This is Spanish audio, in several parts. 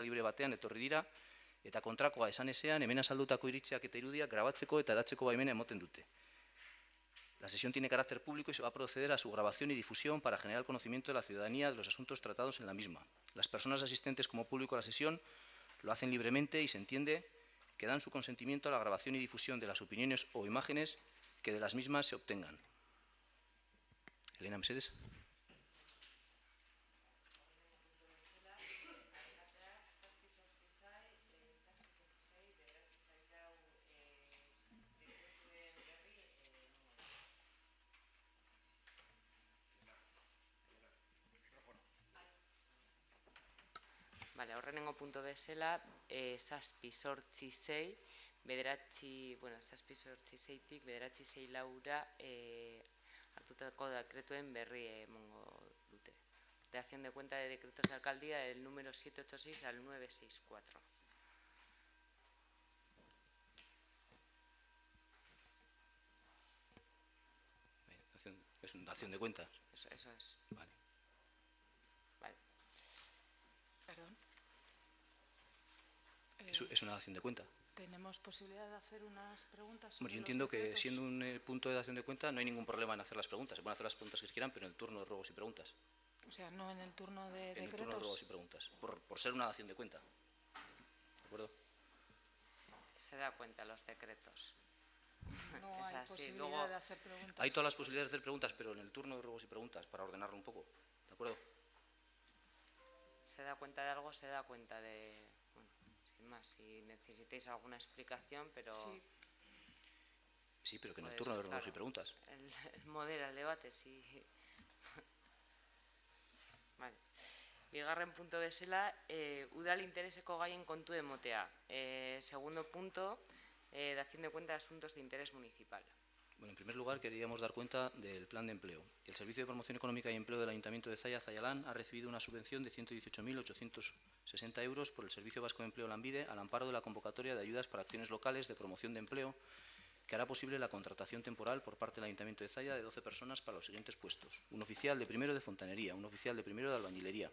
libre batean etorri dira, eta kontrakoa esan ezean, hemen azaldutako iritziak eta irudiak grabatzeko eta hedatzeko baimena emoten dute. La sesión tiene carácter público y se va a proceder a su grabación y difusión para generar el conocimiento de la ciudadanía de los asuntos tratados en la misma. Las personas asistentes como público a la sesión lo hacen libremente y se entiende que dan su consentimiento a la grabación y difusión de las opiniones o imágenes que de las mismas se obtengan. Elena Mesedes. Vale, aurrenengo punto bezala, zazpi sortzi zei, zazpi sortzi zeitik, bederatzi zei laura hartutako dekretuen berri emongo dute. Creación de cuenta de decretos de alcaldía del número 786 al 964. Es una dación de cuentas. Eso es. Vale. Vale. Perdón. Es una dación de cuenta. ¿Tenemos posibilidad de hacer unas preguntas? Bueno, yo entiendo que siendo un punto de dación de cuenta no hay ningún problema en hacer las preguntas. Se pueden hacer las preguntas que quieran, pero en el turno de ruegos y preguntas. O sea, no en el turno de decretos. En el turno de ruegos y preguntas, por ser una dación de cuenta. ¿De acuerdo? Se da cuenta los decretos. No hay posibilidad de hacer preguntas. Hay todas las posibilidades de hacer preguntas, pero en el turno de ruegos y preguntas, para ordenarlo un poco. ¿De acuerdo? Se da cuenta de algo, se da cuenta de... Bueno, sin más, si necesitáis alguna explicación, pero... Sí, pero que en el turno de ruegos y preguntas. El modera el debate, sí. Vale. Bigarren punto bezala, udal intereseko gaien kontu emotea. Segundo punto, dación de cuenta de asuntos de interés municipal. Bueno, en primer lugar, queríamos dar cuenta del plan de empleo. El Servicio de Promoción Económica y Empleo del Ayuntamiento de Zalla, Zallalán, ha recibido una subvención de 118.860 euros por el Servicio Vasco de Empleo Lanbide al amparo de la convocatoria de ayudas para acciones locales de promoción de empleo, que hará posible la contratación temporal por parte del Ayuntamiento de Zalla de 12 personas para los siguientes puestos: un oficial de primero de fontanería, un oficial de primero de albañilería,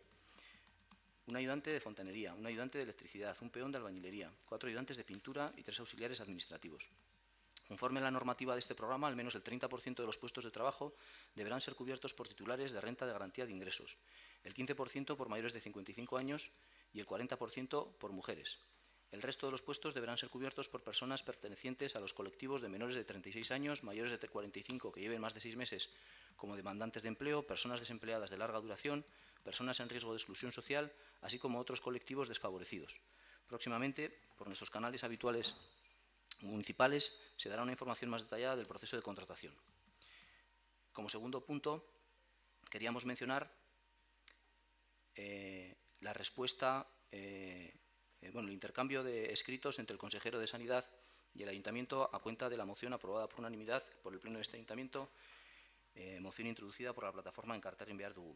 un ayudante de fontanería, un ayudante de electricidad, un peón de albañilería, 4 ayudantes de pintura y 3 auxiliares administrativos. Conforme a la normativa de este programa, al menos el 30% de los puestos de trabajo deberán ser cubiertos por titulares de renta de garantía de ingresos, el 15% por mayores de 55 años y el 40% por mujeres. El resto de los puestos deberán ser cubiertos por personas pertenecientes a los colectivos de menores de 36 años, mayores de 45 que lleven más de 6 meses como demandantes de empleo, personas desempleadas de larga duración, personas en riesgo de exclusión social, así como otros colectivos desfavorecidos. Próximamente, por nuestros canales habituales municipales, se dará una información más detallada del proceso de contratación. Como segundo punto, queríamos mencionar la respuesta, el intercambio de escritos entre el consejero de Sanidad y el Ayuntamiento a cuenta de la moción aprobada por unanimidad por el Pleno de este Ayuntamiento, moción introducida por la plataforma Enkarterrin Behar Dugu.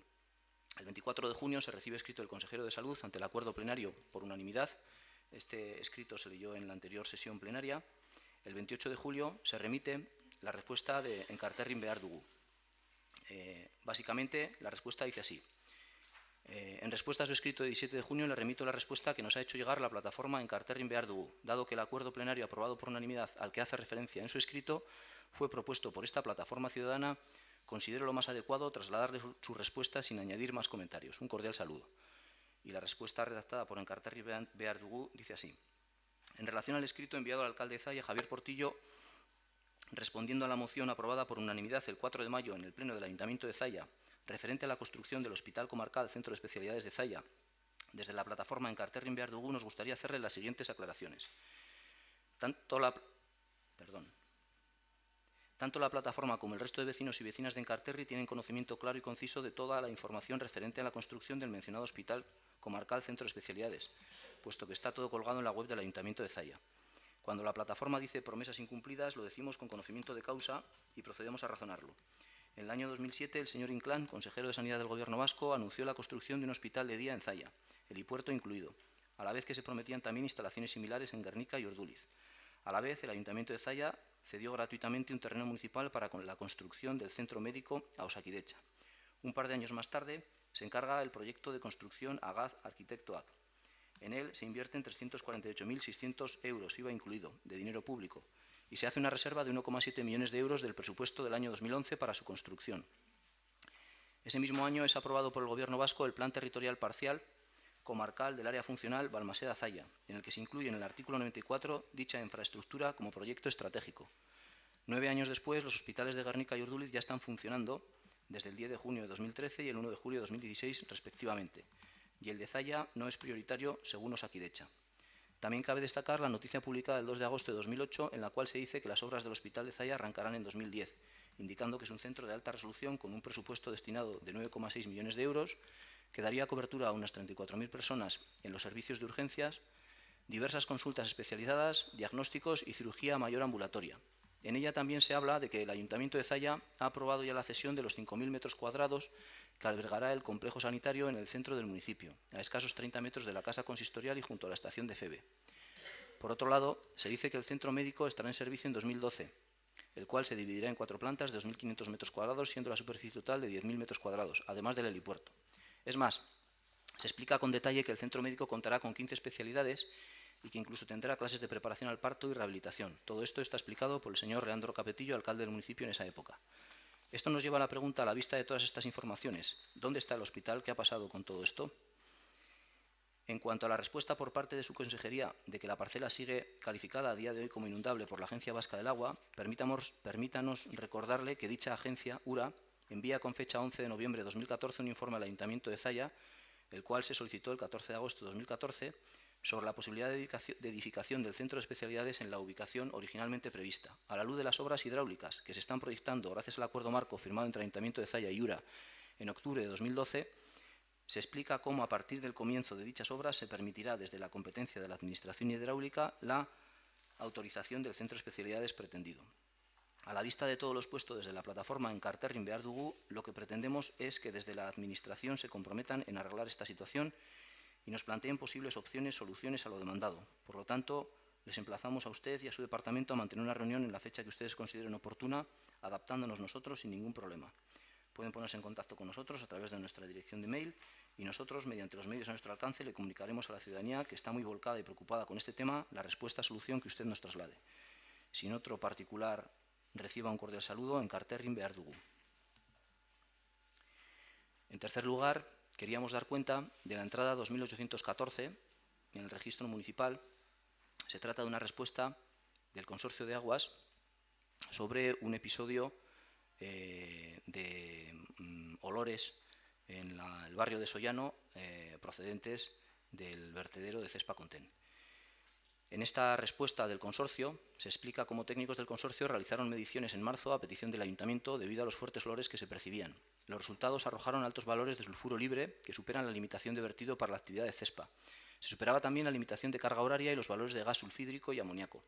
El 24 de junio se recibe escrito del consejero de Salud ante el acuerdo plenario por unanimidad. Este escrito se leyó en la anterior sesión plenaria. El 28 de julio se remite la respuesta de Enkarterrin Behar Dugu. Básicamente, la respuesta dice así. En respuesta a su escrito de 17 de junio, le remito la respuesta que nos ha hecho llegar la plataforma Enkarterrin Behar Dugu, dado que el acuerdo plenario aprobado por unanimidad al que hace referencia en su escrito fue propuesto por esta plataforma ciudadana, considero lo más adecuado trasladarle su respuesta sin añadir más comentarios. Un cordial saludo. Y la respuesta redactada por Enkarterrin Behar Dugu dice así. En relación al escrito enviado al alcalde de Zalla, Javier Portillo, respondiendo a la moción aprobada por unanimidad el 4 de mayo en el Pleno del Ayuntamiento de Zalla, referente a la construcción del Hospital Comarcal Centro de Especialidades de Zalla, desde la plataforma Enkarterrin Behar Dugu nos gustaría hacerle las siguientes aclaraciones. Tanto la plataforma como el resto de vecinos y vecinas de Enkarterri tienen conocimiento claro y conciso de toda la información referente a la construcción del mencionado Hospital Comarcal Centro de Especialidades, puesto que está todo colgado en la web del Ayuntamiento de Zalla. Cuando la plataforma dice promesas incumplidas, lo decimos con conocimiento de causa y procedemos a razonarlo. En el año 2007, el señor Inclán, consejero de Sanidad del Gobierno vasco, anunció la construcción de un hospital de día en Zalla, helipuerto incluido, a la vez que se prometían también instalaciones similares en Guernica y Orduliz. A la vez, el Ayuntamiento de Zalla cedió gratuitamente un terreno municipal para la construcción del centro médico a Osakidecha. Un par de años más tarde, se encarga el proyecto de construcción a Gaz Arquitectoac. En él se invierten 348.600 euros, IVA incluido, de dinero público, y se hace una reserva de 1,7 millones de euros del presupuesto del año 2011 para su construcción. Ese mismo año es aprobado por el Gobierno vasco el Plan Territorial Parcial Comarcal del Área Funcional Balmaseda-Zaya, en el que se incluye en el artículo 94 dicha infraestructura como proyecto estratégico. 9 años después, los hospitales de Gernika y Urduliz ya están funcionando desde el 10 de junio de 2013 y el 1 de julio de 2016, respectivamente, y el de Zaya no es prioritario según Osakidecha. También cabe destacar la noticia publicada el 2 de agosto de 2008, en la cual se dice que las obras del Hospital de Zaya arrancarán en 2010, indicando que es un centro de alta resolución con un presupuesto destinado de 9,6 millones de euros, que daría cobertura a unas 34.000 personas en los servicios de urgencias, diversas consultas especializadas, diagnósticos y cirugía mayor ambulatoria. En ella también se habla de que el Ayuntamiento de Zaya ha aprobado ya la cesión de los 5.000 metros cuadrados que albergará el complejo sanitario en el centro del municipio, a escasos 30 metros de la casa consistorial y junto a la estación de Feve. Por otro lado, se dice que el centro médico estará en servicio en 2012, el cual se dividirá en 4 plantas de 2.500 metros cuadrados, siendo la superficie total de 10.000 metros cuadrados, además del helipuerto. Es más, se explica con detalle que el centro médico contará con 15 especialidades y que incluso tendrá clases de preparación al parto y rehabilitación. Todo esto está explicado por el señor Leandro Capetillo, alcalde del municipio en esa época. Esto nos lleva a la pregunta, a la vista de todas estas informaciones: ¿dónde está el hospital? ¿Qué ha pasado con todo esto? En cuanto a la respuesta por parte de su consejería de que la parcela sigue calificada a día de hoy como inundable por la Agencia Vasca del Agua, permítanos recordarle que dicha agencia, URA, envía con fecha 11 de noviembre de 2014 un informe al Ayuntamiento de Zaya, el cual se solicitó el 14 de agosto de 2014, sobre la posibilidad de edificación del centro de especialidades en la ubicación originalmente prevista. A la luz de las obras hidráulicas que se están proyectando gracias al acuerdo marco firmado entre el Ayuntamiento de Zaya y URA en octubre de 2012, se explica cómo a partir del comienzo de dichas obras se permitirá desde la competencia de la Administración hidráulica la autorización del centro de especialidades pretendido. A la vista de todo lo expuesto desde la plataforma Enkarterrin Behar Dugu, lo que pretendemos es que desde la Administración se comprometan en arreglar esta situación y nos planteen posibles opciones, soluciones a lo demandado. Por lo tanto, les emplazamos a usted y a su departamento a mantener una reunión en la fecha que ustedes consideren oportuna, adaptándonos nosotros sin ningún problema. Pueden ponerse en contacto con nosotros a través de nuestra dirección de mail y nosotros, mediante los medios a nuestro alcance, le comunicaremos a la ciudadanía que está muy volcada y preocupada con este tema la respuesta a solución que usted nos traslade. Sin otro particular, reciba un cordial saludo en Enkarterrin Behar Dugu. En tercer lugar, queríamos dar cuenta de la entrada 2814 en el registro municipal. Se trata de una respuesta del Consorcio de Aguas sobre un episodio de olores en el barrio de Sollano procedentes del vertedero de Cespa Contén. En esta respuesta del consorcio se explica cómo técnicos del consorcio realizaron mediciones en marzo a petición del ayuntamiento debido a los fuertes olores que se percibían. Los resultados arrojaron altos valores de sulfuro libre que superan la limitación de vertido para la actividad de Cespa. Se superaba también la limitación de carga horaria y los valores de gas sulfídrico y amoníaco.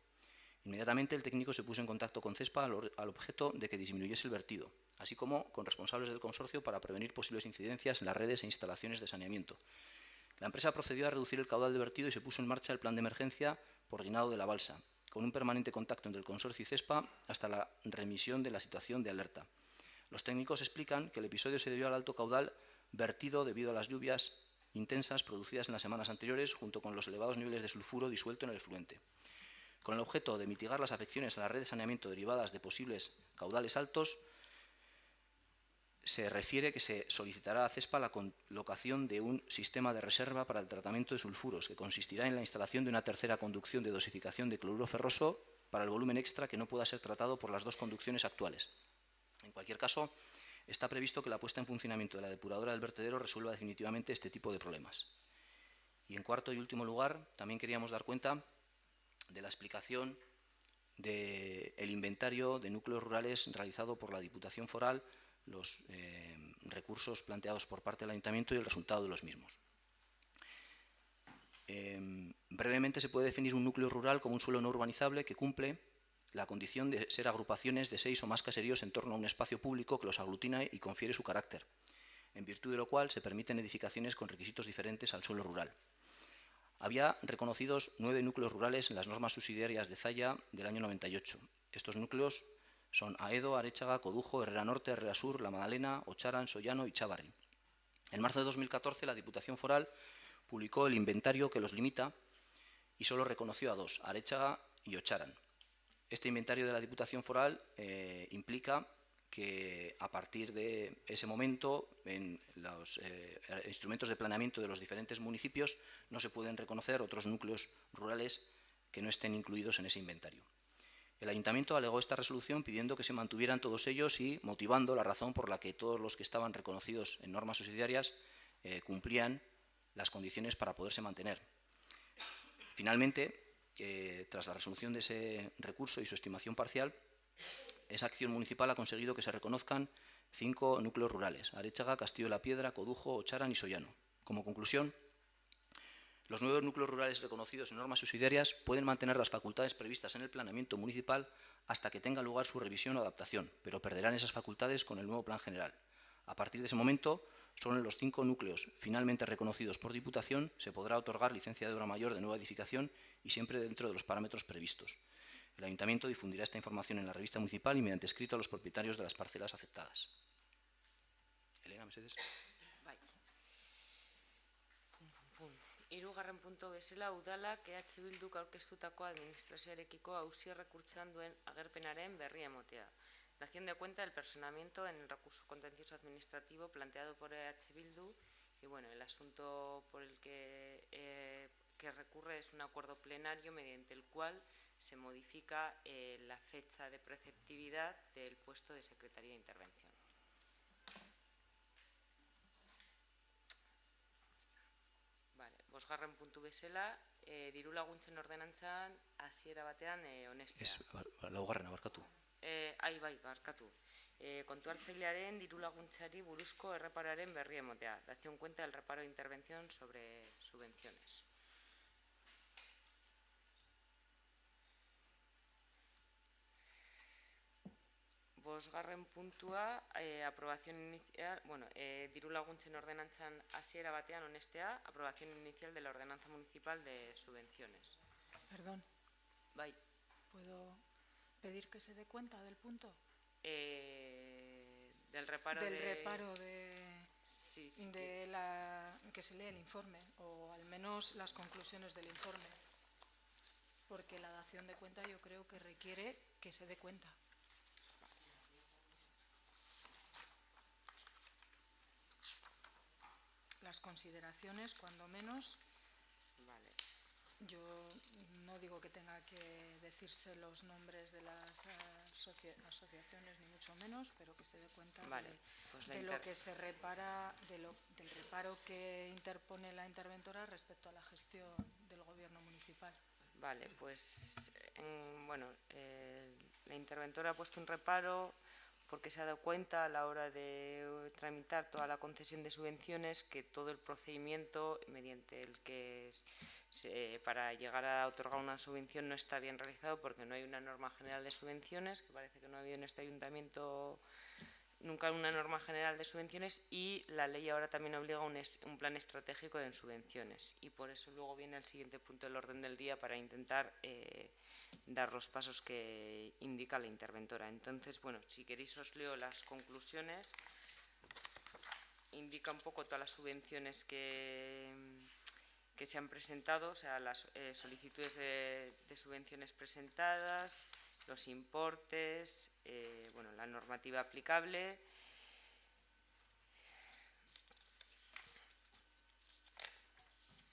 Inmediatamente el técnico se puso en contacto con Cespa al objeto de que disminuyese el vertido, así como con responsables del consorcio para prevenir posibles incidencias en las redes e instalaciones de saneamiento. La empresa procedió a reducir el caudal de vertido y se puso en marcha el plan de emergencia por llenado de la balsa, con un permanente contacto entre el consorcio y Cespa hasta la remisión de la situación de alerta. Los técnicos explican que el episodio se debió al alto caudal vertido debido a las lluvias intensas producidas en las semanas anteriores, junto con los elevados niveles de sulfuro disuelto en el efluente. Con el objeto de mitigar las afecciones a la red de saneamiento derivadas de posibles caudales altos, se refiere que se solicitará a Cespa la colocación de un sistema de reserva para el tratamiento de sulfuros, que consistirá en la instalación de una tercera conducción de dosificación de cloruro ferroso para el volumen extra que no pueda ser tratado por las dos conducciones actuales. En cualquier caso, está previsto que la puesta en funcionamiento de la depuradora del vertedero resuelva definitivamente este tipo de problemas. Y en cuarto y último lugar, también queríamos dar cuenta de la explicación del inventario de núcleos rurales realizado por la Diputación Foral, los recursos planteados por parte del Ayuntamiento y el resultado de los mismos. Brevemente se puede definir un núcleo rural como un suelo no urbanizable que cumple la condición de ser agrupaciones de 6 o más caseríos en torno a un espacio público que los aglutina y confiere su carácter, en virtud de lo cual se permiten edificaciones con requisitos diferentes al suelo rural. Había reconocidos 9 núcleos rurales en las normas subsidiarias de Zaya del año 98. Estos núcleos son Aedo, Arechaga, Codujo, Herrera Norte, Herrera Sur, La Madalena, Ocharan, Sollano y Chávarri. En marzo de 2014 la Diputación Foral publicó el inventario que los limita y solo reconoció a dos, Arechaga y Ocharan. Este inventario de la Diputación Foral implica que a partir de ese momento en los instrumentos de planeamiento de los diferentes municipios no se pueden reconocer otros núcleos rurales que no estén incluidos en ese inventario. El Ayuntamiento alegó esta resolución pidiendo que se mantuvieran todos ellos y motivando la razón por la que todos los que estaban reconocidos en normas subsidiarias cumplían las condiciones para poderse mantener. Finalmente, tras la resolución de ese recurso y su estimación parcial, esa acción municipal ha conseguido que se reconozcan 5 núcleos rurales: Arechaga, Castillo de la Piedra, Codujo, Ocharan y Sollano. Como conclusión, los 9 núcleos rurales reconocidos en normas subsidiarias pueden mantener las facultades previstas en el planeamiento municipal hasta que tenga lugar su revisión o adaptación, pero perderán esas facultades con el nuevo plan general. A partir de ese momento, solo en los 5 núcleos finalmente reconocidos por Diputación se podrá otorgar licencia de obra mayor de nueva edificación y siempre dentro de los parámetros previstos. El Ayuntamiento difundirá esta información en la revista municipal y mediante escrito a los propietarios de las parcelas aceptadas. Elena, Mercedes. Bai. Hirugarren punto bezala, udalak EH Bilduk aurkeztutako administrazioarekiko auzia errekurtsoan duen agerpenaren berri emotea. Dación de cuenta del personamiento en el recurso contencioso administrativo planteado por EH Bildu y bueno, el asunto por el que recurre es un acuerdo plenario mediante el cual se modifica la fecha de preceptividad del puesto de Secretaría de Intervención. Vale, bosgarren puntu bezala, diru laguntzen ordenantzan hasiera batean onestea. Laugarrena, barkatu. Bai, barkatu. Kontu hartzailearen diru laguntzari buruzko erreparoaren berri emotea. Dación cuenta del reparo de intervención sobre subvenciones. Bosgarren puntua, aprobación inicial, diru laguntzen ordenantzan hasiera batean onestea, aprobación inicial de la ordenanza municipal de subvenciones. Perdón. Bai. ¿Puedo pedir que se dé cuenta del punto? Del reparo Sí, que se lea el informe, o al menos las conclusiones del informe. Porque la dación de cuenta yo creo que requiere que se dé cuenta. Las consideraciones, cuando menos. Vale. Yo no digo que tenga que decirse los nombres de las asociaciones, ni mucho menos, pero que se dé cuenta de lo que se repara, del reparo que interpone la interventora respecto a la gestión del gobierno municipal. Vale, pues la interventora ha puesto un reparo porque se ha dado cuenta a la hora de tramitar toda la concesión de subvenciones que todo el procedimiento mediante el que para llegar a otorgar una subvención no está bien realizado porque no hay una norma general de subvenciones, que parece que no ha habido en este ayuntamiento nunca una norma general de subvenciones, y la ley ahora también obliga a un plan estratégico de subvenciones, y por eso luego viene el siguiente punto del orden del día para intentar dar los pasos que indica la interventora. Entonces, si queréis os leo las conclusiones. Indica un poco todas las subvenciones que se han presentado, o sea, las solicitudes de subvenciones presentadas, los importes, la normativa aplicable.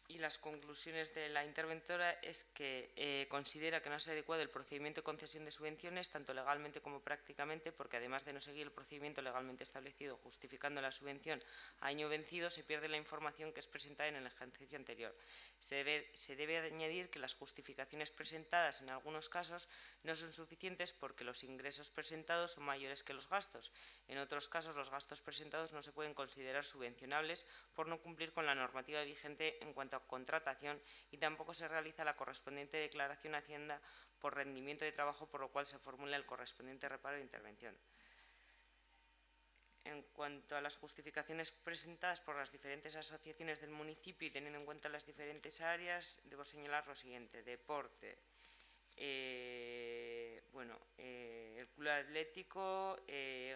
Y las conclusiones de la interventora es que considera que no es adecuado el procedimiento de concesión de subvenciones, tanto legalmente como prácticamente, porque además de no seguir el procedimiento legalmente establecido justificando la subvención a año vencido, se pierde la información que es presentada en el ejercicio anterior. Se debe añadir que las justificaciones presentadas en algunos casos no son suficientes porque los ingresos presentados son mayores que los gastos. En otros casos, los gastos presentados no se pueden considerar subvencionables por no cumplir con la normativa vigente en cuanto a contratación, y tampoco se realiza la correspondiente declaración a Hacienda por rendimiento de trabajo, por lo cual se formula el correspondiente reparo de intervención. En cuanto a las justificaciones presentadas por las diferentes asociaciones del municipio y teniendo en cuenta las diferentes áreas, debo señalar lo siguiente: deporte, Bueno, el Club Atlético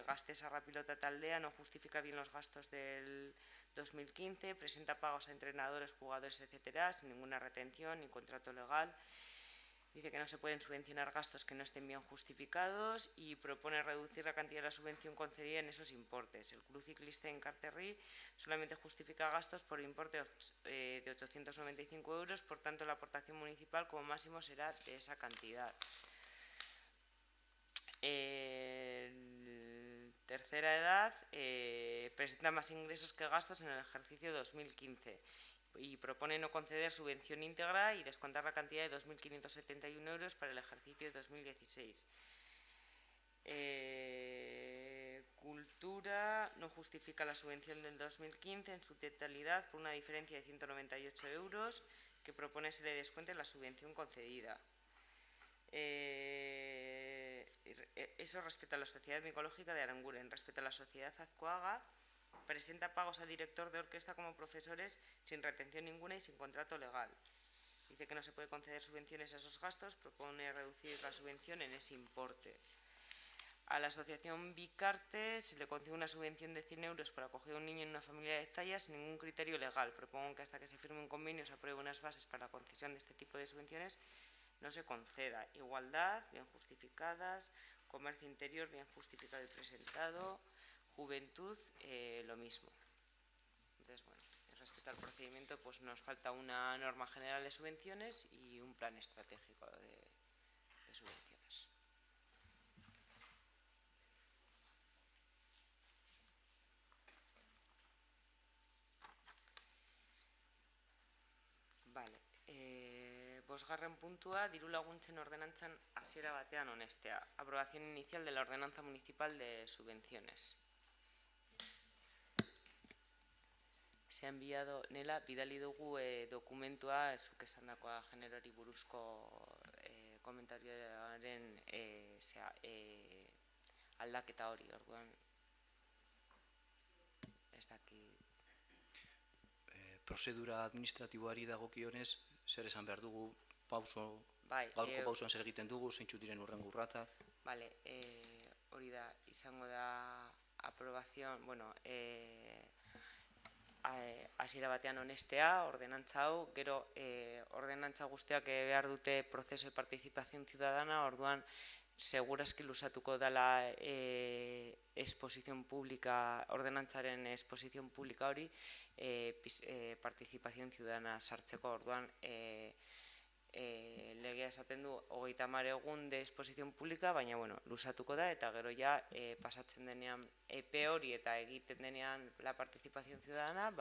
Gasteiz Pilota Taldea no justifica bien los gastos del 2015, presenta pagos a entrenadores, jugadores, etcétera, sin ninguna retención ni contrato legal. Dice que no se pueden subvencionar gastos que no estén bien justificados y propone reducir la cantidad de la subvención concedida en esos importes. El Club Ciclista en Carterri solamente justifica gastos por importe de 895 euros, por tanto la aportación municipal como máximo será de esa cantidad. Tercera edad presenta más ingresos que gastos en el ejercicio 2015 y propone no conceder subvención íntegra y descontar la cantidad de 2.571 euros para el ejercicio 2016. Cultura no justifica la subvención del 2015 en su totalidad por una diferencia de 198 euros que propone se le descuente la subvención concedida. Eso respecto a la Sociedad Micológica de Aranguren. Respecto a la Sociedad Azcoaga, presenta pagos al director de orquesta como profesores sin retención ninguna y sin contrato legal. Dice que no se puede conceder subvenciones a esos gastos, propone reducir la subvención en ese importe. A la asociación Bicarte se le concede una subvención de 100 euros por acoger a un niño en una familia de Zaya sin ningún criterio legal. Propongo que hasta que se firme un convenio se apruebe unas bases para la concesión de este tipo de subvenciones no se conceda. Igualdad, bien justificadas. Comercio interior, bien justificado y presentado. Juventud, lo mismo. Entonces, bueno, respecto al procedimiento, pues nos falta una norma general de subvenciones y un plan estratégico de subvenciones. Vale. Bosgarren puntua, diru laguntzen ordenantzan hasiera batean onestea. Aprobación inicial de la ordenanza municipal de subvenciones. Se ha enviado, nela, bidali dugu dokumentua, zuk esandakoa generori buruzko komentarioaren aldaketa hori, orduan, ez daki. Prozedura administratiboari dagokionez, zer esan behar dugu, gaurko pausoan zer egiten dugu, zeintzu diren hurrengo urratsak. Vale, hori da, izango da aprobazion, bueno, hasiera batean onestea, ordenantza hau, gero ordenantza guztiak behar dute prozeso de participación ciudadana, orduan segurazki luzatuko dela exposición pública, ordenantzaren exposición pública hori, participación ciudadana sartzeko, orduan legea esaten du 30 egun de exposición pública, baina bueno, luzatuko da eta gero ja pasatzen denean epe hori eta egiten denean la participación ciudadana,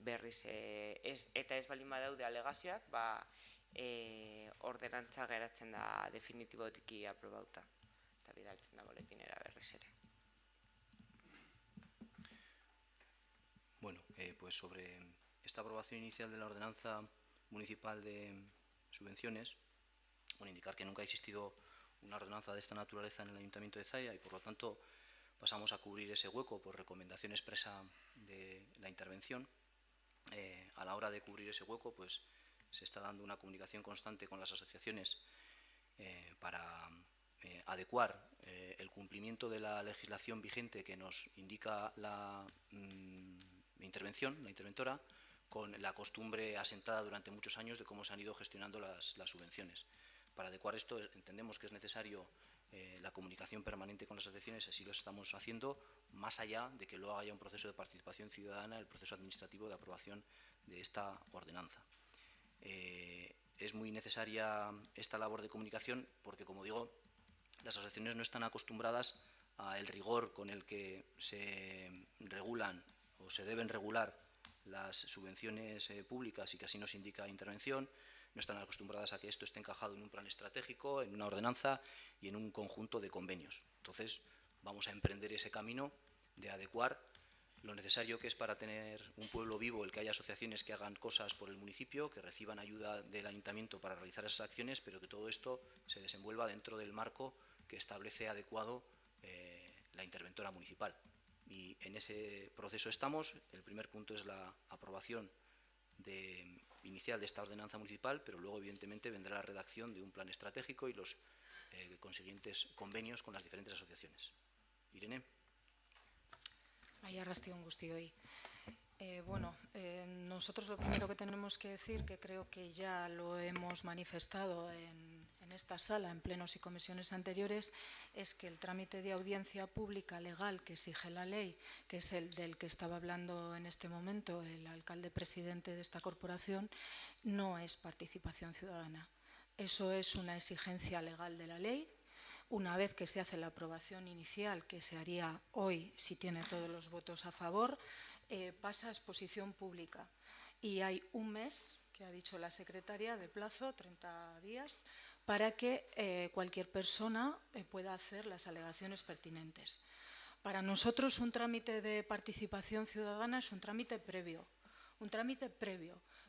berriz eta ez baldin badaude alegazioak, ordenantza geratzen da definitibotiki aprobauta eta bidaltzen da boletinera berriz ere. Bueno, pues sobre esta aprobación inicial de la ordenanza municipal de subvenciones, bueno, indicar que nunca ha existido una ordenanza de esta naturaleza en el Ayuntamiento de Zaya y por lo tanto pasamos a cubrir ese hueco por recomendación expresa de la intervención. A la hora de cubrir ese hueco, pues se está dando una comunicación constante con las asociaciones para adecuar el cumplimiento de la legislación vigente que nos indica la interventora, con la costumbre asentada durante muchos años de cómo se han ido gestionando las subvenciones. Para adecuar esto entendemos que es necesario la comunicación permanente con las asociaciones, así lo estamos haciendo, más allá de que luego haya un proceso de participación ciudadana, el proceso administrativo de aprobación de esta ordenanza. Es muy necesaria esta labor de comunicación porque, como digo, las asociaciones no están acostumbradas al rigor con el que se regulan o se deben regular las subvenciones públicas y que así nos indica intervención, no están acostumbradas a que esto esté encajado en un plan estratégico, en una ordenanza y en un conjunto de convenios. Entonces, vamos a emprender ese camino de adecuar lo necesario que es para tener un pueblo vivo, el que haya asociaciones que hagan cosas por el municipio, que reciban ayuda del ayuntamiento para realizar esas acciones, pero que todo esto se desenvuelva dentro del marco que establece adecuado la interventora municipal. Y en ese proceso estamos. El primer punto es la aprobación inicial de esta ordenanza municipal, pero luego, evidentemente, vendrá la redacción de un plan estratégico y los consiguientes convenios con las diferentes asociaciones. Irene. Ahí arrastion guztioi. Nosotros lo primero que tenemos que decir, que creo que ya lo hemos manifestado en esta sala, en plenos y comisiones anteriores, es que el trámite de audiencia pública legal que exige la ley, que es el del que estaba hablando en este momento el alcalde presidente de esta corporación, no es participación ciudadana. Eso es una exigencia legal de la ley. Una vez que se hace la aprobación inicial, que se haría hoy si tiene todos los votos a favor, pasa a exposición pública. Y hay un mes, que ha dicho la secretaria, de plazo, 30 días, para que cualquier persona pueda hacer las alegaciones pertinentes. Para nosotros un trámite de participación ciudadana es un trámite previo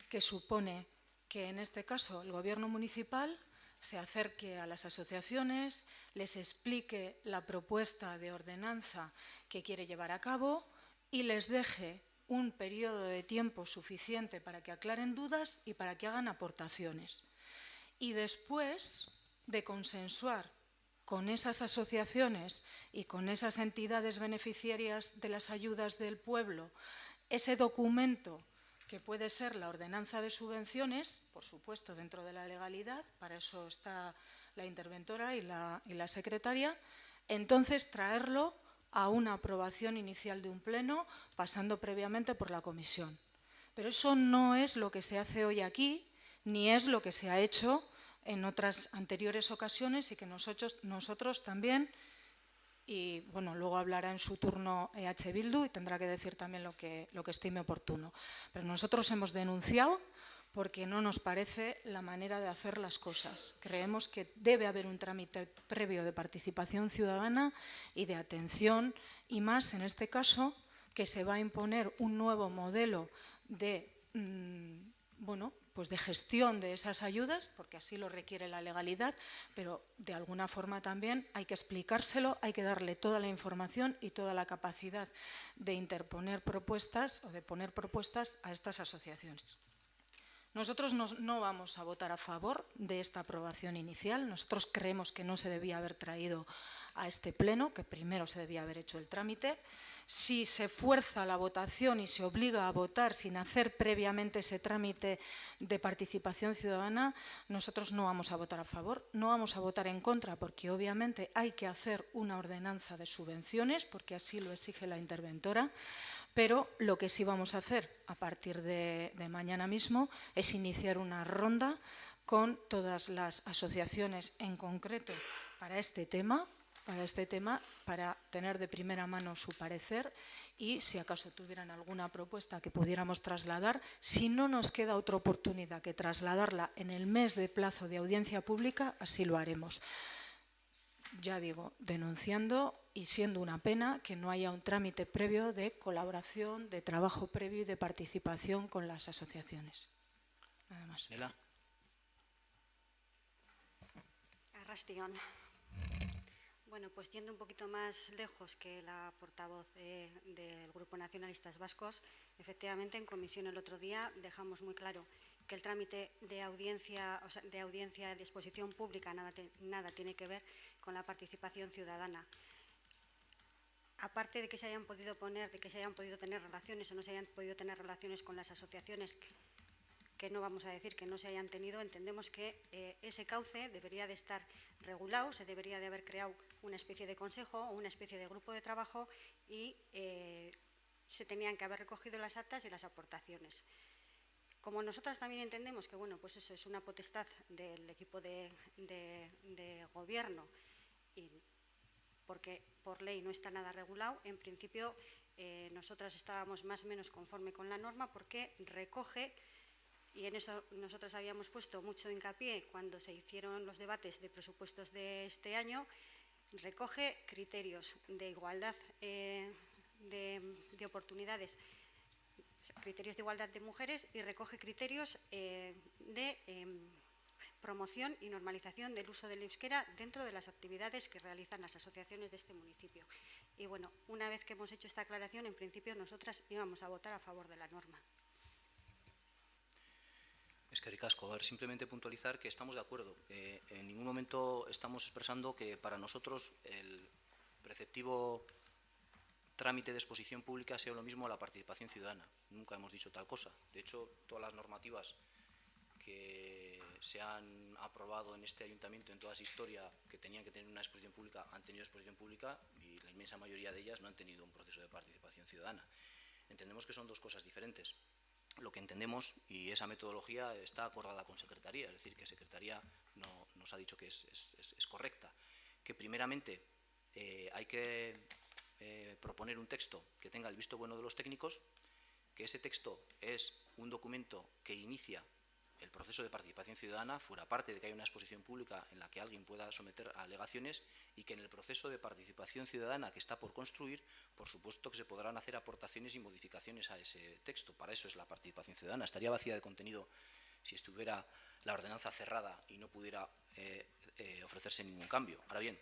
que supone que en este caso el Gobierno municipal se acerque a las asociaciones, les explique la propuesta de ordenanza que quiere llevar a cabo y les deje un periodo de tiempo suficiente para que aclaren dudas y para que hagan aportaciones. Y después de consensuar con esas asociaciones y con esas entidades beneficiarias de las ayudas del pueblo ese documento que puede ser la ordenanza de subvenciones, por supuesto dentro de la legalidad, para eso está la interventora y la secretaria, entonces traerlo a una aprobación inicial de un pleno, pasando previamente por la comisión. Pero eso no es lo que se hace hoy aquí, ni es lo que se ha hecho en otras anteriores ocasiones y que nosotros también, y bueno, luego hablará en su turno EH Bildu y tendrá que decir también lo que estime oportuno. Pero nosotros hemos denunciado porque no nos parece la manera de hacer las cosas. Creemos que debe haber un trámite previo de participación ciudadana y de atención, y más en este caso que se va a imponer un nuevo modelo de de gestión de esas ayudas, porque así lo requiere la legalidad, pero de alguna forma también hay que explicárselo, hay que darle toda la información y toda la capacidad de interponer propuestas o de poner propuestas a estas asociaciones. Nosotros no vamos a votar a favor de esta aprobación inicial. Nosotros creemos que no se debía haber traído a este pleno, que primero se debía haber hecho el trámite. Si se fuerza la votación y se obliga a votar sin hacer previamente ese trámite de participación ciudadana, nosotros no vamos a votar a favor, no vamos a votar en contra, porque obviamente hay que hacer una ordenanza de subvenciones, porque así lo exige la interventora. Pero lo que sí vamos a hacer a partir de mañana mismo es iniciar una ronda con todas las asociaciones en concreto para este tema, para tener de primera mano su parecer y si acaso tuvieran alguna propuesta que pudiéramos trasladar, si no nos queda otra oportunidad que trasladarla en el mes de plazo de audiencia pública, así lo haremos. Ya digo, denunciando y siendo una pena que no haya un trámite previo de colaboración, de trabajo previo y de participación con las asociaciones. Nada más. Nela. Arrastion. Bueno, pues yendo un poquito más lejos que la portavoz del Grupo Nacionalistas Vascos, efectivamente en comisión el otro día dejamos muy claro que el trámite de audiencia de exposición pública nada tiene que ver con la participación ciudadana. Aparte de que se hayan podido tener relaciones o no se hayan podido tener relaciones con las asociaciones, que no vamos a decir que no se hayan tenido, entendemos que ese cauce debería de estar regulado, se debería de haber creado una especie de consejo o una especie de grupo de trabajo y se tenían que haber recogido las actas y las aportaciones. Como nosotras también entendemos que bueno, pues eso es una potestad del equipo de gobierno y porque por ley no está nada regulado, en principio nosotras estábamos más o menos conforme con la norma porque recoge, y en eso nosotras habíamos puesto mucho hincapié cuando se hicieron los debates de presupuestos de este año, recoge criterios de igualdad de oportunidades, criterios de igualdad de mujeres y recoge criterios de promoción y normalización del uso del euskera dentro de las actividades que realizan las asociaciones de este municipio. Y bueno, una vez que hemos hecho esta aclaración, en principio nosotras íbamos a votar a favor de la norma. Eskerrik asko. A ver, simplemente puntualizar que estamos de acuerdo. En ningún momento estamos expresando que para nosotros el preceptivo trámite de exposición pública sea lo mismo a la participación ciudadana. Nunca hemos dicho tal cosa. De hecho, todas las normativas que se han aprobado en este ayuntamiento en toda su historia que tenían que tener una exposición pública han tenido exposición pública y la inmensa mayoría de ellas no han tenido un proceso de participación ciudadana. Entendemos que son dos cosas diferentes. Lo que entendemos, y esa metodología está acordada con Secretaría, es decir, que Secretaría nos ha dicho que es correcta, que primeramente hay que proponer un texto que tenga el visto bueno de los técnicos, que ese texto es un documento que inicia el proceso de participación ciudadana, fuera parte de que haya una exposición pública en la que alguien pueda someter a alegaciones, y que en el proceso de participación ciudadana que está por construir, por supuesto que se podrán hacer aportaciones y modificaciones a ese texto. Para eso es la participación ciudadana. Estaría vacía de contenido si estuviera la ordenanza cerrada y no pudiera ofrecerse ningún cambio. Ahora bien,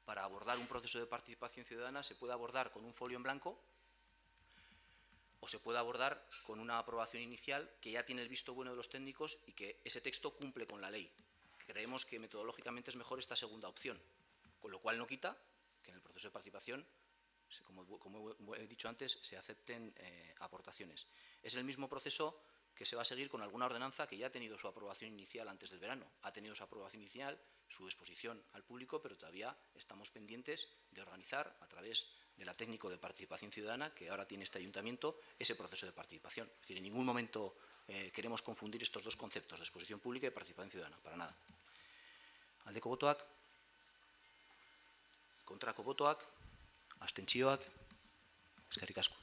para abordar un proceso de participación ciudadana se puede abordar con un folio en blanco, o se puede abordar con una aprobación inicial que ya tiene el visto bueno de los técnicos y que ese texto cumple con la ley. Creemos que metodológicamente es mejor esta segunda opción, con lo cual no quita que en el proceso de participación, como he dicho antes, se acepten aportaciones. Es el mismo proceso que se va a seguir con alguna ordenanza que ya ha tenido su aprobación inicial antes del verano. Ha tenido su aprobación inicial, su exposición al público, pero todavía estamos pendientes de organizar, a través de la técnico de participación ciudadana, que ahora tiene este ayuntamiento, ese proceso de participación. Es decir, en ningún momento queremos confundir estos dos conceptos, de exposición pública y participación ciudadana, para nada. Aldeko botoak, kontrako botoak, abstentzioak, eskerrik asko.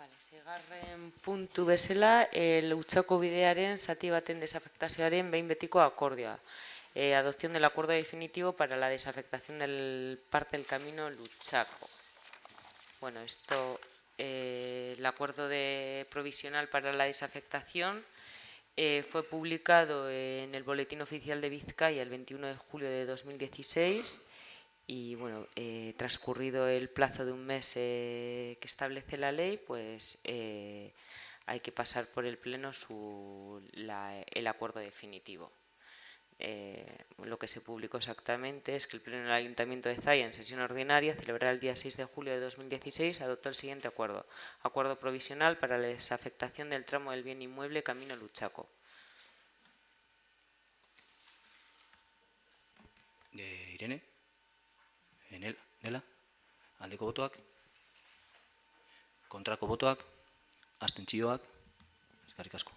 Seigarren puntu bezala, Lutxako bidearen zati baten desafektazioaren behin betiko akordioa. Adopción del acuerdo definitivo para la desafectación del parte del camino Lutxako. Bueno, el acuerdo provisional para la desafectación fue publicado en el Boletín Oficial de Vizcaya el 21 de julio de 2016. Y bueno, transcurrido el plazo de un mes que establece la ley, pues hay que pasar por el Pleno el acuerdo definitivo. Lo que se publicó exactamente es que el Pleno del Ayuntamiento de Zaya, en sesión ordinaria, celebrada el día 6 de julio de 2016, adoptó el siguiente acuerdo. Acuerdo provisional para la desafectación del tramo del bien inmueble Camino Lutxako. Irene? Nela? Aldeko botoak? Kontrako botoak? Abstentzioak? Eskerrik asko.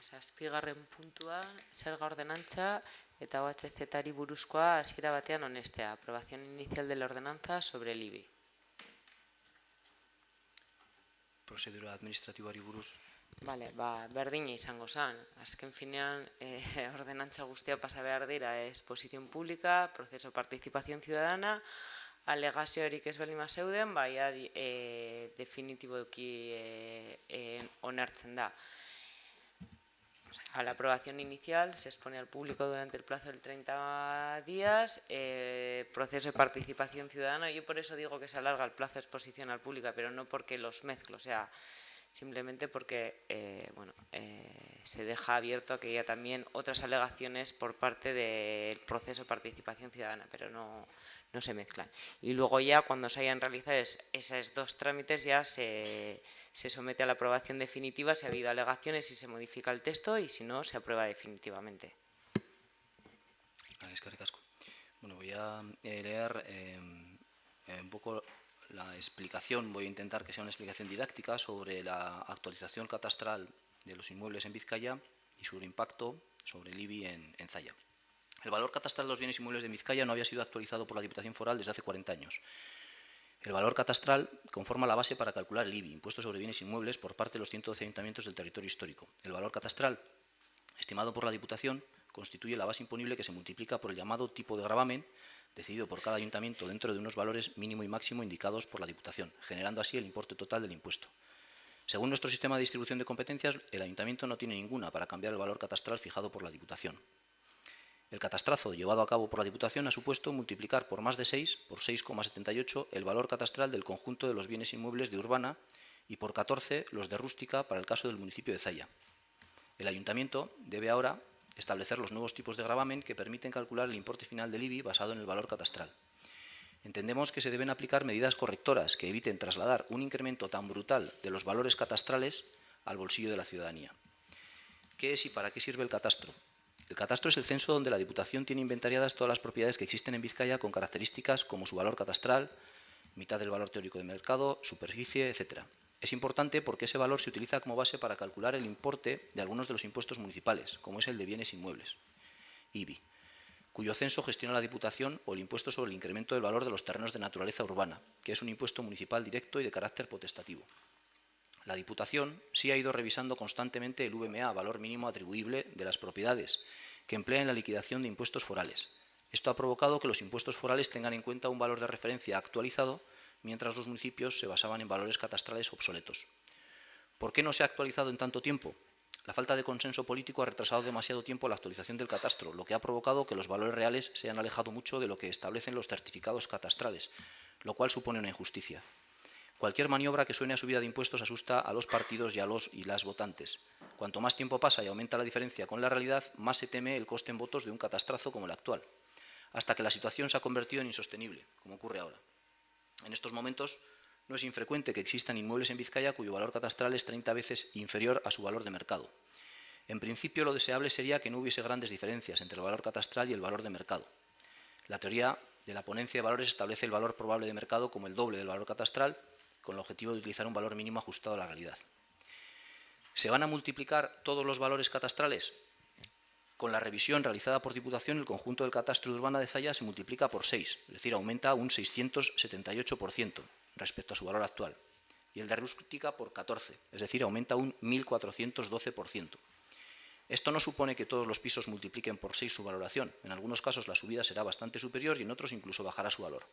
Zazpigarren puntua, zerga ordenantza eta OHZ-ari buruzkoa hasiera batean onestea. Aprobación inicial de la ordenanza sobre el IBI. Prozedura administratiboari buruz. Berdina izango zen. Azken finean, ordenantza guztia pasa behar dira exposición pública, proceso de participación ciudadana, alegaziorik ez baldin zeuden, definitiboki onartzen da. A la aprobación inicial se expone al público durante el plazo de 30 días, proceso de participación ciudadana. Yo por eso digo que se alarga el plazo de exposición al público, pero no porque los mezclo, o sea, simplemente porque se deja abierto a que haya también otras alegaciones por parte del proceso de participación ciudadana, pero no se mezclan. Y luego ya cuando se hayan realizado esos dos trámites ya se somete a la aprobación definitiva si ha habido alegaciones y se modifica el texto, y si no, se aprueba definitivamente. Eskerrik asko. Bueno, voy a leer un poco la explicación, voy a intentar que sea una explicación didáctica sobre la actualización catastral de los inmuebles en Vizcaya y su impacto sobre el IBI en Zaya. El valor catastral de los bienes inmuebles de Vizcaya no había sido actualizado por la Diputación Foral desde hace 40 años. El valor catastral conforma la base para calcular el IBI, impuesto sobre bienes inmuebles, por parte de los 112 ayuntamientos del territorio histórico. El valor catastral, estimado por la Diputación, constituye la base imponible que se multiplica por el llamado tipo de gravamen, decidido por cada ayuntamiento dentro de unos valores mínimo y máximo indicados por la Diputación, generando así el importe total del impuesto. Según nuestro sistema de distribución de competencias, el ayuntamiento no tiene ninguna para cambiar el valor catastral fijado por la Diputación. El catastrazo llevado a cabo por la Diputación ha supuesto multiplicar por más de 6, por 6,78, el valor catastral del conjunto de los bienes inmuebles de urbana y por 14 los de rústica para el caso del municipio de Zalla. El ayuntamiento debe ahora establecer los nuevos tipos de gravamen que permiten calcular el importe final del IBI basado en el valor catastral. Entendemos que se deben aplicar medidas correctoras que eviten trasladar un incremento tan brutal de los valores catastrales al bolsillo de la ciudadanía. ¿Qué es y para qué sirve el catastro? El catastro es el censo donde la Diputación tiene inventariadas todas las propiedades que existen en Vizcaya con características como su valor catastral, mitad del valor teórico de mercado, superficie, etc. Es importante porque ese valor se utiliza como base para calcular el importe de algunos de los impuestos municipales, como es el de bienes inmuebles, IBI, cuyo censo gestiona la Diputación, o el impuesto sobre el incremento del valor de los terrenos de naturaleza urbana, que es un impuesto municipal directo y de carácter potestativo. La Diputación sí ha ido revisando constantemente el VMA, valor mínimo atribuible, de las propiedades que emplea en la liquidación de impuestos forales. Esto ha provocado que los impuestos forales tengan en cuenta un valor de referencia actualizado, mientras los municipios se basaban en valores catastrales obsoletos. ¿Por qué no se ha actualizado en tanto tiempo? La falta de consenso político ha retrasado demasiado tiempo la actualización del catastro, lo que ha provocado que los valores reales se han alejado mucho de lo que establecen los certificados catastrales, lo cual supone una injusticia. Cualquier maniobra que suene a subida de impuestos asusta a los partidos y a los y las votantes. Cuanto más tiempo pasa y aumenta la diferencia con la realidad, más se teme el coste en votos de un catastrazo como el actual, hasta que la situación se ha convertido en insostenible, como ocurre ahora. En estos momentos no es infrecuente que existan inmuebles en Vizcaya cuyo valor catastral es 30 veces inferior a su valor de mercado. En principio, lo deseable sería que no hubiese grandes diferencias entre el valor catastral y el valor de mercado. La teoría de la ponencia de valores establece el valor probable de mercado como el doble del valor catastral, con el objetivo de utilizar un valor mínimo ajustado a la realidad. ¿Se van a multiplicar todos los valores catastrales? Con la revisión realizada por Diputación, el conjunto del catastro de urbana de Zalla se multiplica por 6, es decir, aumenta un 678% respecto a su valor actual, y el de rústica por 14, es decir, aumenta un 1.412%. Esto no supone que todos los pisos multipliquen por 6 su valoración. En algunos casos la subida será bastante superior y en otros incluso bajará su valor.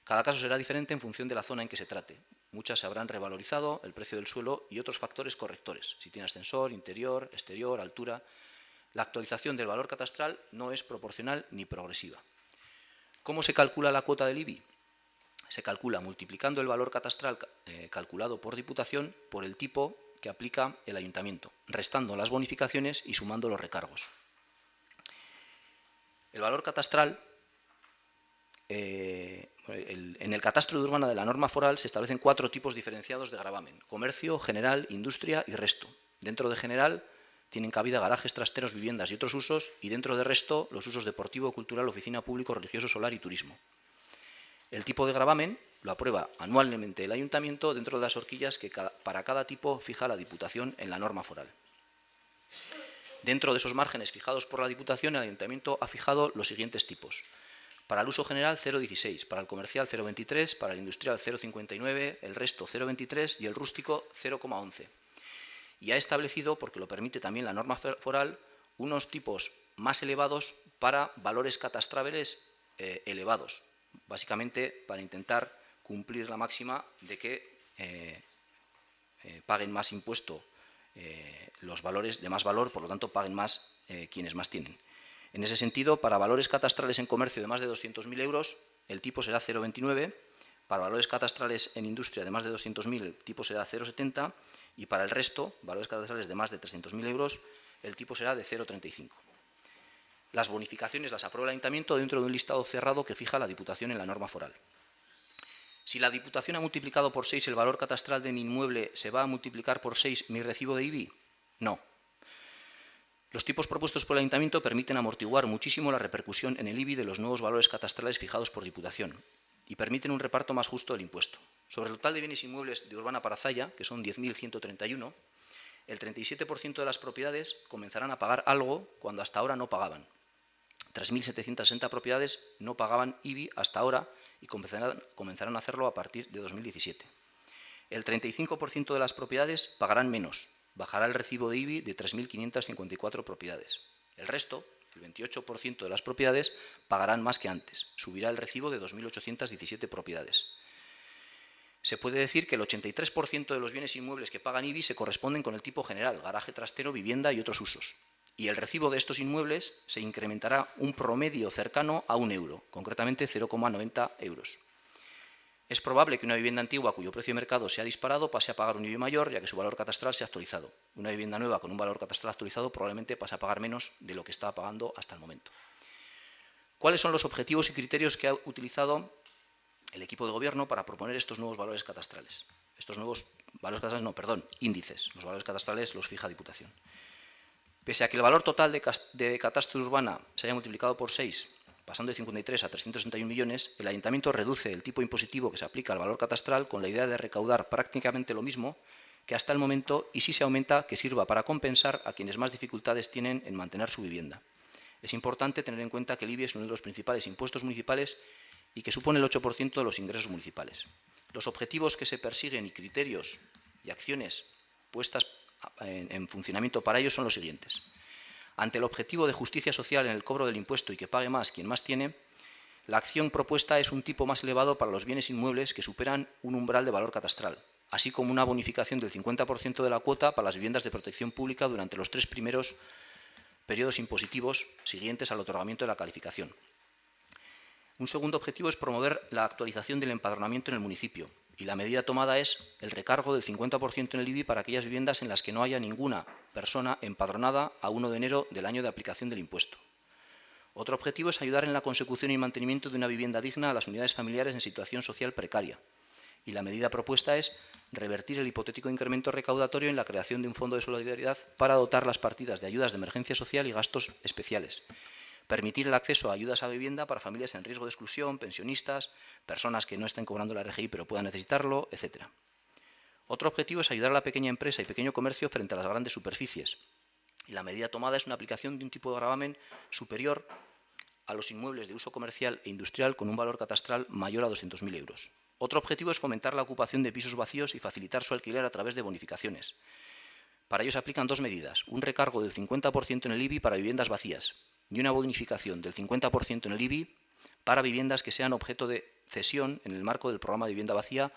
Cada caso será diferente en función de la zona en que se trate. Muchas se habrán revalorizado, el precio del suelo y otros factores correctores, si tiene ascensor, interior, exterior, altura. La actualización del valor catastral no es proporcional ni progresiva. ¿Cómo se calcula la cuota del IBI? Se calcula multiplicando el valor catastral calculado por Diputación por el tipo que aplica el Ayuntamiento, restando las bonificaciones y sumando los recargos. El valor catastral, en el catastro de urbana de la norma foral se establecen 4 tipos diferenciados de gravamen: comercio, general, industria y resto. Dentro de general tienen cabida garajes, trasteros, viviendas y otros usos, y dentro de resto los usos deportivo, cultural, oficina, público, religioso, solar y turismo. El tipo de gravamen lo aprueba anualmente el Ayuntamiento dentro de las horquillas que para cada tipo fija la Diputación en la norma foral. Dentro de esos márgenes fijados por la Diputación, el Ayuntamiento ha fijado los siguientes tipos: para el uso general 0,16, para el comercial 0,23, para el industrial 0,59, el resto 0,23 y el rústico 0,11. Y ha establecido, porque lo permite también la norma foral, unos tipos más elevados para valores catastrales elevados, básicamente para intentar cumplir la máxima de que paguen más impuesto los valores de más valor, por lo tanto paguen más quienes más tienen. En ese sentido, para valores catastrales en comercio de más de 200.000 euros, el tipo será 0,29, para valores catastrales en industria de más de 200.000, el tipo será 0,70, y para el resto, valores catastrales de más de 300.000 euros, el tipo será de 0,35. Las bonificaciones las aprueba el Ayuntamiento dentro de un listado cerrado que fija la Diputación en la norma foral. Si la Diputación ha multiplicado por 6 el valor catastral de mi inmueble, ¿se va a multiplicar por 6 mi recibo de IBI? No. Los tipos propuestos por el Ayuntamiento permiten amortiguar muchísimo la repercusión en el IBI de los nuevos valores catastrales fijados por Diputación y permiten un reparto más justo del impuesto. Sobre el total de bienes inmuebles de urbana para Zalla, que son 10.131, el 37% de las propiedades comenzarán a pagar algo cuando hasta ahora no pagaban. 3.760 propiedades no pagaban IBI hasta ahora y comenzarán a hacerlo a partir de 2017. El 35% de las propiedades pagarán menos, bajará el recibo de IBI de 3.554 propiedades. El resto, el 28% de las propiedades, pagarán más que antes, subirá el recibo de 2.817 propiedades. Se puede decir que el 83% de los bienes inmuebles que pagan IBI se corresponden con el tipo general, garaje trastero, vivienda y otros usos. Y el recibo de estos inmuebles se incrementará un promedio cercano a 1 euro, concretamente 0,90 euros. Es probable que una vivienda antigua cuyo precio de mercado se ha disparado pase a pagar un IBI mayor, ya que su valor catastral se ha actualizado. Una vivienda nueva con un valor catastral actualizado probablemente pase a pagar menos de lo que estaba pagando hasta el momento. ¿Cuáles son los objetivos y criterios que ha utilizado el equipo de gobierno para proponer estos nuevos valores catastrales? Estos nuevos valores catastrales, no, perdón, índices. Los valores catastrales los fija Diputación. Pese a que el valor total de catástrofe urbana se haya multiplicado por 6, pasando de 53 a 361 millones, el Ayuntamiento reduce el tipo impositivo que se aplica al valor catastral con la idea de recaudar prácticamente lo mismo que hasta el momento, y si se aumenta, que sirva para compensar a quienes más dificultades tienen en mantener su vivienda. Es importante tener en cuenta que el IBI es uno de los principales impuestos municipales y que supone el 8% de los ingresos municipales. Los objetivos que se persiguen y criterios y acciones puestas en funcionamiento para ello son los siguientes. Ante el objetivo de justicia social en el cobro del impuesto y que pague más quien más tiene, la acción propuesta es un tipo más elevado para los bienes inmuebles que superan un umbral de valor catastral, así como una bonificación del 50% de la cuota para las viviendas de protección pública durante los 3 primeros periodos impositivos siguientes al otorgamiento de la calificación. Un segundo objetivo es promover la actualización del empadronamiento en el municipio, y la medida tomada es el recargo del 50% en el IBI para aquellas viviendas en las que no haya ninguna persona empadronada a 1 de enero del año de aplicación del impuesto. Otro objetivo es ayudar en la consecución y mantenimiento de una vivienda digna a las unidades familiares en situación social precaria, y la medida propuesta es revertir el hipotético incremento recaudatorio en la creación de un fondo de solidaridad para dotar las partidas de ayudas de emergencia social y gastos especiales. Permitir el acceso a ayudas a vivienda para familias en riesgo de exclusión, pensionistas, personas que no estén cobrando la RGI pero puedan necesitarlo, etc. Otro objetivo es ayudar a la pequeña empresa y pequeño comercio frente a las grandes superficies. Y la medida tomada es una aplicación de un tipo de gravamen superior a los inmuebles de uso comercial e industrial con un valor catastral mayor a 200.000 euros. Otro objetivo es fomentar la ocupación de pisos vacíos y facilitar su alquiler a través de bonificaciones. Para ello se aplican 2 medidas, un recargo del 50% en el IBI para viviendas vacías y una bonificación del 50% en el IBI para viviendas que sean objeto de cesión en el marco del programa de vivienda vacía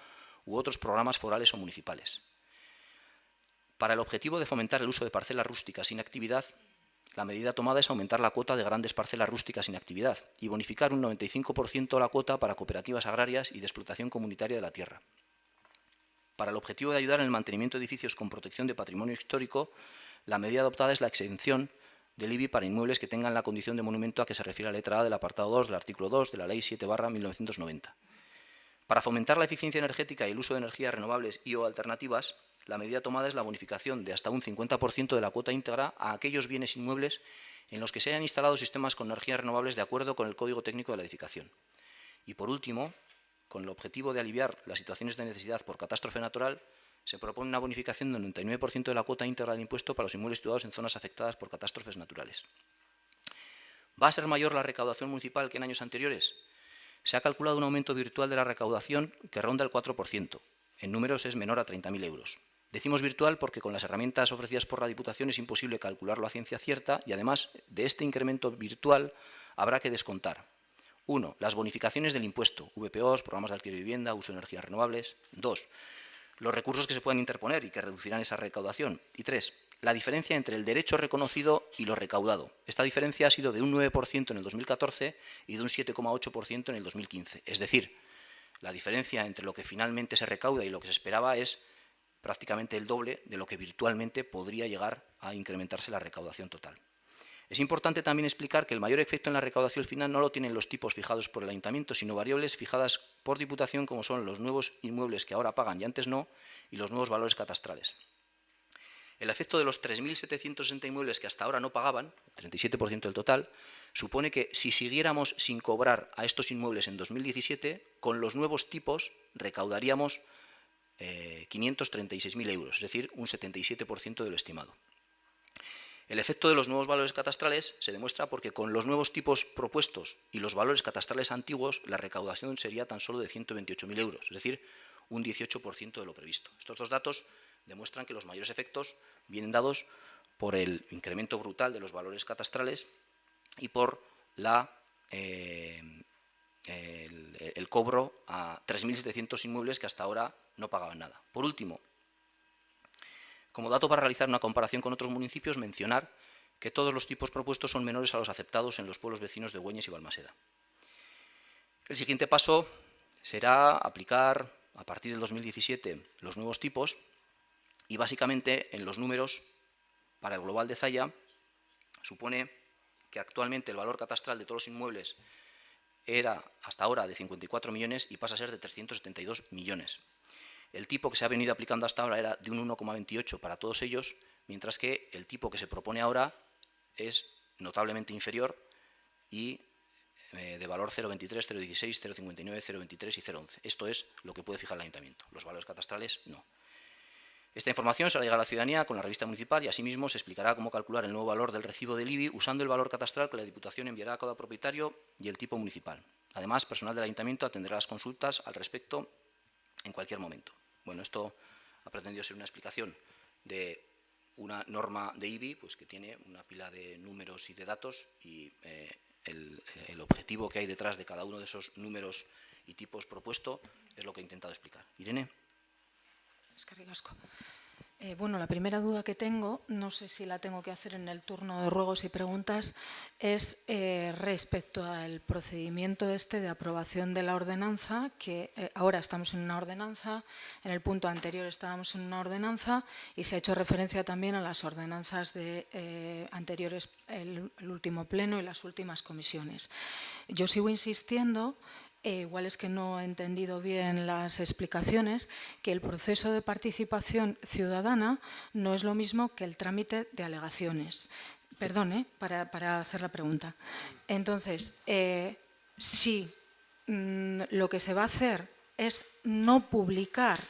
u otros programas forales o municipales. Para el objetivo de fomentar el uso de parcelas rústicas sin actividad, la medida tomada es aumentar la cuota de grandes parcelas rústicas sin actividad y bonificar un 95% la cuota para cooperativas agrarias y de explotación comunitaria de la tierra. Para el objetivo de ayudar en el mantenimiento de edificios con protección de patrimonio histórico, la medida adoptada es la exención del IBI para inmuebles que tengan la condición de monumento a que se refiere la letra A del apartado 2 del artículo 2 de la Ley 7/1990. Para fomentar la eficiencia energética y el uso de energías renovables y o alternativas, la medida tomada es la bonificación de hasta un 50% de la cuota íntegra a aquellos bienes inmuebles en los que se hayan instalado sistemas con energías renovables de acuerdo con el Código Técnico de la Edificación. Y por último, con el objetivo de aliviar las situaciones de necesidad por catástrofe natural, se propone una bonificación del 99% de la cuota íntegra del impuesto para los inmuebles situados en zonas afectadas por catástrofes naturales. ¿Va a ser mayor la recaudación municipal que en años anteriores? Se ha calculado un aumento virtual de la recaudación que ronda el 4%. En números es menor a 30.000 euros. Decimos virtual porque con las herramientas ofrecidas por la Diputación es imposible calcularlo a ciencia cierta y además de este incremento virtual habrá que descontar 1. Las bonificaciones del impuesto, VPOs, programas de alquiler de vivienda, uso de energías renovables. 2. Los recursos que se pueden interponer y que reducirán esa recaudación. Y 3. La diferencia entre el derecho reconocido y lo recaudado. Esta diferencia ha sido de un 9% en el 2014 y de un 7,8% en el 2015. Es decir, la diferencia entre lo que finalmente se recauda y lo que se esperaba es prácticamente el doble de lo que virtualmente podría llegar a incrementarse la recaudación total. Es importante también explicar que el mayor efecto en la recaudación final no lo tienen los tipos fijados por el Ayuntamiento, sino variables fijadas por Diputación, como son los nuevos inmuebles que ahora pagan y antes no, y los nuevos valores catastrales. El efecto de los 3.760 inmuebles que hasta ahora no pagaban, el 37% del total, supone que si siguiéramos sin cobrar a estos inmuebles en 2017, con los nuevos tipos recaudaríamos 536.000 euros, es decir, un 77% de lo estimado. El efecto de los nuevos valores catastrales se demuestra porque con los nuevos tipos propuestos y los valores catastrales antiguos, la recaudación sería tan solo de 128.000 euros, es decir, un 18% de lo previsto. Estos dos datos demuestran que los mayores efectos vienen dados por el incremento brutal de los valores catastrales y por el cobro a 3.700 inmuebles que hasta ahora no pagaban nada. Por último, como dato para realizar una comparación con otros municipios, mencionar que todos los tipos propuestos son menores a los aceptados en los pueblos vecinos de Güeñes y Balmaseda. El siguiente paso será aplicar a partir del 2017 los nuevos tipos y básicamente en los números para el global de Zalla supone que actualmente el valor catastral de todos los inmuebles era hasta ahora de 54 millones y pasa a ser de 372 millones. El tipo que se ha venido aplicando hasta ahora era de un 1,28 para todos ellos, mientras que el tipo que se propone ahora es notablemente inferior y de valor 0,23, 0,16, 0,59, 0,23 y 0,11. Esto es lo que puede fijar el ayuntamiento. Los valores catastrales no. Esta información se hará llegar a la ciudadanía con la revista municipal y asimismo se explicará cómo calcular el nuevo valor del recibo del IBI usando el valor catastral que la Diputación enviará a cada propietario y el tipo municipal. Además, personal del ayuntamiento atenderá las consultas al respecto en cualquier momento. Bueno, esto ha pretendido ser una explicación de una norma de IBI pues, que tiene una pila de números y de datos y el objetivo que hay detrás de cada uno de esos números y tipos propuesto es lo que he intentado explicar. Irene. Eskerrik asko. Bueno, la primera duda que tengo, no sé si la tengo que hacer en el turno de ruegos y preguntas, es respecto al procedimiento de aprobación de la ordenanza, que ahora estamos en una ordenanza, en el punto anterior estábamos en una ordenanza y se ha hecho referencia también a las ordenanzas de anteriores, el último pleno y las últimas comisiones. Yo sigo insistiendo. Igual es que no he entendido bien las explicaciones, que el proceso de participación ciudadana no es lo mismo que el trámite de alegaciones. Perdón, para hacer la pregunta. Entonces, si lo que se va a hacer es no publicar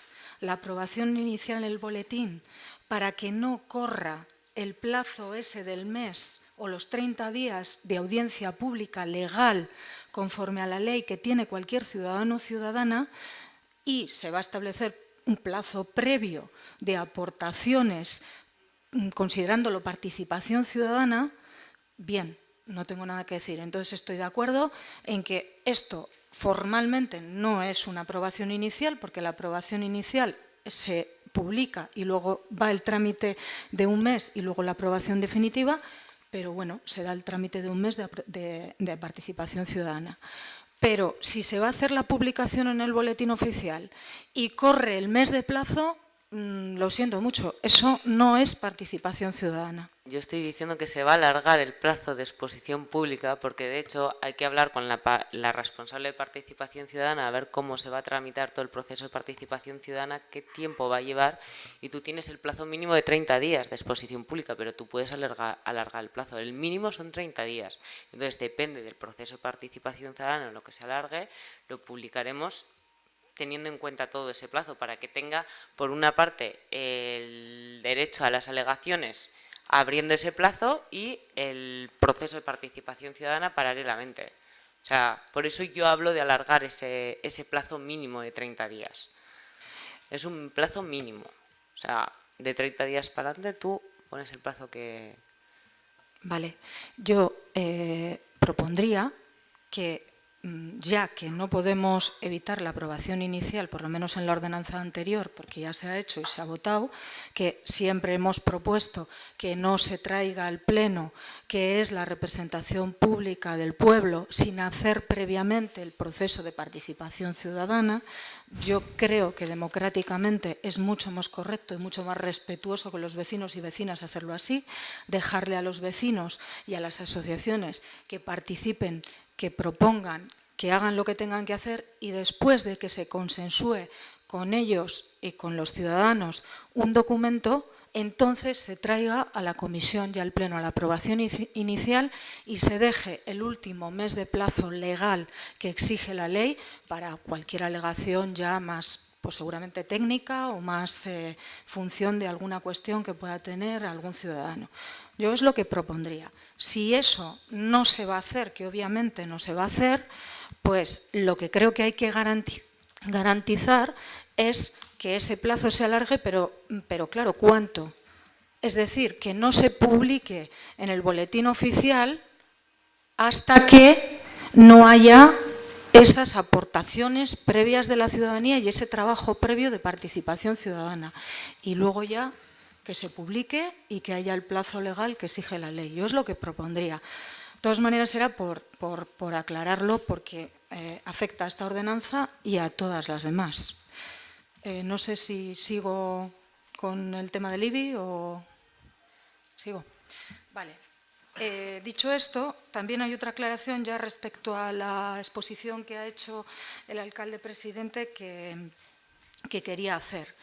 la aprobación inicial en el boletín para que no corra el plazo ese del mes o los 30 días de audiencia pública legal conforme a la ley que tiene cualquier ciudadano o ciudadana, y se va a establecer un plazo previo de aportaciones considerándolo participación ciudadana, bien, no tengo nada que decir. Entonces estoy de acuerdo en que esto formalmente no es una aprobación inicial, porque la aprobación inicial se publica y luego va el trámite de un mes y luego la aprobación definitiva, pero bueno, se da el trámite de un mes de participación ciudadana. Pero si se va a hacer la publicación en el boletín oficial y corre el mes de plazo, lo siento mucho, eso no es participación ciudadana. Yo estoy diciendo que se va a alargar el plazo de exposición pública porque de hecho hay que hablar con la responsable de participación ciudadana a ver cómo se va a tramitar todo el proceso de participación ciudadana, qué tiempo va a llevar, y tú tienes el plazo mínimo de 30 días de exposición pública, pero tú puedes alargar el plazo. El mínimo son 30 días. Entonces depende del proceso de participación ciudadana en lo que se alargue, lo publicaremos teniendo en cuenta todo ese plazo para que tenga, por una parte, el derecho a las alegaciones abriendo ese plazo y el proceso de participación ciudadana paralelamente. O sea, por eso yo hablo de alargar ese plazo mínimo de 30 días. Es un plazo mínimo. O sea, de 30 días para adelante tú pones el plazo que... Vale. Yo propondría que, ya que no podemos evitar la aprobación inicial, por lo menos en la ordenanza anterior, porque ya se ha hecho y se ha votado, que siempre hemos propuesto que no se traiga al Pleno, que es la representación pública del pueblo, sin hacer previamente el proceso de participación ciudadana. Yo creo que democráticamente es mucho más correcto y mucho más respetuoso con los vecinos y vecinas hacerlo así, dejarle a los vecinos y a las asociaciones que participen, que propongan, que hagan lo que tengan que hacer, y después de que se consensúe con ellos y con los ciudadanos un documento, entonces se traiga a la comisión y al Pleno a la aprobación inicial y se deje el último mes de plazo legal que exige la ley para cualquier alegación ya más pues seguramente técnica o más función de alguna cuestión que pueda tener algún ciudadano. Yo es lo que propondría. Si eso no se va a hacer, que obviamente no se va a hacer, pues lo que creo que hay que garantizar es que ese plazo se alargue, pero claro, ¿cuánto? Es decir, que no se publique en el boletín oficial hasta que no haya esas aportaciones previas de la ciudadanía y ese trabajo previo de participación ciudadana. Y luego ya que se publique y que haya el plazo legal que exige la ley. Yo es lo que propondría. De todas maneras, era por aclararlo, porque afecta a esta ordenanza y a todas las demás. No sé si sigo con el tema del IBI o... ¿Sigo? Vale. Dicho esto, también hay otra aclaración ya respecto a la exposición que ha hecho el alcalde presidente que quería hacer.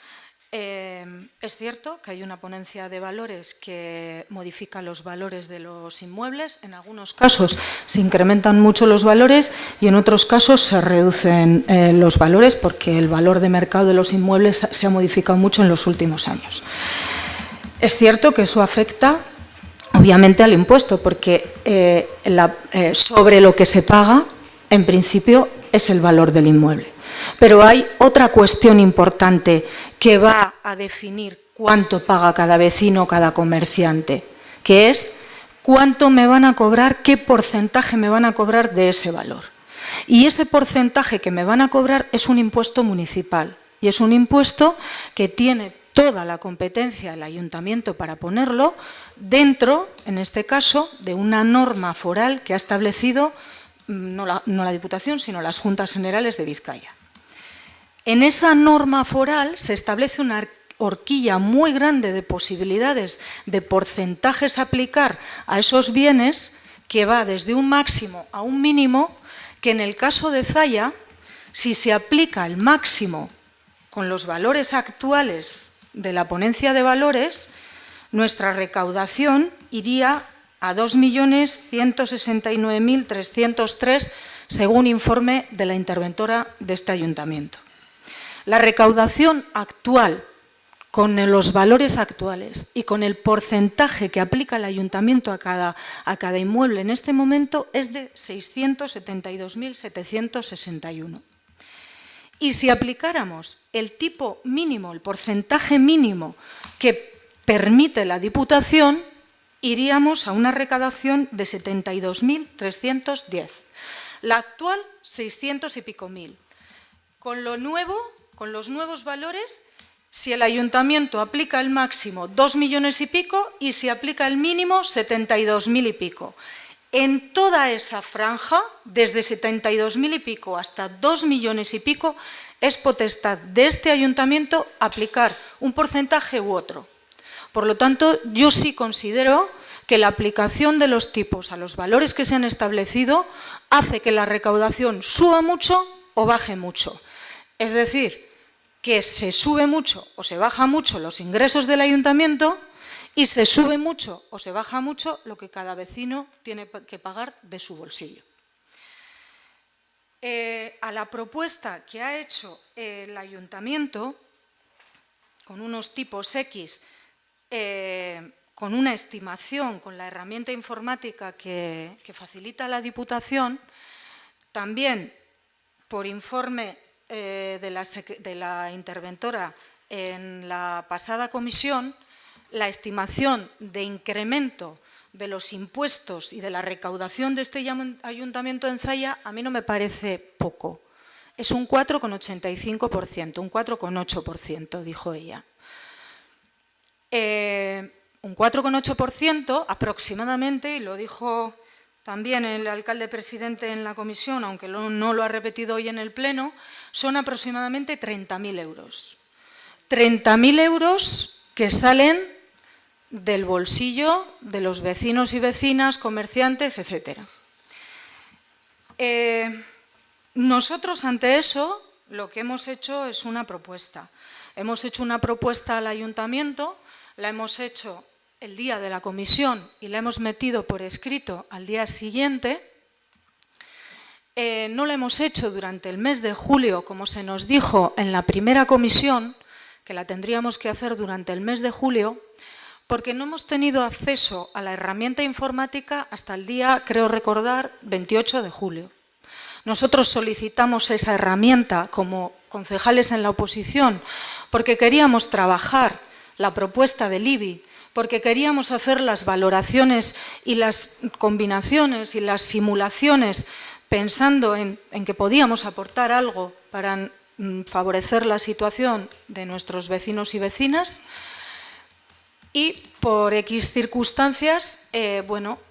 Es cierto que hay una ponencia de valores que modifica los valores de los inmuebles. En algunos casos se incrementan mucho los valores y en otros casos se reducen los valores porque el valor de mercado de los inmuebles se ha modificado mucho en los últimos años. Es cierto que eso afecta obviamente al impuesto porque sobre lo que se paga en principio es el valor del inmueble. Pero hay otra cuestión importante que va a definir cuánto paga cada vecino o cada comerciante, que es cuánto me van a cobrar, qué porcentaje me van a cobrar de ese valor. Y ese porcentaje que me van a cobrar es un impuesto municipal y es un impuesto que tiene toda la competencia del ayuntamiento para ponerlo dentro, en este caso, de una norma foral que ha establecido no la Diputación, sino las Juntas Generales de Vizcaya. En esa norma foral se establece una horquilla muy grande de posibilidades de porcentajes a aplicar a esos bienes que va desde un máximo a un mínimo, que en el caso de Zalla, si se aplica el máximo con los valores actuales de la ponencia de valores, nuestra recaudación iría a 2.169.303, según informe de la interventora de este ayuntamiento. La recaudación actual, con los valores actuales y con el porcentaje que aplica el ayuntamiento a cada inmueble en este momento, es de 672.761. Y si aplicáramos el tipo mínimo, el porcentaje mínimo que permite la Diputación, iríamos a una recaudación de 72.310. La actual, 600 y pico mil. Con lo nuevo, con los nuevos valores, si el ayuntamiento aplica el máximo 2 millones y pico y si aplica el mínimo 72.000 y pico. En toda esa franja, desde 72.000 y pico hasta 2 millones y pico, es potestad de este ayuntamiento aplicar un porcentaje u otro. Por lo tanto, yo sí considero que la aplicación de los tipos a los valores que se han establecido hace que la recaudación suba mucho o baje mucho. Es decir, que se sube mucho o se baja mucho los ingresos del ayuntamiento y se sube mucho o se baja mucho lo que cada vecino tiene que pagar de su bolsillo. A la propuesta que ha hecho el ayuntamiento, con unos tipos X, con una estimación, con la herramienta informática que facilita la Diputación, también por informe de la interventora en la pasada comisión, la estimación de incremento de los impuestos y de la recaudación de este ayuntamiento de Zalla a mí no me parece poco. Es un 4,85%, un 4,8%, dijo ella. Un 4,8% aproximadamente, y lo dijo también el alcalde presidente en la comisión, aunque no lo ha repetido hoy en el pleno, son aproximadamente 30.000 euros. 30.000 euros que salen del bolsillo de los vecinos y vecinas, comerciantes, etc. Nosotros ante eso lo que hemos hecho es una propuesta. Hemos hecho una propuesta al ayuntamiento, la hemos hecho el día de la comisión y la hemos metido por escrito al día siguiente, no la hemos hecho durante el mes de julio, como se nos dijo en la primera comisión, que la tendríamos que hacer durante el mes de julio, porque no hemos tenido acceso a la herramienta informática hasta el día, creo recordar, 28 de julio. Nosotros solicitamos esa herramienta como concejales en la oposición porque queríamos trabajar la propuesta del IBI, porque queríamos hacer las valoraciones y las combinaciones y las simulaciones pensando en que podíamos aportar algo para favorecer la situación de nuestros vecinos y vecinas. Y por X circunstancias,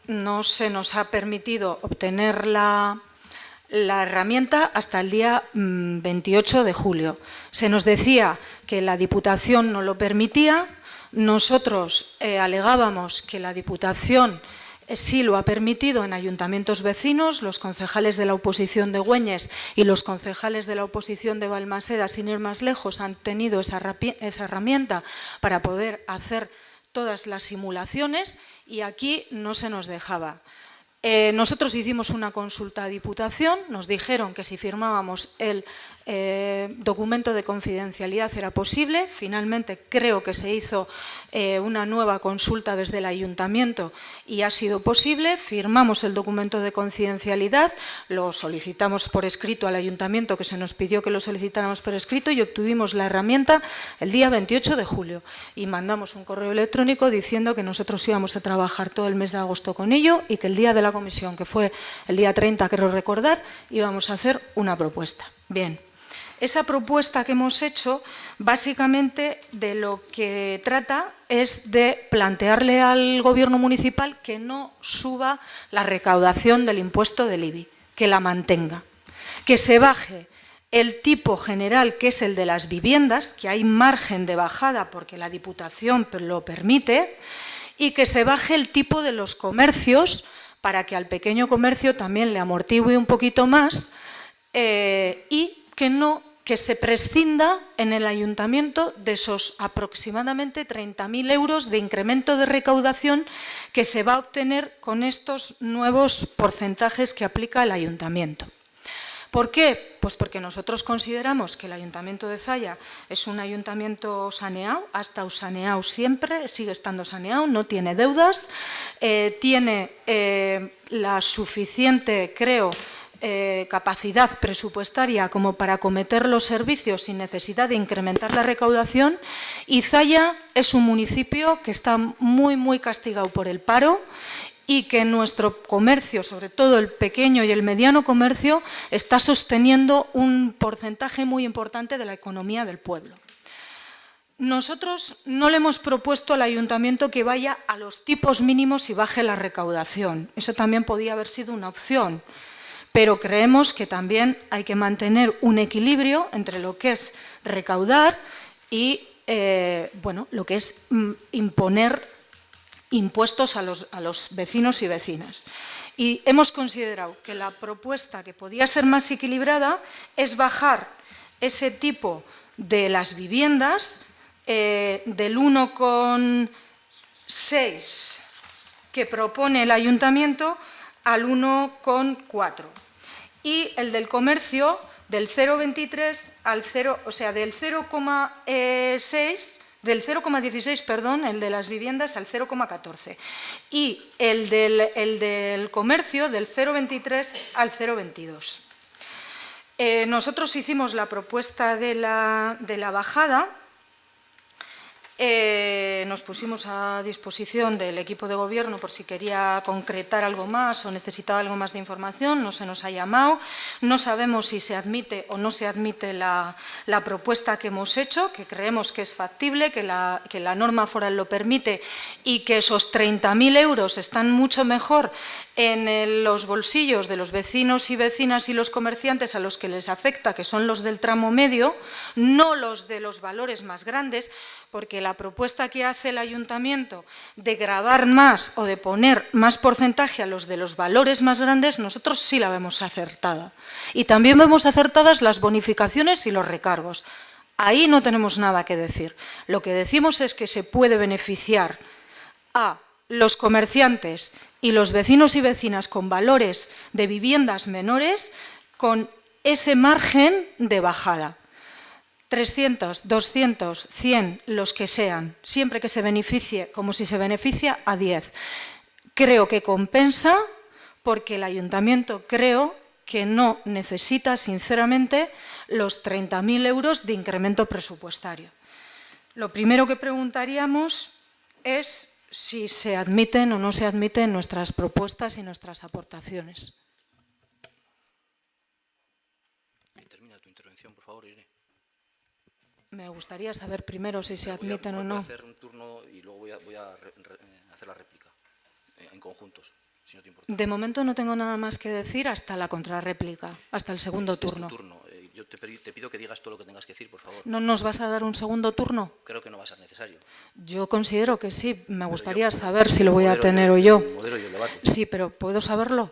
no se nos ha permitido obtener la herramienta hasta el día 28 de julio. Se nos decía que la Diputación no lo permitía. Nosotros alegábamos que la Diputación sí lo ha permitido en ayuntamientos vecinos. Los concejales de la oposición de Güeñes y los concejales de la oposición de Balmaseda, sin ir más lejos, han tenido esa herramienta para poder hacer todas las simulaciones y aquí no se nos dejaba. Nosotros hicimos una consulta a Diputación, nos dijeron que si firmábamos el documento de confidencialidad era posible. Finalmente creo que se hizo una nueva consulta desde el ayuntamiento y ha sido posible. Firmamos el documento de confidencialidad, lo solicitamos por escrito al ayuntamiento, que se nos pidió que lo solicitáramos por escrito, y obtuvimos la herramienta el día 28 de julio. Y mandamos un correo electrónico diciendo que nosotros íbamos a trabajar todo el mes de agosto con ello y que el día de la comisión, que fue el día 30, creo recordar, íbamos a hacer una propuesta. Bien. Esa propuesta que hemos hecho, básicamente de lo que trata es de plantearle al Gobierno municipal que no suba la recaudación del impuesto del IBI, que la mantenga, que se baje el tipo general, que es el de las viviendas, que hay margen de bajada porque la Diputación lo permite, y que se baje el tipo de los comercios para que al pequeño comercio también le amortigüe un poquito más y que se prescinda en el ayuntamiento de esos aproximadamente 30.000 euros de incremento de recaudación que se va a obtener con estos nuevos porcentajes que aplica el ayuntamiento. ¿Por qué? Pues porque nosotros consideramos que el Ayuntamiento de Zalla es un ayuntamiento saneado, ha estado saneado siempre, sigue estando saneado, no tiene deudas, tiene la suficiente, creo, capacidad presupuestaria como para acometer los servicios sin necesidad de incrementar la recaudación, y Zalla es un municipio que está muy castigado por el paro y que nuestro comercio, sobre todo el pequeño y el mediano comercio, está sosteniendo un porcentaje muy importante de la economía del pueblo. Nosotros no le hemos propuesto al ayuntamiento que vaya a los tipos mínimos y baje la recaudación. Eso también podía haber sido una opción. Pero creemos que también hay que mantener un equilibrio entre lo que es recaudar y lo que es imponer impuestos a los vecinos y vecinas. Y hemos considerado que la propuesta que podía ser más equilibrada es bajar ese tipo de las viviendas del 1,6 que propone el ayuntamiento al 1,4. Y el del comercio del 0,23 al 0, o sea, del 0,6, del 0,16, perdón, el de las viviendas al 0,14. Y el del comercio del 0,23 al 0,22. Nosotros hicimos la propuesta de la bajada. Nos pusimos a disposición del equipo de gobierno por si quería concretar algo más o necesitaba algo más de información. No se nos ha llamado, no sabemos si se admite o no se admite la propuesta que hemos hecho, que creemos que es factible, que la norma foral lo permite y que esos 30.000 euros están mucho mejor en los bolsillos de los vecinos y vecinas y los comerciantes a los que les afecta, que son los del tramo medio, no los de los valores más grandes, porque la propuesta que hace el ayuntamiento de gravar más o de poner más porcentaje a los de los valores más grandes, nosotros sí la vemos acertada. Y también vemos acertadas las bonificaciones y los recargos. Ahí no tenemos nada que decir. Lo que decimos es que se puede beneficiar a los comerciantes y los vecinos y vecinas con valores de viviendas menores con ese margen de bajada. 300, 200, 100, los que sean, siempre que se beneficie como si se beneficia a 10. Creo que compensa porque el ayuntamiento creo que no necesita, sinceramente, los 30.000 euros de incremento presupuestario. Lo primero que preguntaríamos es si se admiten o no se admiten nuestras propuestas y nuestras aportaciones. Termina tu intervención, por favor, Irene. Me gustaría saber primero si se admiten o no. Voy a hacer un turno y luego voy a hacer la réplica en conjuntos, si no te importa. De momento no tengo nada más que decir hasta la contrarréplica, hasta el segundo turno. Es tu turno. Yo te pido que digas todo lo que tengas que decir, por favor. ¿No nos vas a dar un segundo turno? Creo que no va a ser necesario. Yo considero que sí. Me gustaría saber si lo voy a tener o yo. Modero yo el debate. Sí, pero ¿puedo saberlo?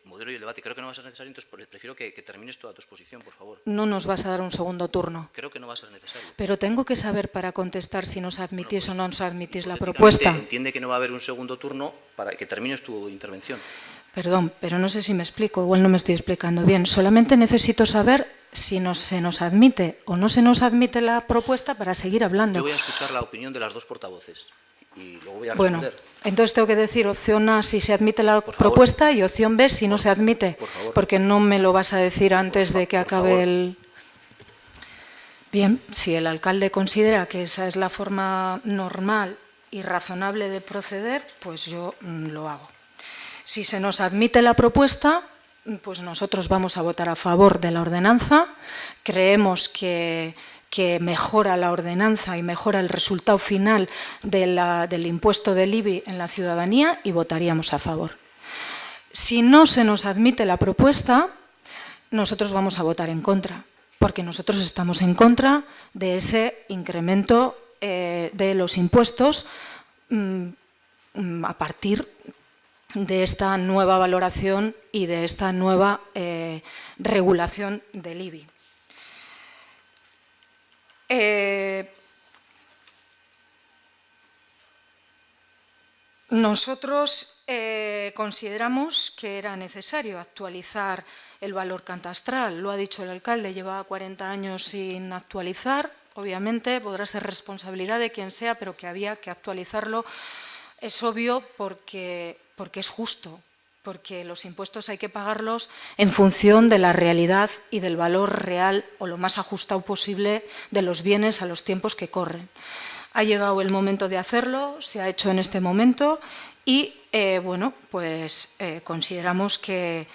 Modero yo el debate. Creo que no va a ser necesario, entonces prefiero que termines toda tu exposición, por favor. No nos vas a dar un segundo turno. Creo que no va a ser necesario. Pero tengo que saber para contestar si nos admitís o no nos admitís la propuesta. Entiende que no va a haber un segundo turno para que termines tu intervención. Perdón, pero no sé si me explico, igual no me estoy explicando bien. Solamente necesito saber si se nos admite o no se nos admite la propuesta para seguir hablando. Yo voy a escuchar la opinión de las dos portavoces y luego voy a responder. Bueno, entonces tengo que decir opción A si se admite la propuesta y opción B si no se admite, porque no me lo vas a decir antes de que acabe el... Bien, si el alcalde considera que esa es la forma normal y razonable de proceder, pues yo lo hago. Si se nos admite la propuesta, pues nosotros vamos a votar a favor de la ordenanza. Creemos que mejora la ordenanza y mejora el resultado final del impuesto del IBI en la ciudadanía y votaríamos a favor. Si no se nos admite la propuesta, nosotros vamos a votar en contra, porque nosotros estamos en contra de ese incremento de los impuestos a partir de esta nueva valoración y de esta nueva regulación del IBI. Nosotros consideramos que era necesario actualizar el valor catastral. Lo ha dicho el alcalde, lleva 40 años sin actualizar. Obviamente podrá ser responsabilidad de quien sea, pero que había que actualizarlo. Es obvio porque es justo, porque los impuestos hay que pagarlos en función de la realidad y del valor real o lo más ajustado posible de los bienes a los tiempos que corren. Ha llegado el momento de hacerlo, se ha hecho en este momento y consideramos que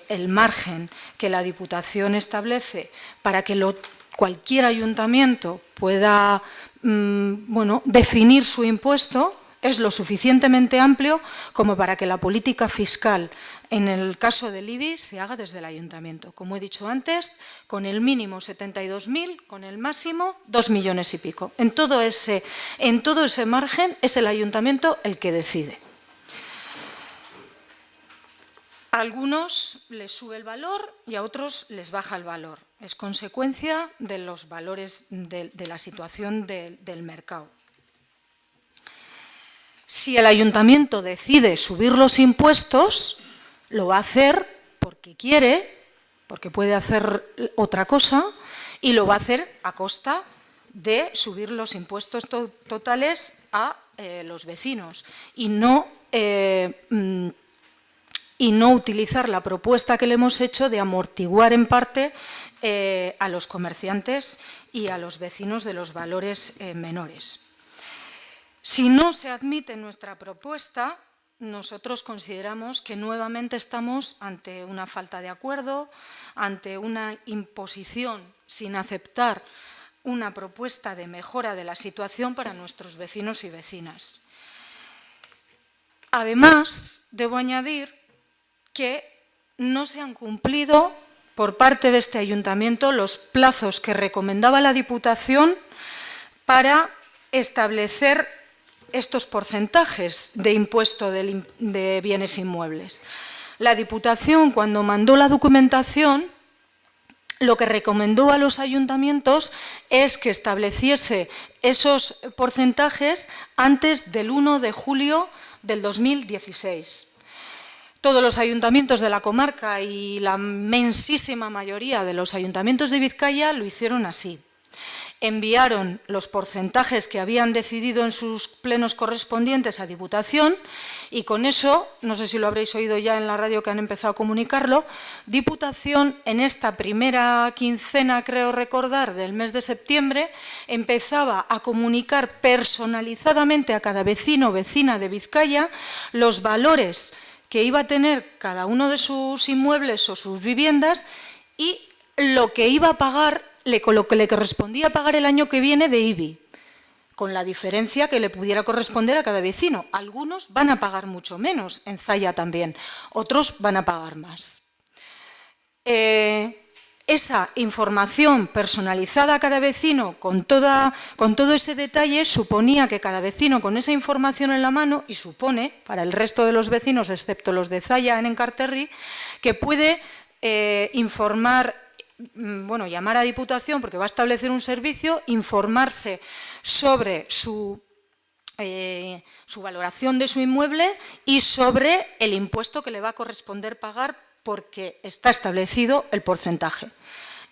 el margen que la Diputación establece para que cualquier ayuntamiento pueda definir su impuesto es lo suficientemente amplio como para que la política fiscal, en el caso del IBI, se haga desde el ayuntamiento. Como he dicho antes, con el mínimo 72.000, con el máximo 2 millones y pico. En todo ese margen es el ayuntamiento el que decide. A algunos les sube el valor y a otros les baja el valor. Es consecuencia de los valores de la situación del mercado. Si el ayuntamiento decide subir los impuestos, lo va a hacer porque quiere, porque puede hacer otra cosa, y lo va a hacer a costa de subir los impuestos totales a los vecinos y no utilizar la propuesta que le hemos hecho de amortiguar en parte a los comerciantes y a los vecinos de los valores menores. Si no se admite nuestra propuesta, nosotros consideramos que nuevamente estamos ante una falta de acuerdo, ante una imposición sin aceptar una propuesta de mejora de la situación para nuestros vecinos y vecinas. Además, debo añadir que no se han cumplido por parte de este ayuntamiento los plazos que recomendaba la Diputación para establecer estos porcentajes de impuesto de bienes inmuebles. La Diputación, cuando mandó la documentación, lo que recomendó a los ayuntamientos es que estableciese esos porcentajes antes del 1 de julio del 2016. Todos los ayuntamientos de la comarca y la inmensísima mayoría de los ayuntamientos de Vizcaya lo hicieron así. Enviaron los porcentajes que habían decidido en sus plenos correspondientes a Diputación y con eso, no sé si lo habréis oído ya en la radio que han empezado a comunicarlo, Diputación en esta primera quincena, creo recordar, del mes de septiembre, empezaba a comunicar personalizadamente a cada vecino o vecina de Vizcaya los valores que iba a tener cada uno de sus inmuebles o sus viviendas y lo que iba a pagar, lo que le correspondía pagar el año que viene de IBI, con la diferencia que le pudiera corresponder a cada vecino. Algunos van a pagar mucho menos, en Zalla también, otros van a pagar más. Esa información personalizada a cada vecino con todo ese detalle suponía que cada vecino con esa información en la mano, y supone para el resto de los vecinos, excepto los de Zalla en Encarterri, que puede llamar a Diputación porque va a establecer un servicio, informarse sobre su valoración de su inmueble y sobre el impuesto que le va a corresponder pagar porque está establecido el porcentaje.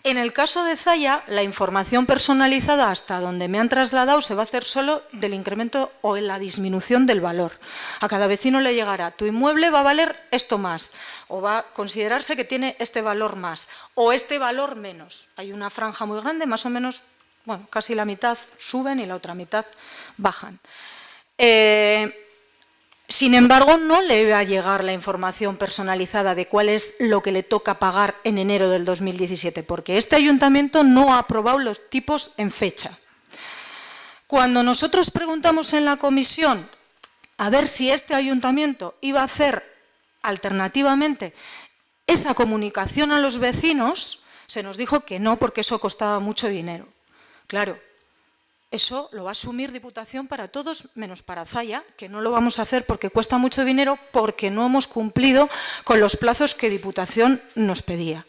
En el caso de Zalla, la información personalizada hasta donde me han trasladado se va a hacer solo del incremento o en la disminución del valor. A cada vecino le llegará, tu inmueble va a valer esto más, o va a considerarse que tiene este valor más, o este valor menos. Hay una franja muy grande, más o menos, bueno, casi la mitad suben y la otra mitad bajan. Sin embargo, no le va a llegar la información personalizada de cuál es lo que le toca pagar en enero del 2017, porque este ayuntamiento no ha aprobado los tipos en fecha. Cuando nosotros preguntamos en la comisión a ver si este ayuntamiento iba a hacer alternativamente esa comunicación a los vecinos, se nos dijo que no, porque eso costaba mucho dinero. Claro. Eso lo va a asumir Diputación para todos, menos para Zalla, que no lo vamos a hacer porque cuesta mucho dinero, porque no hemos cumplido con los plazos que Diputación nos pedía.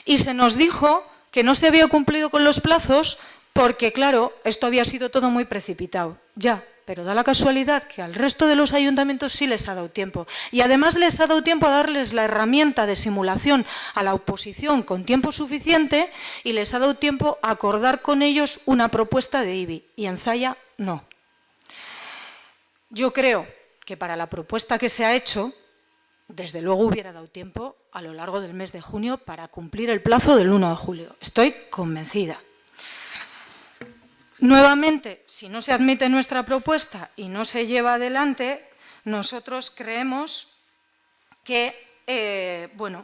Y se nos dijo que no se había cumplido con los plazos porque, claro, esto había sido todo muy precipitado. Ya, pero da la casualidad que al resto de los ayuntamientos sí les ha dado tiempo. Y además les ha dado tiempo a darles la herramienta de simulación a la oposición con tiempo suficiente y les ha dado tiempo a acordar con ellos una propuesta de IBI. Y en Zalla, no. Yo creo que para la propuesta que se ha hecho, desde luego hubiera dado tiempo a lo largo del mes de junio para cumplir el plazo del 1 de julio. Estoy convencida. Nuevamente, si no se admite nuestra propuesta y no se lleva adelante, nosotros creemos que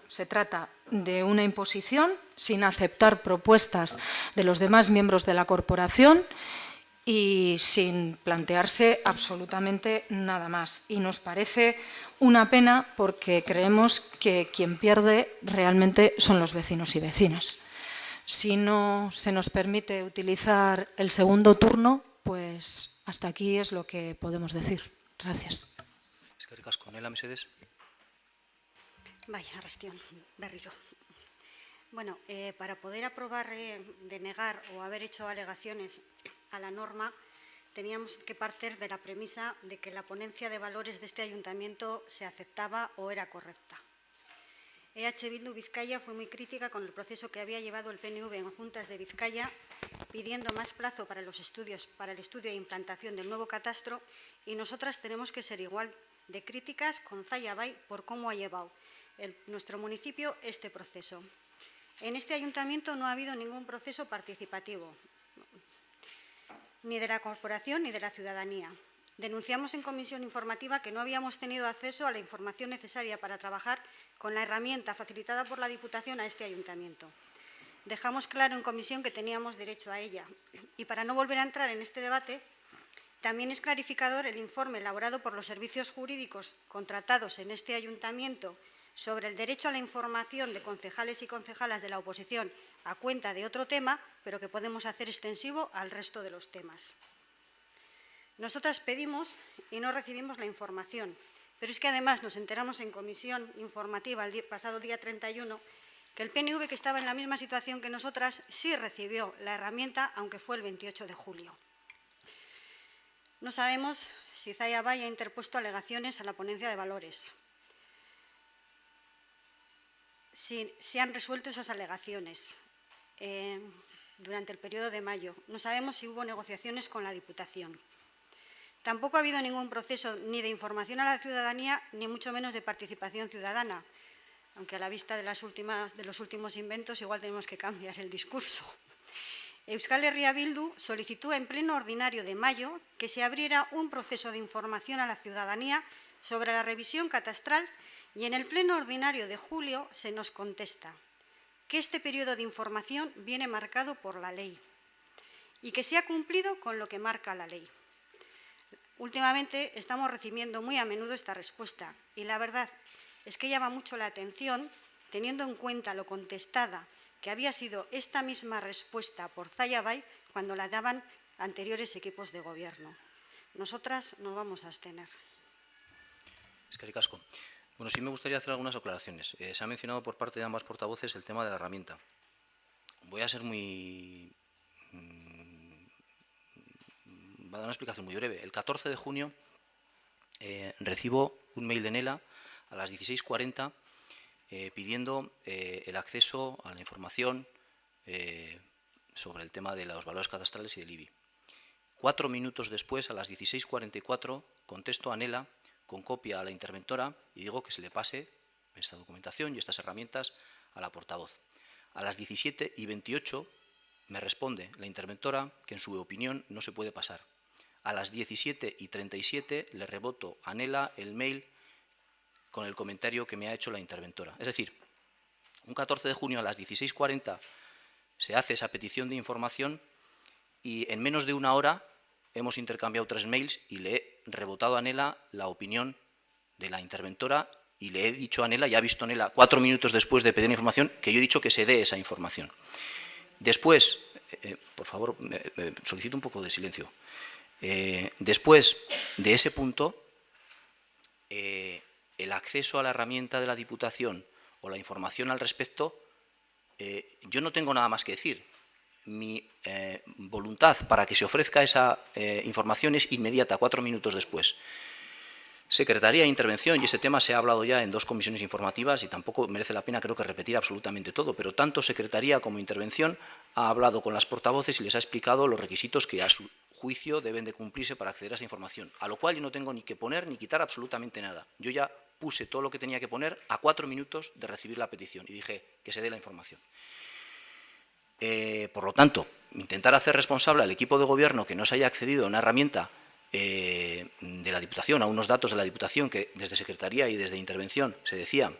se trata de una imposición sin aceptar propuestas de los demás miembros de la corporación y sin plantearse absolutamente nada más. Y nos parece una pena porque creemos que quien pierde realmente son los vecinos y vecinas. Si no se nos permite utilizar el segundo turno, pues hasta aquí es lo que podemos decir. Gracias. Eskerrik asko, Nela, mesedez. Vaya, arrastión, berriro. Bueno, para poder aprobar, denegar o haber hecho alegaciones a la norma, teníamos que partir de la premisa de que la ponencia de valores de este ayuntamiento se aceptaba o era correcta. EH Bildu Vizcaya fue muy crítica con el proceso que había llevado el PNV en Juntas de Vizcaya, pidiendo más plazo para los estudios, para el estudio e implantación del nuevo catastro, y nosotras tenemos que ser igual de críticas con Zalla Bay por cómo ha llevado nuestro municipio este proceso. En este ayuntamiento no ha habido ningún proceso participativo, ni de la corporación ni de la ciudadanía. Denunciamos en comisión informativa que no habíamos tenido acceso a la información necesaria para trabajar con la herramienta facilitada por la Diputación a este ayuntamiento. Dejamos claro en comisión que teníamos derecho a ella. Y para no volver a entrar en este debate, también es clarificador el informe elaborado por los servicios jurídicos contratados en este ayuntamiento sobre el derecho a la información de concejales y concejalas de la oposición a cuenta de otro tema, pero que podemos hacer extensivo al resto de los temas. Nosotras pedimos y no recibimos la información, pero es que además nos enteramos en comisión informativa el pasado día 31 que el PNV, que estaba en la misma situación que nosotras, sí recibió la herramienta, aunque fue el 28 de julio. No sabemos si Zalla Bay ha interpuesto alegaciones a la ponencia de valores. si se han resuelto esas alegaciones durante el periodo de mayo. No sabemos si hubo negociaciones con la Diputación. Tampoco ha habido ningún proceso ni de información a la ciudadanía, ni mucho menos de participación ciudadana, aunque a la vista de los últimos inventos igual tenemos que cambiar el discurso. Euskal Herria Bildu solicitó en pleno ordinario de mayo que se abriera un proceso de información a la ciudadanía sobre la revisión catastral y en el pleno ordinario de julio se nos contesta que este periodo de información viene marcado por la ley y que se ha cumplido con lo que marca la ley. Últimamente estamos recibiendo muy a menudo esta respuesta y la verdad es que llama mucho la atención, teniendo en cuenta lo contestada que había sido esta misma respuesta por Zaya Bay cuando la daban anteriores equipos de gobierno. Nosotras nos vamos a abstener. Eskerrik asko. Bueno, sí me gustaría hacer algunas aclaraciones. Se ha mencionado por parte de ambas portavoces el tema de la herramienta. Voy a ser muy... va a dar una explicación muy breve. El 14 de junio recibo un mail de Nela a las 16:40 pidiendo el acceso a la información sobre el tema de los valores catastrales y del IBI. 4 minutos después, a las 16:44, contesto a Nela con copia a la interventora y digo que se le pase esta documentación y estas herramientas a la portavoz. A las 17:28 me responde la interventora que en su opinión no se puede pasar. A las 17:37 le reboto a Nela el mail con el comentario que me ha hecho la interventora. Es decir, un 14 de junio a las 16:40 se hace esa petición de información y en menos de una hora hemos intercambiado 3 mails y le he rebotado a Nela la opinión de la interventora y le he dicho a Nela, ya ha visto Nela 4 minutos después de pedir información, que yo he dicho que se dé esa información. Después, por favor, solicito un poco de silencio. Después de ese punto, el acceso a la herramienta de la Diputación o la información al respecto, yo no tengo nada más que decir. Mi voluntad para que se ofrezca esa información es inmediata, 4 minutos después. Secretaría de Intervención, y ese tema se ha hablado ya en 2 comisiones informativas y tampoco merece la pena, creo que, repetir absolutamente todo, pero tanto Secretaría como Intervención ha hablado con las portavoces y les ha explicado los requisitos que a su juicio deben de cumplirse para acceder a esa información, a lo cual yo no tengo ni que poner ni quitar absolutamente nada. Yo ya puse todo lo que tenía que poner a 4 minutos de recibir la petición y dije que se dé la información. Por lo tanto, intentar hacer responsable al equipo de gobierno que no se haya accedido a una herramienta de la Diputación, a unos datos de la Diputación que desde Secretaría y desde Intervención se decía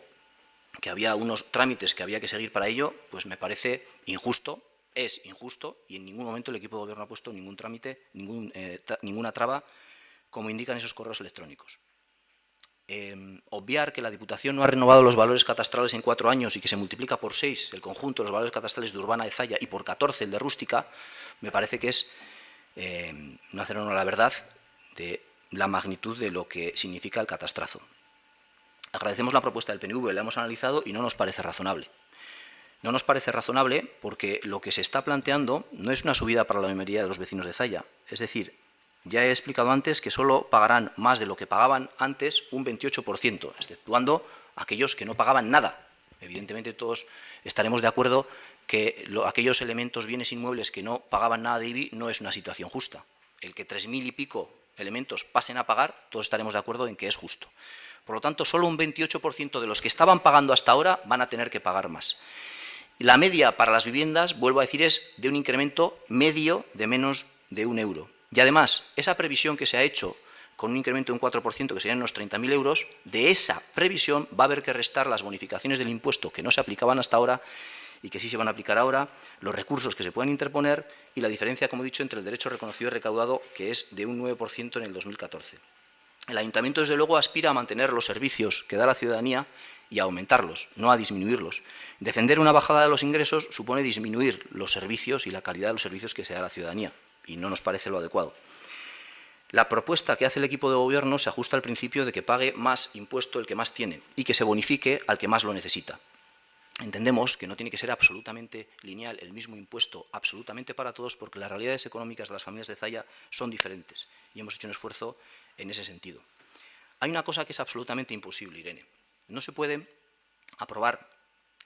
que había unos trámites que había que seguir para ello, pues me parece injusto, es injusto, y en ningún momento el equipo de gobierno ha puesto ningún trámite, ninguna traba, como indican esos correos electrónicos. Obviar que la Diputación no ha renovado los valores catastrales en 4 años y que se multiplica por 6 el conjunto de los valores catastrales de Urbana de Zalla y por 14 el de Rústica, me parece que es no hacer honor a la verdad de la magnitud de lo que significa el catastrazo. Agradecemos la propuesta del PNV, la hemos analizado y no nos parece razonable. No nos parece razonable porque lo que se está planteando no es una subida para la mayoría de los vecinos de Zalla, es decir, ya he explicado antes que solo pagarán más de lo que pagaban antes un 28%, exceptuando aquellos que no pagaban nada. Evidentemente todos estaremos de acuerdo que aquellos elementos, bienes inmuebles que no pagaban nada de IBI no es una situación justa. El que 3.000 y pico elementos pasen a pagar, todos estaremos de acuerdo en que es justo. Por lo tanto, solo un 28% de los que estaban pagando hasta ahora van a tener que pagar más. La media para las viviendas, vuelvo a decir, es de un incremento medio de menos de 1 euro. Y además, esa previsión que se ha hecho con un incremento de un 4%, que serían unos 30.000 euros, de esa previsión va a haber que restar las bonificaciones del impuesto que no se aplicaban hasta ahora y que sí se van a aplicar ahora, los recursos que se pueden interponer y la diferencia, como he dicho, entre el derecho reconocido y recaudado, que es de un 9% en el 2014. El Ayuntamiento, desde luego, aspira a mantener los servicios que da la ciudadanía y a aumentarlos, no a disminuirlos. Defender una bajada de los ingresos supone disminuir los servicios y la calidad de los servicios que se da a la ciudadanía, y no nos parece lo adecuado. La propuesta que hace el equipo de gobierno se ajusta al principio de que pague más impuesto el que más tiene y que se bonifique al que más lo necesita. Entendemos que no tiene que ser absolutamente lineal el mismo impuesto absolutamente para todos porque las realidades económicas de las familias de Zalla son diferentes y hemos hecho un esfuerzo en ese sentido. Hay una cosa que es absolutamente imposible, Irene. No se puede aprobar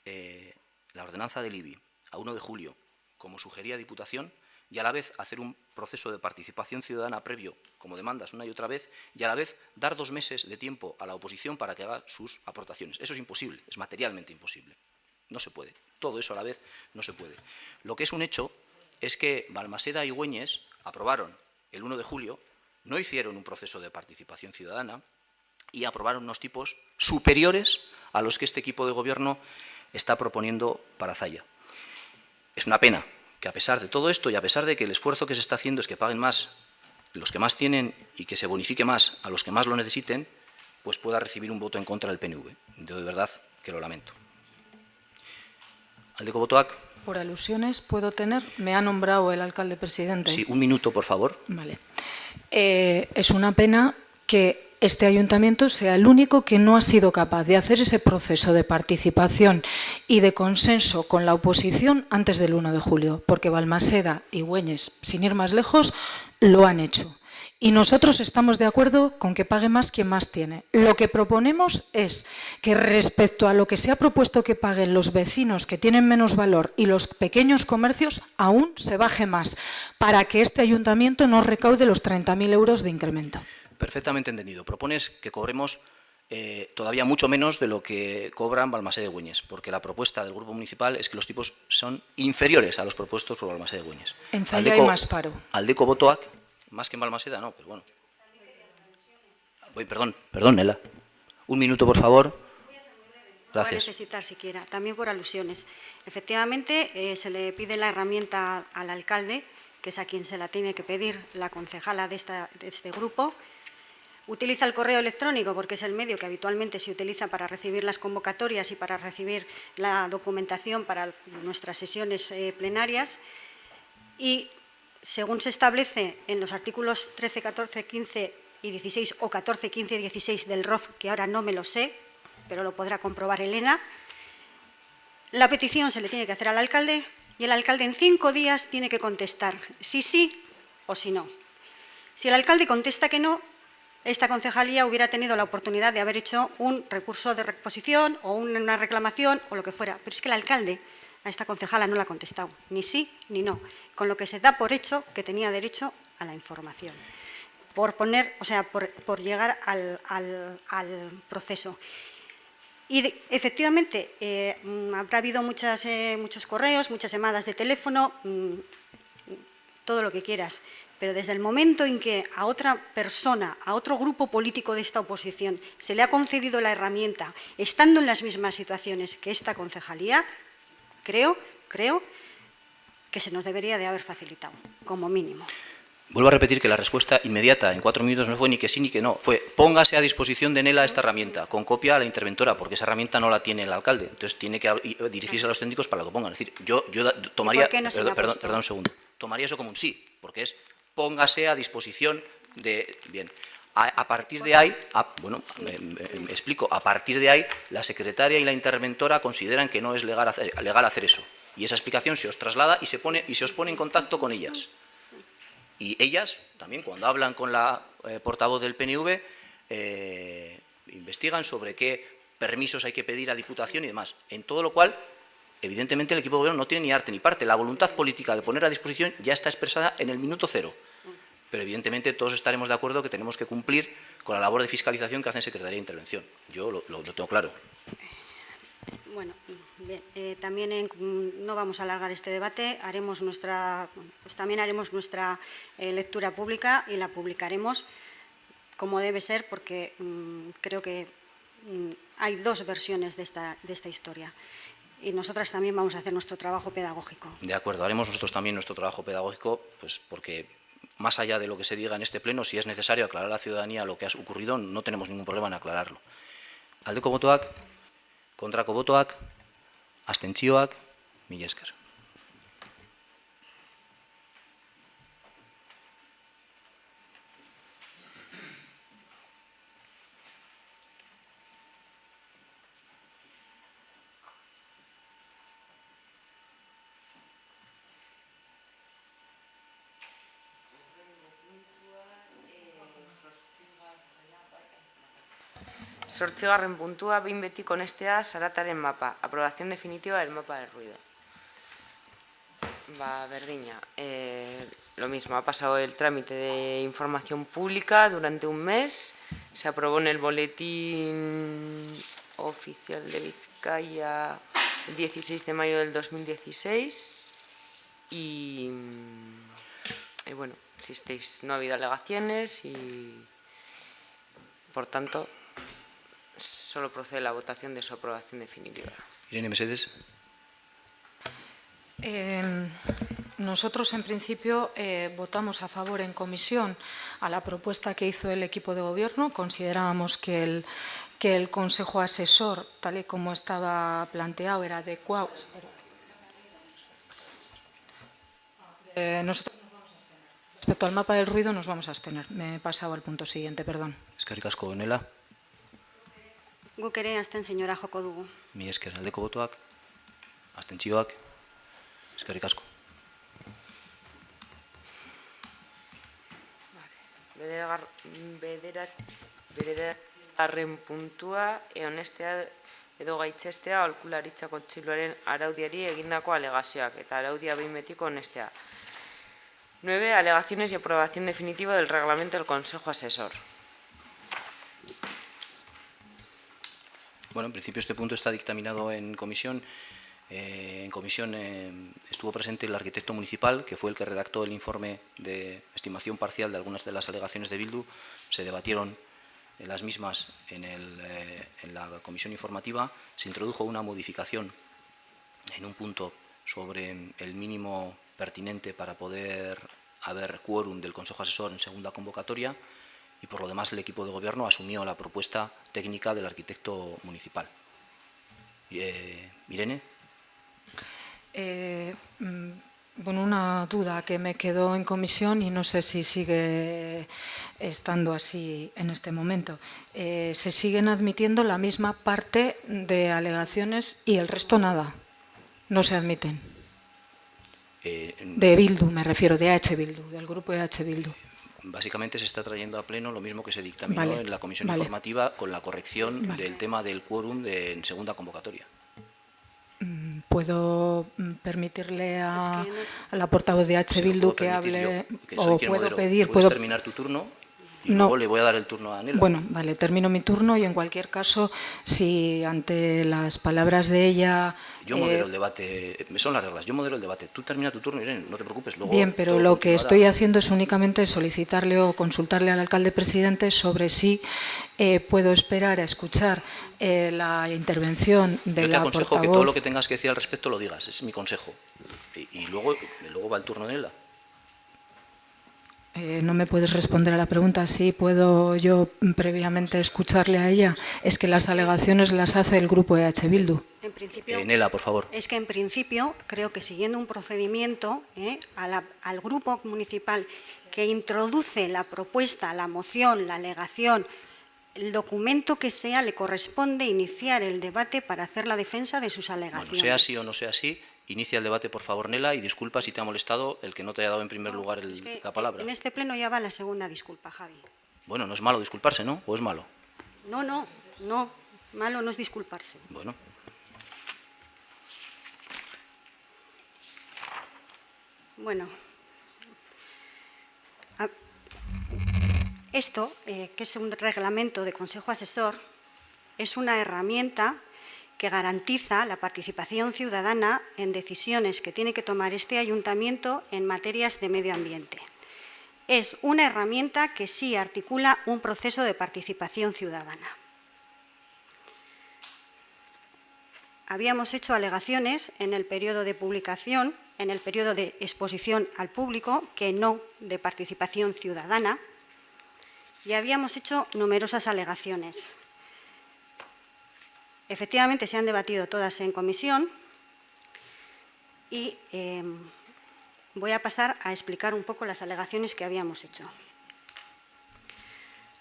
la ordenanza del IBI a 1 de julio, como sugería Diputación, y a la vez hacer un proceso de participación ciudadana previo, como demandas una y otra vez, y a la vez dar 2 meses de tiempo a la oposición para que haga sus aportaciones. Eso es imposible, es materialmente imposible. No se puede. Todo eso a la vez no se puede. Lo que es un hecho es que Balmaseda y Güeñes aprobaron el 1 de julio, no hicieron un proceso de participación ciudadana y aprobaron unos tipos superiores a los que este equipo de gobierno está proponiendo para Zalla. Es una pena que a pesar de todo esto y a pesar de que el esfuerzo que se está haciendo es que paguen más los que más tienen y que se bonifique más a los que más lo necesiten, pues pueda recibir un voto en contra del PNV. Yo de verdad que lo lamento. Aldeko botoak. Por alusiones, ¿puedo tener? Me ha nombrado el alcalde presidente. Sí, un minuto, por favor. Vale. Es una pena que este ayuntamiento sea el único que no ha sido capaz de hacer ese proceso de participación y de consenso con la oposición antes del 1 de julio, porque Balmaseda y Güeñes, sin ir más lejos, lo han hecho. Y nosotros estamos de acuerdo con que pague más quien más tiene. Lo que proponemos es que respecto a lo que se ha propuesto que paguen los vecinos que tienen menos valor y los pequeños comercios, aún se baje más, para que este ayuntamiento no recaude los 30.000 euros de incremento. Perfectamente entendido. Propones que cobremos todavía mucho menos de lo que cobran Balmaseda y Güeñes, porque la propuesta del Grupo Municipal es que los tipos son inferiores a los propuestos por Balmaseda y Güeñes. En Zalla hay más paro. Aldeko botoak, más que en Balmaseda, no, pero bueno. Perdón, Nela. Un minuto, por favor. Gracias. No va a necesitar siquiera, también por alusiones. Efectivamente, se le pide la herramienta al alcalde, que es a quien se la tiene que pedir la concejala de este grupo. Utiliza el correo electrónico porque es el medio que habitualmente se utiliza para recibir las convocatorias y para recibir la documentación para nuestras sesiones plenarias. Y según se establece en los artículos 13, 14, 15 y 16 o 14, 15 y 16 del ROF, que ahora no me lo sé, pero lo podrá comprobar Elena, la petición se le tiene que hacer al alcalde y el alcalde en 5 días tiene que contestar si sí o si no. Si el alcalde contesta que no, esta concejalía hubiera tenido la oportunidad de haber hecho un recurso de reposición o una reclamación o lo que fuera. Pero es que el alcalde a esta concejala no le ha contestado, ni sí ni no, con lo que se da por hecho que tenía derecho a la información, por llegar al proceso. Y efectivamente, habrá habido muchos correos, muchas llamadas de teléfono, todo lo que quieras, pero desde el momento en que a otra persona, a otro grupo político de esta oposición, se le ha concedido la herramienta, estando en las mismas situaciones que esta concejalía, creo que se nos debería de haber facilitado, como mínimo. Vuelvo a repetir que la respuesta inmediata en 4 minutos no fue ni que sí ni que no. Fue póngase a disposición de Nela esta herramienta, con copia a la interventora, porque esa herramienta no la tiene el alcalde. Entonces tiene que dirigirse a los técnicos para que lo pongan. Es decir, yo tomaría, ¿Por qué no se me ha puesto? Perdón un segundo, tomaría eso como un sí, porque es póngase a disposición de... Bien, a partir de ahí, me explico, a partir de ahí la secretaria y la interventora consideran que no es legal hacer eso. Y esa explicación se os traslada y se os pone en contacto con ellas. Y ellas, también cuando hablan con la portavoz del PNV, investigan sobre qué permisos hay que pedir a Diputación y demás. En todo lo cual, evidentemente, el equipo de gobierno no tiene ni arte ni parte. La voluntad política de poner a disposición ya está expresada en el minuto 0. Pero evidentemente todos estaremos de acuerdo que tenemos que cumplir con la labor de fiscalización que hacen Secretaría de Intervención. Yo lo tengo claro. Bueno, bien, también no vamos a alargar este debate, también haremos nuestra lectura pública y la publicaremos como debe ser, porque creo que hay 2 versiones de esta historia. Y nosotras también vamos a hacer nuestro trabajo pedagógico. De acuerdo, haremos nosotros también nuestro trabajo pedagógico, pues porque más allá de lo que se diga en este pleno, si es necesario aclarar a la ciudadanía lo que ha ocurrido, no tenemos ningún problema en aclararlo. Aldeko botoak, kontrako botoak, abstentzioak, mila esker. 8. puntua, behin betiko onestea zarataren mapa. Aprobación definitiva del mapa del ruido. Berdina. Lo mismo, ha pasado el trámite de información pública durante un mes. Se aprobó en el boletín oficial de Vizcaya el 16 de mayo del 2016. Y bueno, no ha habido alegaciones y, por tanto, solo procede la votación de su aprobación definitiva. Irene Mesedes. Nosotros, en principio, votamos a favor en comisión a la propuesta que hizo el equipo de gobierno. Considerábamos que el Consejo Asesor, tal y como estaba planteado, era adecuado. Nosotros nos vamos a abstener. Respecto al mapa del ruido, nos vamos a abstener. Me he pasado al punto siguiente, perdón. Eskerrik asko, Nela. Guk ere abstenziora joko dugu. Mi esker, aldeko botoak, abstentzioak. Eskerrik asko. Bederatzigarren puntua, onestea edo gaitzestea aholkularitza kontseiluaren araudiari egindako alegazioak eta araudia behin betiko onestea. 9. Alegaciones y aprobación definitiva del reglamento del Consejo Asesor. Bueno, en principio este punto está dictaminado en comisión. En comisión estuvo presente el arquitecto municipal, que fue el que redactó el informe de estimación parcial de algunas de las alegaciones de Bildu. Se debatieron las mismas en la comisión informativa. Se introdujo una modificación en un punto sobre el mínimo pertinente para poder haber quórum del Consejo Asesor en segunda convocatoria, y por lo demás el equipo de gobierno asumió la propuesta técnica del arquitecto municipal. Irene. Bueno, una duda que me quedó en comisión y no sé si sigue estando así en este momento. ¿Se siguen admitiendo la misma parte de alegaciones y el resto nada? No se admiten. De Bildu, me refiero, de EH Bildu, del grupo EH Bildu. Básicamente se está trayendo a pleno lo mismo que se dictaminó en la comisión informativa, con la corrección del tema del quórum en segunda convocatoria. ¿Puedo permitirle a la portavoz de EH Bildu que hable? ¿O puedo pedir? ¿Puedes terminar tu turno? Y luego le voy a dar el turno a Nela. Bueno, vale, termino mi turno y en cualquier caso, si ante las palabras de ella... Yo modero el debate, son las reglas, yo modero el debate. Tú termina tu turno, Irene, no te preocupes. Luego bien, pero lo que estoy haciendo es únicamente solicitarle o consultarle al alcalde presidente sobre si puedo esperar a escuchar la intervención de la portavoz. Yo te aconsejo que todo lo que tengas que decir al respecto lo digas, es mi consejo. Y luego va el turno de Nela. No me puedes responder a la pregunta. Sí, puedo yo previamente escucharle a ella. Es que las alegaciones las hace el grupo EH Bildu. En principio, Nela, por favor. Es que en principio creo que siguiendo un procedimiento al grupo municipal que introduce la propuesta, la moción, la alegación, el documento que sea, le corresponde iniciar el debate para hacer la defensa de sus alegaciones. Bueno, sea así o no sea así, inicia el debate, por favor, Nela, y disculpa si te ha molestado el que no te haya dado en primer lugar la palabra. En este pleno ya va la segunda disculpa, Javi. Bueno, no es malo disculparse, ¿no? ¿O es malo? No, malo no es disculparse. Bueno. Bueno, esto, que es un reglamento de Consejo Asesor, es una herramienta que garantiza la participación ciudadana en decisiones que tiene que tomar este ayuntamiento en materias de medio ambiente. Es una herramienta que sí articula un proceso de participación ciudadana. Habíamos hecho alegaciones en el periodo de publicación, en el periodo de exposición al público, que no de participación ciudadana, y habíamos hecho numerosas alegaciones. Efectivamente, se han debatido todas en comisión y voy a pasar a explicar un poco las alegaciones que habíamos hecho.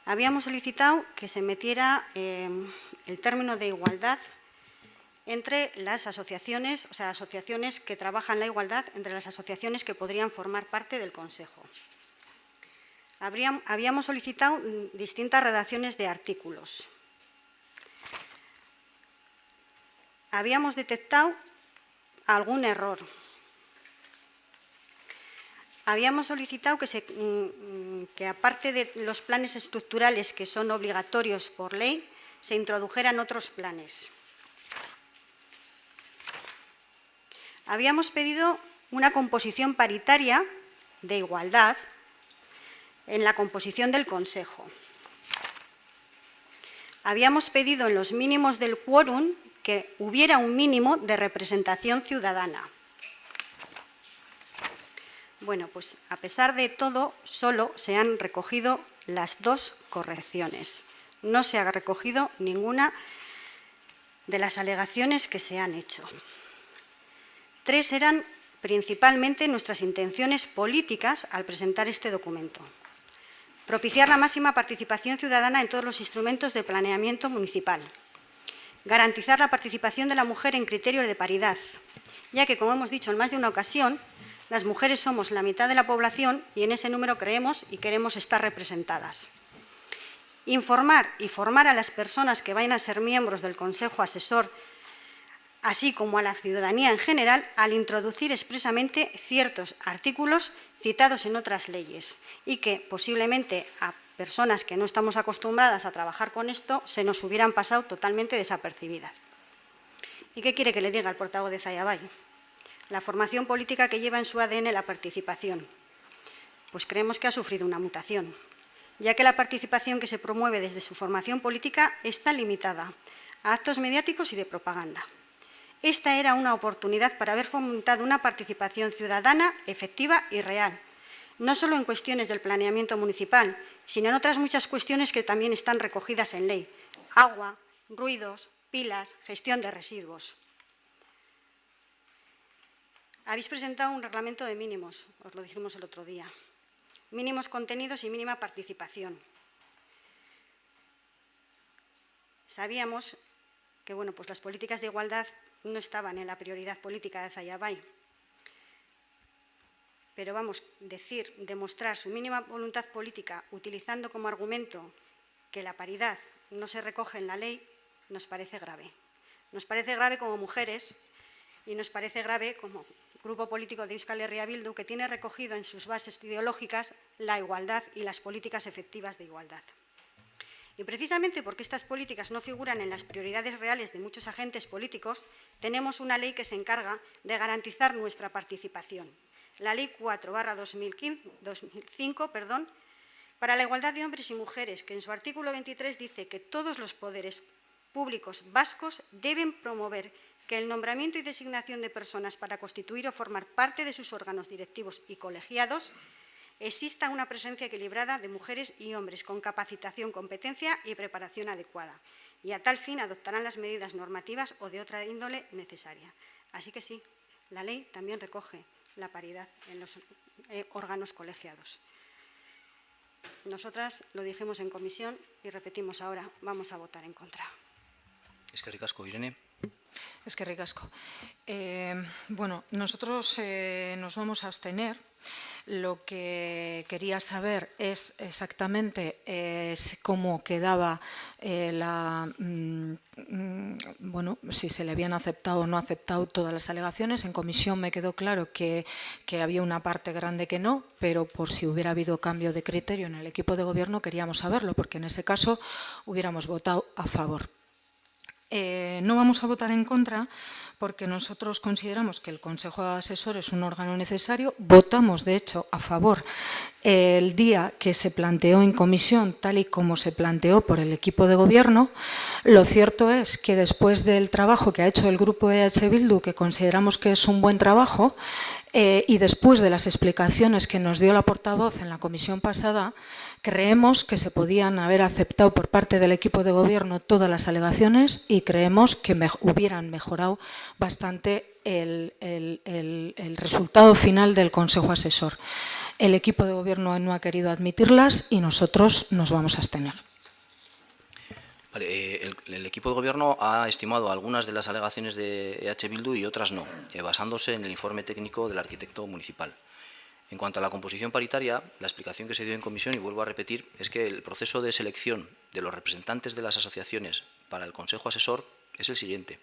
Habíamos solicitado que se metiera el término de igualdad entre las asociaciones, o sea, asociaciones que trabajan la igualdad, entre las asociaciones que podrían formar parte del Consejo. Habíamos solicitado distintas redacciones de artículos. habíamos detectado algún error. Habíamos solicitado que aparte de los planes estructurales que son obligatorios por ley, se introdujeran otros planes. Habíamos pedido una composición paritaria de igualdad en la composición del Consejo. Habíamos pedido en los mínimos del quórum que hubiera un mínimo de representación ciudadana. Bueno, pues a pesar de todo, solo se han recogido las 2 correcciones. No se ha recogido ninguna de las alegaciones que se han hecho. 3 eran principalmente nuestras intenciones políticas al presentar este documento. Propiciar la máxima participación ciudadana en todos los instrumentos de planeamiento municipal. Garantizar la participación de la mujer en criterios de paridad, ya que, como hemos dicho en más de una ocasión, las mujeres somos la mitad de la población y en ese número creemos y queremos estar representadas. Informar y formar a las personas que vayan a ser miembros del Consejo Asesor, así como a la ciudadanía en general, al introducir expresamente ciertos artículos citados en otras leyes y que posiblemente a personas que no estamos acostumbradas a trabajar con esto se nos hubieran pasado totalmente desapercibidas. ¿Y qué quiere que le diga al portavoz de Zayabay? La formación política que lleva en su ADN la participación. Pues creemos que ha sufrido una mutación, ya que la participación que se promueve desde su formación política está limitada a actos mediáticos y de propaganda. Esta era una oportunidad para haber fomentado una participación ciudadana efectiva y real, no solo en cuestiones del planeamiento municipal, sino en otras muchas cuestiones que también están recogidas en ley: agua, ruidos, pilas, gestión de residuos. Habéis presentado un reglamento de mínimos, os lo dijimos el otro día. Mínimos contenidos y mínima participación. Sabíamos que pues las políticas de igualdad no estaban en la prioridad política de Zayabay. Pero demostrar su mínima voluntad política utilizando como argumento que la paridad no se recoge en la ley, nos parece grave. Nos parece grave como mujeres y nos parece grave como grupo político de Euskal Herria Bildu, que tiene recogido en sus bases ideológicas la igualdad y las políticas efectivas de igualdad. Y precisamente porque estas políticas no figuran en las prioridades reales de muchos agentes políticos, tenemos una ley que se encarga de garantizar nuestra participación. La Ley 4/2005, para la igualdad de hombres y mujeres, que en su artículo 23 dice que todos los poderes públicos vascos deben promover que el nombramiento y designación de personas para constituir o formar parte de sus órganos directivos y colegiados exista una presencia equilibrada de mujeres y hombres con capacitación, competencia y preparación adecuada. Y a tal fin adoptarán las medidas normativas o de otra índole necesaria. Así que sí, la ley también recoge la paridad en los órganos colegiados. Nosotras lo dijimos en comisión y repetimos ahora, vamos a votar en contra. Eskerrik asko, Irene. Eskerrik asko. Nosotros nos vamos a abstener. Lo que quería saber es exactamente cómo quedaba si se le habían aceptado o no aceptado todas las alegaciones. En comisión me quedó claro que había una parte grande que no, pero por si hubiera habido cambio de criterio en el equipo de gobierno queríamos saberlo, porque en ese caso hubiéramos votado a favor. No vamos a votar en contra porque nosotros consideramos que el Consejo Asesor es un órgano necesario. Votamos, de hecho, a favor el día que se planteó en comisión, tal y como se planteó por el equipo de gobierno. Lo cierto es que después del trabajo que ha hecho el grupo EH Bildu, que consideramos que es un buen trabajo, y después de las explicaciones que nos dio la portavoz en la comisión pasada, creemos que se podían haber aceptado por parte del equipo de gobierno todas las alegaciones y creemos que hubieran mejorado bastante el resultado final del Consejo Asesor. El equipo de gobierno no ha querido admitirlas y nosotros nos vamos a abstener. Vale, el equipo de gobierno ha estimado algunas de las alegaciones de EH Bildu y otras no, basándose en el informe técnico del arquitecto municipal. En cuanto a la composición paritaria, la explicación que se dio en comisión, y vuelvo a repetir, es que el proceso de selección de los representantes de las asociaciones para el Consejo Asesor es el siguiente.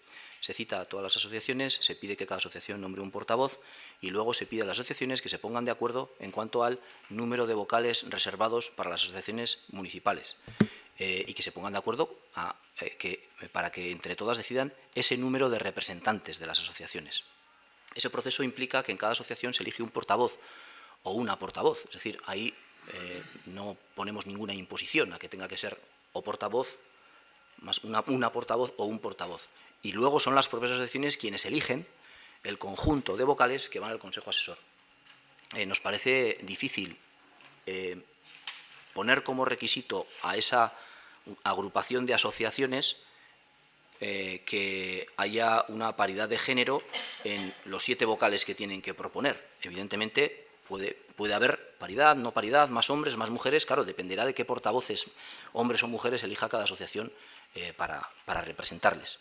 Se cita a todas las asociaciones, se pide que cada asociación nombre un portavoz y luego se pide a las asociaciones que se pongan de acuerdo en cuanto al número de vocales reservados para las asociaciones municipales y que se pongan de acuerdo para que entre todas decidan ese número de representantes de las asociaciones. Ese proceso implica que en cada asociación se elige un portavoz o una portavoz, es decir, ahí no ponemos ninguna imposición a que tenga que ser o portavoz más una portavoz o un portavoz. Y luego son las propias asociaciones quienes eligen el conjunto de vocales que van al Consejo Asesor. Nos parece difícil poner como requisito a esa agrupación de asociaciones que haya una paridad de género en los 7 vocales que tienen que proponer. Evidentemente puede haber paridad, no paridad, más hombres, más mujeres, claro, dependerá de qué portavoces, hombres o mujeres, elija cada asociación para representarles.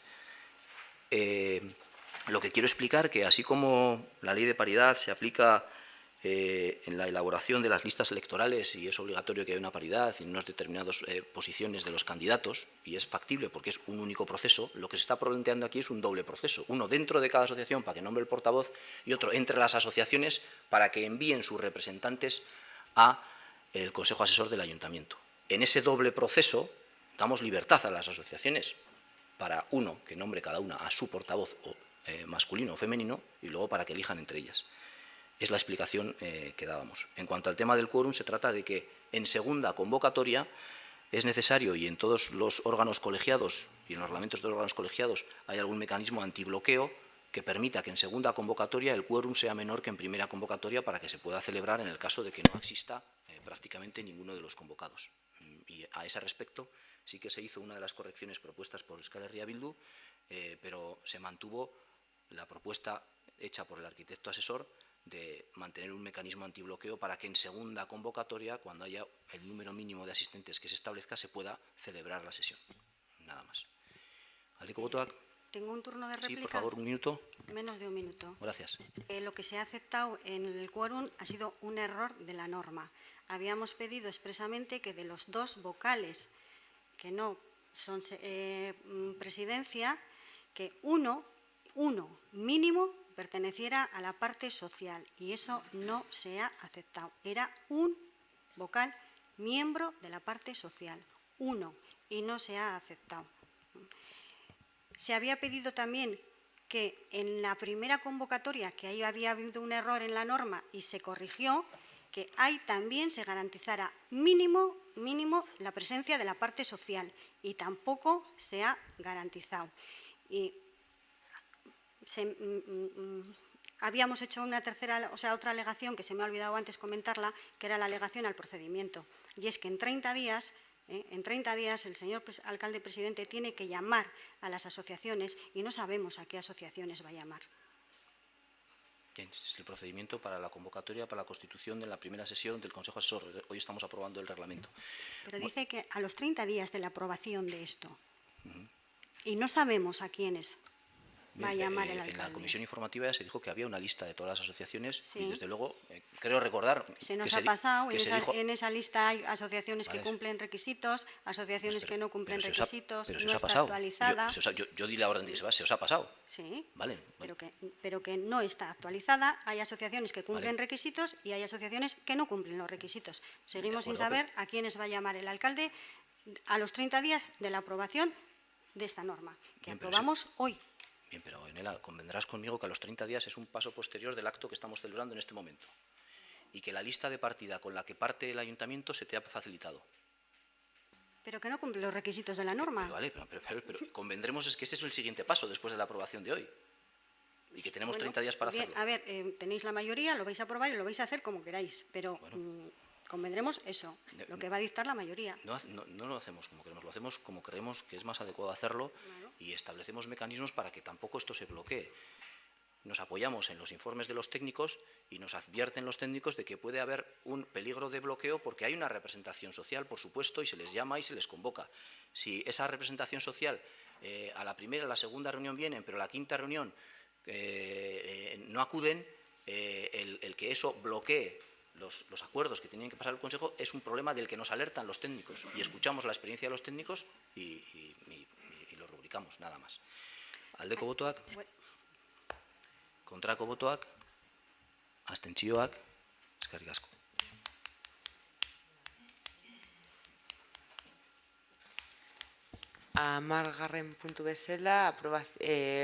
Lo que quiero explicar que así como la ley de paridad se aplica en la elaboración de las listas electorales y es obligatorio que haya una paridad en unas determinadas posiciones de los candidatos y es factible porque es un único proceso, lo que se está planteando aquí es un doble proceso, uno dentro de cada asociación para que nombre el portavoz y otro entre las asociaciones para que envíen sus representantes al Consejo Asesor del Ayuntamiento. En ese doble proceso damos libertad a las asociaciones para uno que nombre cada una a su portavoz o masculino o femenino y luego para que elijan entre ellas. Es la explicación que dábamos. En cuanto al tema del quórum, se trata de que en segunda convocatoria es necesario, y en todos los órganos colegiados y en los reglamentos de los órganos colegiados hay algún mecanismo antibloqueo que permita que en segunda convocatoria el quórum sea menor que en primera convocatoria para que se pueda celebrar en el caso de que no exista prácticamente ninguno de los convocados. Y a ese respecto sí que se hizo una de las correcciones propuestas por Euskal Herria Bildu, pero se mantuvo la propuesta hecha por el arquitecto asesor de mantener un mecanismo antibloqueo para que en segunda convocatoria, cuando haya el número mínimo de asistentes que se establezca, se pueda celebrar la sesión. Nada más. Aldeko botoak. Tengo un turno de réplica. Sí, por favor, un minuto. Menos de un minuto. Gracias. Lo que se ha aceptado en el quórum ha sido un error de la norma. Habíamos pedido expresamente que de los 2 vocales que no son presidencia, que uno mínimo perteneciera a la parte social y eso no se ha aceptado. Era un vocal miembro de la parte social, uno, y no se ha aceptado. Se había pedido también que en la primera convocatoria, que ahí había habido un error en la norma y se corrigió, que ahí también se garantizara mínimo la presencia de la parte social y tampoco se ha garantizado. Y habíamos hecho una tercera, otra alegación que se me ha olvidado antes comentarla, que era la alegación al procedimiento. Y es que en 30 días el señor alcalde presidente tiene que llamar a las asociaciones y no sabemos a qué asociaciones va a llamar. Es el procedimiento para la convocatoria para la constitución de la primera sesión del Consejo Asesor. Hoy estamos aprobando el reglamento. Pero dice que a los 30 días de la aprobación de esto. Y no sabemos a quiénes va a llamar el alcalde. En la comisión informativa ya se dijo que había una lista de todas las asociaciones y desde luego creo recordar se nos ha pasado, en esa lista hay asociaciones que cumplen requisitos, asociaciones que no cumplen requisitos, no está actualizada. Yo di la orden de que se os ha pasado. Sí, vale. Pero que no está actualizada, hay asociaciones que cumplen requisitos y hay asociaciones que no cumplen los requisitos. Seguimos sin saber a quiénes va a llamar el alcalde a los 30 días de la aprobación de esta norma, que aprobamos hoy. Bien, pero Enela, convendrás conmigo que a los 30 días es un paso posterior del acto que estamos celebrando en este momento y que la lista de partida con la que parte el ayuntamiento se te ha facilitado. Pero que no cumple los requisitos de la norma. Pero convendremos es que ese es el siguiente paso después de la aprobación de hoy y que tenemos 30 días para hacerlo. A ver, tenéis la mayoría, lo vais a aprobar y lo vais a hacer como queráis, pero convendremos eso, lo que va a dictar la mayoría. No lo hacemos como queremos, lo hacemos como creemos que es más adecuado hacerlo y establecemos mecanismos para que tampoco esto se bloquee. Nos apoyamos en los informes de los técnicos y nos advierten los técnicos de que puede haber un peligro de bloqueo porque hay una representación social, por supuesto, y se les llama y se les convoca. Si esa representación social a la primera, a la segunda reunión vienen, pero a la quinta reunión no acuden, el que eso bloquee los acuerdos que tenían que pasar el Consejo es un problema del que nos alertan los técnicos y escuchamos la experiencia de los técnicos y lo rubricamos, nada más. Aldeko botoak, kontrako botoak, abstentzioak, eskerrik asko. Hamargarren puntu bezala,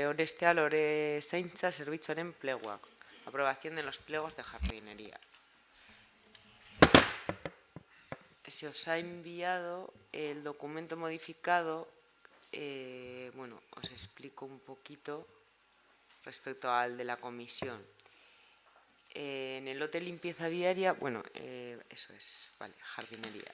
orestea lore zaintza zerbitzuaren pleguak. Aprobación de los pliegos de jardinería. Se os ha enviado el documento modificado. Bueno, os explico un poquito respecto al de la comisión. En el lote limpieza viaria, bueno, eso es, vale, jardinería.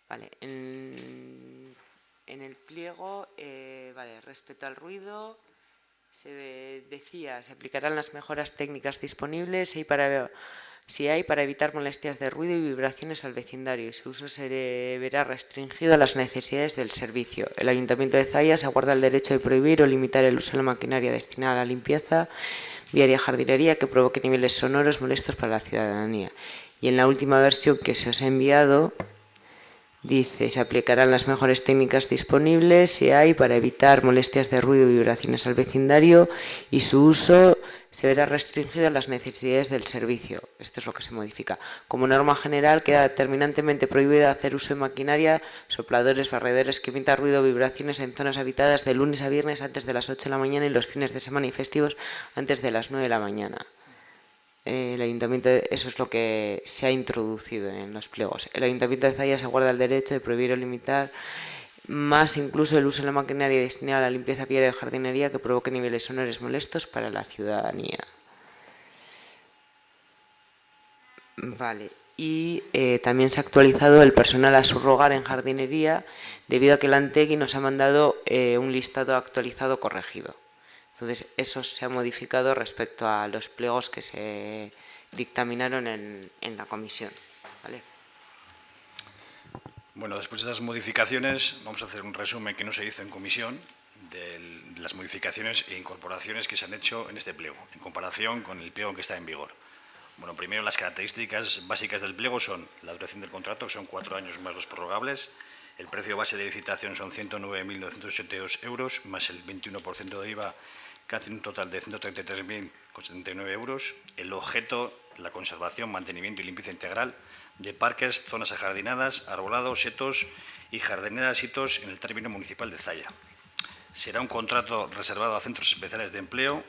Vale, en el pliego, vale, respecto al ruido, se decía, se aplicarán las mejoras técnicas disponibles si hay para evitar molestias de ruido y vibraciones al vecindario, y su uso se verá restringido a las necesidades del servicio. El Ayuntamiento de Zaya se aguarda el derecho de prohibir o limitar el uso de la maquinaria destinada a la limpieza viaria jardinería que provoque niveles sonoros molestos para la ciudadanía. Y en la última versión que se os ha enviado, dice, se aplicarán las mejores técnicas disponibles si hay para evitar molestias de ruido y vibraciones al vecindario y su uso se verá restringido a las necesidades del servicio. Esto es lo que se modifica. Como norma general queda terminantemente prohibido hacer uso de maquinaria, sopladores, barredores que emitan ruido o vibraciones en zonas habitadas de lunes a viernes antes de las 8 de la mañana y los fines de semana y festivos antes de las 9 de la mañana. El Ayuntamiento, eso es lo que se ha introducido en los pliegos. El Ayuntamiento de Zaya se guarda el derecho de prohibir o limitar más incluso el uso de la maquinaria destinada a la limpieza viaria y jardinería que provoque niveles sonoros molestos para la ciudadanía. Vale, y también se ha actualizado el personal a subrogar en jardinería debido a que el Antegui nos ha mandado un listado actualizado corregido. Entonces, eso se ha modificado respecto a los pliegos que se dictaminaron en la comisión. ¿Vale? Bueno, después de esas modificaciones, vamos a hacer un resumen que no se hizo en comisión de las modificaciones e incorporaciones que se han hecho en este pliego, en comparación con el pliego que está en vigor. Bueno, primero, las características básicas del pliego son la duración del contrato, que son 4 años más los prorrogables. El precio base de licitación son 109.982 euros, más el 21% de IVA, que hace un total de 133.079 euros. El objeto, la conservación, mantenimiento y limpieza integral de parques, zonas ajardinadas, arbolados, setos y jardineras hitos en el término municipal de Zaya. Será un contrato reservado a centros especiales de empleo.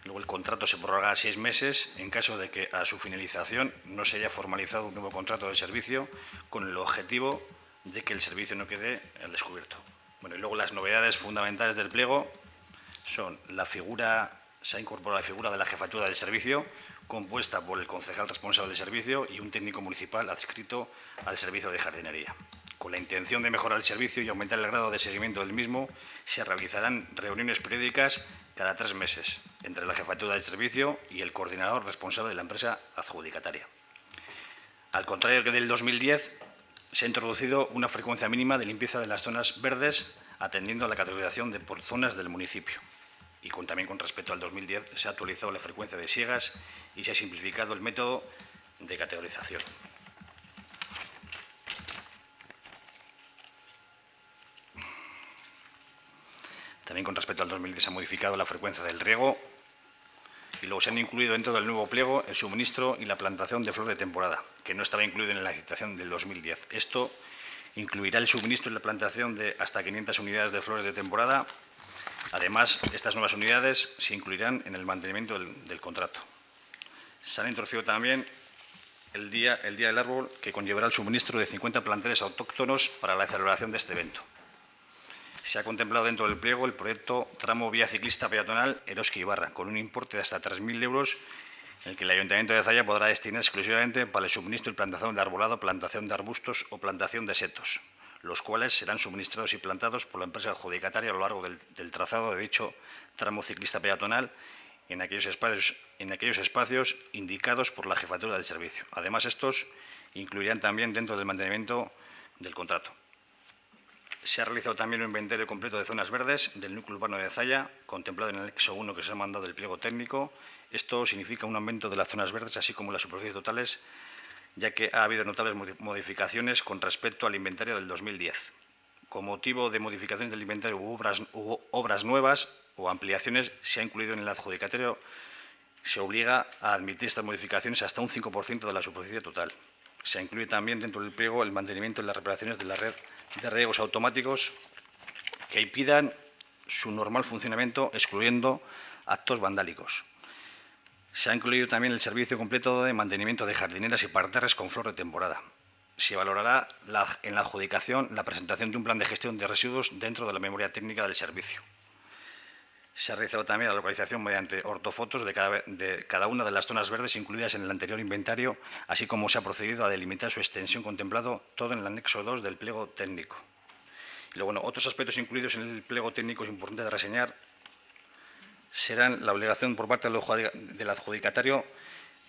Luego el contrato se prorrogará 6 meses en caso de que a su finalización no se haya formalizado un nuevo contrato de servicio con el objetivo de que el servicio no quede al descubierto. Bueno, y luego las novedades fundamentales del pliego son se ha incorporado la figura de la jefatura del servicio, compuesta por el concejal responsable del servicio y un técnico municipal adscrito al servicio de jardinería. Con la intención de mejorar el servicio y aumentar el grado de seguimiento del mismo, se realizarán reuniones periódicas cada 3 meses entre la jefatura del servicio y el coordinador responsable de la empresa adjudicataria. Al contrario que del 2010, se ha introducido una frecuencia mínima de limpieza de las zonas verdes, atendiendo a la categorización por zonas del municipio. Y también con respecto al 2010 se ha actualizado la frecuencia de siegas y se ha simplificado el método de categorización. También con respecto al 2010 se ha modificado la frecuencia del riego y luego se han incluido dentro del nuevo pliego el suministro y la plantación de flor de temporada, que no estaba incluido en la licitación del 2010. Esto incluirá el suministro y la plantación de hasta 500 unidades de flores de temporada. Además, estas nuevas unidades se incluirán en el mantenimiento del contrato. Se han introducido también el Día del Árbol, que conllevará el suministro de 50 planteles autóctonos para la celebración de este evento. Se ha contemplado dentro del pliego el proyecto tramo vía ciclista peatonal Eroski-Ibarra, con un importe de hasta 3.000 euros, en el que el Ayuntamiento de Zaya podrá destinar exclusivamente para el suministro y plantación de arbolado, plantación de arbustos o plantación de setos, los cuales serán suministrados y plantados por la empresa adjudicataria a lo largo del trazado de dicho tramo ciclista peatonal en aquellos espacios indicados por la jefatura del servicio. Además, estos incluirán también dentro del mantenimiento del contrato. Se ha realizado también un inventario completo de zonas verdes del núcleo urbano de Zaya, contemplado en el anexo 1 que se ha mandado del pliego técnico. Esto significa un aumento de las zonas verdes, así como las superficies totales ya que ha habido notables modificaciones con respecto al inventario del 2010. Con motivo de modificaciones del inventario u obras nuevas o ampliaciones, se ha incluido en el adjudicatario, se obliga a admitir estas modificaciones hasta un 5% de la superficie total. Se incluye también dentro del pliego el mantenimiento y las reparaciones de la red de riegos automáticos que impidan su normal funcionamiento, excluyendo actos vandálicos. Se ha incluido también el servicio completo de mantenimiento de jardineras y parterres con flor de temporada. Se valorará en la adjudicación la presentación de un plan de gestión de residuos dentro de la memoria técnica del servicio. Se ha realizado también la localización mediante ortofotos de cada una de las zonas verdes incluidas en el anterior inventario, así como se ha procedido a delimitar su extensión contemplado todo en el anexo 2 del pliego técnico. Y luego, otros aspectos incluidos en el pliego técnico es importante de reseñar serán la obligación por parte del adjudicatario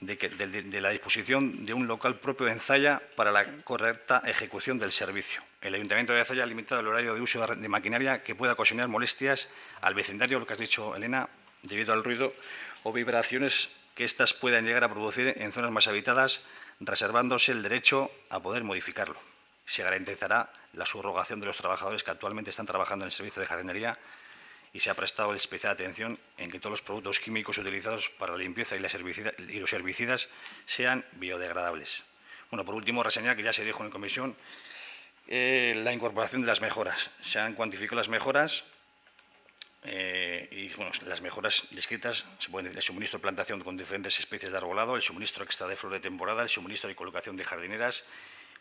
de la disposición de un local propio en Zalla para la correcta ejecución del servicio. El Ayuntamiento de Zalla ha limitado el horario de uso de maquinaria que pueda ocasionar molestias al vecindario, lo que has dicho, Elena, debido al ruido o vibraciones que éstas puedan llegar a producir en zonas más habitadas, reservándose el derecho a poder modificarlo. Se garantizará la subrogación de los trabajadores que actualmente están trabajando en el servicio de jardinería y se ha prestado especial atención en que todos los productos químicos utilizados para la limpieza y los herbicidas sean biodegradables. Bueno, por último, reseñar que ya se dijo en comisión la incorporación de las mejoras. Se han cuantificado las mejoras y las mejoras descritas se pueden decir el suministro de plantación con diferentes especies de arbolado, el suministro extra de flor de temporada, el suministro y colocación de jardineras,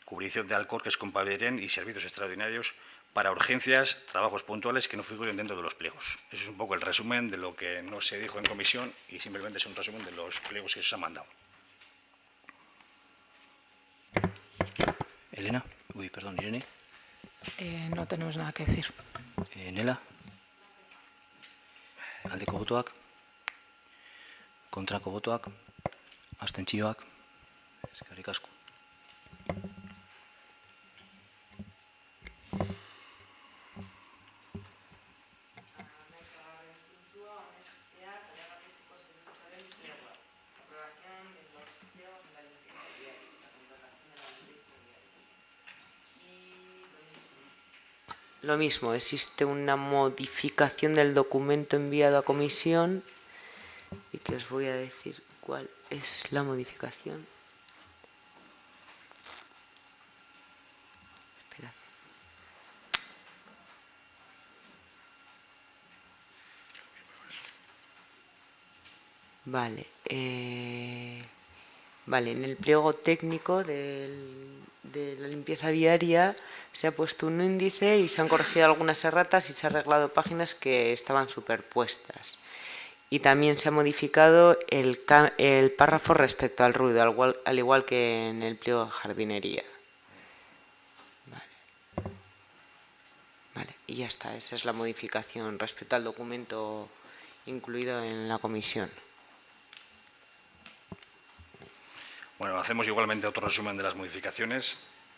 cubrición de alcorques con paviren y servicios extraordinarios para urgencias, trabajos puntuales que no figuren dentro de los pliegos. Eso es un poco el resumen de lo que no se dijo en comisión y simplemente es un resumen de los pliegos que se han mandado. Elena, Irene. No tenemos nada que decir. Nela. Aldeko botoak. Kontrako botoak. Abstentzioak. Eskerrik asko. Lo mismo, existe una modificación del documento enviado a comisión y que os voy a decir cuál es la modificación. Esperad. Vale. Vale, en el pliego técnico de la limpieza viaria se ha puesto un índice y se han corregido algunas erratas y se han arreglado páginas que estaban superpuestas. Y también se ha modificado el párrafo respecto al ruido, al igual que en el pliego de jardinería. Vale, y ya está, esa es la modificación respecto al documento incluido en la comisión. Bueno, hacemos igualmente otro resumen de las modificaciones.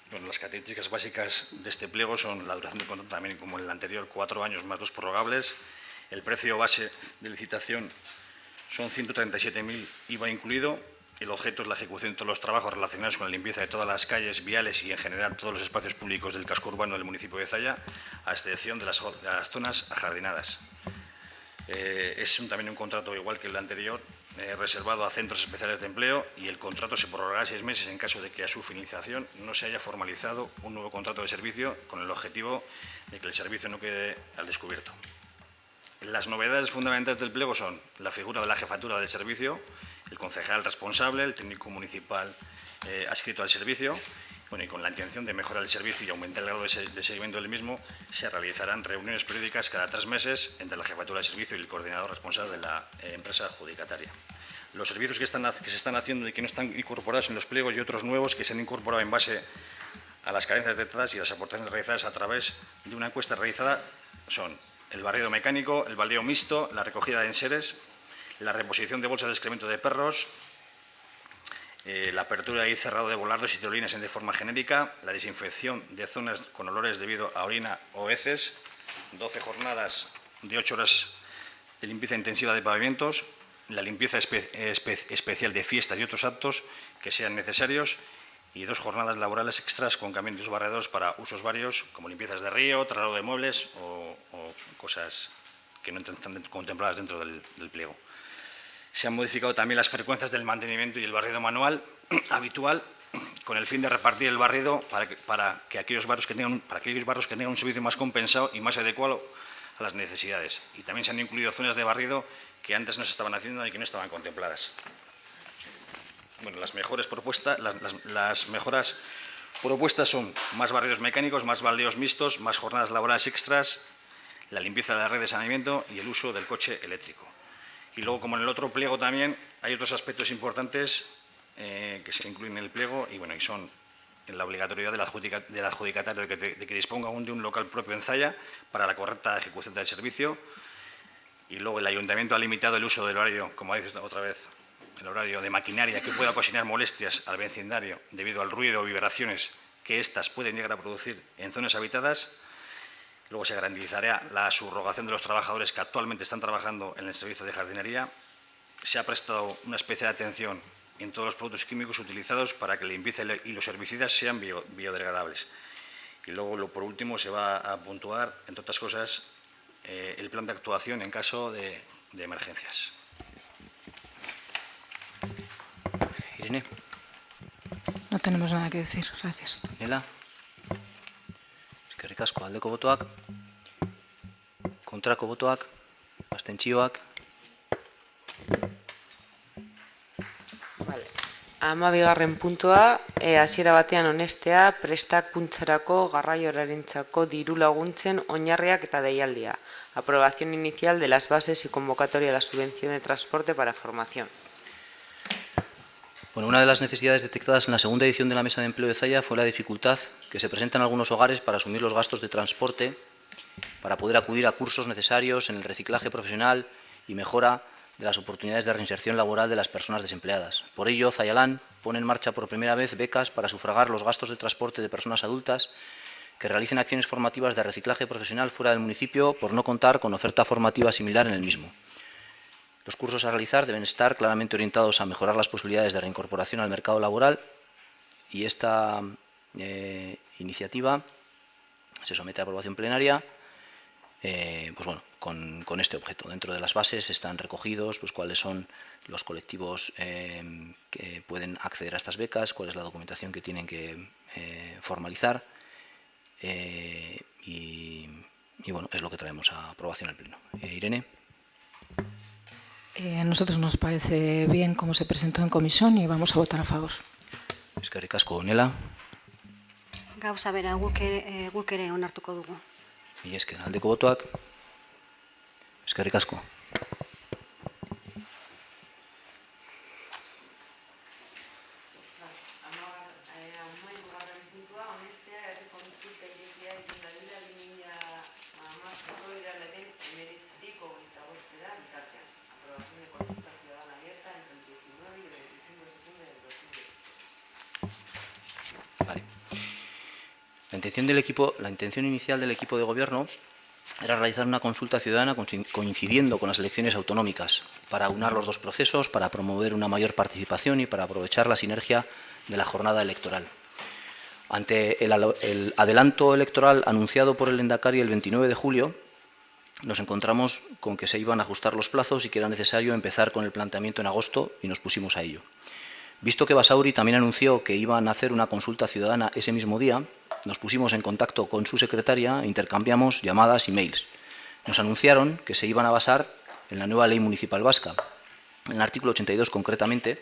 Bueno, las características básicas de este pliego son la duración del contrato también como en el anterior, 4 años más 2 prorrogables. El precio base de licitación son 137.000 IVA incluido. El objeto es la ejecución de todos los trabajos relacionados con la limpieza de todas las calles, viales y en general todos los espacios públicos del casco urbano del municipio de Zalla, a excepción de las zonas ajardinadas. Es también un contrato igual que el anterior, reservado a centros especiales de empleo, y el contrato se prorrogará 6 meses en caso de que a su finalización no se haya formalizado un nuevo contrato de servicio con el objetivo de que el servicio no quede al descubierto. Las novedades fundamentales del pliego son la figura de la jefatura del servicio, el concejal responsable, el técnico municipal adscrito al servicio. Bueno, y con la intención de mejorar el servicio y aumentar el grado de seguimiento del mismo, se realizarán reuniones periódicas cada 3 meses entre la jefatura del servicio y el coordinador responsable de la empresa adjudicataria. Los servicios que se están haciendo y que no están incorporados en los pliegos y otros nuevos que se han incorporado en base a las carencias detectadas y las aportaciones realizadas a través de una encuesta realizada son el barrido mecánico, el baldeo mixto, la recogida de enseres, la reposición de bolsas de excremento de perros, la apertura y cerrado de volardos y tirolinas de forma genérica, la desinfección de zonas con olores debido a orina o heces, 12 jornadas de 8 horas de limpieza intensiva de pavimentos, la limpieza especial de fiestas y otros actos que sean necesarios y 2 jornadas laborales extras con camiones barredores para usos varios, como limpiezas de río, traslado de muebles o cosas que no están contempladas dentro del pliego. Se han modificado también las frecuencias del mantenimiento y el barrido manual habitual, con el fin de repartir el barrido para aquellos barrios que tengan un servicio más compensado y más adecuado a las necesidades. Y también se han incluido zonas de barrido que antes no se estaban haciendo y que no estaban contempladas. Bueno, las mejoras propuestas son más barridos mecánicos, más baldeos mixtos, más jornadas laborales extras, la limpieza de la red de saneamiento y el uso del coche eléctrico. Y luego, como en el otro pliego también, hay otros aspectos importantes que se incluyen en el pliego y son en la obligatoriedad del adjudicatario de que disponga aún de un local propio en Zalla para la correcta ejecución del servicio. Y luego el ayuntamiento ha limitado el uso del horario, como dice otra vez, el horario de maquinaria que pueda ocasionar molestias al vecindario debido al ruido o vibraciones que éstas pueden llegar a producir en zonas habitadas. Luego se garantizará la subrogación de los trabajadores que actualmente están trabajando en el servicio de jardinería. Se ha prestado una especial atención en todos los productos químicos utilizados para que la limpieza y los herbicidas sean biodegradables. Y luego, por último, se va a puntuar, entre otras cosas, el plan de actuación en caso de emergencias. Irene. No tenemos nada que decir, gracias. Nela. Eskerrik asko, aldeko botoak, kontrako botoak, abstentzioak. Vale. 12. puntua, hasiera batean onestea, prestakuntzarako garraioarentzako diru laguntzen oinarriak eta deialdia. Aprobación inicial de las bases y convocatoria de la subvención de transporte para formación. Bueno, una de las necesidades detectadas en la segunda edición de la Mesa de Empleo de Zalla fue la dificultad que se presenta en algunos hogares para asumir los gastos de transporte, para poder acudir a cursos necesarios en el reciclaje profesional y mejora de las oportunidades de reinserción laboral de las personas desempleadas. Por ello, Zallalán pone en marcha por primera vez becas para sufragar los gastos de transporte de personas adultas que realicen acciones formativas de reciclaje profesional fuera del municipio por no contar con oferta formativa similar en el mismo. Los cursos a realizar deben estar claramente orientados a mejorar las posibilidades de reincorporación al mercado laboral y esta iniciativa se somete a aprobación plenaria con este objeto. Dentro de las bases están recogidos cuáles son los colectivos que pueden acceder a estas becas, cuál es la documentación que tienen que formalizar y es lo que traemos a aprobación al Pleno. Irene. A nosotros nos parece bien cómo se presentó en comisión y vamos a votar a favor. Eskerrik asko, Nela. Gauza bera, guk ere onartuko dugu. Mila esker, aldeko botoak. Eskerrik asko. La intención inicial del equipo de gobierno era realizar una consulta ciudadana coincidiendo con las elecciones autonómicas para aunar los dos procesos, para promover una mayor participación y para aprovechar la sinergia de la jornada electoral. Ante el adelanto electoral anunciado por el Lehendakari el 29 de julio, nos encontramos con que se iban a ajustar los plazos y que era necesario empezar con el planteamiento en agosto y nos pusimos a ello. Visto que Basauri también anunció que iban a hacer una consulta ciudadana ese mismo día, nos pusimos en contacto con su secretaria, intercambiamos llamadas y mails. Nos anunciaron que se iban a basar en la nueva ley municipal vasca, en el artículo 82 concretamente,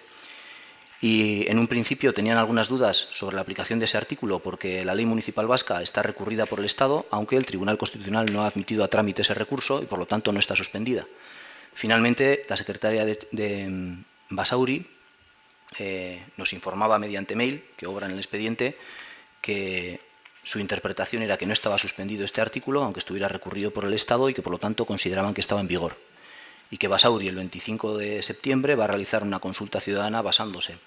y en un principio tenían algunas dudas sobre la aplicación de ese artículo porque la ley municipal vasca está recurrida por el Estado, aunque el Tribunal Constitucional no ha admitido a trámite ese recurso y por lo tanto no está suspendida. Finalmente, la secretaria de Basauri nos informaba mediante mail, que obra en el expediente, que su interpretación era que no estaba suspendido este artículo, aunque estuviera recurrido por el Estado y que por lo tanto consideraban que estaba en vigor. Y que Basauri el 25 de septiembre va a realizar una consulta ciudadana basándose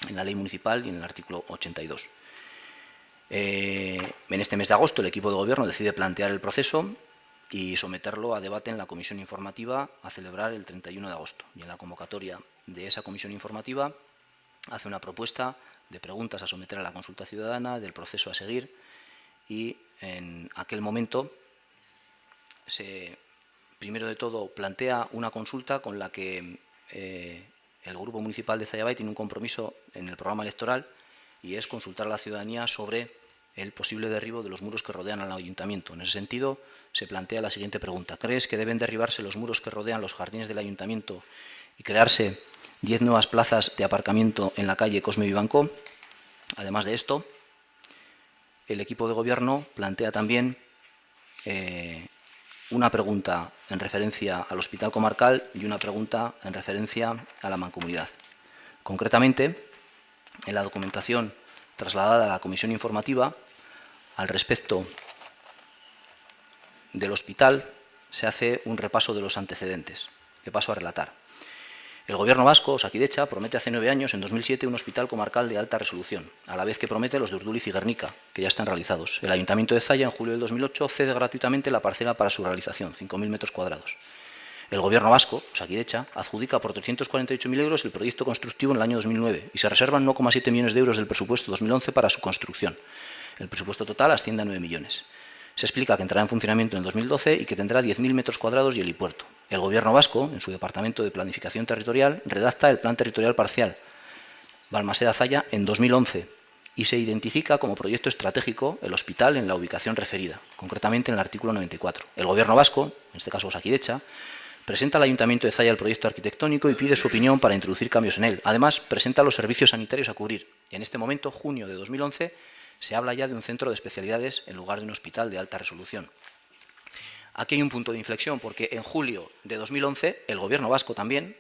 en la ley municipal y en el artículo 82. En este mes de agosto el equipo de gobierno decide plantear el proceso y someterlo a debate en la comisión informativa a celebrar el 31 de agosto. Y en la convocatoria de esa comisión informativa hace una propuesta de preguntas a someter a la consulta ciudadana, del proceso a seguir, y en aquel momento primero de todo, plantea una consulta con la que el Grupo Municipal de Zalla Bay tiene un compromiso en el programa electoral, y es consultar a la ciudadanía sobre el posible derribo de los muros que rodean al ayuntamiento. En ese sentido, se plantea la siguiente pregunta. ¿Crees que deben derribarse los muros que rodean los jardines del ayuntamiento y crearse 10 nuevas plazas de aparcamiento en la calle Cosme Vivancó? Además de esto, el equipo de gobierno plantea también una pregunta en referencia al Hospital Comarcal y una pregunta en referencia a la Mancomunidad. Concretamente, en la documentación trasladada a la comisión informativa, al respecto del hospital, se hace un repaso de los antecedentes, que paso a relatar. El Gobierno vasco, Osakidetza, promete hace 9 años, en 2007, un hospital comarcal de alta resolución, a la vez que promete los de Urduliz y Guernica, que ya están realizados. El Ayuntamiento de Zalla, en julio del 2008, cede gratuitamente la parcela para su realización, 5.000 metros cuadrados. El Gobierno vasco, Osakidetza, adjudica por 348.000 euros el proyecto constructivo en el año 2009 y se reservan 1,7 millones de euros del presupuesto 2011 para su construcción. El presupuesto total asciende a 9 millones. Se explica que entrará en funcionamiento en 2012 y que tendrá 10.000 metros cuadrados y helipuerto. El Gobierno vasco, en su Departamento de Planificación Territorial, redacta el Plan Territorial Parcial Balmaseda-Zalla en 2011 y se identifica como proyecto estratégico el hospital en la ubicación referida, concretamente en el artículo 94. El Gobierno vasco, en este caso Osakidetza, presenta al Ayuntamiento de Zalla el proyecto arquitectónico y pide su opinión para introducir cambios en él. Además, presenta los servicios sanitarios a cubrir. Y en este momento, junio de 2011, se habla ya de un centro de especialidades en lugar de un hospital de alta resolución. Aquí hay un punto de inflexión, porque en julio de 2011 el Gobierno vasco también,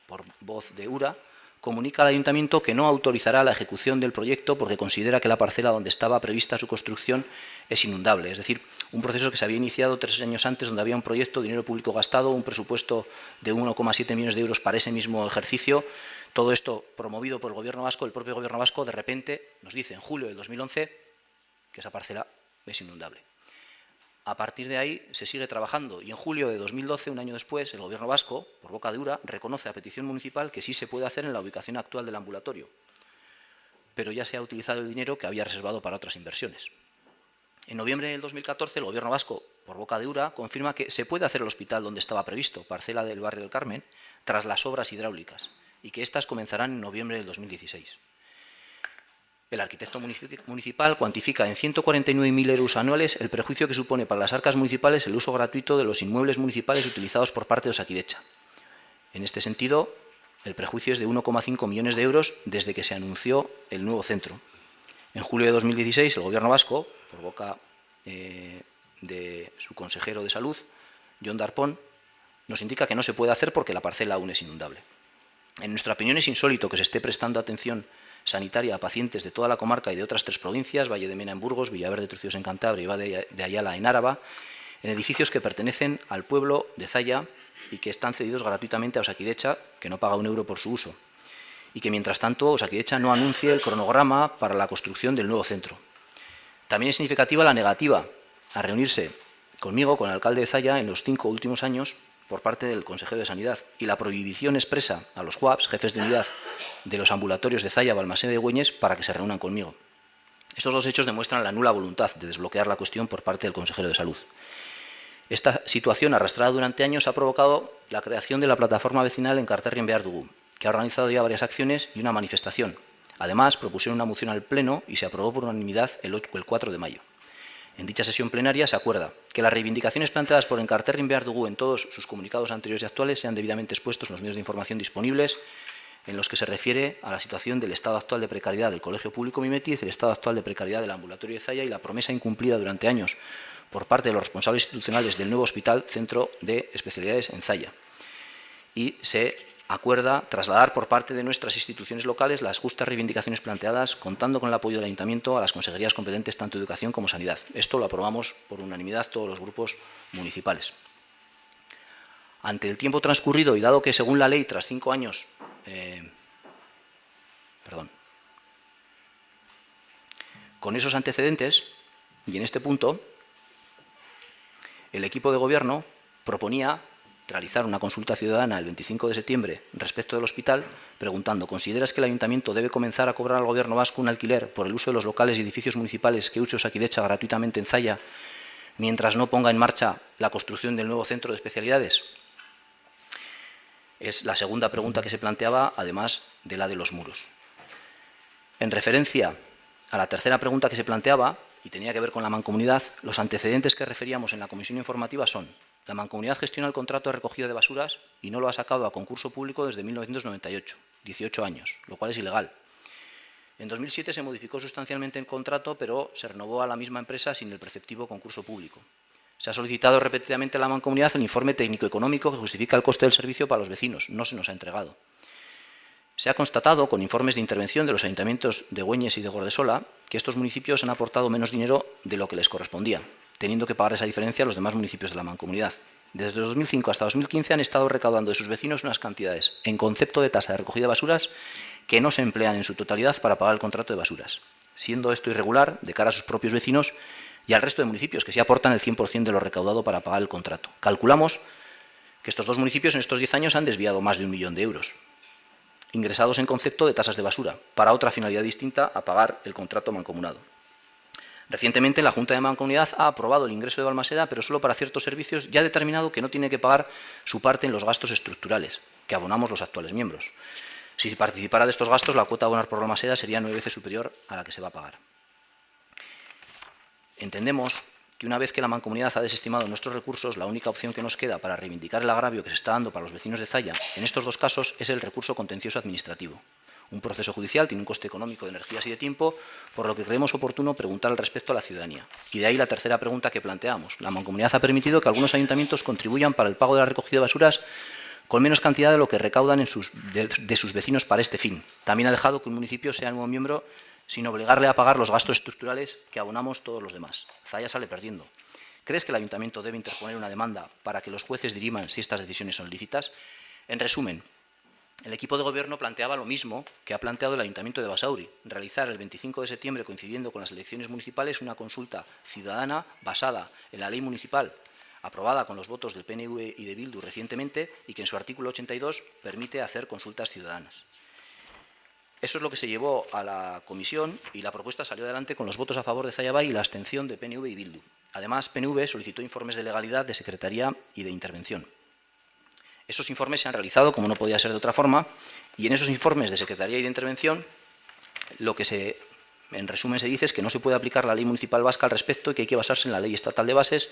por voz de URA, comunica al Ayuntamiento que no autorizará la ejecución del proyecto porque considera que la parcela donde estaba prevista su construcción es inundable. Es decir, un proceso que se había iniciado 3 años antes, donde había un proyecto, dinero público gastado, un presupuesto de 1,7 millones de euros para ese mismo ejercicio. Todo esto promovido por el Gobierno vasco. El propio Gobierno vasco de repente nos dice en julio del 2011 que esa parcela es inundable. A partir de ahí se sigue trabajando y en julio de 2012, un año después, el Gobierno vasco, por boca de URA, reconoce a petición municipal que sí se puede hacer en la ubicación actual del ambulatorio, pero ya se ha utilizado el dinero que había reservado para otras inversiones. En noviembre del 2014, el Gobierno vasco, por boca de URA, confirma que se puede hacer el hospital donde estaba previsto, parcela del barrio del Carmen, tras las obras hidráulicas, y que éstas comenzarán en noviembre del 2016. El arquitecto municipal cuantifica en 149.000 euros anuales el perjuicio que supone para las arcas municipales el uso gratuito de los inmuebles municipales utilizados por parte de Osakidetza. En este sentido, el perjuicio es de 1,5 millones de euros desde que se anunció el nuevo centro. En julio de 2016, el Gobierno vasco, por boca de su consejero de Salud, Jon Darpón, nos indica que no se puede hacer porque la parcela aún es inundable. En nuestra opinión es insólito que se esté prestando atención sanitaria a pacientes de toda la comarca y de otras 3 provincias, Valle de Mena en Burgos, Villaverde de Trucíos en Cantabria y Valle de Ayala en Áraba, en edificios que pertenecen al pueblo de Zalla y que están cedidos gratuitamente a Osakidetza, que no paga 1 euro por su uso, y que mientras tanto Osakidetza no anuncie el cronograma para la construcción del nuevo centro. También es significativa la negativa a reunirse conmigo, con el alcalde de Zalla, en los 5 últimos años por parte del consejero de Sanidad y la prohibición expresa a los JUAPs, jefes de unidad de los ambulatorios de Zalla, Balmaseda y Güeñes, para que se reúnan conmigo. Estos 2 hechos demuestran la nula voluntad de desbloquear la cuestión por parte del consejero de Salud. Esta situación, arrastrada durante años, ha provocado la creación de la plataforma vecinal Enkarterri en Behar Dugu, que ha organizado ya varias acciones y una manifestación. Además, propusieron una moción al Pleno y se aprobó por unanimidad el 4 de mayo. En dicha sesión plenaria se acuerda que las reivindicaciones planteadas por Enkarterri en Behar Dugu en todos sus comunicados anteriores y actuales sean debidamente expuestos en los medios de información disponibles, en los que se refiere a la situación del estado actual de precariedad del Colegio Público Mimetiz, el estado actual de precariedad del ambulatorio de Zalla y la promesa incumplida durante años por parte de los responsables institucionales del nuevo hospital Centro de Especialidades en Zalla. Y se acuerda trasladar por parte de nuestras instituciones locales las justas reivindicaciones planteadas, contando con el apoyo del Ayuntamiento a las consejerías competentes tanto Educación como Sanidad. Esto lo aprobamos por unanimidad todos los grupos municipales. Ante el tiempo transcurrido y dado que, según la ley, tras 5 años... Con esos antecedentes, y en este punto, el equipo de gobierno proponía realizar una consulta ciudadana el 25 de septiembre respecto del hospital, preguntando: ¿consideras que el Ayuntamiento debe comenzar a cobrar al Gobierno vasco un alquiler por el uso de los locales y edificios municipales que use Osakidetza gratuitamente en Zalla, mientras no ponga en marcha la construcción del nuevo centro de especialidades? Es la segunda pregunta que se planteaba, además de la de los muros. En referencia a la tercera pregunta que se planteaba, y tenía que ver con la mancomunidad, los antecedentes que referíamos en la comisión informativa son: la mancomunidad gestiona el contrato de recogida de basuras y no lo ha sacado a concurso público desde 1998, 18 años, lo cual es ilegal. En 2007 se modificó sustancialmente el contrato, pero se renovó a la misma empresa sin el preceptivo concurso público. Se ha solicitado repetidamente a la mancomunidad el informe técnico-económico que justifica el coste del servicio para los vecinos. No se nos ha entregado. Se ha constatado, con informes de intervención de los ayuntamientos de Güeñes y de Gordesola, que estos municipios han aportado menos dinero de lo que les correspondía, teniendo que pagar esa diferencia a los demás municipios de la mancomunidad. Desde 2005 hasta 2015 han estado recaudando de sus vecinos unas cantidades, en concepto de tasa de recogida de basuras, que no se emplean en su totalidad para pagar el contrato de basuras, siendo esto irregular de cara a sus propios vecinos y al resto de municipios, que sí aportan el 100% de lo recaudado para pagar el contrato. Calculamos que estos dos municipios en estos 10 años han desviado más de 1 millón de euros, ingresados en concepto de tasas de basura, para otra finalidad distinta a pagar el contrato mancomunado. Recientemente la Junta de Mancomunidad ha aprobado el ingreso de Balmaseda, pero solo para ciertos servicios, y ha determinado que no tiene que pagar su parte en los gastos estructurales, que abonamos los actuales miembros. Si participara de estos gastos, la cuota a abonar por Balmaseda sería 9 veces superior a la que se va a pagar. Entendemos que una vez que la Mancomunidad ha desestimado nuestros recursos, la única opción que nos queda para reivindicar el agravio que se está dando para los vecinos de Zalla, en estos dos casos, es el recurso contencioso administrativo. Un proceso judicial tiene un coste económico de energías y de tiempo, por lo que creemos oportuno preguntar al respecto a la ciudadanía. Y de ahí la tercera pregunta que planteamos. La Mancomunidad ha permitido que algunos ayuntamientos contribuyan para el pago de la recogida de basuras con menos cantidad de lo que recaudan de sus vecinos para este fin. También ha dejado que un municipio sea nuevo miembro sin obligarle a pagar los gastos estructurales que abonamos todos los demás. Zalla sale perdiendo. ¿Crees que el Ayuntamiento debe interponer una demanda para que los jueces diriman si estas decisiones son lícitas? En resumen, el equipo de gobierno planteaba lo mismo que ha planteado el Ayuntamiento de Basauri: realizar el 25 de septiembre, coincidiendo con las elecciones municipales, una consulta ciudadana basada en la ley municipal, aprobada con los votos del PNV y de Bildu recientemente, y que en su artículo 82 permite hacer consultas ciudadanas. Eso es lo que se llevó a la comisión, y la propuesta salió adelante con los votos a favor de Zalla Bay y la abstención de PNV y Bildu. Además, PNV solicitó informes de legalidad, de secretaría y de intervención. Esos informes se han realizado, como no podía ser de otra forma, y en esos informes de secretaría y de intervención lo que en resumen se dice es que no se puede aplicar la ley municipal vasca al respecto y que hay que basarse en la ley estatal de bases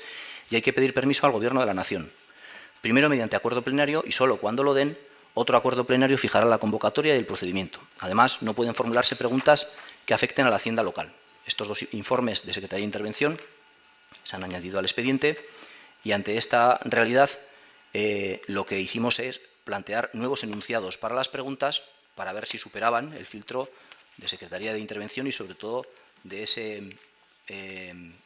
y hay que pedir permiso al Gobierno de la Nación. Primero mediante acuerdo plenario, y solo cuando lo den, otro acuerdo plenario fijará la convocatoria y el procedimiento. Además, no pueden formularse preguntas que afecten a la hacienda local. Estos dos informes de secretaría e intervención se han añadido al expediente, y ante esta realidad lo que hicimos es plantear nuevos enunciados para las preguntas para ver si superaban el filtro de Secretaría de Intervención y sobre todo de ese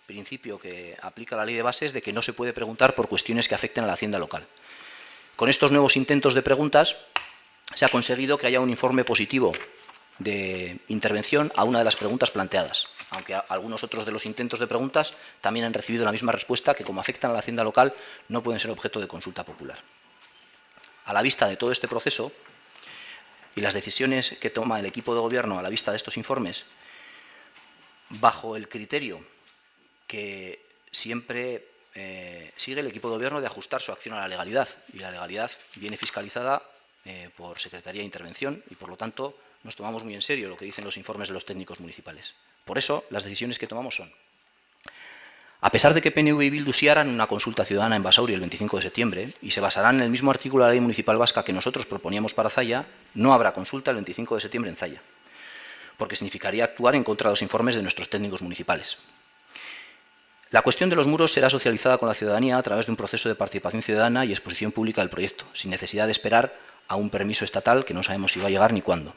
principio que aplica la ley de bases de que no se puede preguntar por cuestiones que afecten a la hacienda local. Con estos nuevos intentos de preguntas se ha conseguido que haya un informe positivo de intervención a una de las preguntas planteadas, aunque algunos otros de los intentos de preguntas también han recibido la misma respuesta, que como afectan a la hacienda local no pueden ser objeto de consulta popular. A la vista de todo este proceso y las decisiones que toma el equipo de gobierno a la vista de estos informes, bajo el criterio que siempre sigue el equipo de gobierno de ajustar su acción a la legalidad, y la legalidad viene fiscalizada por Secretaría de Intervención, y por lo tanto nos tomamos muy en serio lo que dicen los informes de los técnicos municipales. Por eso, las decisiones que tomamos son: a pesar de que PNV y Bildu sí harán una consulta ciudadana en Basauri el 25 de septiembre y se basarán en el mismo artículo de la ley municipal vasca que nosotros proponíamos para Zalla, no habrá consulta el 25 de septiembre en Zalla, porque significaría actuar en contra de los informes de nuestros técnicos municipales. La cuestión de los muros será socializada con la ciudadanía a través de un proceso de participación ciudadana y exposición pública del proyecto, sin necesidad de esperar a un permiso estatal que no sabemos si va a llegar ni cuándo.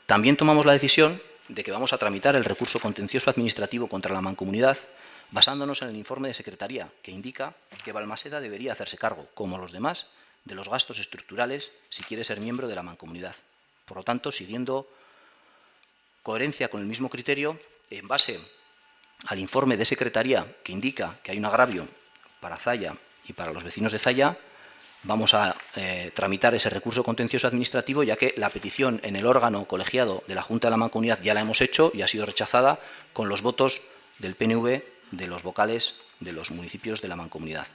También tomamos la decisión de que vamos a tramitar el recurso contencioso administrativo contra la Mancomunidad basándonos en el informe de Secretaría, que indica que Balmaseda debería hacerse cargo, como los demás, de los gastos estructurales si quiere ser miembro de la Mancomunidad. Por lo tanto, siguiendo coherencia con el mismo criterio, en base al informe de Secretaría que indica que hay un agravio para Zalla y para los vecinos de Zalla, vamos a tramitar ese recurso contencioso administrativo, ya que la petición en el órgano colegiado de la Junta de la Mancomunidad ya la hemos hecho y ha sido rechazada con los votos del PNV de los vocales de los municipios de la Mancomunidad.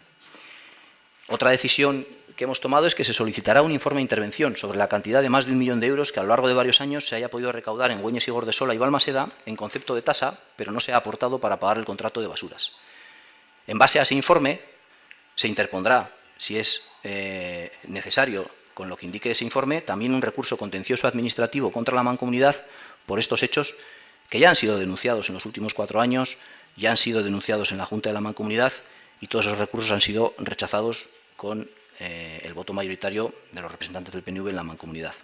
Otra decisión que hemos tomado es que se solicitará un informe de intervención sobre la cantidad de más de 1 millón de euros que a lo largo de varios años se haya podido recaudar en Güeñes y Gordesola y Balmaseda en concepto de tasa, pero no se ha aportado para pagar el contrato de basuras. En base a ese informe, se interpondrá, si es necesario, con lo que indique ese informe, también un recurso contencioso administrativo contra la Mancomunidad por estos hechos que ya han sido denunciados en los últimos 4 años, ya han sido denunciados en la Junta de la Mancomunidad y todos esos recursos han sido rechazados con el voto mayoritario de los representantes del PNV en la Mancomunidad.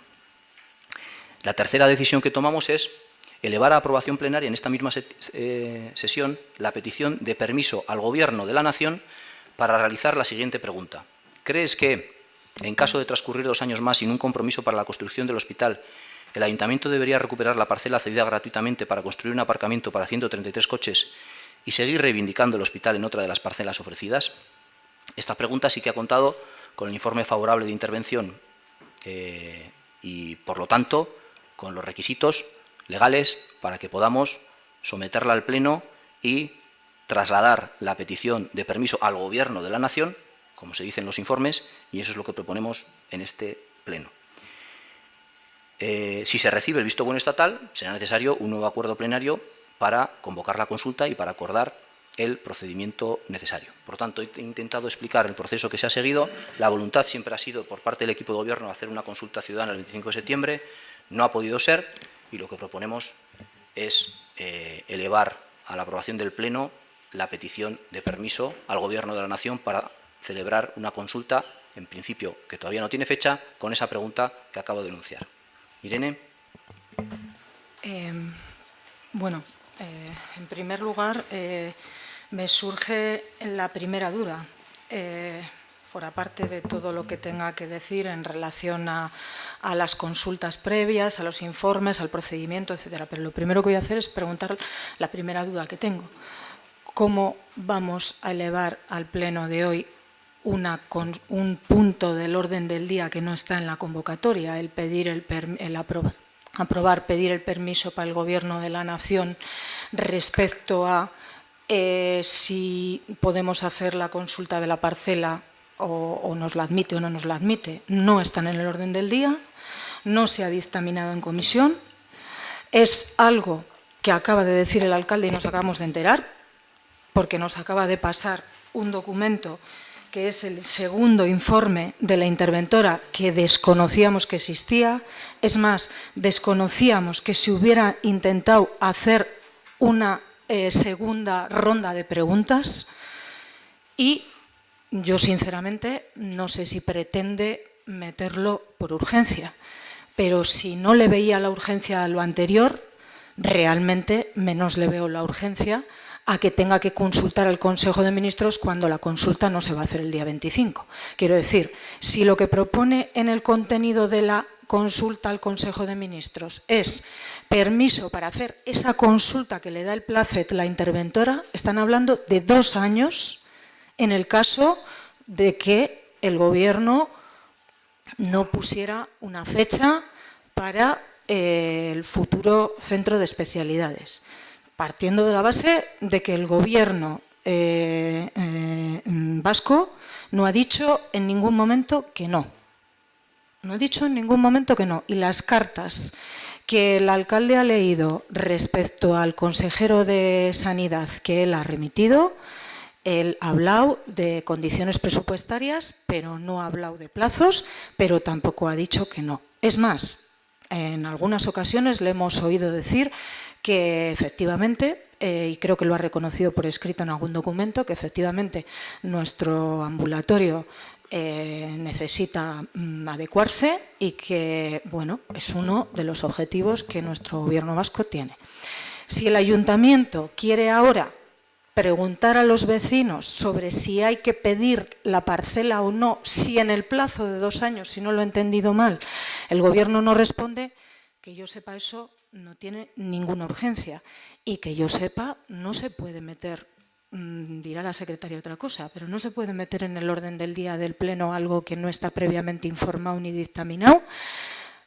La tercera decisión que tomamos es elevar a aprobación plenaria en esta misma sesión la petición de permiso al Gobierno de la Nación para realizar la siguiente pregunta. ¿Crees que, en caso de transcurrir 2 años más sin un compromiso para la construcción del hospital, el Ayuntamiento debería recuperar la parcela cedida gratuitamente para construir un aparcamiento para 133 coches y seguir reivindicando el hospital en otra de las parcelas ofrecidas? Esta pregunta sí que ha contado con el informe favorable de intervención y, por lo tanto, con los requisitos legales para que podamos someterla al Pleno y trasladar la petición de permiso al Gobierno de la Nación, como se dice en los informes, y eso es lo que proponemos en este Pleno. Si se recibe el visto bueno estatal, será necesario un nuevo acuerdo plenario para convocar la consulta y para acordar el procedimiento necesario. Por tanto, he intentado explicar el proceso que se ha seguido. La voluntad siempre ha sido, por parte del equipo de Gobierno, hacer una consulta ciudadana el 25 de septiembre. No ha podido ser y lo que proponemos es elevar a la aprobación del Pleno la petición de permiso al Gobierno de la Nación para celebrar una consulta, en principio que todavía no tiene fecha, con esa pregunta que acabo de enunciar. Irene. Bueno, en primer lugar, me surge la primera duda, por aparte de todo lo que tenga que decir en relación a las consultas previas, a los informes, al procedimiento, etcétera. Pero lo primero que voy a hacer es preguntar la primera duda que tengo. ¿Cómo vamos a elevar al Pleno de hoy un punto del orden del día que no está en la convocatoria, el pedir aprobar, pedir el permiso para el Gobierno de la Nación respecto a si podemos hacer la consulta de la parcela o nos la admite o no nos la admite? No están en el orden del día, no se ha dictaminado en comisión, es algo que acaba de decir el alcalde y nos acabamos de enterar, porque nos acaba de pasar un documento que es el segundo informe de la interventora que desconocíamos que existía. Es más, desconocíamos que se hubiera intentado hacer una segunda ronda de preguntas y yo sinceramente no sé si pretende meterlo por urgencia, pero si no le veía la urgencia a lo anterior, realmente menos le veo la urgencia a que tenga que consultar al Consejo de Ministros cuando la consulta no se va a hacer el día 25. Quiero decir, si lo que propone en el contenido de la consulta al Consejo de Ministros es permiso para hacer esa consulta que le da el placet la interventora, están hablando de 2 años en el caso de que el Gobierno no pusiera una fecha para el futuro centro de especialidades, partiendo de la base de que el Gobierno vasco no ha dicho en ningún momento que no. No ha dicho en ningún momento que no. Y las cartas que el alcalde ha leído respecto al consejero de Sanidad que él ha remitido, él ha hablado de condiciones presupuestarias, pero no ha hablado de plazos, pero tampoco ha dicho que no. Es más, en algunas ocasiones le hemos oído decir que efectivamente, y creo que lo ha reconocido por escrito en algún documento, que efectivamente nuestro ambulatorio necesita adecuarse y que, bueno, es uno de los objetivos que nuestro Gobierno vasco tiene. Si el Ayuntamiento quiere ahora preguntar a los vecinos sobre si hay que pedir la parcela o no, si en el plazo de 2 años, si no lo he entendido mal, el Gobierno no responde, que yo sepa eso no tiene ninguna urgencia y que yo sepa no se puede meter dirá la secretaria otra cosa, pero no se puede meter en el orden del día del Pleno algo que no está previamente informado ni dictaminado,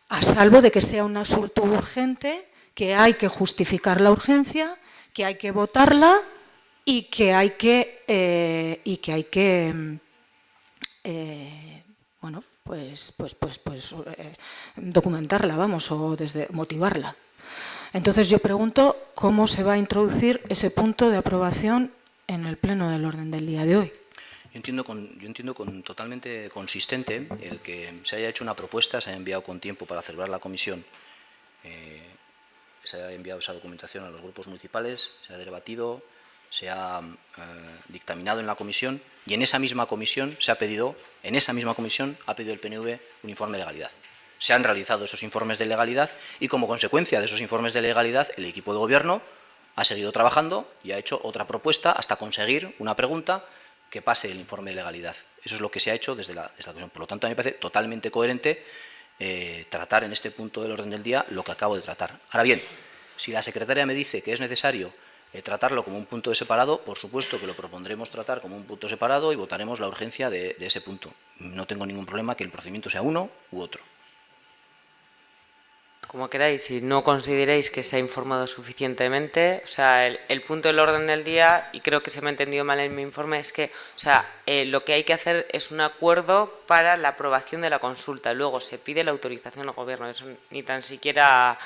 a salvo de que sea un asunto urgente, que hay que justificar la urgencia, que hay que votarla y que hay que, bueno, pues documentarla, vamos, o motivarla. Entonces yo pregunto cómo se va a introducir ese punto de aprobación en el pleno del orden del día de hoy. Yo entiendo totalmente consistente el que se haya hecho una propuesta, se haya enviado con tiempo para celebrar la comisión, se haya enviado esa documentación a los grupos municipales, se ha debatido, se ha dictaminado en la comisión y en esa misma comisión ha pedido el PNV un informe de legalidad. Se han realizado esos informes de legalidad y como consecuencia de esos informes de legalidad el equipo de gobierno ha seguido trabajando y ha hecho otra propuesta hasta conseguir una pregunta que pase el informe de legalidad. Eso es lo que se ha hecho desde la comisión. Por lo tanto, a mí me parece totalmente coherente tratar en este punto del orden del día lo que acabo de tratar. Ahora bien, si la secretaria me dice que es necesario tratarlo como un punto de separado, por supuesto que lo propondremos tratar como un punto separado y votaremos la urgencia de ese punto. No tengo ningún problema que el procedimiento sea uno u otro. Como queráis, si no consideréis que se ha informado suficientemente, o sea, el punto del orden del día, y creo que se me ha entendido mal en mi informe, es que, o sea, lo que hay que hacer es un acuerdo para la aprobación de la consulta. Luego se pide la autorización al Gobierno, eso ni tan siquiera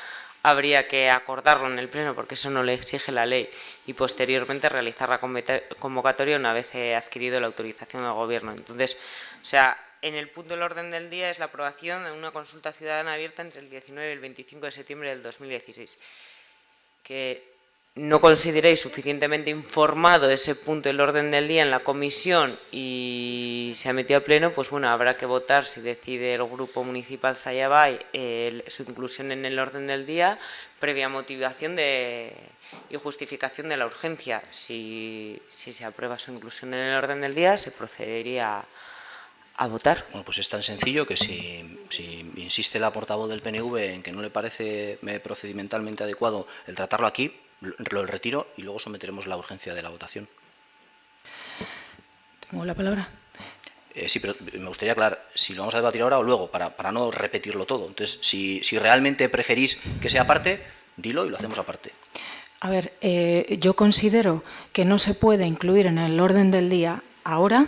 habría que acordarlo en el Pleno, porque eso no le exige la ley, y posteriormente realizar la convocatoria una vez adquirido la autorización al Gobierno. Entonces, o sea, en el punto del orden del día es la aprobación de una consulta ciudadana abierta entre el 19 y el 25 de septiembre del 2016. Que no consideréis suficientemente informado ese punto del orden del día en la comisión y se ha metido a pleno, pues bueno, habrá que votar si decide el Grupo Municipal Zayabay su inclusión en el orden del día, previa motivación y justificación de la urgencia. Si se aprueba su inclusión en el orden del día, se procedería a votar. Bueno, pues es tan sencillo que si insiste la portavoz del PNV en que no le parece procedimentalmente adecuado el tratarlo aquí, lo retiro y luego someteremos la urgencia de la votación. ¿Tengo la palabra? Sí, pero me gustaría aclarar si lo vamos a debatir ahora o luego, para no repetirlo todo. Entonces, si realmente preferís que sea aparte, dilo y lo hacemos aparte. A ver, yo considero que no se puede incluir en el orden del día ahora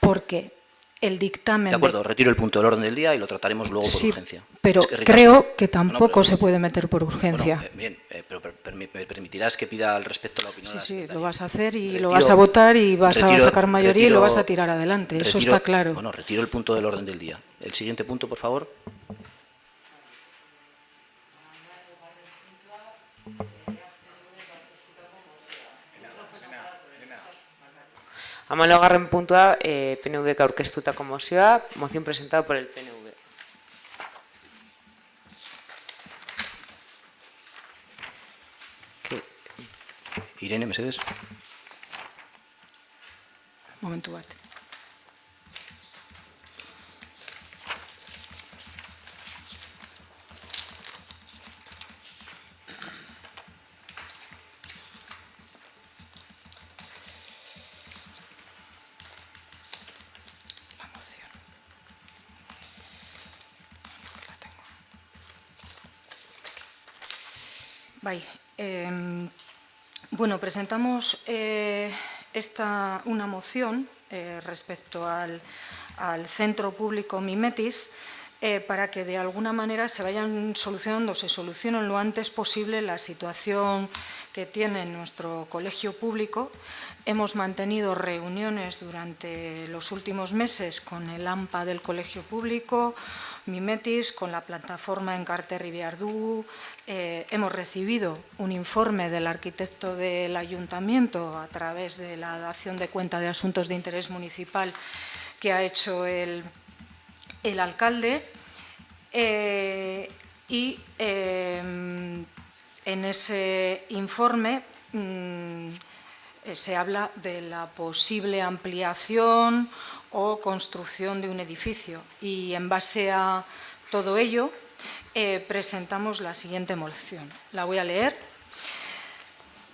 porque el dictamen... De acuerdo, retiro el punto del orden del día y lo trataremos luego por urgencia. Pero creo que tampoco se puede meter por urgencia. Bueno, bien, pero me permitirás que pida al respecto la opinión de la secretaria. Sí, lo vas a hacer y lo vas a votar y vas a sacar mayoría y lo vas a tirar adelante. Eso está claro. Bueno, retiro el punto del orden del día. El siguiente punto, por favor. Amalogarren puntua, PNVk aurkeztutako mozioa, moción presentada por el PNV. Irene, mesedez. Momentu bat. Bai, bueno, presentamos una moción respecto al centro público Mimetis para que de alguna manera se solucionen lo antes posible la situación que tiene nuestro colegio público. Hemos mantenido reuniones durante los últimos meses con el AMPA del colegio público, Mimetis, con la plataforma Encarte Ribiardú. Hemos recibido un informe del arquitecto del ayuntamiento a través de la dación de cuenta de asuntos de interés municipal que ha hecho el alcalde y en ese informe se habla de la posible ampliación o construcción de un edificio y en base a todo ello presentamos la siguiente moción. La voy a leer.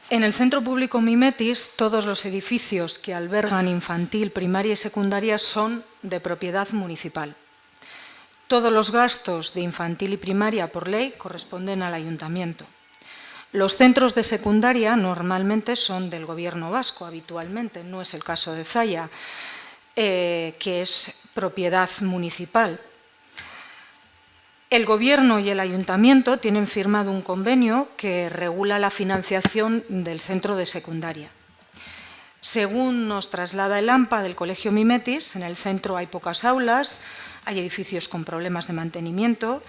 En el Centro Público Mimetis, todos los edificios que albergan infantil, primaria y secundaria son de propiedad municipal. Todos los gastos de infantil y primaria por ley corresponden al ayuntamiento. Los centros de secundaria normalmente son del Gobierno vasco, habitualmente, no es el caso de Zalla, que es propiedad municipal. El Gobierno y el Ayuntamiento tienen firmado un convenio que regula la financiación del centro de secundaria. Según nos traslada el AMPA del Colegio Mimetis, en el centro hay pocas aulas, hay edificios con problemas de mantenimiento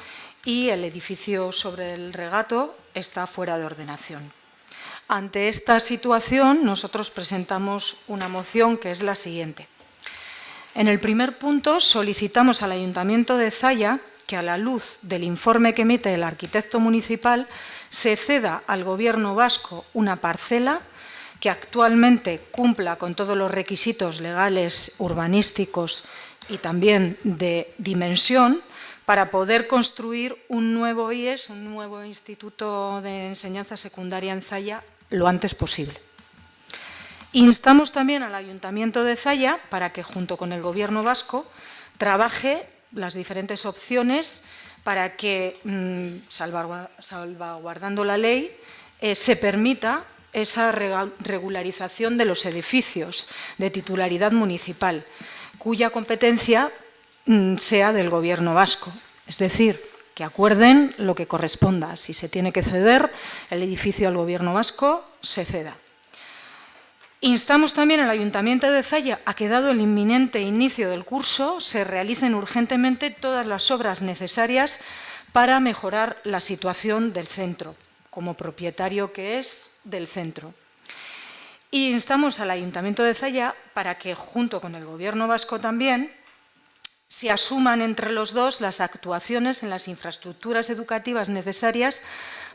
y el edificio sobre el regato está fuera de ordenación. Ante esta situación, nosotros presentamos una moción que es la siguiente. En el primer punto, solicitamos al Ayuntamiento de Zalla que a la luz del informe que emite el arquitecto municipal se ceda al Gobierno vasco una parcela que actualmente cumpla con todos los requisitos legales, urbanísticos y también de dimensión para poder construir un nuevo IES, un nuevo Instituto de Enseñanza Secundaria en Zalla, lo antes posible. Instamos también al Ayuntamiento de Zalla para que, junto con el Gobierno vasco, trabaje las diferentes opciones para que, salvaguardando la ley, se permita esa regularización de los edificios de titularidad municipal, cuya competencia sea del Gobierno vasco. Es decir, que acuerden lo que corresponda. Si se tiene que ceder el edificio al Gobierno vasco, se ceda. Instamos también al Ayuntamiento de Zalla a que, dado el inminente inicio del curso, se realicen urgentemente todas las obras necesarias para mejorar la situación del centro, como propietario que es del centro. Y instamos al Ayuntamiento de Zalla para que, junto con el Gobierno vasco también, se asuman entre los dos las actuaciones en las infraestructuras educativas necesarias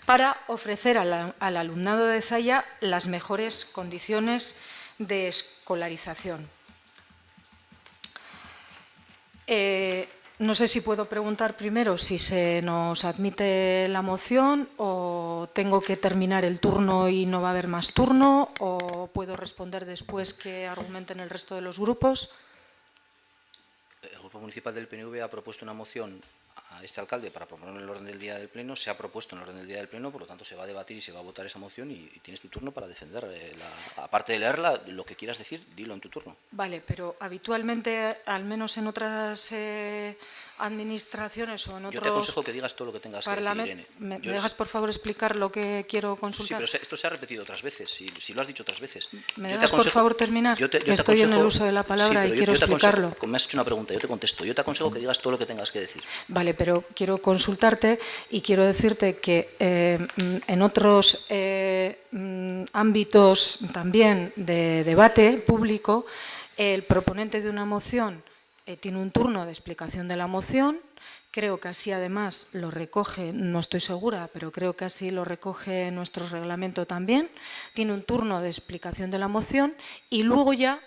para ofrecer al alumnado de Zalla las mejores condiciones de escolarización. No sé si puedo preguntar primero si se nos admite la moción o tengo que terminar el turno y no va a haber más turno, o puedo responder después que argumenten el resto de los grupos. El Grupo Municipal del PNV ha propuesto una moción a este alcalde para proponer en el orden del día del Pleno. Se ha propuesto en el orden del día del Pleno, por lo tanto se va a debatir y se va a votar esa moción y tienes tu turno para defender. Aparte de leerla, lo que quieras decir, dilo en tu turno. Vale, pero habitualmente, al menos en otras administraciones o en otros... Yo te aconsejo que digas todo lo que tengas que decir, Irene. ¿Me dejas, por favor, explicar lo que quiero consultar? Sí, pero esto se ha repetido otras veces, si lo has dicho otras veces. ¿Me dejas, por favor, terminar? Estoy en el uso de la palabra y quiero explicarlo. Me has hecho una pregunta, yo te contesto. Yo te aconsejo que digas todo lo que tengas que decir. Vale, pero quiero consultarte y quiero decirte que en otros ámbitos también de debate público, el proponente de una moción tiene un turno de explicación de la moción. Creo que así además lo recoge, no estoy segura, pero creo que así lo recoge nuestro reglamento también. Tiene un turno de explicación de la moción y luego ya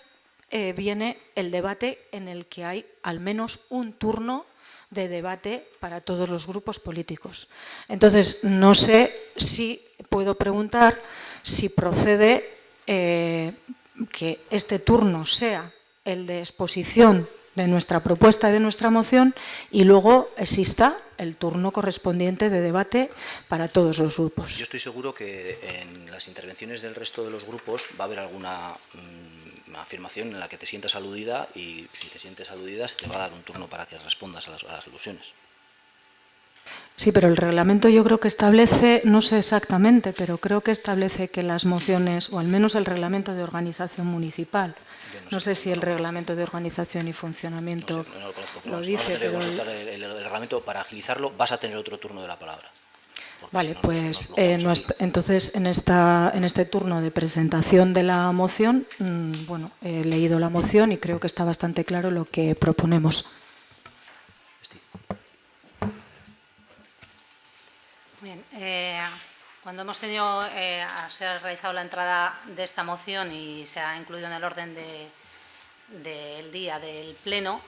viene el debate en el que hay al menos un turno de debate para todos los grupos políticos. Entonces, no sé si puedo preguntar si procede que este turno sea el de exposición de nuestra propuesta y de nuestra moción y luego exista el turno correspondiente de debate para todos los grupos. Yo estoy seguro que en las intervenciones del resto de los grupos va a haber alguna afirmación en la que te sientas aludida y si te sientes aludida se te va a dar un turno para que respondas a las alusiones. Sí, pero el reglamento yo creo que establece, no sé exactamente, pero creo que establece que las mociones, o al menos el reglamento de organización municipal, no sé si el reglamento de organización y funcionamiento lo dice, pero el reglamento, para agilizarlo, vas a tener otro turno de la palabra. Vale, pues entonces en este turno de presentación de la moción, bueno, he leído la moción y creo que está bastante claro lo que proponemos. Bien, cuando hemos tenido, se ha realizado la entrada de esta moción y se ha incluido en el orden del día del Pleno,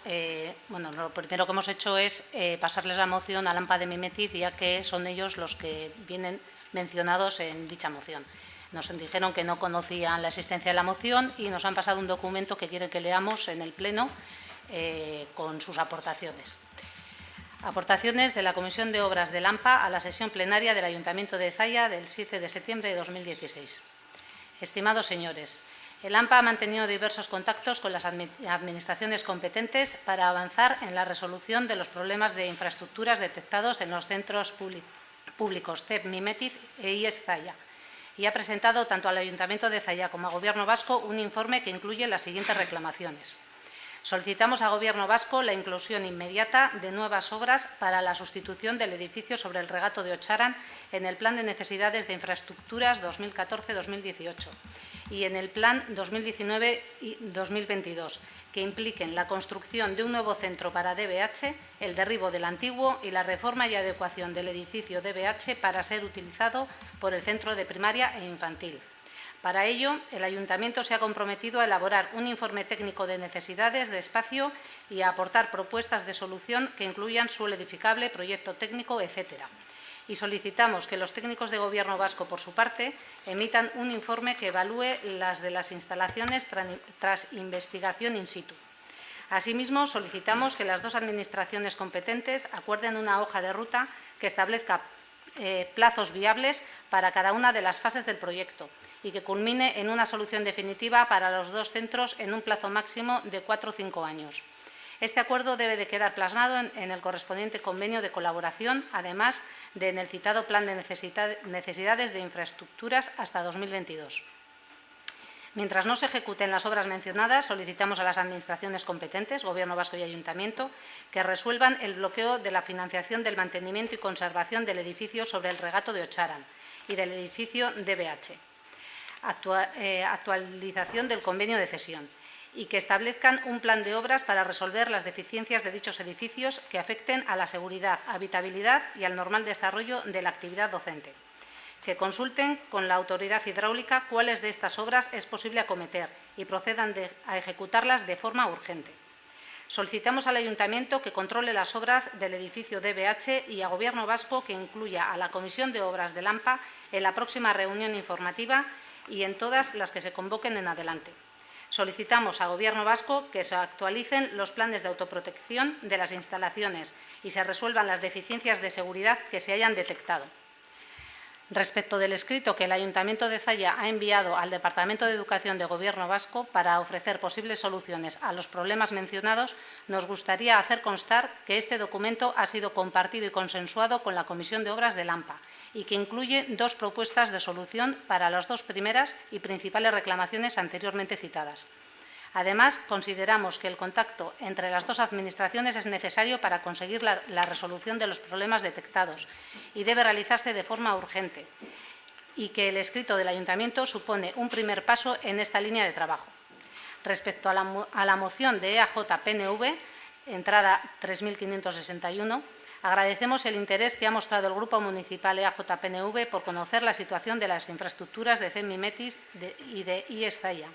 bueno, lo primero que hemos hecho es pasarles la moción al AMPA de Mimetis, ya que son ellos los que vienen mencionados en dicha moción. Nos dijeron que no conocían la existencia de la moción y nos han pasado un documento que quieren que leamos en el Pleno con sus aportaciones. Aportaciones de la Comisión de Obras del AMPA a la sesión plenaria del Ayuntamiento de Zalla del 7 de septiembre de 2016. Estimados señores, el AMPA ha mantenido diversos contactos con las administraciones competentes para avanzar en la resolución de los problemas de infraestructuras detectados en los centros públicos CEP Mimetiz e IES Zalla y ha presentado tanto al Ayuntamiento de Zalla como al Gobierno vasco un informe que incluye las siguientes reclamaciones. Solicitamos al Gobierno vasco la inclusión inmediata de nuevas obras para la sustitución del edificio sobre el regato de Ocharan en el Plan de Necesidades de Infraestructuras 2014-2018 y en el Plan 2019-2022, que impliquen la construcción de un nuevo centro para DBH, el derribo del antiguo y la reforma y adecuación del edificio DBH para ser utilizado por el centro de primaria e infantil. Para ello, el Ayuntamiento se ha comprometido a elaborar un informe técnico de necesidades de espacio y a aportar propuestas de solución que incluyan suelo edificable, proyecto técnico, etc. Y solicitamos que los técnicos de Gobierno vasco, por su parte, emitan un informe que evalúe las de las instalaciones tras investigación in situ. Asimismo, solicitamos que las dos administraciones competentes acuerden una hoja de ruta que establezca plazos viables para cada una de las fases del proyecto y que culmine en una solución definitiva para los dos centros en un plazo máximo de 4 o 5 años. Este acuerdo debe de quedar plasmado en el correspondiente convenio de colaboración, además de en el citado Plan de Necesidades de Infraestructuras hasta 2022. Mientras no se ejecuten las obras mencionadas, solicitamos a las administraciones competentes, Gobierno vasco y Ayuntamiento, que resuelvan el bloqueo de la financiación del mantenimiento y conservación del edificio sobre el regato de Ocharan y del edificio DBH. Actualización del convenio de cesión y que establezcan un plan de obras para resolver las deficiencias de dichos edificios que afecten a la seguridad, habitabilidad y al normal desarrollo de la actividad docente. Que consulten con la autoridad hidráulica cuáles de estas obras es posible acometer y procedan a ejecutarlas de forma urgente. Solicitamos al Ayuntamiento que controle las obras del edificio DBH y a Gobierno vasco que incluya a la Comisión de Obras del AMPA en la próxima reunión informativa y en todas las que se convoquen en adelante. Solicitamos a Gobierno vasco que se actualicen los planes de autoprotección de las instalaciones y se resuelvan las deficiencias de seguridad que se hayan detectado. Respecto del escrito que el Ayuntamiento de Zalla ha enviado al Departamento de Educación de Gobierno vasco para ofrecer posibles soluciones a los problemas mencionados, nos gustaría hacer constar que este documento ha sido compartido y consensuado con la Comisión de Obras del AMPA y que incluye dos propuestas de solución para las dos primeras y principales reclamaciones anteriormente citadas. Además, consideramos que el contacto entre las dos administraciones es necesario para conseguir la resolución de los problemas detectados y debe realizarse de forma urgente y que el escrito del Ayuntamiento supone un primer paso en esta línea de trabajo. Respecto a la moción de EAJ-PNV, entrada 3561, agradecemos el interés que ha mostrado el Grupo Municipal EAJ-PNV por conocer la situación de las infraestructuras de CEP Mimetiz y de IES Zalla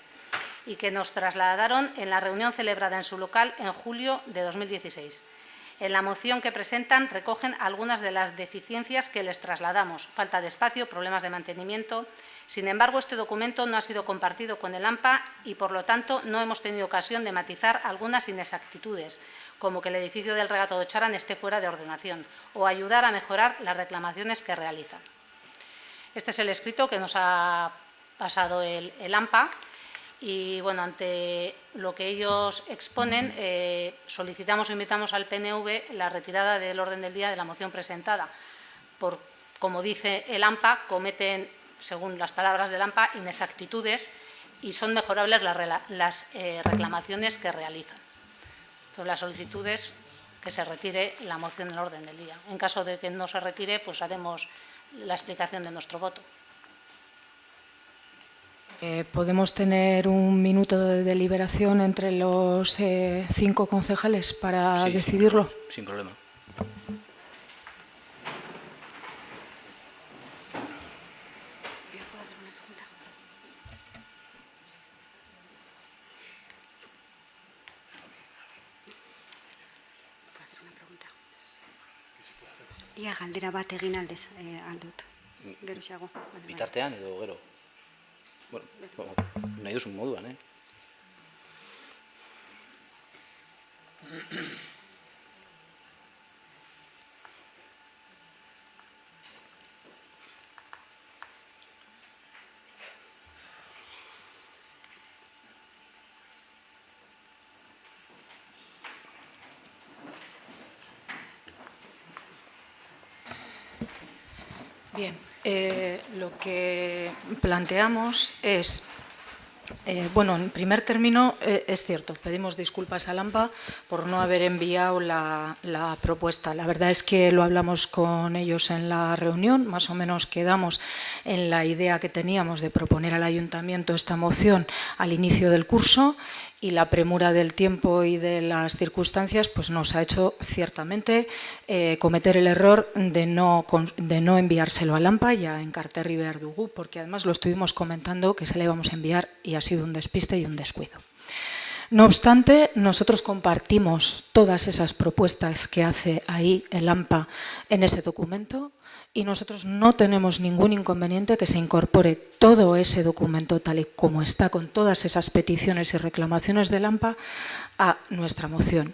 y que nos trasladaron en la reunión celebrada en su local en julio de 2016. En la moción que presentan recogen algunas de las deficiencias que les trasladamos, falta de espacio, problemas de mantenimiento. Sin embargo, este documento no ha sido compartido con el AMPA y, por lo tanto, no hemos tenido ocasión de matizar algunas inexactitudes, como que el edificio del regato de Ocharan esté fuera de ordenación, o ayudar a mejorar las reclamaciones que realizan. Este es el escrito que nos ha pasado el AMPA. Y, bueno, ante lo que ellos exponen, solicitamos o invitamos al PNV la retirada del orden del día de la moción presentada. Como dice el AMPA, cometen, según las palabras del AMPA, inexactitudes y son mejorables las reclamaciones que realizan. Entonces, la solicitud es que se retire la moción del orden del día. En caso de que no se retire, pues haremos la explicación de nuestro voto. ¿Podemos tener un minuto de deliberación entre los 5 concejales para decidirlo? Sin problema. Ia galdera bat egin aldut. Gero xago. Bitartean edo gero? Bueno, nahi duzun moduan, Bien, lo que planteamos es, bueno, en primer término, es cierto, pedimos disculpas a AMPA por no haber enviado la propuesta. La verdad es que lo hablamos con ellos en la reunión, más o menos quedamos en la idea que teníamos de proponer al Ayuntamiento esta moción al inicio del curso, y la premura del tiempo y de las circunstancias pues nos ha hecho ciertamente cometer el error de no enviárselo a AMPA y a Enkarterri behar dugu, porque además lo estuvimos comentando que se le íbamos a enviar y ha sido un despiste y un descuido. No obstante, nosotros compartimos todas esas propuestas que hace ahí el AMPA en ese documento, y nosotros no tenemos ningún inconveniente que se incorpore todo ese documento tal y como está, con todas esas peticiones y reclamaciones del AMPA, a nuestra moción.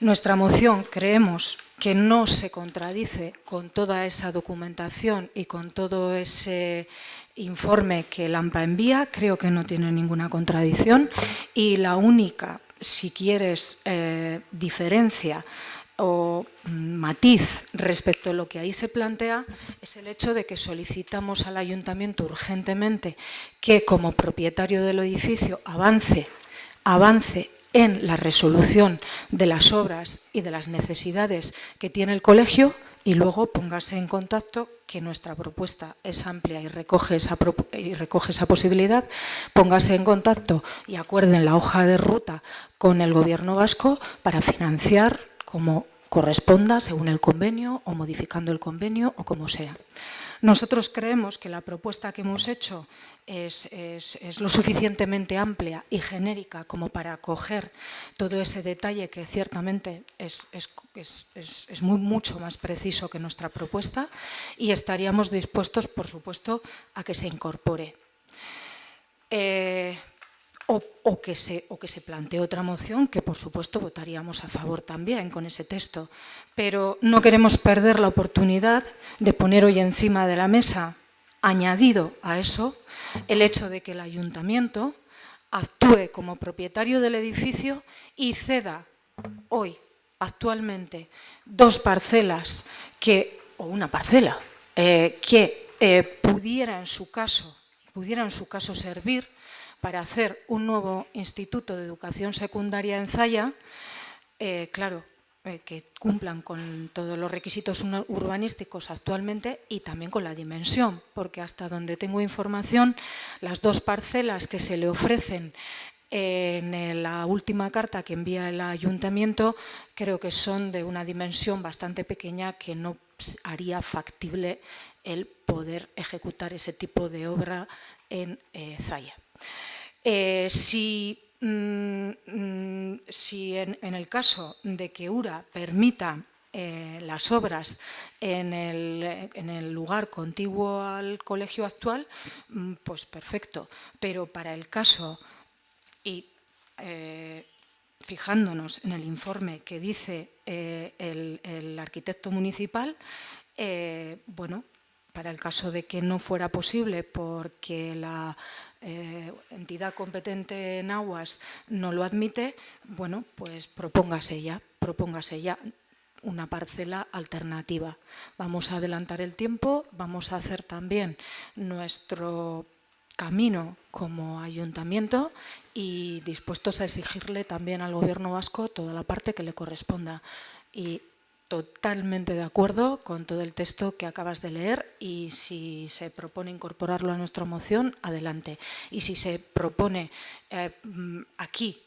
Nuestra moción creemos que no se contradice con toda esa documentación y con todo ese informe que el AMPA envía, creo que no tiene ninguna contradicción, y la única, si quieres, diferencia o matiz respecto a lo que ahí se plantea es el hecho de que solicitamos al Ayuntamiento urgentemente que, como propietario del edificio, avance en la resolución de las obras y de las necesidades que tiene el colegio, y luego póngase en contacto, que nuestra propuesta es amplia y recoge esa posibilidad, póngase en contacto y acuerden la hoja de ruta con el Gobierno vasco para financiar como corresponda, según el convenio, o modificando el convenio, o como sea. Nosotros creemos que la propuesta que hemos hecho es lo suficientemente amplia y genérica como para acoger todo ese detalle que ciertamente es mucho más preciso que nuestra propuesta, y estaríamos dispuestos, por supuesto, a que se incorpore. O que se plantee otra moción, que por supuesto votaríamos a favor también con ese texto. Pero no queremos perder la oportunidad de poner hoy encima de la mesa, añadido a eso, el hecho de que el Ayuntamiento actúe como propietario del edificio y ceda hoy, actualmente, 2 parcelas o una parcela que pudiera en su caso servir para hacer un nuevo instituto de educación secundaria en Zalla, claro, que cumplan con todos los requisitos urbanísticos actualmente y también con la dimensión, porque hasta donde tengo información, las 2 parcelas que se le ofrecen en la última carta que envía el Ayuntamiento creo que son de una dimensión bastante pequeña, que no haría factible el poder ejecutar ese tipo de obra en Zalla. Si en el caso de que URA permita las obras en el lugar contiguo al colegio actual, pues perfecto. Pero para el caso, y fijándonos en el informe que dice el arquitecto municipal, bueno, para el caso de que no fuera posible porque la entidad competente en aguas no lo admite, bueno, pues propóngase ya una parcela alternativa. Vamos a adelantar el tiempo, vamos a hacer también nuestro camino como Ayuntamiento y dispuestos a exigirle también al Gobierno vasco toda la parte que le corresponda. Y totalmente de acuerdo con todo el texto que acabas de leer, y si se propone incorporarlo a nuestra moción, adelante. Y si se propone aquí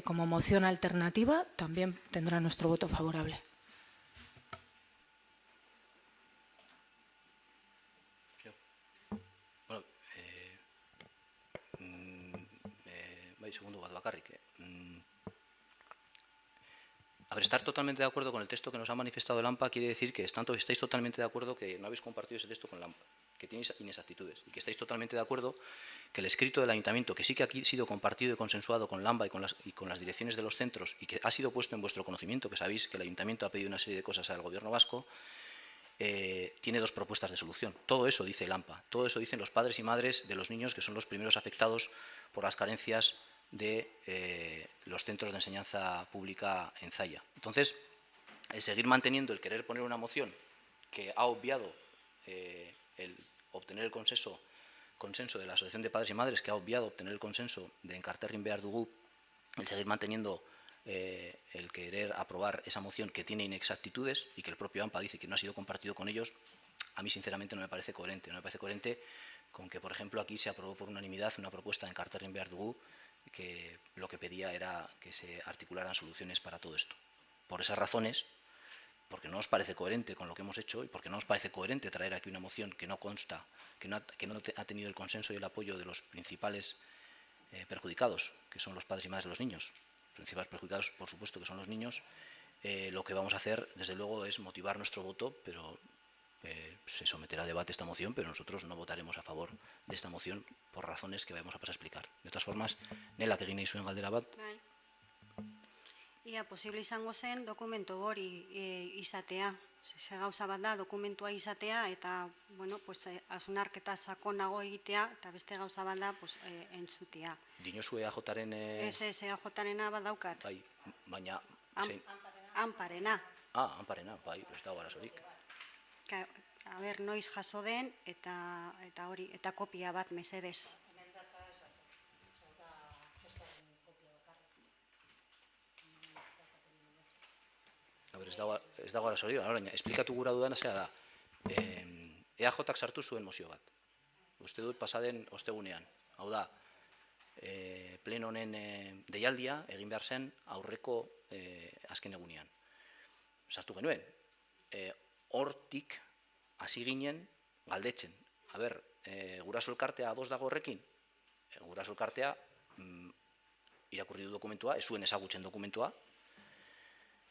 como moción alternativa, también tendrá nuestro voto favorable. Bueno, bai, segundo bat bakarrik. A ver, estar totalmente de acuerdo con el texto que nos ha manifestado el AMPA quiere decir que estáis totalmente de acuerdo que no habéis compartido ese texto con el AMPA, que tiene inexactitudes y que estáis totalmente de acuerdo que el escrito del ayuntamiento, que sí que ha sido compartido y consensuado con LAMBA y con las direcciones de los centros y que ha sido puesto en vuestro conocimiento, que sabéis que el ayuntamiento ha pedido una serie de cosas al gobierno vasco, tiene dos propuestas de solución. Todo eso dice el AMPA, todo eso dicen los padres y madres de los niños que son los primeros afectados por las carencias de los centros de enseñanza pública en Zalla. Entonces, el seguir manteniendo el querer poner una moción que ha obviado el obtener el consenso de la Asociación de Padres y Madres, que ha obviado obtener el consenso de Enkarterrin behar dugu, el seguir manteniendo el querer aprobar esa moción que tiene inexactitudes y que el propio AMPA dice que no ha sido compartido con ellos, a mí sinceramente no me parece coherente. No me parece coherente con que, por ejemplo, aquí se aprobó por unanimidad una propuesta de Enkarterrin behar dugu que lo que pedía era que se articularan soluciones para todo esto. Por esas razones, porque no nos parece coherente con lo que hemos hecho y porque no nos parece coherente traer aquí una moción que no consta, que no ha tenido el consenso y el apoyo de los principales perjudicados, que son los padres y madres de los niños. Principales perjudicados, por supuesto, que son los niños. Lo que vamos a hacer, desde luego, es motivar nuestro voto, pero se someterá a debate esta moción, pero nosotros no votaremos a favor de esta moción por razones que vamos a pasar a explicar. De todas formas, Nelak egin nahi zuen galdera bat. Ia posible izango zen dokumento hori izatea. Ze gauza bat da dokumentua izatea eta bueno, pues hausnarketa sakonago egitea eta beste gauza bat da pues entzutea. Dinozu EAJaren EAJarena badaukat. Bai, baina Amparena. Amparena, bai, ez dago arazorik. A ber, noiz jaso den eta hori eta kopia bat mesedez. Ez dago arazorik, esplikatu gura dudana zea da. EAJak sartu zuen mozio bat. Uste dut pasaden ostegunean. Hau da, pleno honen deialdia egin behar zen aurreko azken egunean. Sartu genuen. Hortik hasi ginen galdetzen. A ber, guraso elkartea ados dago horrekin? Guraso elkartea irakurri du dokumentua, ez zuen ezagutzen dokumentua,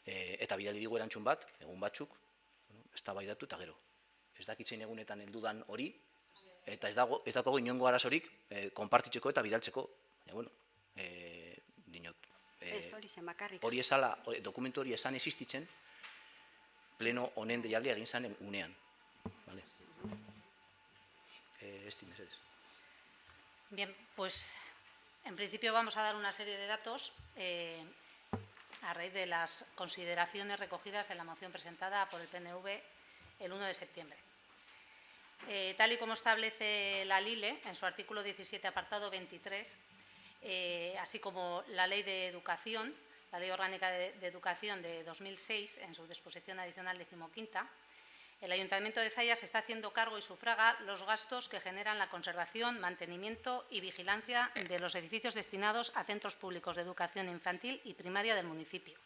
eta bidali digu erantzun bat, egun batzuk, eztabaidatu eta gero. Ez dakitzein egunetan heldudan hori, eta ez dago inongo arazorik konpartitzeko eta bidaltzeko. Baina, bueno, dinot. Hori esala, dokumentu hori esan existitzen, pleno honen deialdia egin zen unean. Bien, pues en principio vamos a dar una serie de datos a raíz de las consideraciones recogidas en la moción presentada por el PNV el 1 de septiembre. Tal y como establece la LILE en su artículo 17, apartado 23, así como la Ley de Educación, la Ley Orgánica de Educación de 2006, en su disposición adicional 15ª, el Ayuntamiento de Zalla se está haciendo cargo y sufraga los gastos que generan la conservación, mantenimiento y vigilancia de los edificios destinados a centros públicos de educación infantil y primaria del municipio.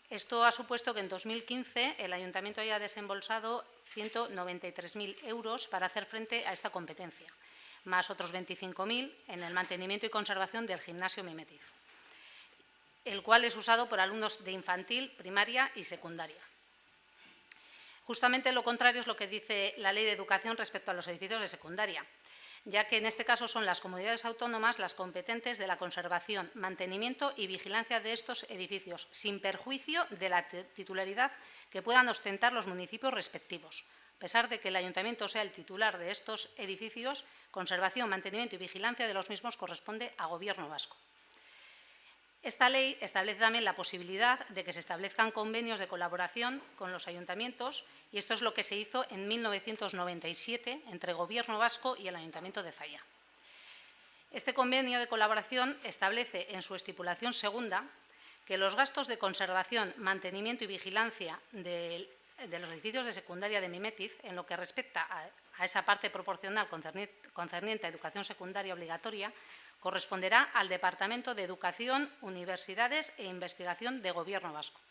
Esto ha supuesto que en 2015 el Ayuntamiento haya desembolsado 193.000 euros para hacer frente a esta competencia, más otros 25.000 en el mantenimiento y conservación del gimnasio Mimetiz, el cual es usado por alumnos de infantil, primaria y secundaria. Justamente lo contrario es lo que dice la Ley de Educación respecto a los edificios de secundaria, ya que en este caso son las comunidades autónomas las competentes de la conservación, mantenimiento y vigilancia de estos edificios, sin perjuicio de la titularidad que puedan ostentar los municipios respectivos. A pesar de que el Ayuntamiento sea el titular de estos edificios, conservación, mantenimiento y vigilancia de los mismos corresponde a Gobierno vasco. Esta ley establece también la posibilidad de que se establezcan convenios de colaboración con los ayuntamientos y esto es lo que se hizo en 1997 entre Gobierno vasco y el Ayuntamiento de Zalla. Este convenio de colaboración establece en su estipulación segunda que los gastos de conservación, mantenimiento y vigilancia de los edificios de secundaria de Mimetiz, en lo que respecta a esa parte proporcional concerniente a educación secundaria obligatoria, corresponderá al Departamento de Educación, Universidades e Investigación de Gobierno vasco.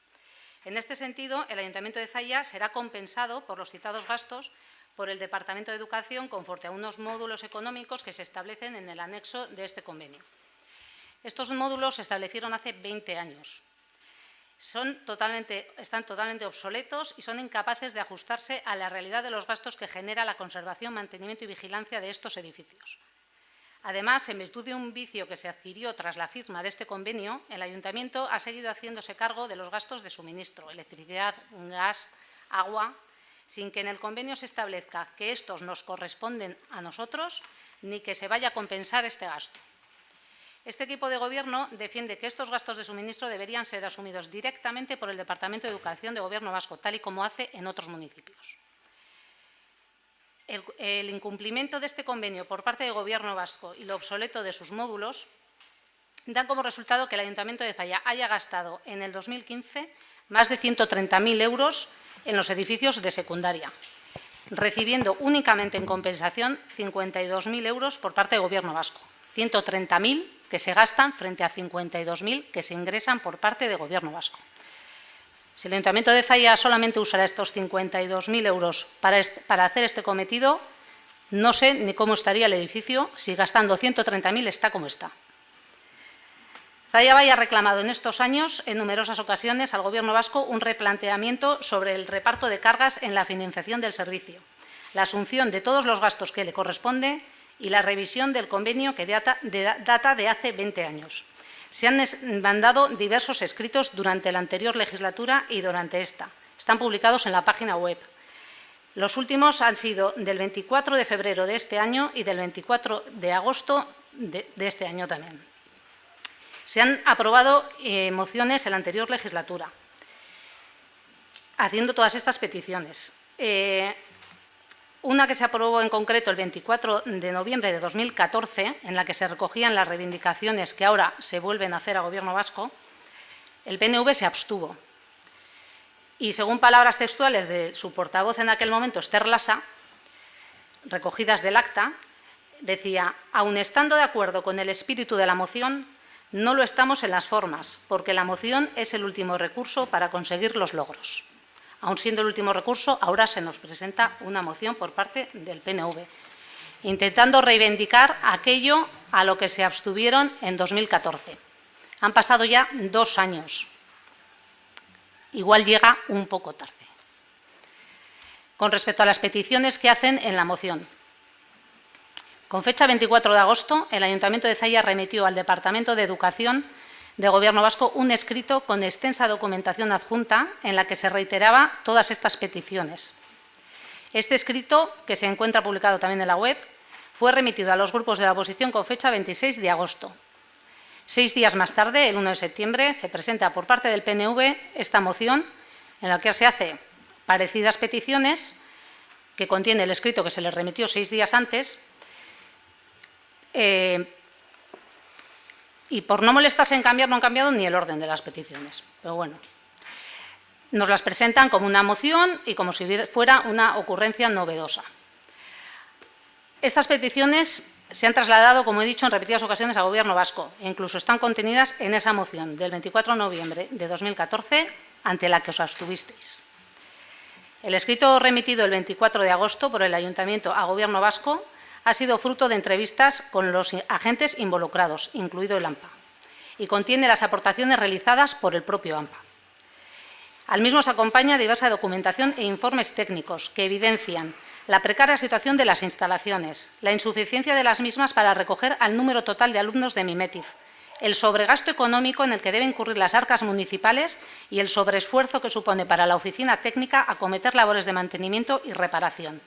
En este sentido, el Ayuntamiento de Zalla será compensado por los citados gastos por el Departamento de Educación conforme a unos módulos económicos que se establecen en el anexo de este convenio. Estos módulos se establecieron hace 20 años están totalmente obsoletos y son incapaces de ajustarse a la realidad de los gastos que genera la conservación, mantenimiento y vigilancia de estos edificios. Además, en virtud de un vicio que se adquirió tras la firma de este convenio, el Ayuntamiento ha seguido haciéndose cargo de los gastos de suministro, electricidad, gas, agua, sin que en el convenio se establezca que estos nos corresponden a nosotros ni que se vaya a compensar este gasto. Este equipo de Gobierno defiende que estos gastos de suministro deberían ser asumidos directamente por el Departamento de Educación de Gobierno vasco, tal y como hace en otros municipios. El incumplimiento de este convenio por parte del Gobierno vasco y lo obsoleto de sus módulos dan como resultado que el Ayuntamiento de Zalla haya gastado en el 2015 más de 130.000 euros en los edificios de secundaria, recibiendo únicamente en compensación 52.000 euros por parte del Gobierno vasco, 130.000 que se gastan frente a 52.000 que se ingresan por parte del Gobierno vasco. Si el Ayuntamiento de Zalla solamente usará estos 52.000 euros para hacer este cometido, no sé ni cómo estaría el edificio si gastando 130.000 está como está. Zalla Vall ha reclamado en estos años, en numerosas ocasiones, al Gobierno vasco un replanteamiento sobre el reparto de cargas en la financiación del servicio, la asunción de todos los gastos que le corresponde y la revisión del convenio que data de hace 20 años. Se han mandado diversos escritos durante la anterior legislatura y durante esta. Están publicados en la página web. Los últimos han sido del 24 de febrero de este año y del 24 de agosto de este año también. Se han aprobado mociones en la anterior legislatura, haciendo todas estas peticiones. Una que se aprobó en concreto el 24 de noviembre de 2014, en la que se recogían las reivindicaciones que ahora se vuelven a hacer a Gobierno vasco, el PNV se abstuvo. Y según palabras textuales de su portavoz en aquel momento, Esther Lasa, recogidas del acta, decía: aun estando de acuerdo con el espíritu de la moción, no lo estamos en las formas, porque la moción es el último recurso para conseguir los logros. Aun siendo el último recurso, ahora se nos presenta una moción por parte del PNV, intentando reivindicar aquello a lo que se abstuvieron en 2014. Han pasado ya 2 años. Igual llega un poco tarde. Con respecto a las peticiones que hacen en la moción, con fecha 24 de agosto, el Ayuntamiento de Zalla remitió al Departamento de Educación de Gobierno vasco un escrito con extensa documentación adjunta en la que se reiteraba todas estas peticiones. Este escrito, que se encuentra publicado también en la web, fue remitido a los grupos de la oposición con fecha 26 de agosto. 6 días más tarde, el 1 de septiembre, se presenta por parte del PNV esta moción en la que se hace parecidas peticiones, que contiene el escrito que se les remitió 6 días antes, y por no molestarse en cambiar, no han cambiado ni el orden de las peticiones. Pero bueno, nos las presentan como una moción y como si fuera una ocurrencia novedosa. Estas peticiones se han trasladado, como he dicho, en repetidas ocasiones al Gobierno vasco e incluso están contenidas en esa moción del 24 de noviembre de 2014 ante la que os abstuvisteis. El escrito remitido el 24 de agosto por el Ayuntamiento a Gobierno vasco ha sido fruto de entrevistas con los agentes involucrados, incluido el AMPA, y contiene las aportaciones realizadas por el propio AMPA. Al mismo se acompaña diversa documentación e informes técnicos que evidencian la precaria situación de las instalaciones, la insuficiencia de las mismas para recoger al número total de alumnos de Mimetiz, el sobregasto económico en el que deben incurrir las arcas municipales y el sobreesfuerzo que supone para la oficina técnica acometer labores de mantenimiento y reparación.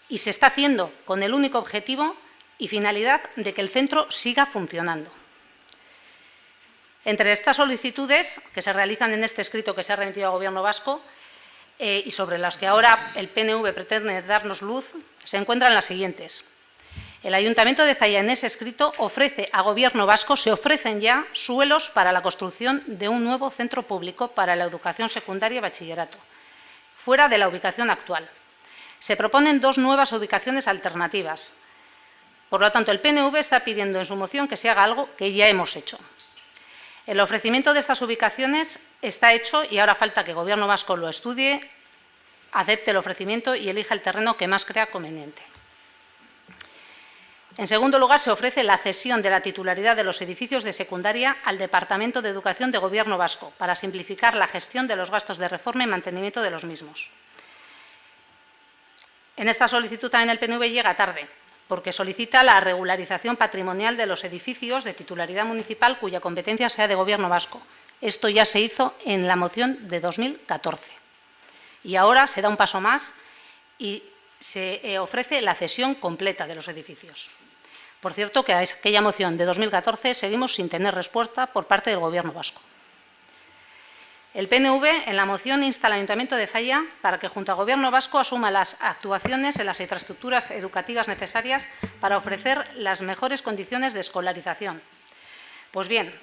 Y se está haciendo con el único objetivo y finalidad de que el centro siga funcionando. Entre estas solicitudes que se realizan en este escrito que se ha remitido al Gobierno vasco y sobre las que ahora el PNV pretende darnos luz, se encuentran las siguientes. El Ayuntamiento de Zalla en ese escrito ofrece a Gobierno vasco, se ofrecen ya suelos para la construcción de un nuevo centro público para la educación secundaria y bachillerato, fuera de la ubicación actual. Se proponen 2 nuevas ubicaciones alternativas. Por lo tanto, el PNV está pidiendo en su moción que se haga algo que ya hemos hecho. El ofrecimiento de estas ubicaciones está hecho y ahora falta que el Gobierno vasco lo estudie, acepte el ofrecimiento y elija el terreno que más crea conveniente. En segundo lugar, se ofrece la cesión de la titularidad de los edificios de secundaria al Departamento de Educación de Gobierno vasco para simplificar la gestión de los gastos de reforma y mantenimiento de los mismos. En esta solicitud también el PNV llega tarde, porque solicita la regularización patrimonial de los edificios de titularidad municipal cuya competencia sea de Gobierno vasco. Esto ya se hizo en la moción de 2014. Y ahora se da un paso más y se ofrece la cesión completa de los edificios. Por cierto, que a aquella moción de 2014 seguimos sin tener respuesta por parte del Gobierno vasco. El PNV en la moción insta al Ayuntamiento de Zalla para que junto al Gobierno vasco asuma las actuaciones en las infraestructuras educativas necesarias para ofrecer las mejores condiciones de escolarización. Pues bien,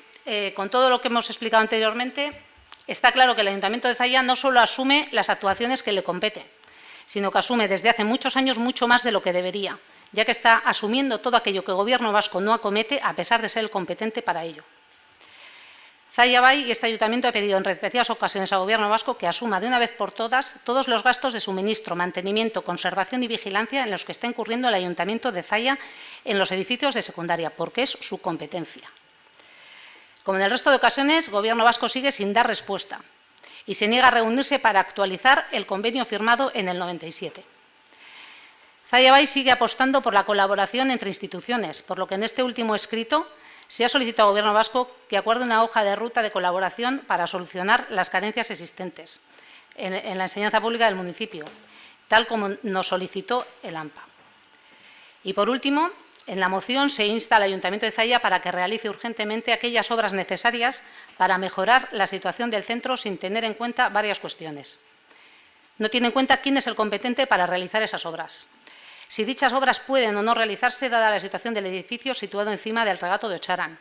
con todo lo que hemos explicado anteriormente, está claro que el Ayuntamiento de Zalla no solo asume las actuaciones que le competen, sino que asume desde hace muchos años mucho más de lo que debería, ya que está asumiendo todo aquello que el Gobierno vasco no acomete, a pesar de ser el competente para ello. Zalla Bai y este Ayuntamiento ha pedido en repetidas ocasiones al Gobierno vasco que asuma de una vez por todas todos los gastos de suministro, mantenimiento, conservación y vigilancia en los que está incurriendo el Ayuntamiento de Zalla en los edificios de secundaria, porque es su competencia. Como en el resto de ocasiones, el Gobierno vasco sigue sin dar respuesta y se niega a reunirse para actualizar el convenio firmado en el 97. Zalla Bai sigue apostando por la colaboración entre instituciones, por lo que en este último escrito se ha solicitado al Gobierno vasco que acuerde una hoja de ruta de colaboración para solucionar las carencias existentes en la enseñanza pública del municipio, tal como nos solicitó el AMPA. Y por último, en la moción se insta al Ayuntamiento de Zalla para que realice urgentemente aquellas obras necesarias para mejorar la situación del centro sin tener en cuenta varias cuestiones. No tiene en cuenta quién es el competente para realizar esas obras. Si dichas obras pueden o no realizarse dada la situación del edificio situado encima del regato de Ocharán.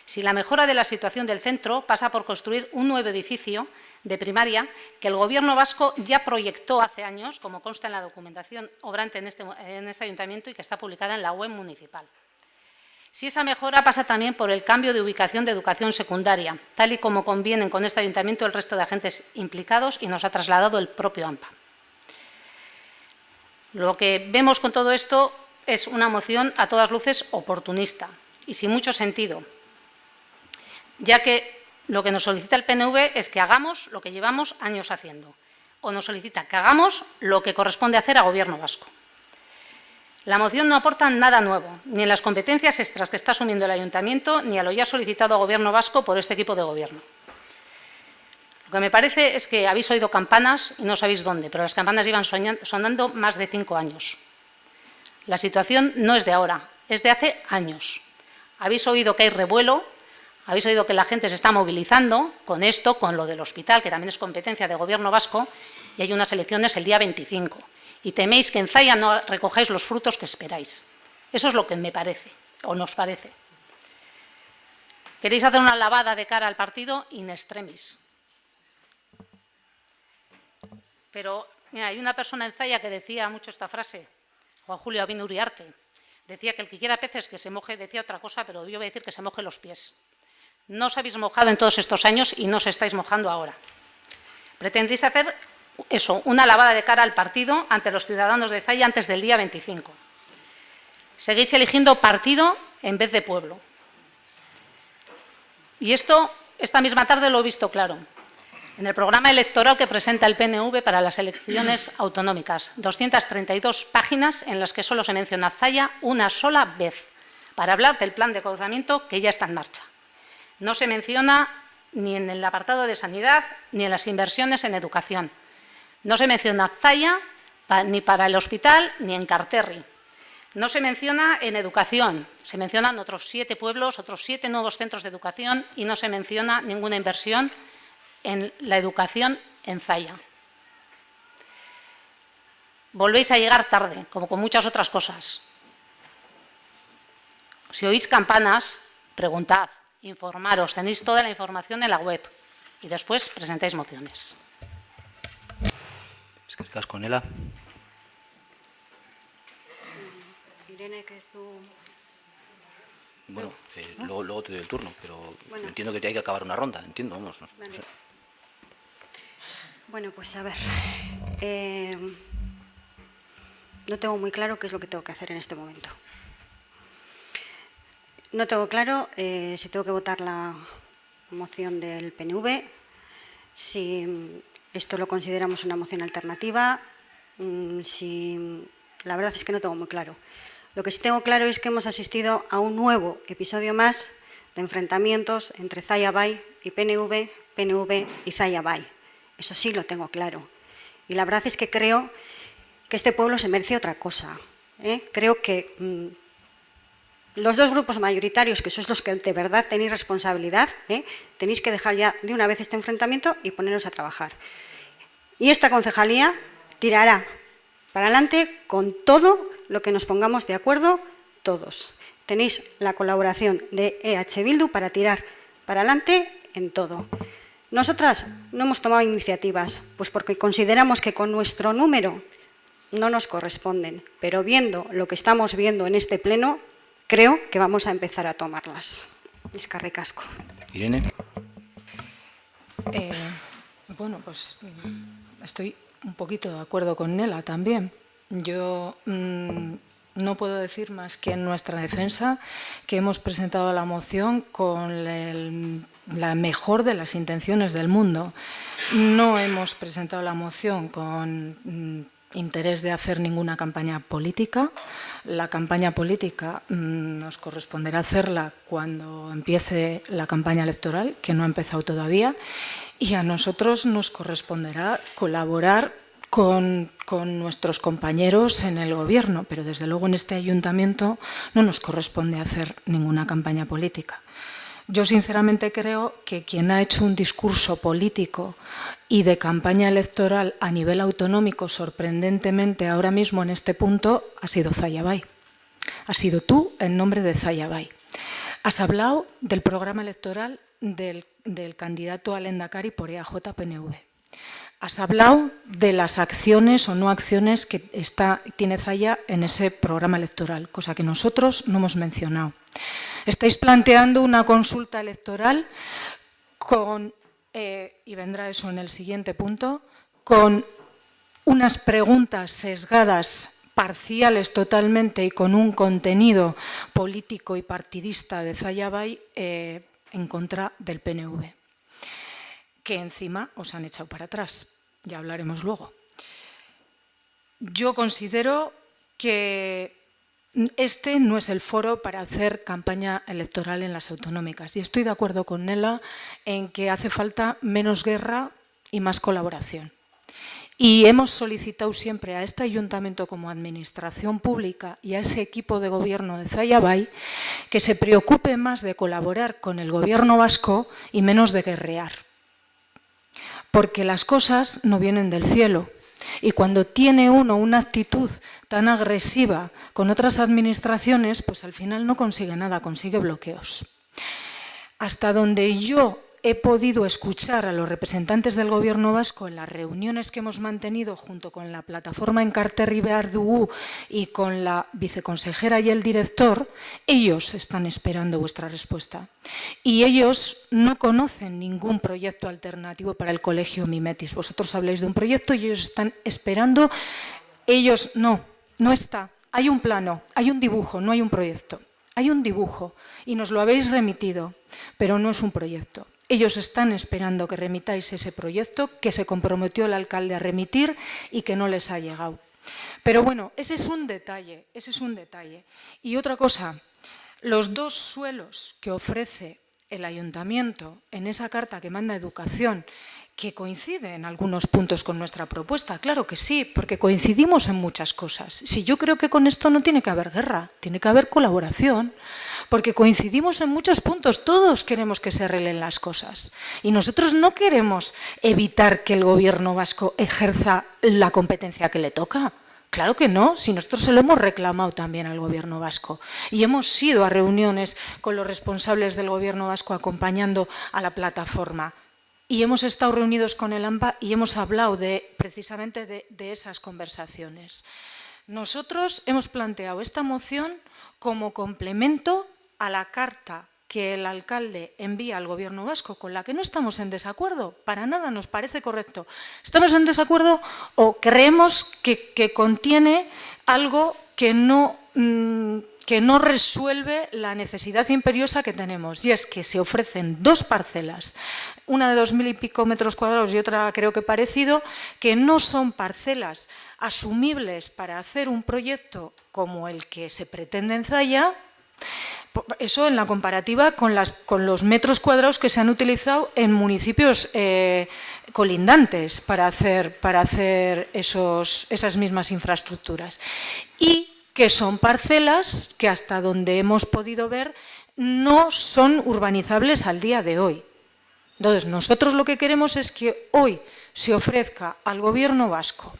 Si la mejora de la situación del centro pasa por construir un nuevo edificio de primaria que el Gobierno vasco ya proyectó hace años, como consta en la documentación obrante en este ayuntamiento y que está publicada en la web municipal. Si esa mejora pasa también por el cambio de ubicación de educación secundaria, tal y como convienen con este ayuntamiento el resto de agentes implicados y nos ha trasladado el propio AMPA. Lo que vemos con todo esto es una moción a todas luces oportunista y sin mucho sentido, ya que lo que nos solicita el PNV es que hagamos lo que llevamos años haciendo, o nos solicita que hagamos lo que corresponde hacer al Gobierno vasco. La moción no aporta nada nuevo, ni en las competencias extras que está asumiendo el Ayuntamiento, ni a lo ya solicitado al Gobierno vasco por este equipo de Gobierno. Lo que me parece es que habéis oído campanas y no sabéis dónde, pero las campanas llevan sonando más de 5 años. La situación no es de ahora, es de hace años. Habéis oído que hay revuelo, habéis oído que la gente se está movilizando con esto, con lo del hospital, que también es competencia del Gobierno vasco, y hay unas elecciones el día 25. Y teméis que en Zalla no recojáis los frutos que esperáis. Eso es lo que me parece, o nos parece. Queréis hacer una lavada de cara al partido in extremis. Pero mira, hay una persona en Zalla que decía mucho esta frase, Juan Julio Abin Uriarte, decía que el que quiera peces que se moje, decía otra cosa, pero yo voy a decir que se moje los pies. No os habéis mojado en todos estos años y no os estáis mojando ahora. Pretendéis hacer eso, una lavada de cara al partido ante los ciudadanos de Zalla antes del día 25. Seguís eligiendo partido en vez de pueblo. Y esta misma tarde lo he visto claro. En el programa electoral que presenta el PNV para las elecciones autonómicas, 232 páginas en las que solo se menciona Zalla una sola vez, para hablar del plan de encauzamiento que ya está en marcha. No se menciona ni en el apartado de sanidad ni en las inversiones en educación. No se menciona Zalla ni para el hospital ni en Carterri. No se menciona en educación, se mencionan otros 7 pueblos, otros 7 nuevos centros de educación y no se menciona ninguna inversión en la educación en Zalla. Volvéis a llegar tarde, como con muchas otras cosas. Si oís campanas, preguntad, informaros, tenéis toda la información en la web y después presentáis mociones. Es que estás con Ela. Irene, que es tu... Bueno, luego te doy el turno, pero bueno, entiendo que te hay que acabar una ronda, entiendo, vamos. Vale. No sé. Bueno, pues a ver, no tengo muy claro qué es lo que tengo que hacer en este momento. No tengo claro si tengo que votar la moción del PNV, si esto lo consideramos una moción alternativa, la verdad es que no tengo muy claro. Lo que sí tengo claro es que hemos asistido a un nuevo episodio más de enfrentamientos entre Zaya Bay y PNV, PNV y Zaya Bay. Eso sí lo tengo claro. Y la verdad es que creo que este pueblo se merece otra cosa. Creo que los dos grupos mayoritarios, que sois los que de verdad tenéis responsabilidad, tenéis que dejar ya de una vez este enfrentamiento y poneros a trabajar. Y esta concejalía tirará para adelante con todo lo que nos pongamos de acuerdo todos. Tenéis la colaboración de EH Bildu para tirar para adelante en todo. Nosotras no hemos tomado iniciativas, pues porque consideramos que con nuestro número no nos corresponden, pero viendo lo que estamos viendo en este pleno, creo que vamos a empezar a tomarlas. Eskerrik asko. Irene. Bueno, pues estoy un poquito de acuerdo con Nela también. Yo no puedo decir más que en nuestra defensa que hemos presentado la moción con la mejor de las intenciones del mundo. No hemos presentado la moción con interés de hacer ninguna campaña política. La campaña política nos corresponderá hacerla cuando empiece la campaña electoral, que no ha empezado todavía, y a nosotros nos corresponderá colaborar con nuestros compañeros en el Gobierno, pero desde luego en este ayuntamiento no nos corresponde hacer ninguna campaña política. Yo sinceramente creo que quien ha hecho un discurso político y de campaña electoral a nivel autonómico sorprendentemente ahora mismo en este punto ha sido Zaya Bay. Has sido tú en nombre de Zaya Bay. Has hablado del programa electoral del candidato al Endacari por EAJ-PNV. Has hablado de las acciones o no acciones que tiene Zaya en ese programa electoral, cosa que nosotros no hemos mencionado. Estáis planteando una consulta electoral y vendrá eso en el siguiente punto, con unas preguntas sesgadas, parciales totalmente y con un contenido político y partidista de Zaya Bay en contra del PNV, que encima os han echado para atrás. Ya hablaremos luego. Yo considero que este no es el foro para hacer campaña electoral en las autonómicas. Y estoy de acuerdo con Nela en que hace falta menos guerra y más colaboración. Y hemos solicitado siempre a este ayuntamiento como administración pública y a ese equipo de gobierno de Zaya Bay que se preocupe más de colaborar con el gobierno vasco y menos de guerrear. Porque las cosas no vienen del cielo. Y cuando tiene uno una actitud tan agresiva con otras administraciones, pues al final no consigue nada, consigue bloqueos. Hasta donde yo he podido escuchar a los representantes del Gobierno vasco en las reuniones que hemos mantenido junto con la plataforma Enkarterri Behar Dugu y con la viceconsejera y el director, ellos están esperando vuestra respuesta. Y ellos no conocen ningún proyecto alternativo para el colegio Mimetis. Vosotros habláis de un proyecto y ellos están esperando. Ellos no está. Hay un plano, hay un dibujo, no hay un proyecto. Hay un dibujo y nos lo habéis remitido, pero no es un proyecto. Ellos están esperando que remitáis ese proyecto que se comprometió el alcalde a remitir y que no les ha llegado. Pero bueno, ese es un detalle. Y otra cosa, los dos suelos que ofrece el ayuntamiento en esa carta que manda Educación, que coincide en algunos puntos con nuestra propuesta, claro que sí, porque coincidimos en muchas cosas. Si yo creo que con esto no tiene que haber guerra, tiene que haber colaboración, porque coincidimos en muchos puntos, todos queremos que se arreglen las cosas. Y nosotros no queremos evitar que el gobierno vasco ejerza la competencia que le toca. Claro que no, si nosotros se lo hemos reclamado también al gobierno vasco y hemos ido a reuniones con los responsables del gobierno vasco acompañando a la plataforma. Y hemos estado reunidos con el AMPA y hemos hablado precisamente de esas conversaciones. Nosotros hemos planteado esta moción como complemento a la carta que el alcalde envía al gobierno vasco, con la que no estamos en desacuerdo, para nada nos parece correcto. Estamos en desacuerdo o creemos que contiene algo que no que no resuelve la necesidad imperiosa que tenemos, y es que se ofrecen dos parcelas, una de 2000 y pico metros cuadrados y otra creo que parecido, que no son parcelas asumibles para hacer un proyecto como el que se pretende en Zalla. Eso en la comparativa con los metros cuadrados que se han utilizado en municipios colindantes para hacer esas mismas infraestructuras. Y que son parcelas que hasta donde hemos podido ver no son urbanizables al día de hoy. Entonces, nosotros lo que queremos es que hoy se ofrezca al Gobierno vasco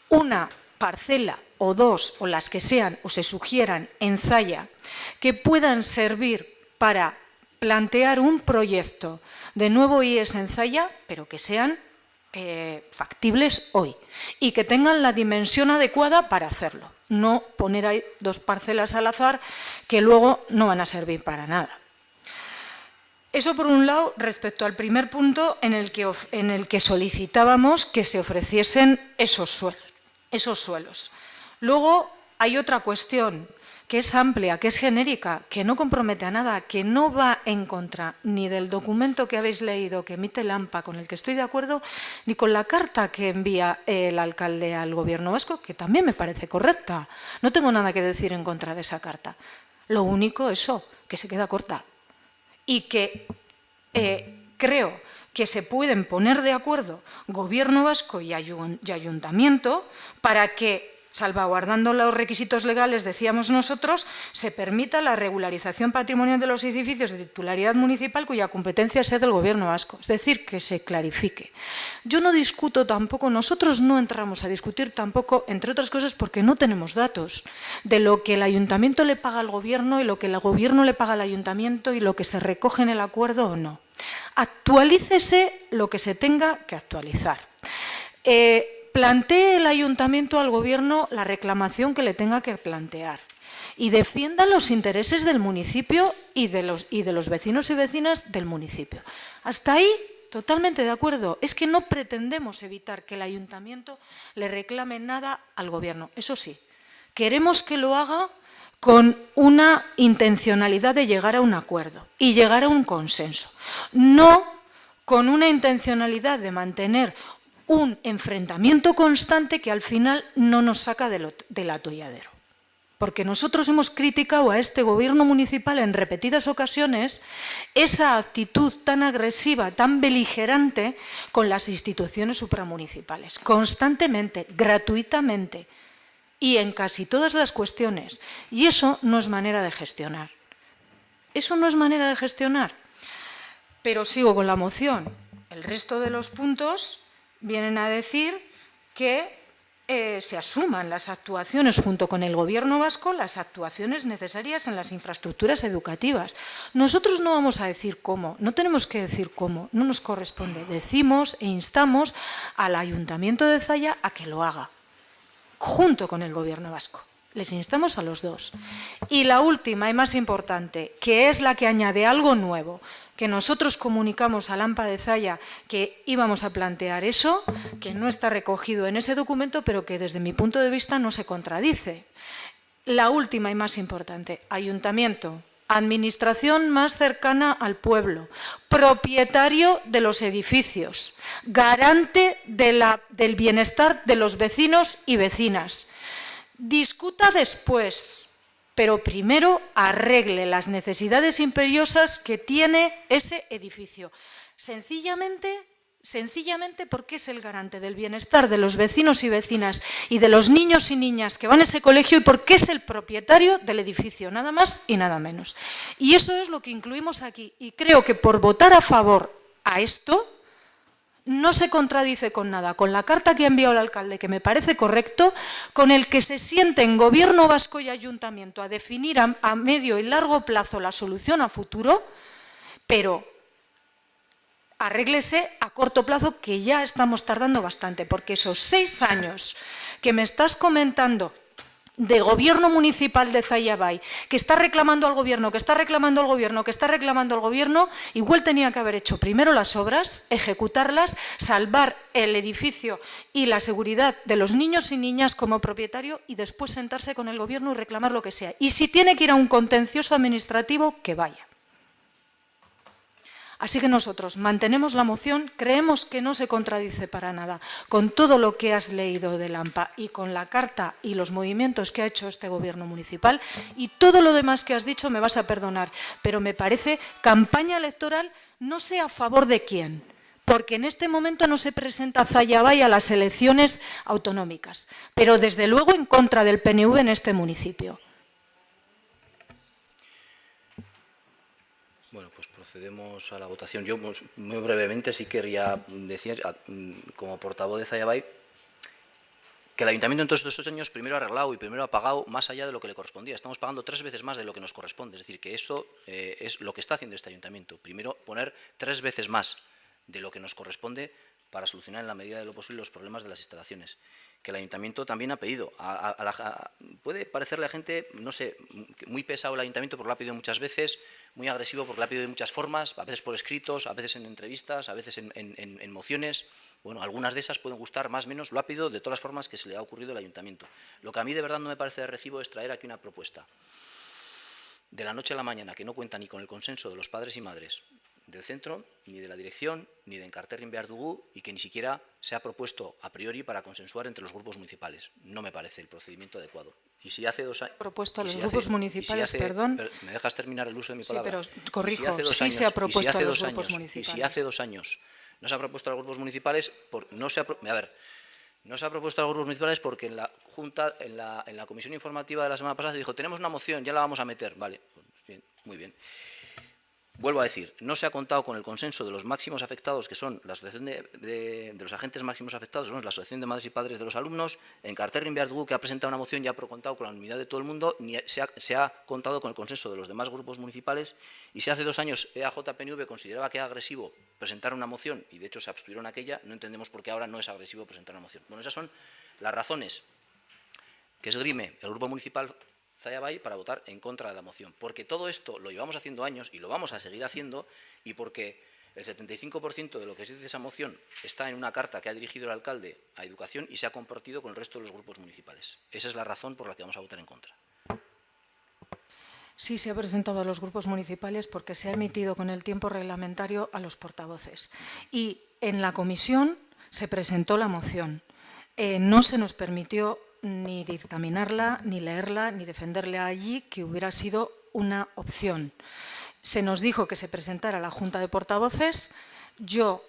una parcela o dos, o las que sean, o se sugieran en Zalla, que puedan servir para plantear un proyecto de nuevo IES en Zalla, pero que sean factibles hoy y que tengan la dimensión adecuada para hacerlo. No poner ahí dos parcelas al azar que luego no van a servir para nada. Eso por un lado respecto al primer punto en el que solicitábamos que se ofreciesen esos suelos. Luego hay otra cuestión que es amplia, que es genérica, que no compromete a nada, que no va en contra ni del documento que habéis leído que emite el AMPA, con el que estoy de acuerdo, ni con la carta que envía el alcalde al Gobierno vasco, que también me parece correcta. No tengo nada que decir en contra de esa carta. Lo único, eso, que se queda corta. Y que creo que se pueden poner de acuerdo Gobierno vasco y Ayuntamiento para que, salvaguardando los requisitos legales, decíamos nosotros, se permita la regularización patrimonial de los edificios de titularidad municipal cuya competencia sea del Gobierno vasco. Es decir, que se clarifique. Yo no discuto tampoco, nosotros no entramos a discutir tampoco, entre otras cosas, porque no tenemos datos de lo que el Ayuntamiento le paga al Gobierno y lo que el Gobierno le paga al Ayuntamiento y lo que se recoge en el acuerdo o no. Actualícese lo que se tenga que actualizar. Plantee el Ayuntamiento al Gobierno la reclamación que le tenga que plantear y defienda los intereses del municipio y de los vecinos y vecinas del municipio. Hasta ahí, totalmente de acuerdo. Es que no pretendemos evitar que el Ayuntamiento le reclame nada al Gobierno. Eso sí, queremos que lo haga con una intencionalidad de llegar a un acuerdo y llegar a un consenso. No con una intencionalidad de mantener un enfrentamiento constante que al final no nos saca del atolladero. Porque nosotros hemos criticado a este Gobierno municipal en repetidas ocasiones esa actitud tan agresiva, tan beligerante con las instituciones supramunicipales, constantemente, gratuitamente y en casi todas las cuestiones. Y eso no es manera de gestionar. Eso no es manera de gestionar. Pero sigo con la moción. El resto de los puntos vienen a decir que se asuman las actuaciones junto con el Gobierno vasco, las actuaciones necesarias en las infraestructuras educativas. Nosotros no vamos a decir cómo, no tenemos que decir cómo, no nos corresponde. Decimos e instamos al Ayuntamiento de Zalla a que lo haga, junto con el Gobierno vasco. Les instamos a los dos. Y la última y más importante, que es la que añade algo nuevo, que nosotros comunicamos al AMPA de Zalla que íbamos a plantear eso, que no está recogido en ese documento, pero que desde mi punto de vista no se contradice. La última y más importante, Ayuntamiento, administración más cercana al pueblo, propietario de los edificios, garante del bienestar de los vecinos y vecinas. Discuta después, pero primero arregle las necesidades imperiosas que tiene ese edificio. Sencillamente porque es el garante del bienestar de los vecinos y vecinas y de los niños y niñas que van a ese colegio y porque es el propietario del edificio, nada más y nada menos. Y eso es lo que incluimos aquí. Y creo que por votar a favor a esto, no se contradice con nada, con la carta que ha enviado el alcalde, que me parece correcto, con el que se sienten Gobierno vasco y Ayuntamiento a definir a medio y largo plazo la solución a futuro, pero arréglese a corto plazo, que ya estamos tardando bastante, porque esos 6 años que me estás comentando de gobierno municipal de Zayabay, que está reclamando al gobierno, que está reclamando al gobierno, que está reclamando al gobierno, igual tenía que haber hecho primero las obras, ejecutarlas, salvar el edificio y la seguridad de los niños y niñas como propietario y después sentarse con el gobierno y reclamar lo que sea. Y si tiene que ir a un contencioso administrativo, que vaya. Así que nosotros mantenemos la moción, creemos que no se contradice para nada con todo lo que has leído del AMPA y con la carta y los movimientos que ha hecho este gobierno municipal, y todo lo demás que has dicho me vas a perdonar, pero me parece campaña electoral, no sé a favor de quién, porque en este momento no se presenta Zayabay a las elecciones autonómicas, pero desde luego en contra del PNV en este municipio. Bueno, pues procedemos a la votación. Yo, muy brevemente, sí querría decir, como portavoz de Zayabay, que el Ayuntamiento en todos estos años primero ha arreglado y primero ha pagado más allá de lo que le correspondía. Estamos pagando 3 veces más de lo que nos corresponde. Es decir, que eso es lo que está haciendo este Ayuntamiento. Primero, poner 3 veces más de lo que nos corresponde para solucionar en la medida de lo posible los problemas de las instalaciones. Que el Ayuntamiento también ha pedido. Puede parecerle a gente, no sé, muy pesado el Ayuntamiento porque lo ha pedido muchas veces, muy agresivo porque lo ha pedido de muchas formas, a veces por escritos, a veces en entrevistas, a veces en mociones. Bueno, algunas de esas pueden gustar más o menos, lo ha pedido de todas las formas que se le ha ocurrido al Ayuntamiento. Lo que a mí de verdad no me parece de recibo es traer aquí una propuesta de la noche a la mañana que no cuenta ni con el consenso de los padres y madres del centro, ni de la dirección, ni de Enkarterrin Behar-dugu, y que ni siquiera se ha propuesto a priori para consensuar entre los grupos municipales. No me parece el procedimiento adecuado. Y si hace 2 años... Propuesto a los grupos municipales, perdón... ¿Me dejas terminar el uso de mi palabra? Sí, pero corrijo, sí se ha propuesto a los grupos municipales. Y si hace 2 años no se ha propuesto a los grupos municipales, no se ha propuesto a los grupos municipales porque en la Junta, en la comisión informativa de la semana pasada se dijo, tenemos una moción, ya la vamos a meter. Vale, pues bien, muy bien. Vuelvo a decir, no se ha contado con el consenso de los máximos afectados, que son la asociación de los agentes máximos afectados, que son la Asociación de Madres y Padres de los Alumnos, Enkarterrin Behar-dugu, que ha presentado una moción, ya ha contado con la unanimidad de todo el mundo, ni se ha contado con el consenso de los demás grupos municipales, y si hace 2 años EAJ-PNV consideraba que era agresivo presentar una moción, y de hecho se abstuvieron a aquella, no entendemos por qué ahora no es agresivo presentar una moción. Bueno, esas son las razones que esgrime el grupo municipal Zayabay para votar en contra de la moción, porque todo esto lo llevamos haciendo años y lo vamos a seguir haciendo, y porque el 75% de lo que se dice esa moción está en una carta que ha dirigido el alcalde a Educación y se ha compartido con el resto de los grupos municipales. Esa es la razón por la que vamos a votar en contra. Sí se ha presentado a los grupos municipales porque se ha emitido con el tiempo reglamentario a los portavoces. Y en la comisión se presentó la moción. No se nos permitió ni dictaminarla, ni leerla, ni defenderla allí, que hubiera sido una opción. Se nos dijo que se presentara a la Junta de Portavoces. Yo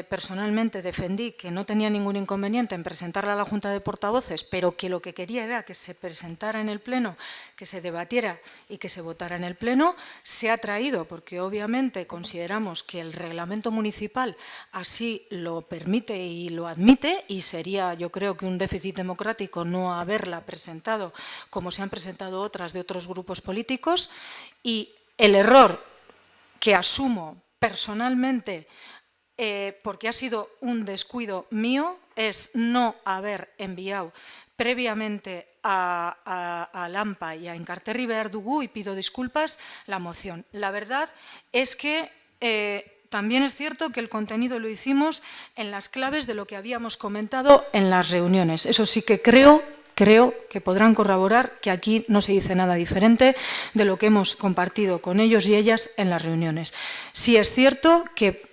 personalmente defendí que no tenía ningún inconveniente en presentarla a la Junta de Portavoces, pero que lo que quería era que se presentara en el Pleno, que se debatiera y que se votara en el Pleno. Se ha traído porque obviamente consideramos que el reglamento municipal así lo permite y lo admite, y sería, yo creo, que un déficit democrático no haberla presentado como se han presentado otras de otros grupos políticos. Y el error que asumo personalmente, porque ha sido un descuido mío, es no haber enviado previamente al AMPA y a Enkarterrin Behar-dugu, y pido disculpas, la moción. La verdad es que también es cierto que el contenido lo hicimos en las claves de lo que habíamos comentado en las reuniones. Eso sí que creo que podrán corroborar que aquí no se dice nada diferente de lo que hemos compartido con ellos y ellas en las reuniones. Sí es cierto que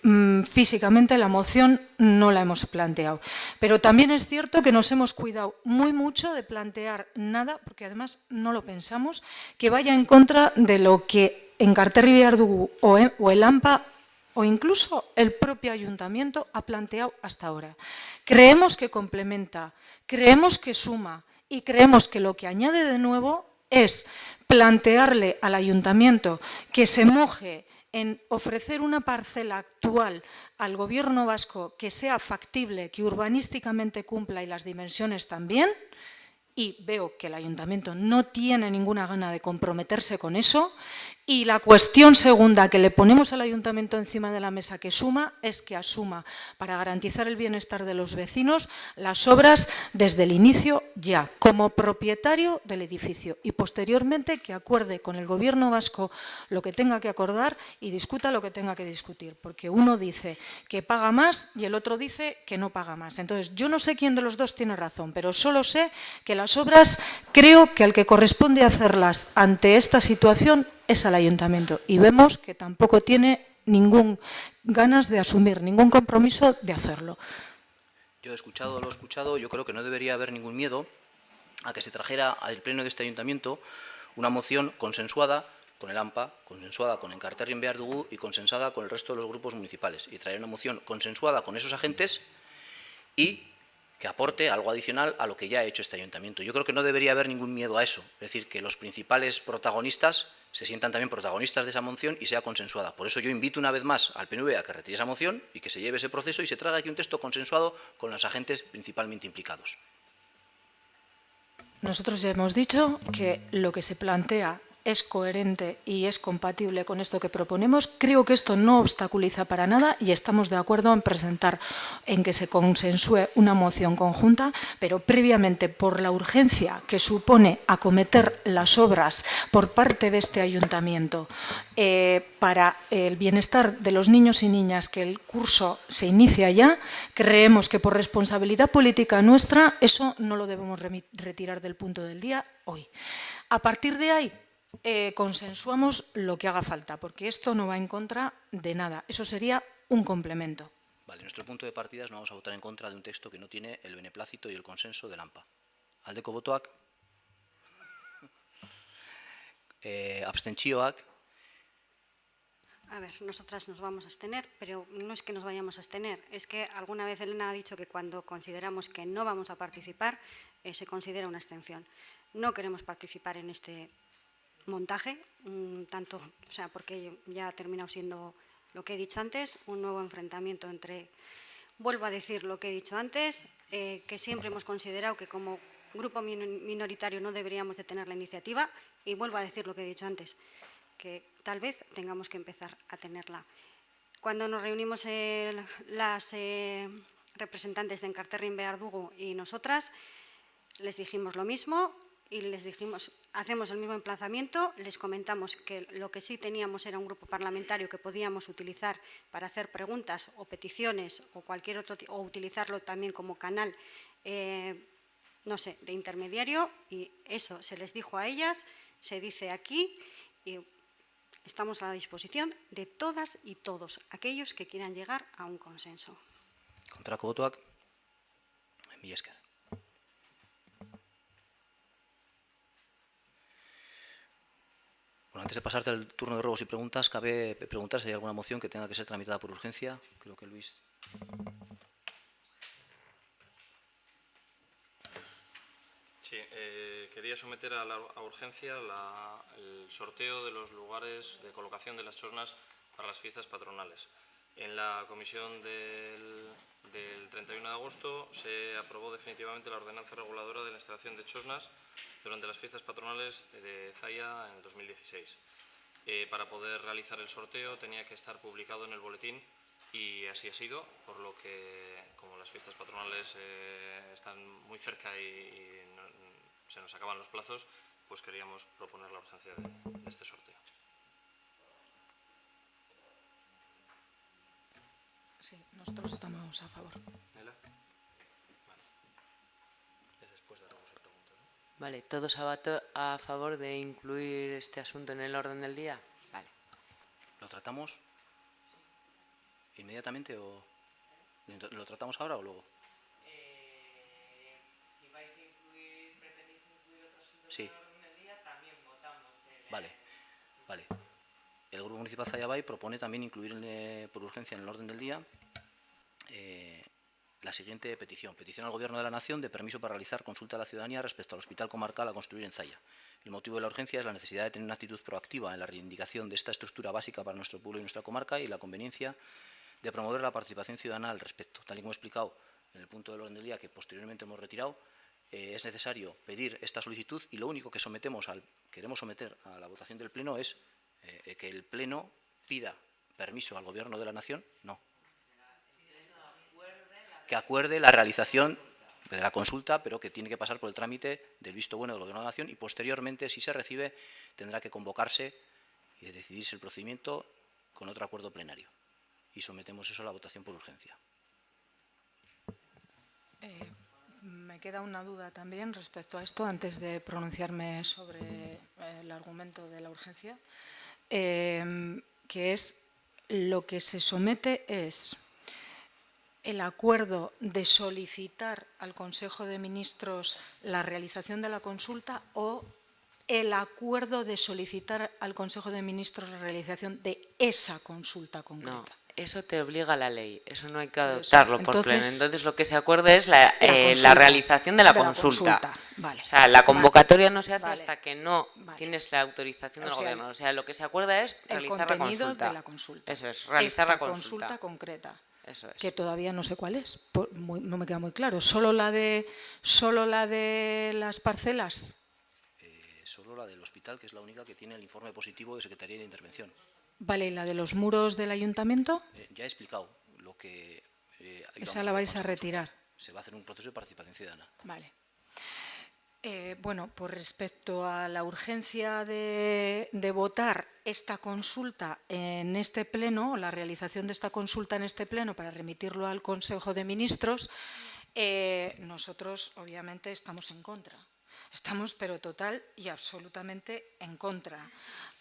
físicamente la moción no la hemos planteado, pero también es cierto que nos hemos cuidado muy mucho de plantear nada, porque además no lo pensamos, que vaya en contra de lo que Enkarterrin Behar-dugu o el AMPA o incluso el propio ayuntamiento ha planteado hasta ahora. Creemos que complementa, creemos que suma, y creemos que lo que añade de nuevo es plantearle al ayuntamiento que se moje en ofrecer una parcela actual al Gobierno vasco que sea factible, que urbanísticamente cumpla y las dimensiones también, y veo que el ayuntamiento no tiene ninguna gana de comprometerse con eso. Y la cuestión segunda que le ponemos al ayuntamiento encima de la mesa que suma es que asuma, para garantizar el bienestar de los vecinos, las obras desde el inicio ya, como propietario del edificio, y posteriormente que acuerde con el Gobierno vasco lo que tenga que acordar y discuta lo que tenga que discutir, porque uno dice que paga más y el otro dice que no paga más. Entonces, yo no sé quién de los dos tiene razón, pero solo sé que las obras, creo que al que corresponde hacerlas ante esta situación es al ayuntamiento, y vemos que tampoco tiene ningún ganas de asumir, ningún compromiso de hacerlo. Yo he escuchado lo escuchado, yo creo que no debería haber ningún miedo a que se trajera al pleno de este ayuntamiento una moción consensuada con el AMPA, consensuada con Enkarterrin Behar Dugu y consensuada con el resto de los grupos municipales, y traer una moción consensuada con esos agentes y que aporte algo adicional a lo que ya ha hecho este ayuntamiento. Yo creo que no debería haber ningún miedo a eso, es decir, que los principales protagonistas se sientan también protagonistas de esa moción y sea consensuada. Por eso yo invito una vez más al PNV a que retire esa moción y que se lleve ese proceso y se traiga aquí un texto consensuado con los agentes principalmente implicados. Nosotros ya hemos dicho que lo que se plantea es coherente y es compatible con esto que proponemos. Creo que esto no obstaculiza para nada y estamos de acuerdo en que se consensúe una moción conjunta, pero previamente, por la urgencia que supone acometer las obras por parte de este ayuntamiento para el bienestar de los niños y niñas, que el curso se inicia ya, creemos que por responsabilidad política nuestra eso no lo debemos retirar del punto del día hoy. A partir de ahí, consensuamos lo que haga falta, porque esto no va en contra de nada. Eso sería un complemento. Vale, nuestro punto de partida es no vamos a votar en contra de un texto que no tiene el beneplácito y el consenso del AMPA. Aldeko botoak, abstentzioak. A ver, nosotras nos vamos a abstener, pero no es que nos vayamos a abstener, es que alguna vez Elena ha dicho que cuando consideramos que no vamos a participar, se considera una abstención. No queremos participar en este montaje, tanto, o sea, porque ya ha terminado siendo lo que he dicho antes, un nuevo enfrentamiento entre, vuelvo a decir lo que he dicho antes, que siempre hemos considerado que como grupo minoritario no deberíamos de tener la iniciativa, y vuelvo a decir lo que he dicho antes, que tal vez tengamos que empezar a tenerla. Cuando nos reunimos las representantes de Enkarterrin Behar Dugu y nosotras, les dijimos lo mismo y les dijimos, hacemos el mismo emplazamiento, les comentamos que lo que sí teníamos era un grupo parlamentario que podíamos utilizar para hacer preguntas o peticiones o cualquier otro, o utilizarlo también como canal, no sé, de intermediario, y eso se les dijo a ellas, se dice aquí, y estamos a la disposición de todas y todos aquellos que quieran llegar a un consenso. Kontrako botoak, mila esker. Bueno, antes de pasarte al turno de ruegos y preguntas, cabe preguntar si hay alguna moción que tenga que ser tramitada por urgencia. Creo que Luis. Sí, quería someter a urgencia el sorteo de los lugares de colocación de las chosnas para las fiestas patronales. En la comisión del 31 de agosto se aprobó definitivamente la ordenanza reguladora de la instalación de chosnas durante las fiestas patronales de Zaya en el 2016. Para poder realizar el sorteo tenía que estar publicado en el boletín y así ha sido, por lo que como las fiestas patronales están muy cerca y se nos acaban los plazos, pues queríamos proponer la urgencia de este sorteo. Sí, nosotros estamos a favor. ¿Nela? Vale. Es después de ruegos y preguntas, ¿no? Vale, ¿todos a favor de incluir este asunto en el orden del día? Vale. ¿Lo tratamos inmediatamente o lo tratamos ahora o luego? Si vais a incluir, pretendéis incluir otro asunto Sí. en el orden del día, también votamos. Vale. El Grupo Municipal Zayabay propone también incluir por urgencia en el orden del día la siguiente petición. Petición al Gobierno de la Nación de permiso para realizar consulta a la ciudadanía respecto al hospital comarcal a construir en Zaya. El motivo de la urgencia es la necesidad de tener una actitud proactiva en la reivindicación de esta estructura básica para nuestro pueblo y nuestra comarca y la conveniencia de promover la participación ciudadana al respecto. Tal y como he explicado en el punto del orden del día que posteriormente hemos retirado, es necesario pedir esta solicitud y lo único que queremos someter a la votación del Pleno es que el Pleno pida permiso al Gobierno de la Nación, no, que acuerde la realización de la consulta, pero que tiene que pasar por el trámite del visto bueno del Gobierno de la Nación y posteriormente, si se recibe, tendrá que convocarse y decidirse el procedimiento con otro acuerdo plenario. Y sometemos eso a la votación por urgencia. Me queda una duda también respecto a esto, antes de pronunciarme sobre el argumento de la urgencia, que es lo que se somete es el acuerdo de solicitar al Consejo de Ministros la realización de la consulta o el acuerdo de solicitar al Consejo de Ministros la realización de esa consulta concreta. No, eso te obliga la ley, eso no hay que adoptarlo por pleno. Entonces lo que se acuerda es la realización de la consulta. Vale. O sea, la convocatoria no se hace hasta que no tienes la autorización del Gobierno. O sea, lo que se acuerda es realizar la consulta. El contenido de la consulta. Eso es, realizar la consulta concreta. Eso es. Que todavía no sé cuál es, no me queda muy claro. ¿Solo la de las parcelas? Solo la del hospital, que es la única que tiene el informe positivo de Secretaría de Intervención. Vale, ¿y la de los muros del ayuntamiento? Ya he explicado lo que... Esa la vais a retirar. Se va a hacer un proceso de participación ciudadana. Vale. Bueno, pues respecto a la urgencia de votar esta consulta en este pleno, la realización de esta consulta en este pleno para remitirlo al Consejo de Ministros, nosotros obviamente estamos en contra. Estamos, pero total y absolutamente en contra,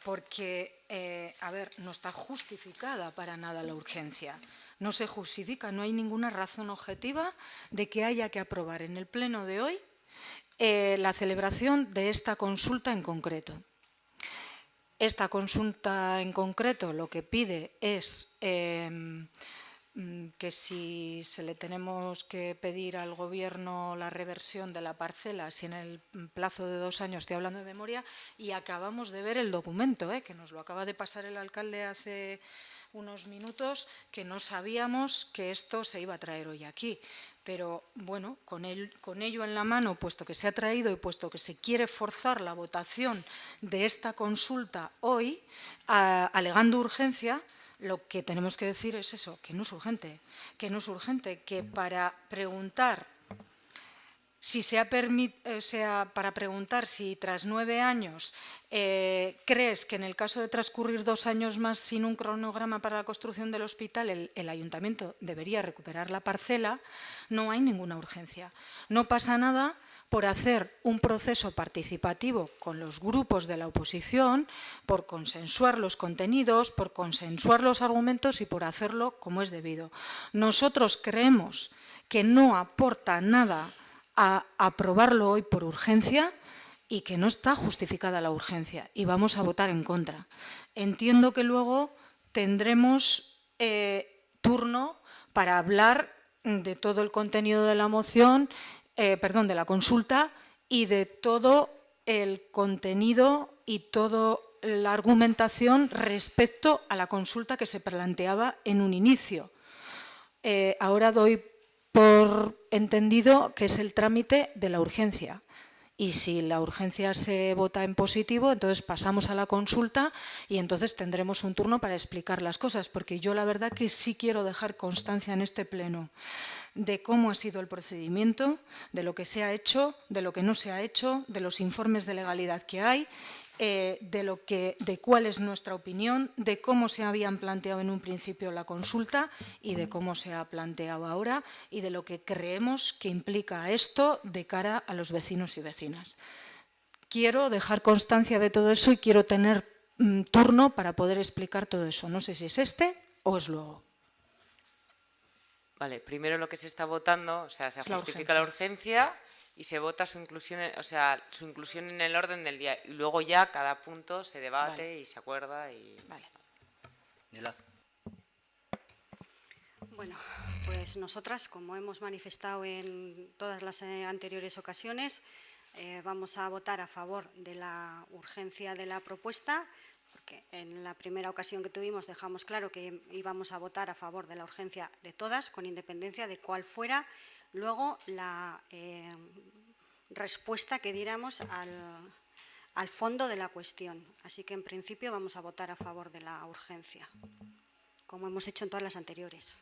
porque, no está justificada para nada la urgencia. No se justifica, no hay ninguna razón objetiva de que haya que aprobar en el pleno de hoy la celebración de esta consulta en concreto. Esta consulta en concreto lo que pide es que si se le tenemos que pedir al Gobierno la reversión de la parcela, si en el plazo de 2 años, estoy hablando de memoria, y acabamos de ver el documento, que nos lo acaba de pasar el alcalde hace unos minutos, que no sabíamos que esto se iba a traer hoy aquí. Pero, bueno, con ello en la mano, puesto que se ha traído y puesto que se quiere forzar la votación de esta consulta hoy, alegando urgencia, lo que tenemos que decir es eso, que no es urgente, que para preguntar si para preguntar si tras 9 años crees que en el caso de transcurrir 2 años más sin un cronograma para la construcción del hospital el ayuntamiento debería recuperar la parcela, no hay ninguna urgencia. No pasa nada por hacer un proceso participativo con los grupos de la oposición, por consensuar los contenidos, por consensuar los argumentos y por hacerlo como es debido. Nosotros creemos que no aporta nada a aprobarlo hoy por urgencia y que no está justificada la urgencia y vamos a votar en contra. Entiendo que luego tendremos turno para hablar de todo el contenido de la moción, de la consulta y de todo el contenido y toda la argumentación respecto a la consulta que se planteaba en un inicio. Ahora doy por entendido que es el trámite de la urgencia. Y si la urgencia se vota en positivo, entonces pasamos a la consulta y entonces tendremos un turno para explicar las cosas, porque yo la verdad que sí quiero dejar constancia en este pleno de cómo ha sido el procedimiento, de lo que se ha hecho, de lo que no se ha hecho, de los informes de legalidad que hay, de cuál es nuestra opinión, de cómo se habían planteado en un principio la consulta y de cómo se ha planteado ahora y de lo que creemos que implica esto de cara a los vecinos y vecinas. Quiero dejar constancia de todo eso y quiero tener turno para poder explicar todo eso. No sé si es este o es luego. Vale, primero lo que se está votando, o sea, se justifica la urgencia y se vota su inclusión en el orden del día. Y luego ya cada punto se debate y se acuerda. Vale. Bueno, pues nosotras, como hemos manifestado en todas las anteriores ocasiones, vamos a votar a favor de la urgencia de la propuesta, porque en la primera ocasión que tuvimos dejamos claro que íbamos a votar a favor de la urgencia de todas, con independencia de cuál fuera luego la respuesta que diéramos al fondo de la cuestión. Así que, en principio, vamos a votar a favor de la urgencia, como hemos hecho en todas las anteriores.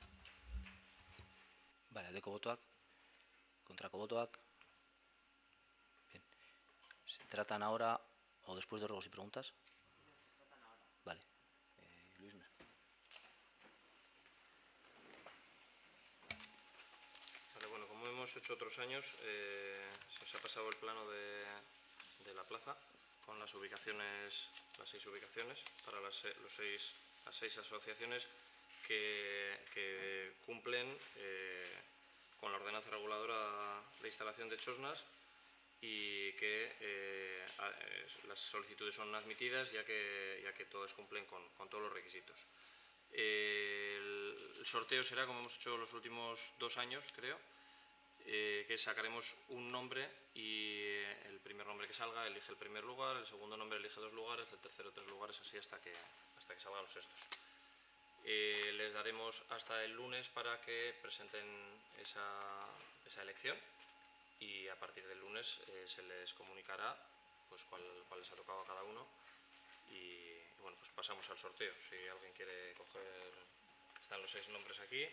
Vale, aldeko botoak, kontrako botoak. Bien. ¿Se tratan ahora o después de ruegos y preguntas? Vale. Luis. Vale, bueno, como hemos hecho otros años, se os ha pasado el plano de la plaza con las ubicaciones, las 6 ubicaciones para las 6 asociaciones que cumplen con la ordenanza reguladora de instalación de chosnas y que las solicitudes son admitidas ya que todas cumplen con todos los requisitos. El sorteo será, como hemos hecho los últimos 2 años, creo, que sacaremos un nombre y el primer nombre que salga elige el primer lugar, el segundo nombre elige 2 lugares, el tercero 3 lugares, así hasta que salgan los sextos. Les daremos hasta el lunes para que presenten esa elección y a partir del lunes se les comunicará pues cuál les ha tocado a cada uno y bueno, pues pasamos al sorteo. Si alguien quiere coger, están los 6 nombres aquí.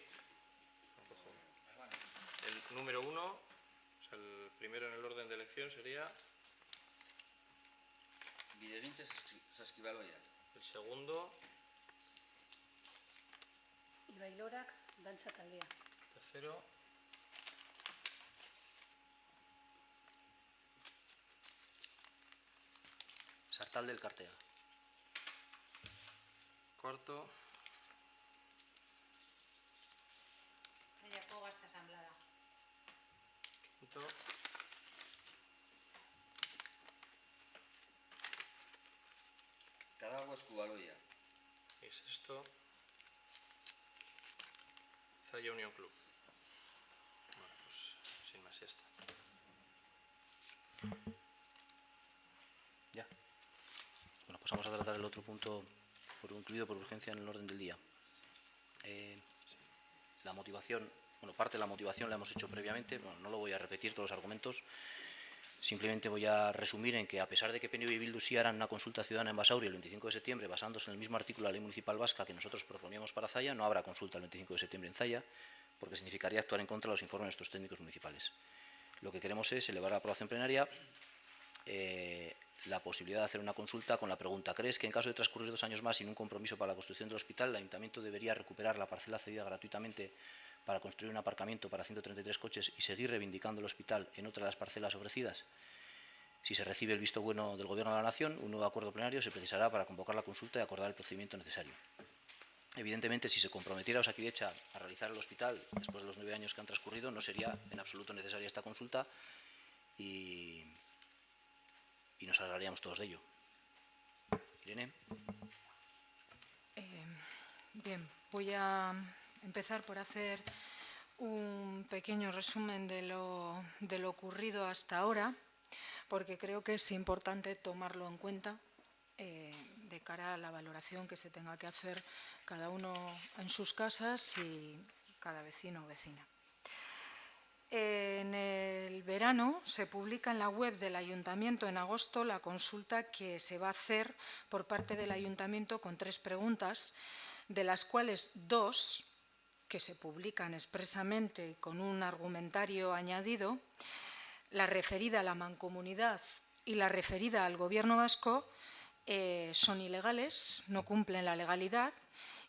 El número 1, o sea, el primero en el orden de elección sería Bidegintza Saskibaloia. el segundo, Ibailorak Dantza Taldea. tercero, Sartalde Elkartea. cuarto, Zallako Gazte Asamblada. quinto, Cadagua Escubaloia. y sexto, Zalla Unión Club. Bueno, pues sin más ya está. Ya. Bueno, pasamos a tratar el otro punto incluido por urgencia en el orden del día. La motivación, bueno, parte de la motivación la hemos hecho previamente, bueno, no lo voy a repetir todos los argumentos, simplemente voy a resumir en que a pesar de que PNV y Bildu sí harán una consulta ciudadana en Basauri el 25 de septiembre basándose en el mismo artículo de la Ley Municipal Vasca que nosotros proponíamos para Zalla, no habrá consulta el 25 de septiembre en Zalla porque significaría actuar en contra de los informes de nuestros técnicos municipales. Lo que queremos es elevar a la aprobación plenaria la posibilidad de hacer una consulta con la pregunta: ¿crees que en caso de transcurrir 2 años más sin un compromiso para la construcción del hospital, el Ayuntamiento debería recuperar la parcela cedida gratuitamente para construir un aparcamiento para 133 coches y seguir reivindicando el hospital en otra de las parcelas ofrecidas? Si se recibe el visto bueno del Gobierno de la Nación, un nuevo acuerdo plenario se precisará para convocar la consulta y acordar el procedimiento necesario. Evidentemente, si se comprometiera Osakidetza a realizar el hospital después de los 9 años que han transcurrido, no sería en absoluto necesaria esta consulta y nos alegraríamos todos de ello. Irene. Bien, voy a empezar por hacer un pequeño resumen de lo ocurrido hasta ahora, porque creo que es importante tomarlo en cuenta de cara a la valoración que se tenga que hacer cada uno en sus casas y cada vecino o vecina. En el verano se publica en la web del Ayuntamiento en agosto la consulta que se va a hacer por parte del Ayuntamiento con 3 preguntas, de las cuales 2, que se publican expresamente con un argumentario añadido, la referida a la Mancomunidad y la referida al Gobierno vasco, son ilegales, no cumplen la legalidad,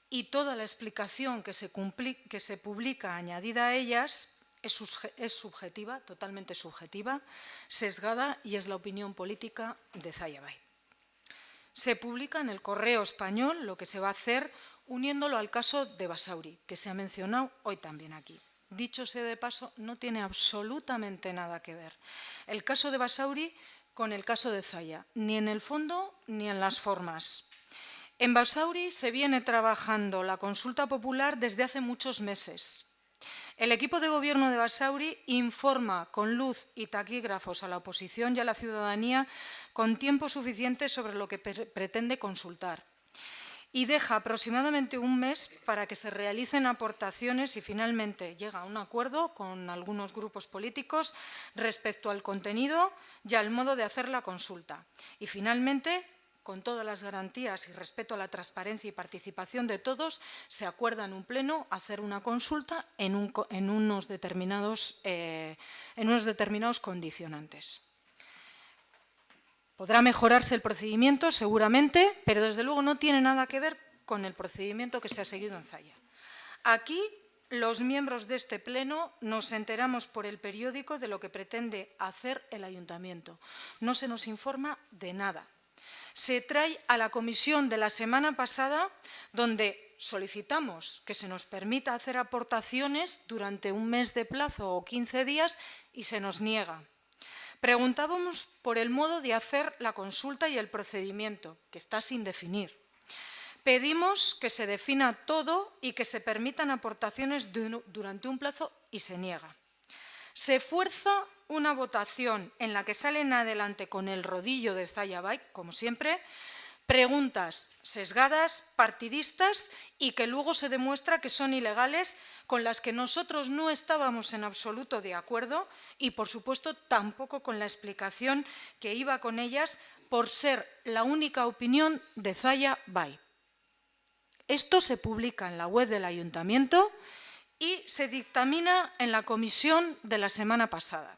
y toda la explicación que se publica añadida a ellas es subjetiva, totalmente subjetiva, sesgada y es la opinión política de Zalla Bai. Se publica en el Correo Español lo que se va a hacer uniéndolo al caso de Basauri, que se ha mencionado hoy también aquí. Dicho sea de paso, no tiene absolutamente nada que ver el caso de Basauri con el caso de Zalla, ni en el fondo ni en las formas. En Basauri se viene trabajando la consulta popular desde hace muchos meses. El equipo de gobierno de Basauri informa con luz y taquígrafos a la oposición y a la ciudadanía con tiempo suficiente sobre lo que pretende consultar. y deja aproximadamente un mes para que se realicen aportaciones y finalmente llega a un acuerdo con algunos grupos políticos respecto al contenido y al modo de hacer la consulta. Y finalmente, con todas las garantías y respeto a la transparencia y participación de todos, se acuerda en un pleno hacer una consulta en unos determinados condicionantes. Podrá mejorarse el procedimiento, seguramente, pero desde luego no tiene nada que ver con el procedimiento que se ha seguido en Zalla. Aquí, los miembros de este pleno nos enteramos por el periódico de lo que pretende hacer el ayuntamiento. No se nos informa de nada. Se trae a la comisión de la semana pasada, donde solicitamos que se nos permita hacer aportaciones durante un mes de plazo o 15 días y se nos niega. Preguntábamos por el modo de hacer la consulta y el procedimiento, que está sin definir. Pedimos que se defina todo y que se permitan aportaciones durante un plazo y se niega. Se fuerza una votación en la que salen adelante con el rodillo de Zalla Bay, como siempre, preguntas sesgadas, partidistas y que luego se demuestra que son ilegales, con las que nosotros no estábamos en absoluto de acuerdo y, por supuesto, tampoco con la explicación que iba con ellas por ser la única opinión de Zalla Bay. Esto se publica en la web del ayuntamiento y se dictamina en la comisión de la semana pasada.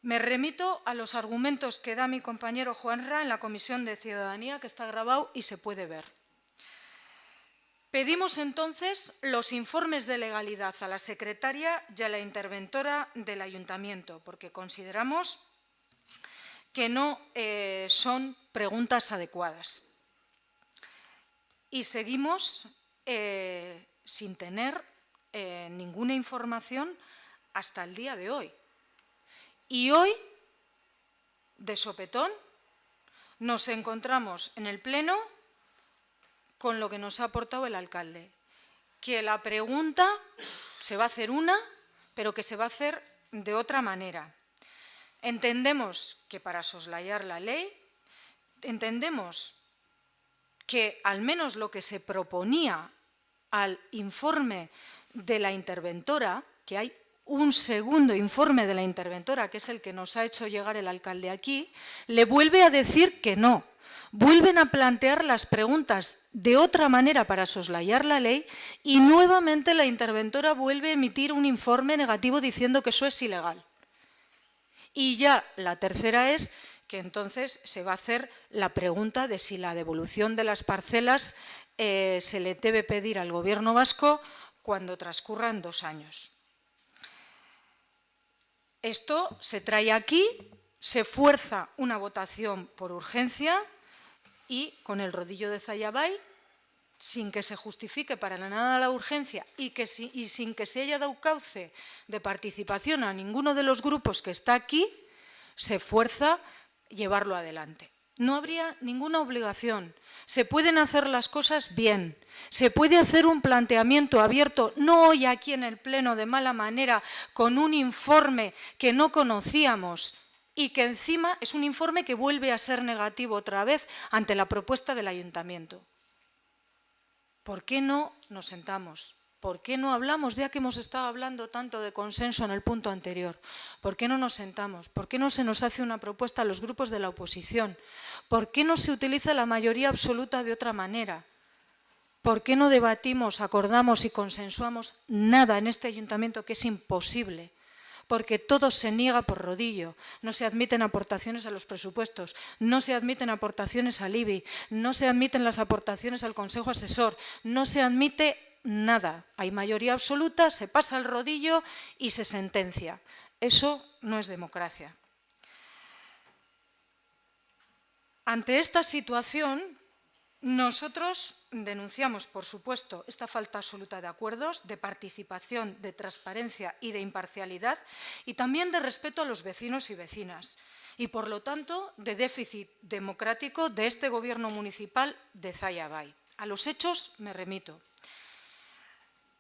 Me remito a los argumentos que da mi compañero Juanra en la Comisión de Ciudadanía, que está grabado y se puede ver. Pedimos entonces los informes de legalidad a la secretaria y a la interventora del ayuntamiento, porque consideramos que no son preguntas adecuadas. Y seguimos sin tener ninguna información hasta el día de hoy. Y hoy, de sopetón, nos encontramos en el pleno con lo que nos ha aportado el alcalde, que la pregunta se va a hacer una, pero que se va a hacer de otra manera. Entendemos que para soslayar la ley, entendemos que al menos lo que se proponía al informe de la interventora, que hay un segundo informe de la interventora, que es el que nos ha hecho llegar el alcalde aquí, le vuelve a decir que no. Vuelven a plantear las preguntas de otra manera para soslayar la ley y nuevamente la interventora vuelve a emitir un informe negativo diciendo que eso es ilegal. Y ya la tercera es que entonces se va a hacer la pregunta de si la devolución de las parcelas se le debe pedir al Gobierno vasco cuando transcurran 2 años. Esto se trae aquí, se fuerza una votación por urgencia y con el rodillo de Zalla Bay, sin que se justifique para nada la urgencia y sin que se haya dado cauce de participación a ninguno de los grupos que está aquí, se fuerza llevarlo adelante. No habría ninguna obligación. Se pueden hacer las cosas bien. Se puede hacer un planteamiento abierto, no hoy aquí en el pleno de mala manera, con un informe que no conocíamos y que encima es un informe que vuelve a ser negativo otra vez ante la propuesta del ayuntamiento. ¿Por qué no nos sentamos? ¿Por qué no hablamos, ya que hemos estado hablando tanto de consenso en el punto anterior? ¿Por qué no nos sentamos? ¿Por qué no se nos hace una propuesta a los grupos de la oposición? ¿Por qué no se utiliza la mayoría absoluta de otra manera? ¿Por qué no debatimos, acordamos y consensuamos nada en este ayuntamiento, que es imposible? Porque todo se niega por rodillo. No se admiten aportaciones a los presupuestos, no se admiten aportaciones al IBI, no se admiten las aportaciones al Consejo Asesor, no se admite nada. Hay mayoría absoluta, se pasa el rodillo y se sentencia. Eso no es democracia. Ante esta situación, nosotros denunciamos, por supuesto, esta falta absoluta de acuerdos, de participación, de transparencia y de imparcialidad, y también de respeto a los vecinos y vecinas, y por lo tanto de déficit democrático de este Gobierno municipal de Zalla Bay. A los hechos me remito.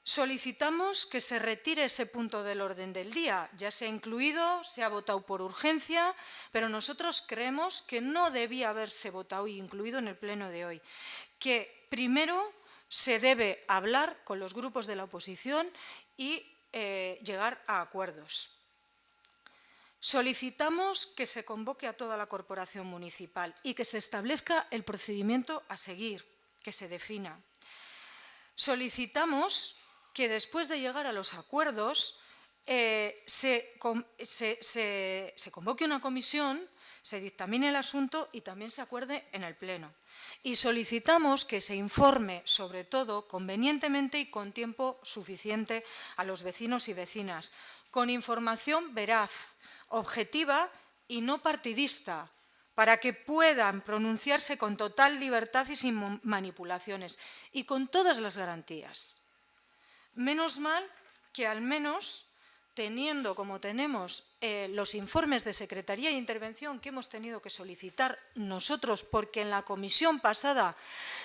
Solicitamos que se retire ese punto del orden del día. Ya se ha incluido, se ha votado por urgencia, pero nosotros creemos que no debía haberse votado y incluido en el pleno de hoy. Que primero se debe hablar con los grupos de la oposición y llegar a acuerdos. Solicitamos que se convoque a toda la corporación municipal y que se establezca el procedimiento a seguir, que se defina. Solicitamos que después de llegar a los acuerdos se convoque una comisión, se dictamine el asunto y también se acuerde en el Pleno. Y solicitamos que se informe, sobre todo, convenientemente y con tiempo suficiente a los vecinos y vecinas, con información veraz, objetiva y no partidista, para que puedan pronunciarse con total libertad y sin manipulaciones y con todas las garantías. Menos mal que al menos, teniendo como tenemos los informes de Secretaría de Intervención que hemos tenido que solicitar nosotros, porque en la comisión pasada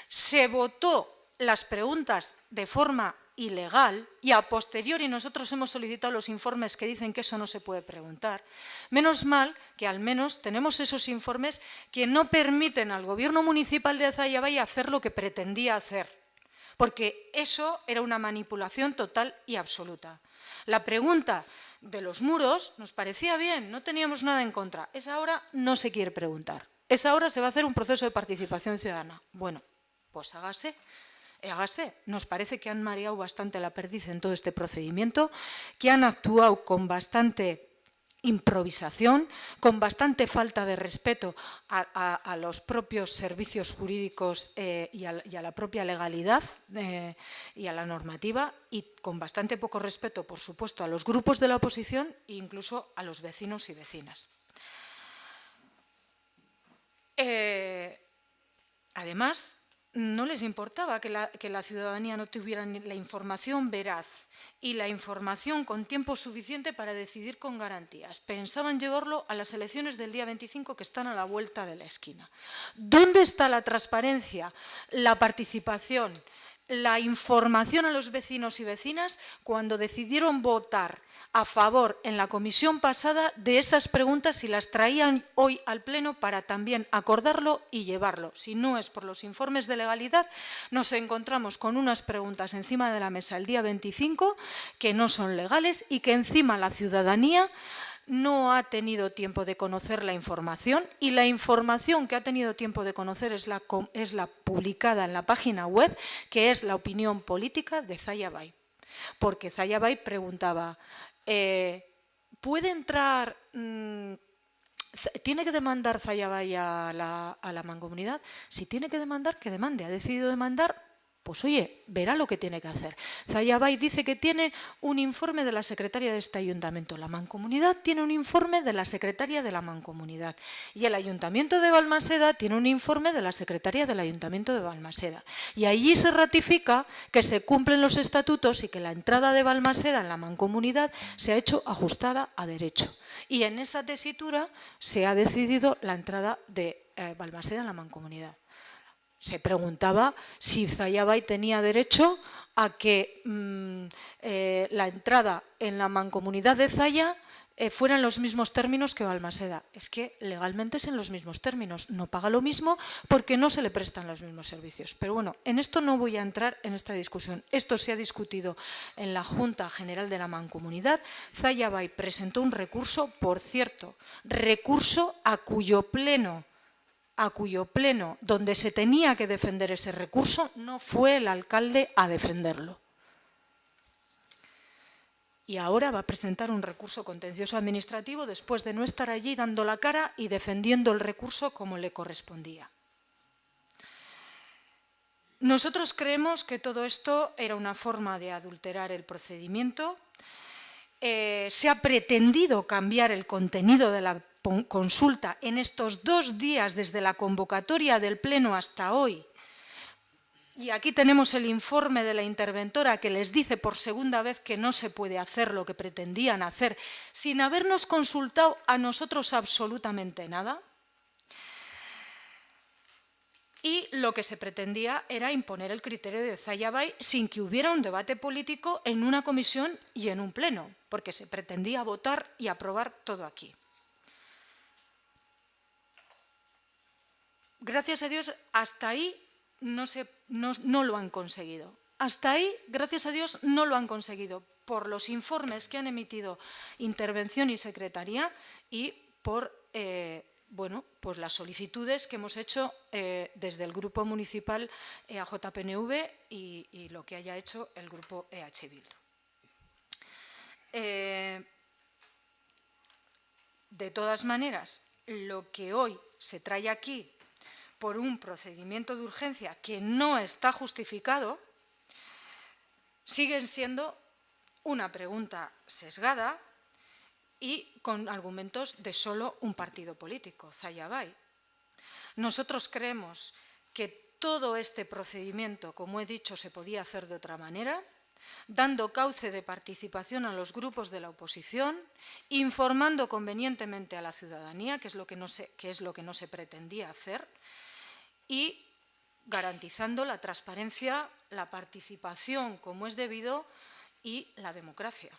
se votó las preguntas de forma ilegal y a posteriori nosotros hemos solicitado los informes que dicen que eso no se puede preguntar. Menos mal que al menos tenemos esos informes que no permiten al Gobierno municipal de Zayabay hacer lo que pretendía hacer, porque eso era una manipulación total y absoluta. La pregunta de los muros nos parecía bien, no teníamos nada en contra. Esa hora no se quiere preguntar. Esa hora se va a hacer un proceso de participación ciudadana. Bueno, pues hágase. Nos parece que han mareado bastante la perdiz en todo este procedimiento, que han actuado con bastante improvisación, con bastante falta de respeto a los propios servicios jurídicos y a la propia legalidad y a la normativa, y con bastante poco respeto, por supuesto, a los grupos de la oposición e incluso a los vecinos y vecinas. Además, no les importaba que la ciudadanía no tuviera la información veraz y la información con tiempo suficiente para decidir con garantías. Pensaban llevarlo a las elecciones del día 25 que están a la vuelta de la esquina. ¿Dónde está la transparencia, la participación, la información a los vecinos y vecinas cuando decidieron votar a favor en la comisión pasada de esas preguntas y las traían hoy al Pleno para también acordarlo y llevarlo? Si no es por los informes de legalidad, nos encontramos con unas preguntas encima de la mesa el día 25 que no son legales y que encima la ciudadanía no ha tenido tiempo de conocer la información, y la información que ha tenido tiempo de conocer es la publicada en la página web, que es la opinión política de Zayabay. Porque Zayabay preguntaba, ¿puede entrar, tiene que demandar Zayabay a la mancomunidad? Si tiene que demandar, que demande. Ha decidido demandar, pues oye, verá lo que tiene que hacer. Zayabay dice que tiene un informe de la secretaria de este ayuntamiento. La mancomunidad tiene un informe de la secretaria de la mancomunidad. Y el ayuntamiento de Balmaseda tiene un informe de la secretaria del ayuntamiento de Balmaseda. Y allí se ratifica que se cumplen los estatutos y que la entrada de Balmaseda en la mancomunidad se ha hecho ajustada a derecho. Y en esa tesitura se ha decidido la entrada de Balmaseda en la mancomunidad. Se preguntaba si Zayabay tenía derecho a que la entrada en la mancomunidad de Zaya fueran los mismos términos que Balmaseda. Es que legalmente es en los mismos términos, no paga lo mismo porque no se le prestan los mismos servicios. Pero bueno, en esto no voy a entrar en esta discusión. Esto se ha discutido en la Junta General de la Mancomunidad. Zayabay presentó un recurso, por cierto, recurso a cuyo pleno, donde se tenía que defender ese recurso, no fue el alcalde a defenderlo. Y ahora va a presentar un recurso contencioso administrativo después de no estar allí dando la cara y defendiendo el recurso como le correspondía. Nosotros creemos que todo esto era una forma de adulterar el procedimiento. Se ha pretendido cambiar el contenido de la consulta en estos 2 días desde la convocatoria del Pleno hasta hoy. Y aquí tenemos el informe de la interventora que les dice por segunda vez que no se puede hacer lo que pretendían hacer sin habernos consultado a nosotros absolutamente nada. Y lo que se pretendía era imponer el criterio de Zaya Bai sin que hubiera un debate político en una comisión y en un pleno, porque se pretendía votar y aprobar todo aquí. Gracias a Dios, hasta ahí no lo han conseguido. Hasta ahí, gracias a Dios, no lo han conseguido por los informes que han emitido Intervención y Secretaría y por pues las solicitudes que hemos hecho desde el Grupo Municipal EAJ-PNV y lo que haya hecho el Grupo EH Bildu. De todas maneras, lo que hoy se trae aquí por un procedimiento de urgencia que no está justificado, siguen siendo una pregunta sesgada y con argumentos de solo un partido político, Zaya Bai. Nosotros creemos que todo este procedimiento, como he dicho, se podía hacer de otra manera, dando cauce de participación a los grupos de la oposición, informando convenientemente a la ciudadanía, que es lo que no se pretendía hacer, y garantizando la transparencia, la participación como es debido y la democracia.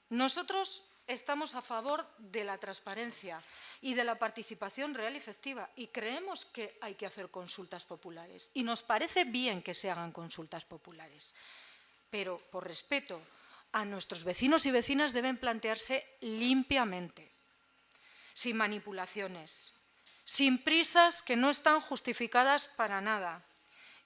Nosotros estamos a favor de la transparencia y de la participación real y efectiva y creemos que hay que hacer consultas populares y nos parece bien que se hagan consultas populares, pero por respeto a nuestros vecinos y vecinas deben plantearse limpiamente, sin manipulaciones, sin prisas que no están justificadas para nada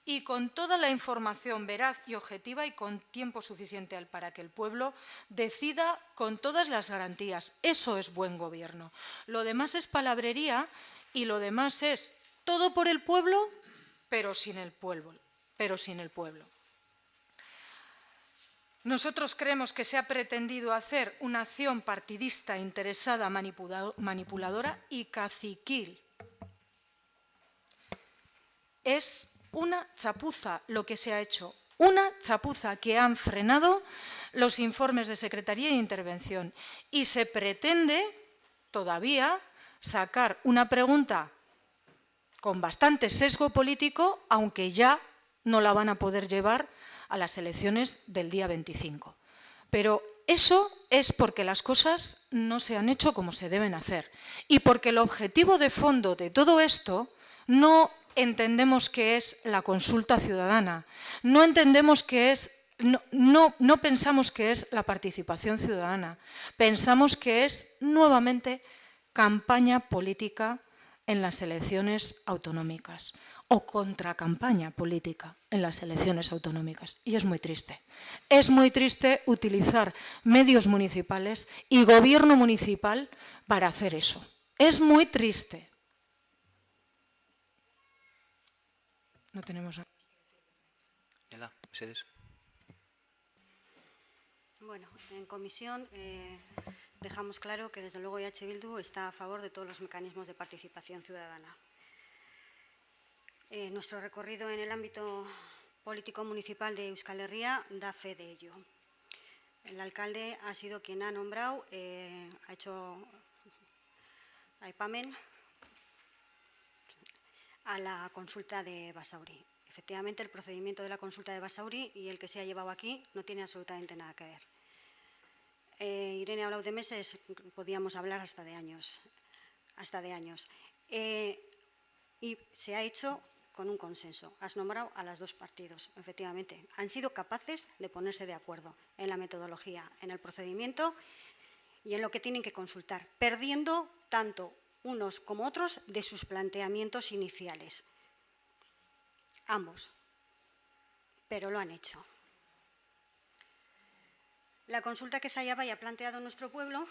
y con toda la información veraz y objetiva y con tiempo suficiente para que el pueblo decida con todas las garantías. Eso es buen gobierno. Lo demás es palabrería y lo demás es todo por el pueblo, pero sin el pueblo. Nosotros creemos que se ha pretendido hacer una acción partidista, interesada, manipuladora y caciquil. Es una chapuza lo que se ha hecho, una chapuza que han frenado los informes de Secretaría e Intervención y se pretende todavía sacar una pregunta con bastante sesgo político, aunque ya no la van a poder llevar a las elecciones del día 25. Pero eso es porque las cosas no se han hecho como se deben hacer y porque el objetivo de fondo de todo esto no entendemos que es la consulta ciudadana, no entendemos que es, no pensamos que es la participación ciudadana, pensamos que es nuevamente campaña política en las elecciones autonómicas o contracampaña política en las elecciones autonómicas. Y es muy triste utilizar medios municipales y gobierno municipal para hacer eso. Es muy triste. No tenemos... Mercedes. Bueno, en comisión dejamos claro que desde luego EH Bildu está a favor de todos los mecanismos de participación ciudadana. Nuestro recorrido en el ámbito político municipal de Euskal Herria da fe de ello. El alcalde ha sido quien ha nombrado, ha hecho aipamen a la consulta de Basauri. Efectivamente, el procedimiento de la consulta de Basauri y el que se ha llevado aquí no tiene absolutamente nada que ver. Irene ha hablado de meses, podíamos hablar hasta de años. Y se ha hecho con un consenso. Has nombrado a los dos partidos, efectivamente. Han sido capaces de ponerse de acuerdo en la metodología, en el procedimiento y en lo que tienen que consultar, perdiendo tanto unos como otros de sus planteamientos iniciales. Ambos. Pero lo han hecho. La consulta que Zaya Bai ha planteado nuestro pueblo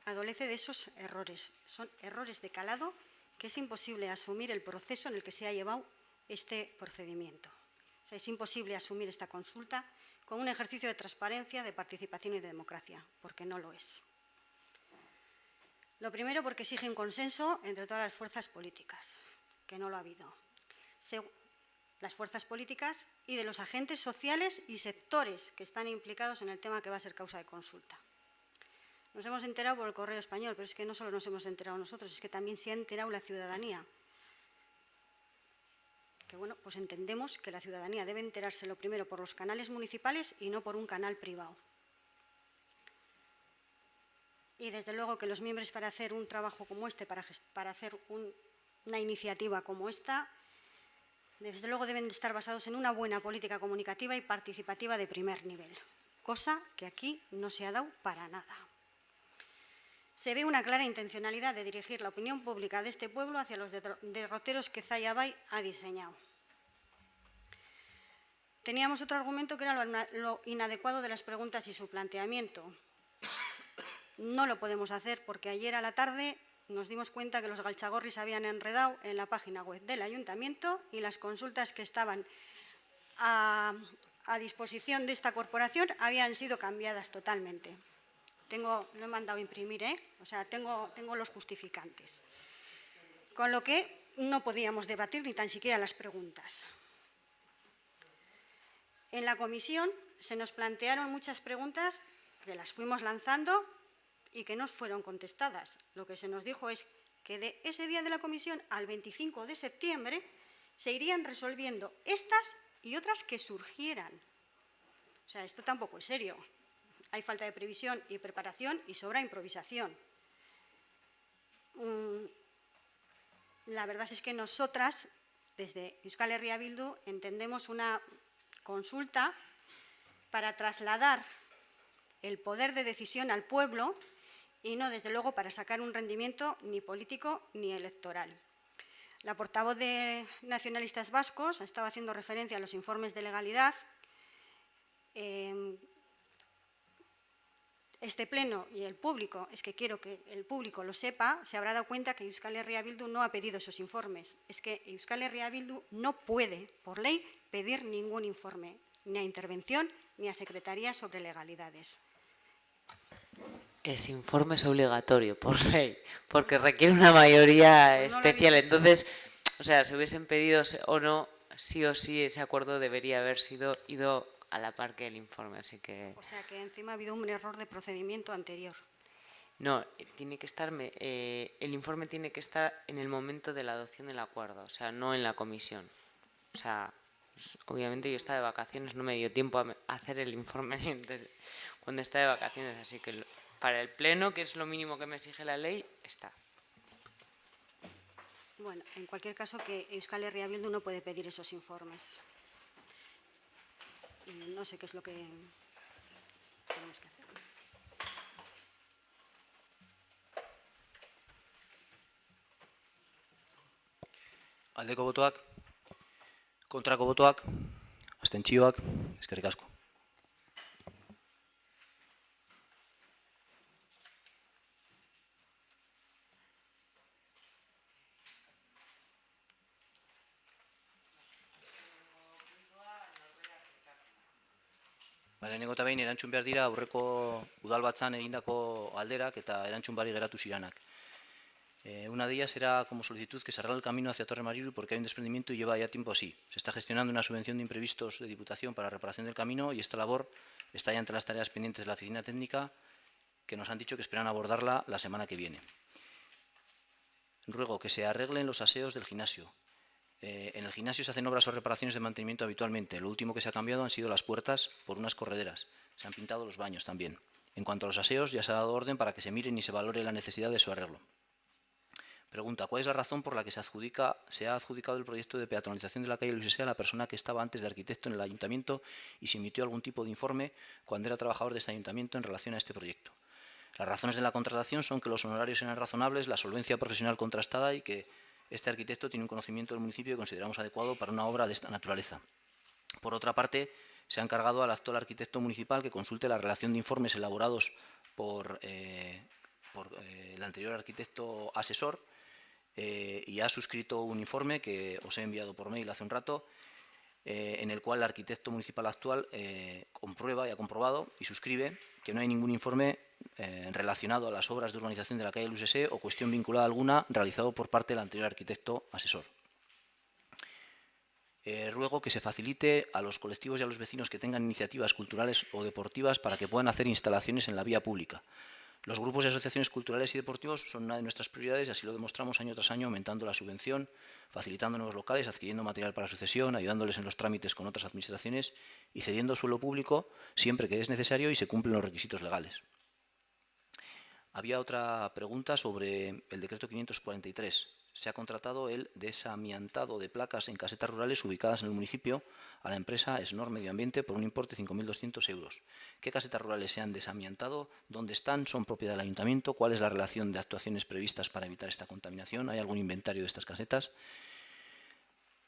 adolece de esos errores. Son errores de calado que es imposible asumir el proceso en el que se ha llevado este procedimiento. O sea, es imposible asumir esta consulta como un ejercicio de transparencia, de participación y de democracia, porque no lo es. Lo primero, porque exige un consenso entre todas las fuerzas políticas, que no lo ha habido. Las fuerzas políticas y de los agentes sociales y sectores que están implicados en el tema que va a ser causa de consulta. Nos hemos enterado por el Correo Español, pero es que no solo nos hemos enterado nosotros, es que también se ha enterado la ciudadanía. Que bueno, pues entendemos que la ciudadanía debe enterárselo primero por los canales municipales y no por un canal privado. Y desde luego que los miembros para hacer un trabajo como este, para hacer una iniciativa como esta, desde luego deben de estar basados en una buena política comunicativa y participativa de primer nivel, cosa que aquí no se ha dado para nada. Se ve una clara intencionalidad de dirigir la opinión pública de este pueblo hacia los derroteros que Zaya Bay ha diseñado. Teníamos otro argumento que era lo inadecuado de las preguntas y su planteamiento. No lo podemos hacer porque ayer a la tarde nos dimos cuenta que los galchagorris se habían enredado en la página web del ayuntamiento y las consultas que estaban a disposición de esta corporación habían sido cambiadas totalmente. Lo he mandado a imprimir, o sea, tengo los justificantes. Con lo que no podíamos debatir ni tan siquiera las preguntas. En la comisión se nos plantearon muchas preguntas que las fuimos lanzando y que no fueron contestadas. Lo que se nos dijo es que de ese día de la comisión al 25 de septiembre se irían resolviendo estas y otras que surgieran. O sea, esto tampoco es serio. Hay falta de previsión y preparación y sobra improvisación. La verdad es que nosotras, desde Euskal Herria Bildu, entendemos una consulta para trasladar el poder de decisión al pueblo y no, desde luego, para sacar un rendimiento ni político ni electoral. La portavoz de Nacionalistas Vascos estaba haciendo referencia a los informes de legalidad. Este pleno y el público, es que quiero que el público lo sepa, se habrá dado cuenta que Euskal Herria Bildu no ha pedido esos informes. Es que Euskal Herria Bildu no puede, por ley, pedir ningún informe, ni a intervención ni a secretaría sobre legalidades. Ese informe es obligatorio, por ley, porque requiere una mayoría especial. Entonces, o sea, si hubiesen pedido o no, sí o sí, ese acuerdo debería haber ido a la par que el informe, así que... O sea, que encima ha habido un error de procedimiento anterior. No, tiene que estar, el informe tiene que estar en el momento de la adopción del acuerdo, o sea, no en la comisión. O sea, pues, obviamente yo estaba de vacaciones, no me dio tiempo a hacer el informe cuando estaba de vacaciones, así que para el pleno, que es lo mínimo que me exige la ley, está. Bueno, en cualquier caso, que Euskal Herria Bildu no puede pedir esos informes. Y no sé qué es lo que tenemos que hacer. Aldeko botoak, kontrako botoak, abstentzioak, eskerrik asko. Lehenengo eta behin erantzun behar dira aurreko udalbatzan egindako alderak eta erantzun bari geratu ziranak. Una de ellas era como solicitud que se arregle el camino hacia Torre Mariru porque hay un desprendimiento y lleva ya tiempo así. Se está gestionando una subvención de imprevistos de Diputación para reparación del camino y esta labor está ya entre las tareas pendientes de la oficina técnica que nos han dicho que esperan abordarla la semana que viene. Ruego que se arreglen los aseos del gimnasio. En el gimnasio se hacen obras o reparaciones de mantenimiento habitualmente. Lo último que se ha cambiado han sido las puertas por unas correderas. Se han pintado los baños también. En cuanto a los aseos, ya se ha dado orden para que se miren y se valore la necesidad de su arreglo. Pregunta, ¿cuál es la razón por la que se ha adjudicado el proyecto de peatonalización de la calle Luis S. a la persona que estaba antes de arquitecto en el ayuntamiento y se emitió algún tipo de informe cuando era trabajador de este ayuntamiento en relación a este proyecto? Las razones de la contratación son que los honorarios eran razonables, la solvencia profesional contrastada y que este arquitecto tiene un conocimiento del municipio que consideramos adecuado para una obra de esta naturaleza. Por otra parte, se ha encargado al actual arquitecto municipal que consulte la relación de informes elaborados por el anterior arquitecto asesor y ha suscrito un informe que os he enviado por mail hace un rato, en el cual el arquitecto municipal actual comprueba y ha comprobado y suscribe que no hay ningún informe relacionado a las obras de urbanización de la calle Luis S. o cuestión vinculada alguna realizado por parte del anterior arquitecto asesor. Ruego que se facilite a los colectivos y a los vecinos que tengan iniciativas culturales o deportivas para que puedan hacer instalaciones en la vía pública. Los grupos y asociaciones culturales y deportivos son una de nuestras prioridades y así lo demostramos año tras año aumentando la subvención, facilitando nuevos locales, adquiriendo material para sucesión, ayudándoles en los trámites con otras administraciones y cediendo suelo público siempre que es necesario y se cumplen los requisitos legales. Había otra pregunta sobre el decreto 543. Se ha contratado el desamiantado de placas en casetas rurales ubicadas en el municipio a la empresa Snor Medio Ambiente por un importe de 5.200 euros. ¿Qué casetas rurales se han desamiantado? ¿Dónde están? ¿Son propiedad del ayuntamiento? ¿Cuál es la relación de actuaciones previstas para evitar esta contaminación? ¿Hay algún inventario de estas casetas?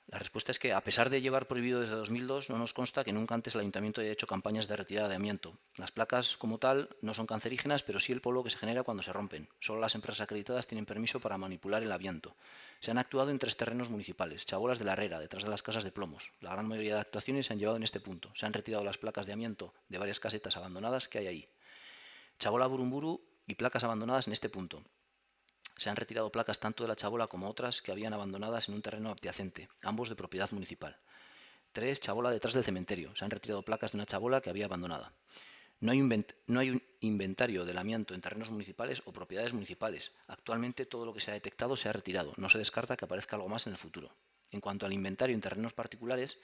La respuesta es que, a pesar de llevar prohibido desde 2002, no nos consta que nunca antes el ayuntamiento haya hecho campañas de retirada de amianto. Las placas, como tal, no son cancerígenas, pero sí el polvo que se genera cuando se rompen. Solo las empresas acreditadas tienen permiso para manipular el amianto. Se han actuado en 3 terrenos municipales: Chabolas de la Herrera, detrás de las casas de plomos. La gran mayoría de actuaciones se han llevado en este punto. Se han retirado las placas de amianto de varias casetas abandonadas que hay ahí. Chabola Burumburu y placas abandonadas en este punto. Se han retirado placas tanto de la Chabola como otras que habían abandonadas en un terreno adyacente, ambos de propiedad municipal. 3. Chabola detrás del cementerio. Se han retirado placas de una chabola que había abandonada. No hay un inventario del amianto en terrenos municipales o propiedades municipales. Actualmente todo lo que se ha detectado se ha retirado. No se descarta que aparezca algo más en el futuro. En cuanto al inventario en terrenos particulares,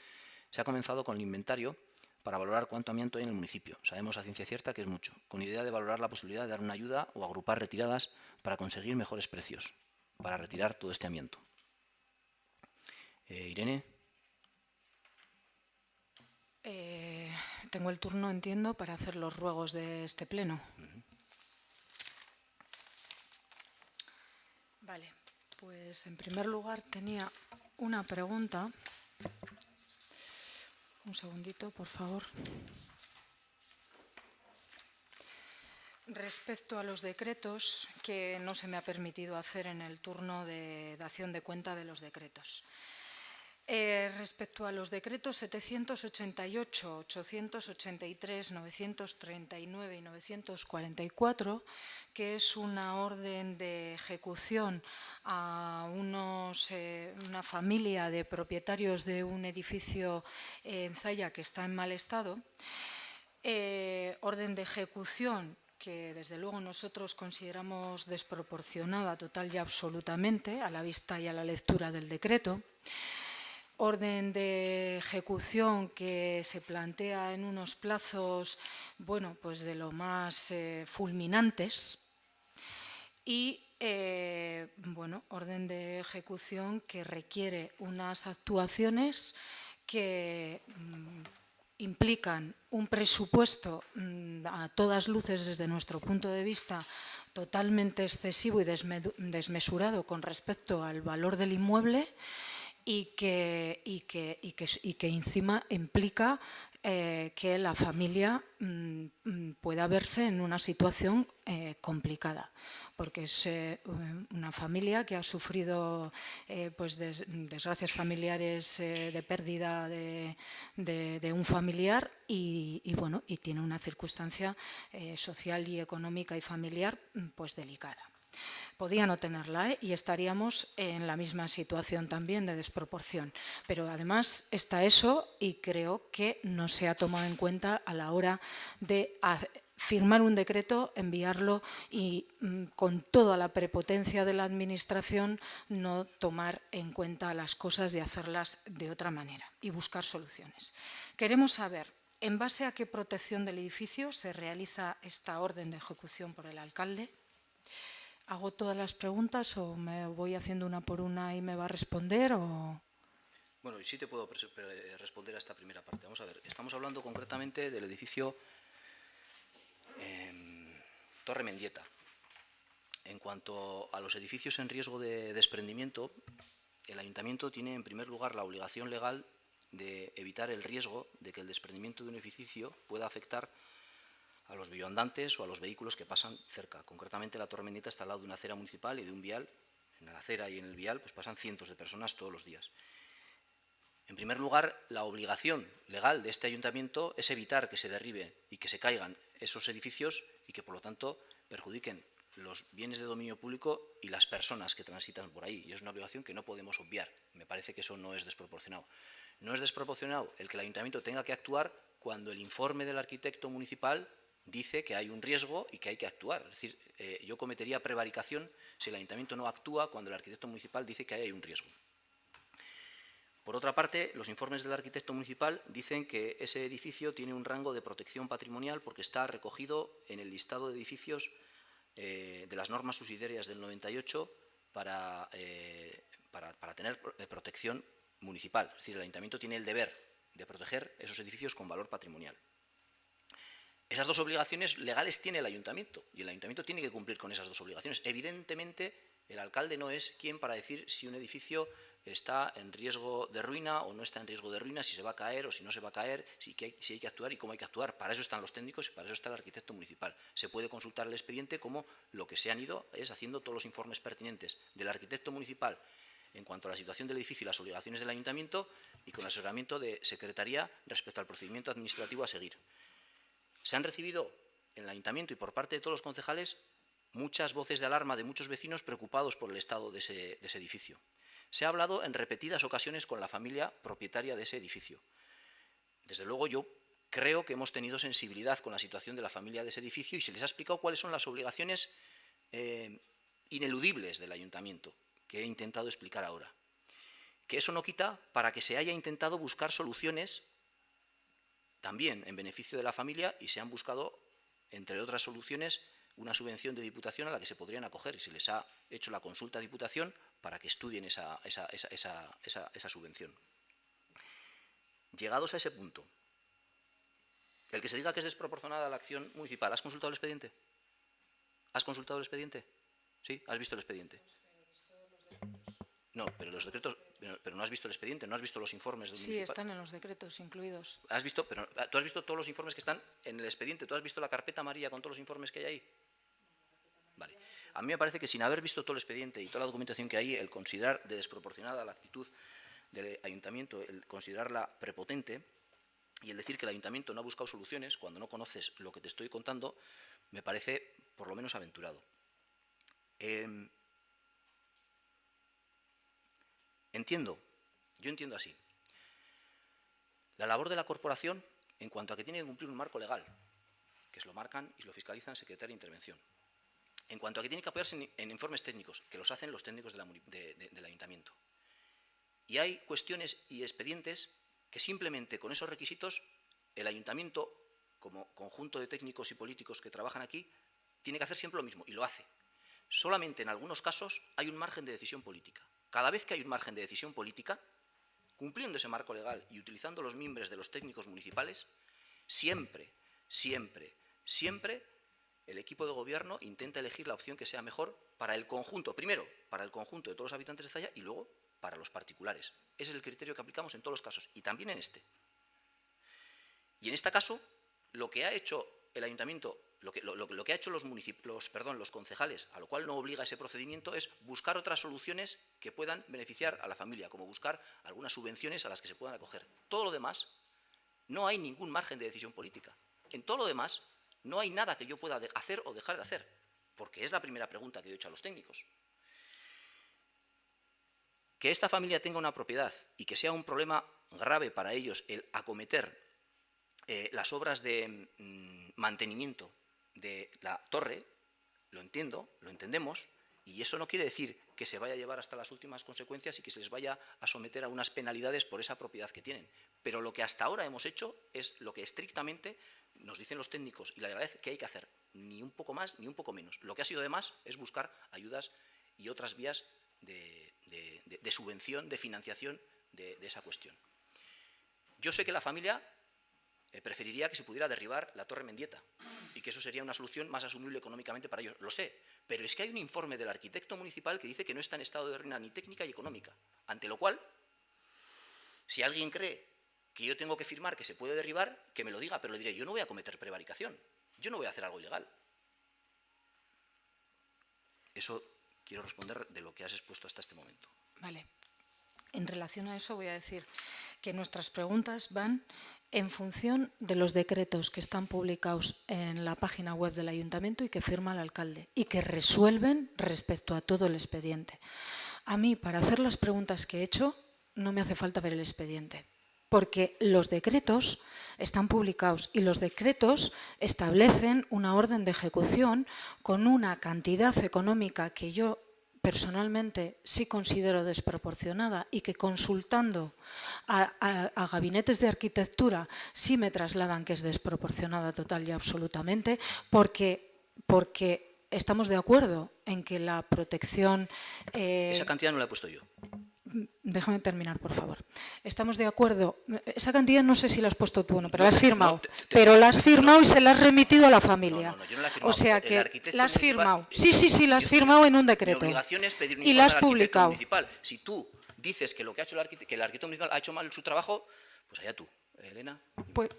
se ha comenzado con el inventario para valorar cuánto amianto hay en el municipio. Sabemos a ciencia cierta que es mucho, con idea de valorar la posibilidad de dar una ayuda o agrupar retiradas para conseguir mejores precios, para retirar todo este amianto. Irene. Tengo el turno, entiendo, para hacer los ruegos de este pleno. Vale, pues en primer lugar tenía una pregunta. Un segundito, por favor. Respecto a los decretos, que no se me ha permitido hacer en el turno de dación de cuenta de los decretos. Respecto a los decretos 788, 883, 939 y 944, que es una orden de ejecución a una familia de propietarios de un edificio en Zalla que está en mal estado, orden de ejecución que desde luego nosotros consideramos desproporcionada total y absolutamente a la vista y a la lectura del decreto. Orden de ejecución que se plantea en unos plazos, bueno, pues de lo más fulminantes y, bueno, orden de ejecución que requiere unas actuaciones que implican un presupuesto a todas luces desde nuestro punto de vista totalmente excesivo y desmesurado con respecto al valor del inmueble y que encima implica que la familia pueda verse en una situación complicada, porque es una familia que ha sufrido pues desgracias familiares de pérdida de un familiar y bueno, y tiene una circunstancia social y económica y familiar pues delicada. Podía no tenerla y estaríamos en la misma situación también de desproporción. Pero además está eso y creo que no se ha tomado en cuenta a la hora de firmar un decreto, enviarlo y con toda la prepotencia de la Administración no tomar en cuenta las cosas y hacerlas de otra manera y buscar soluciones. Queremos saber en base a qué protección del edificio se realiza esta orden de ejecución por el alcalde. ¿Hago todas las preguntas o me voy haciendo una por una y me va a responder? O... Bueno, sí te puedo responder a esta primera parte. Vamos a ver, estamos hablando concretamente del edificio Torre Mendieta. En cuanto a los edificios en riesgo de desprendimiento, el ayuntamiento tiene en primer lugar la obligación legal de evitar el riesgo de que el desprendimiento de un edificio pueda afectar a los bioandantes o a los vehículos que pasan cerca. Concretamente, la Torre Mendieta está al lado de una acera municipal y de un vial. En la acera y en el vial pues pasan cientos de personas todos los días. En primer lugar, la obligación legal de este ayuntamiento es evitar que se derriben y que se caigan esos edificios y que, por lo tanto, perjudiquen los bienes de dominio público y las personas que transitan por ahí. Y es una obligación que no podemos obviar. Me parece que eso no es desproporcionado. No es desproporcionado el que el ayuntamiento tenga que actuar cuando el informe del arquitecto municipal dice que hay un riesgo y que hay que actuar. Es decir, yo cometería prevaricación si el ayuntamiento no actúa cuando el arquitecto municipal dice que hay un riesgo. Por otra parte, los informes del arquitecto municipal dicen que ese edificio tiene un rango de protección patrimonial porque está recogido en el listado de edificios de las normas subsidiarias del 98 para tener protección municipal. Es decir, el ayuntamiento tiene el deber de proteger esos edificios con valor patrimonial. Esas dos obligaciones legales tiene el ayuntamiento y el ayuntamiento tiene que cumplir con esas dos obligaciones. Evidentemente, el alcalde no es quien para decir si un edificio está en riesgo de ruina o no está en riesgo de ruina, si se va a caer o si no se va a caer, si hay que actuar y cómo hay que actuar. Para eso están los técnicos y para eso está el arquitecto municipal. Se puede consultar el expediente como lo que se han ido es haciendo todos los informes pertinentes del arquitecto municipal en cuanto a la situación del edificio y las obligaciones del ayuntamiento y con asesoramiento de secretaría respecto al procedimiento administrativo a seguir. Se han recibido en el ayuntamiento y por parte de todos los concejales muchas voces de alarma de muchos vecinos preocupados por el estado de ese edificio. Se ha hablado en repetidas ocasiones con la familia propietaria de ese edificio. Desde luego yo creo que hemos tenido sensibilidad con la situación de la familia de ese edificio y se les ha explicado cuáles son las obligaciones ineludibles del ayuntamiento, que he intentado explicar ahora. Que eso no quita para que se haya intentado buscar soluciones también en beneficio de la familia y se han buscado, entre otras soluciones, una subvención de Diputación a la que se podrían acoger y se les ha hecho la consulta a Diputación para que estudien esa subvención. Llegados a ese punto, el que se diga que es desproporcionada la acción municipal, ¿has consultado el expediente? ¿Has consultado el expediente? ¿Sí? ¿Has visto el expediente? No, pero los decretos, pero no has visto el expediente, no has visto los informes del municipal. Sí, están en los decretos incluidos. ¿Has visto? Pero tú has visto todos los informes que están en el expediente, tú has visto la carpeta amarilla con todos los informes que hay ahí. Vale. A mí me parece que sin haber visto todo el expediente y toda la documentación que hay, el considerar de desproporcionada la actitud del ayuntamiento, el considerarla prepotente y el decir que el ayuntamiento no ha buscado soluciones cuando no conoces lo que te estoy contando, me parece por lo menos aventurado. Yo entiendo así. La labor de la corporación, en cuanto a que tiene que cumplir un marco legal, que se lo marcan y se lo fiscalizan Secretaría de Intervención. En cuanto a que tiene que apoyarse en informes técnicos, que los hacen los técnicos del ayuntamiento. Y hay cuestiones y expedientes que simplemente con esos requisitos el ayuntamiento, como conjunto de técnicos y políticos que trabajan aquí, tiene que hacer siempre lo mismo, y lo hace. Solamente en algunos casos hay un margen de decisión política. Cada vez que hay un margen de decisión política, cumpliendo ese marco legal y utilizando los mimbres de los técnicos municipales, siempre el equipo de gobierno intenta elegir la opción que sea mejor para el conjunto, primero para el conjunto de todos los habitantes de Zalla y luego para los particulares. Ese es el criterio que aplicamos en todos los casos y también en este. Y en este caso, lo que ha hecho el ayuntamiento, lo que ha hecho los concejales, a lo cual no obliga ese procedimiento, es buscar otras soluciones que puedan beneficiar a la familia, como buscar algunas subvenciones a las que se puedan acoger. Todo lo demás, no hay ningún margen de decisión política. En todo lo demás, no hay nada que yo pueda hacer o dejar de hacer, porque es la primera pregunta que yo he hecho a los técnicos. Que esta familia tenga una propiedad y que sea un problema grave para ellos el acometer las obras de mantenimiento de la torre, lo entiendo, lo entendemos, y eso no quiere decir que se vaya a llevar hasta las últimas consecuencias y que se les vaya a someter a unas penalidades por esa propiedad que tienen. Pero lo que hasta ahora hemos hecho es lo que estrictamente nos dicen los técnicos y la verdad es que hay que hacer, ni un poco más ni un poco menos. Lo que ha sido de más es buscar ayudas y otras vías de subvención, de financiación de esa cuestión. Yo sé que la familia preferiría que se pudiera derribar la Torre Mendieta y que eso sería una solución más asumible económicamente para ellos, lo sé, pero es que hay un informe del arquitecto municipal que dice que no está en estado de ruina ni técnica ni económica, ante lo cual, si alguien cree que yo tengo que firmar que se puede derribar, que me lo diga, pero le diré, yo no voy a cometer prevaricación, yo no voy a hacer algo ilegal. Eso quiero responder de lo que has expuesto hasta este momento. Vale. En relación a eso voy a decir que nuestras preguntas van en función de los decretos que están publicados en la página web del ayuntamiento y que firma el alcalde y que resuelven respecto a todo el expediente. A mí, para hacer las preguntas que he hecho, no me hace falta ver el expediente. porque los decretos están publicados y los decretos establecen una orden de ejecución con una cantidad económica que yo personalmente sí considero desproporcionada y que consultando a gabinetes de arquitectura sí me trasladan que es desproporcionada total y absolutamente, porque estamos de acuerdo en que la protección… Esa cantidad no la he puesto yo. Déjame terminar, por favor. Estamos de acuerdo. Esa cantidad no sé si la has puesto tú o no, pero la has firmado. Pero la has firmado y se la has remitido a la familia. No, yo no la he firmado. O sea que la has firmado. Sí, la has firmado en un decreto. Mi obligación es pedir un y informe la has al arquitecto publicado. municipal. Si tú dices que lo que ha hecho que el arquitecto municipal ha hecho mal su trabajo, pues allá tú, Elena. Pues,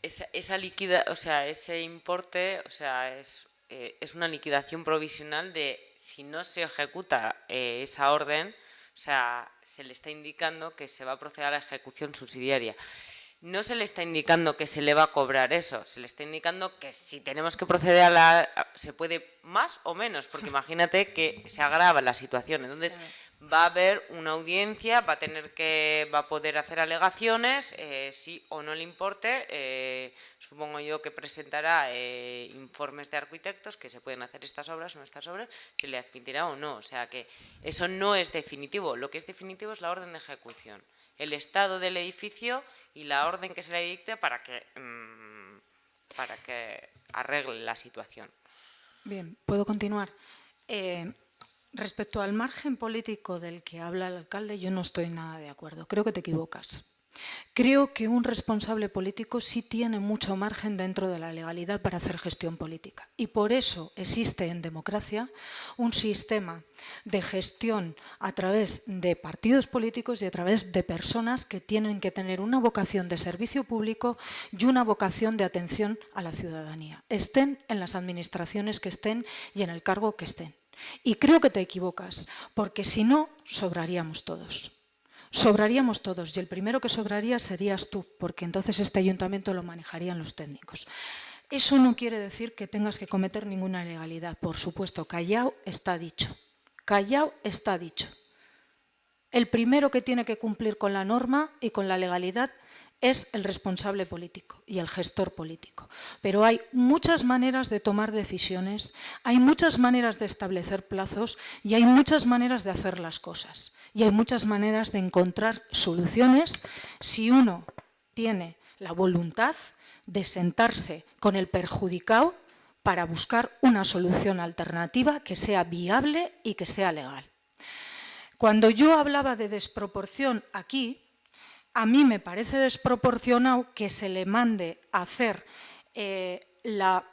ese importe, es una liquidación provisional de si no se ejecuta esa orden. O sea, se le está indicando que se va a proceder a la ejecución subsidiaria. No se le está indicando que se le va a cobrar eso, se le está indicando que si tenemos que proceder se puede más o menos, porque imagínate que se agrava la situación. Entonces, va a haber una audiencia, va a poder hacer alegaciones, sí o no le importe. Supongo yo que presentará informes de arquitectos que se pueden hacer estas obras o no estas obras, si le admitirá o no. O sea que eso no es definitivo. Lo que es definitivo es la orden de ejecución, el estado del edificio y la orden que se le dicte para que arregle la situación. Bien, ¿puedo continuar? Respecto al margen político del que habla el alcalde, yo no estoy nada de acuerdo. Creo que te equivocas. Creo que un responsable político sí tiene mucho margen dentro de la legalidad para hacer gestión política. Y por eso existe en democracia un sistema de gestión a través de partidos políticos y a través de personas que tienen que tener una vocación de servicio público y una vocación de atención a la ciudadanía. Estén en las administraciones que estén y en el cargo que estén. Y creo que te equivocas, porque si no, sobraríamos todos. Sobraríamos todos y el primero que sobraría serías tú, porque entonces este ayuntamiento lo manejarían los técnicos. Eso no quiere decir que tengas que cometer ninguna ilegalidad. Por supuesto, callao está dicho. Callao está dicho. El primero que tiene que cumplir con la norma y con la legalidad es el responsable político y el gestor político. Pero hay muchas maneras de tomar decisiones, hay muchas maneras de establecer plazos y hay muchas maneras de hacer las cosas. Y hay muchas maneras de encontrar soluciones si uno tiene la voluntad de sentarse con el perjudicado para buscar una solución alternativa que sea viable y que sea legal. Cuando yo hablaba de desproporción aquí, a mí me parece desproporcionado que se le mande a hacer la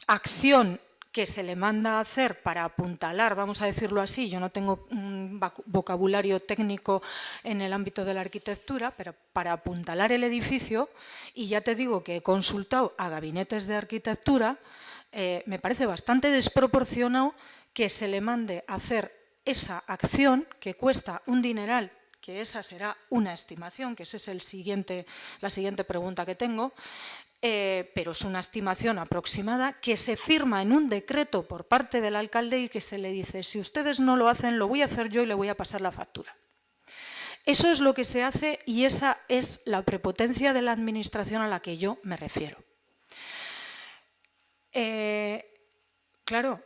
acción que se le manda a hacer para apuntalar, vamos a decirlo así, yo no tengo un vocabulario técnico en el ámbito de la arquitectura, pero para apuntalar el edificio, y ya te digo que he consultado a gabinetes de arquitectura, me parece bastante desproporcionado que se le mande a hacer esa acción que cuesta un dineral, que esa será una estimación, que esa es la siguiente pregunta que tengo, pero es una estimación aproximada que se firma en un decreto por parte del alcalde y que se le dice, si ustedes no lo hacen, lo voy a hacer yo y le voy a pasar la factura. Eso es lo que se hace y esa es la prepotencia de la administración a la que yo me refiero. Claro,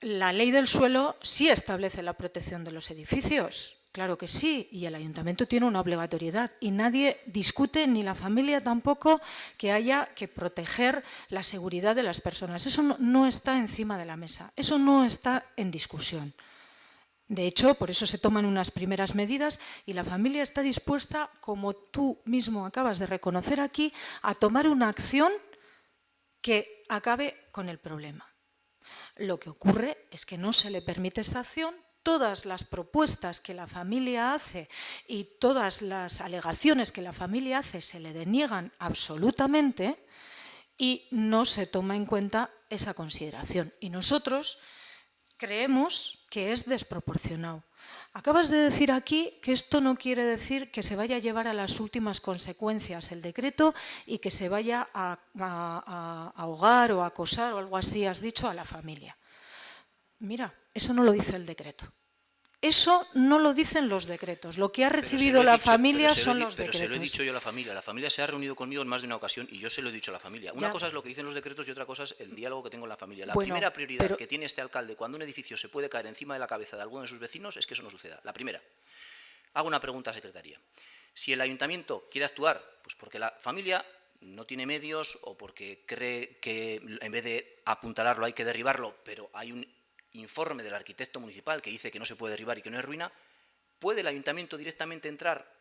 la ley del suelo sí establece la protección de los edificios. Claro que sí, y el ayuntamiento tiene una obligatoriedad y nadie discute, ni la familia tampoco, que haya que proteger la seguridad de las personas. Eso no está encima de la mesa, eso no está en discusión. De hecho, por eso se toman unas primeras medidas y la familia está dispuesta, como tú mismo acabas de reconocer aquí, a tomar una acción que acabe con el problema. Lo que ocurre es que no se le permite esa acción. Todas las propuestas que la familia hace y todas las alegaciones que la familia hace se le deniegan absolutamente y no se toma en cuenta esa consideración. Y nosotros creemos que es desproporcionado. Acabas de decir aquí que esto no quiere decir que se vaya a llevar a las últimas consecuencias el decreto y que se vaya a ahogar o a acosar o algo así, has dicho, a la familia. Mira, eso no lo dice el decreto. Eso no lo dicen los decretos. Lo que ha recibido la familia son los decretos. Pero se lo he dicho yo a la familia. La familia se ha reunido conmigo en más de una ocasión y yo se lo he dicho a la familia. Una cosa es lo que dicen los decretos y otra cosa es el diálogo que tengo en la familia. La primera prioridad que tiene este alcalde cuando un edificio se puede caer encima de la cabeza de alguno de sus vecinos es que eso no suceda. La primera. Hago una pregunta a la Secretaría. Si el ayuntamiento quiere actuar, pues porque la familia no tiene medios o porque cree que en vez de apuntalarlo hay que derribarlo, pero hay un informe del arquitecto municipal que dice que no se puede derribar y que no es ruina, ¿puede el ayuntamiento directamente entrar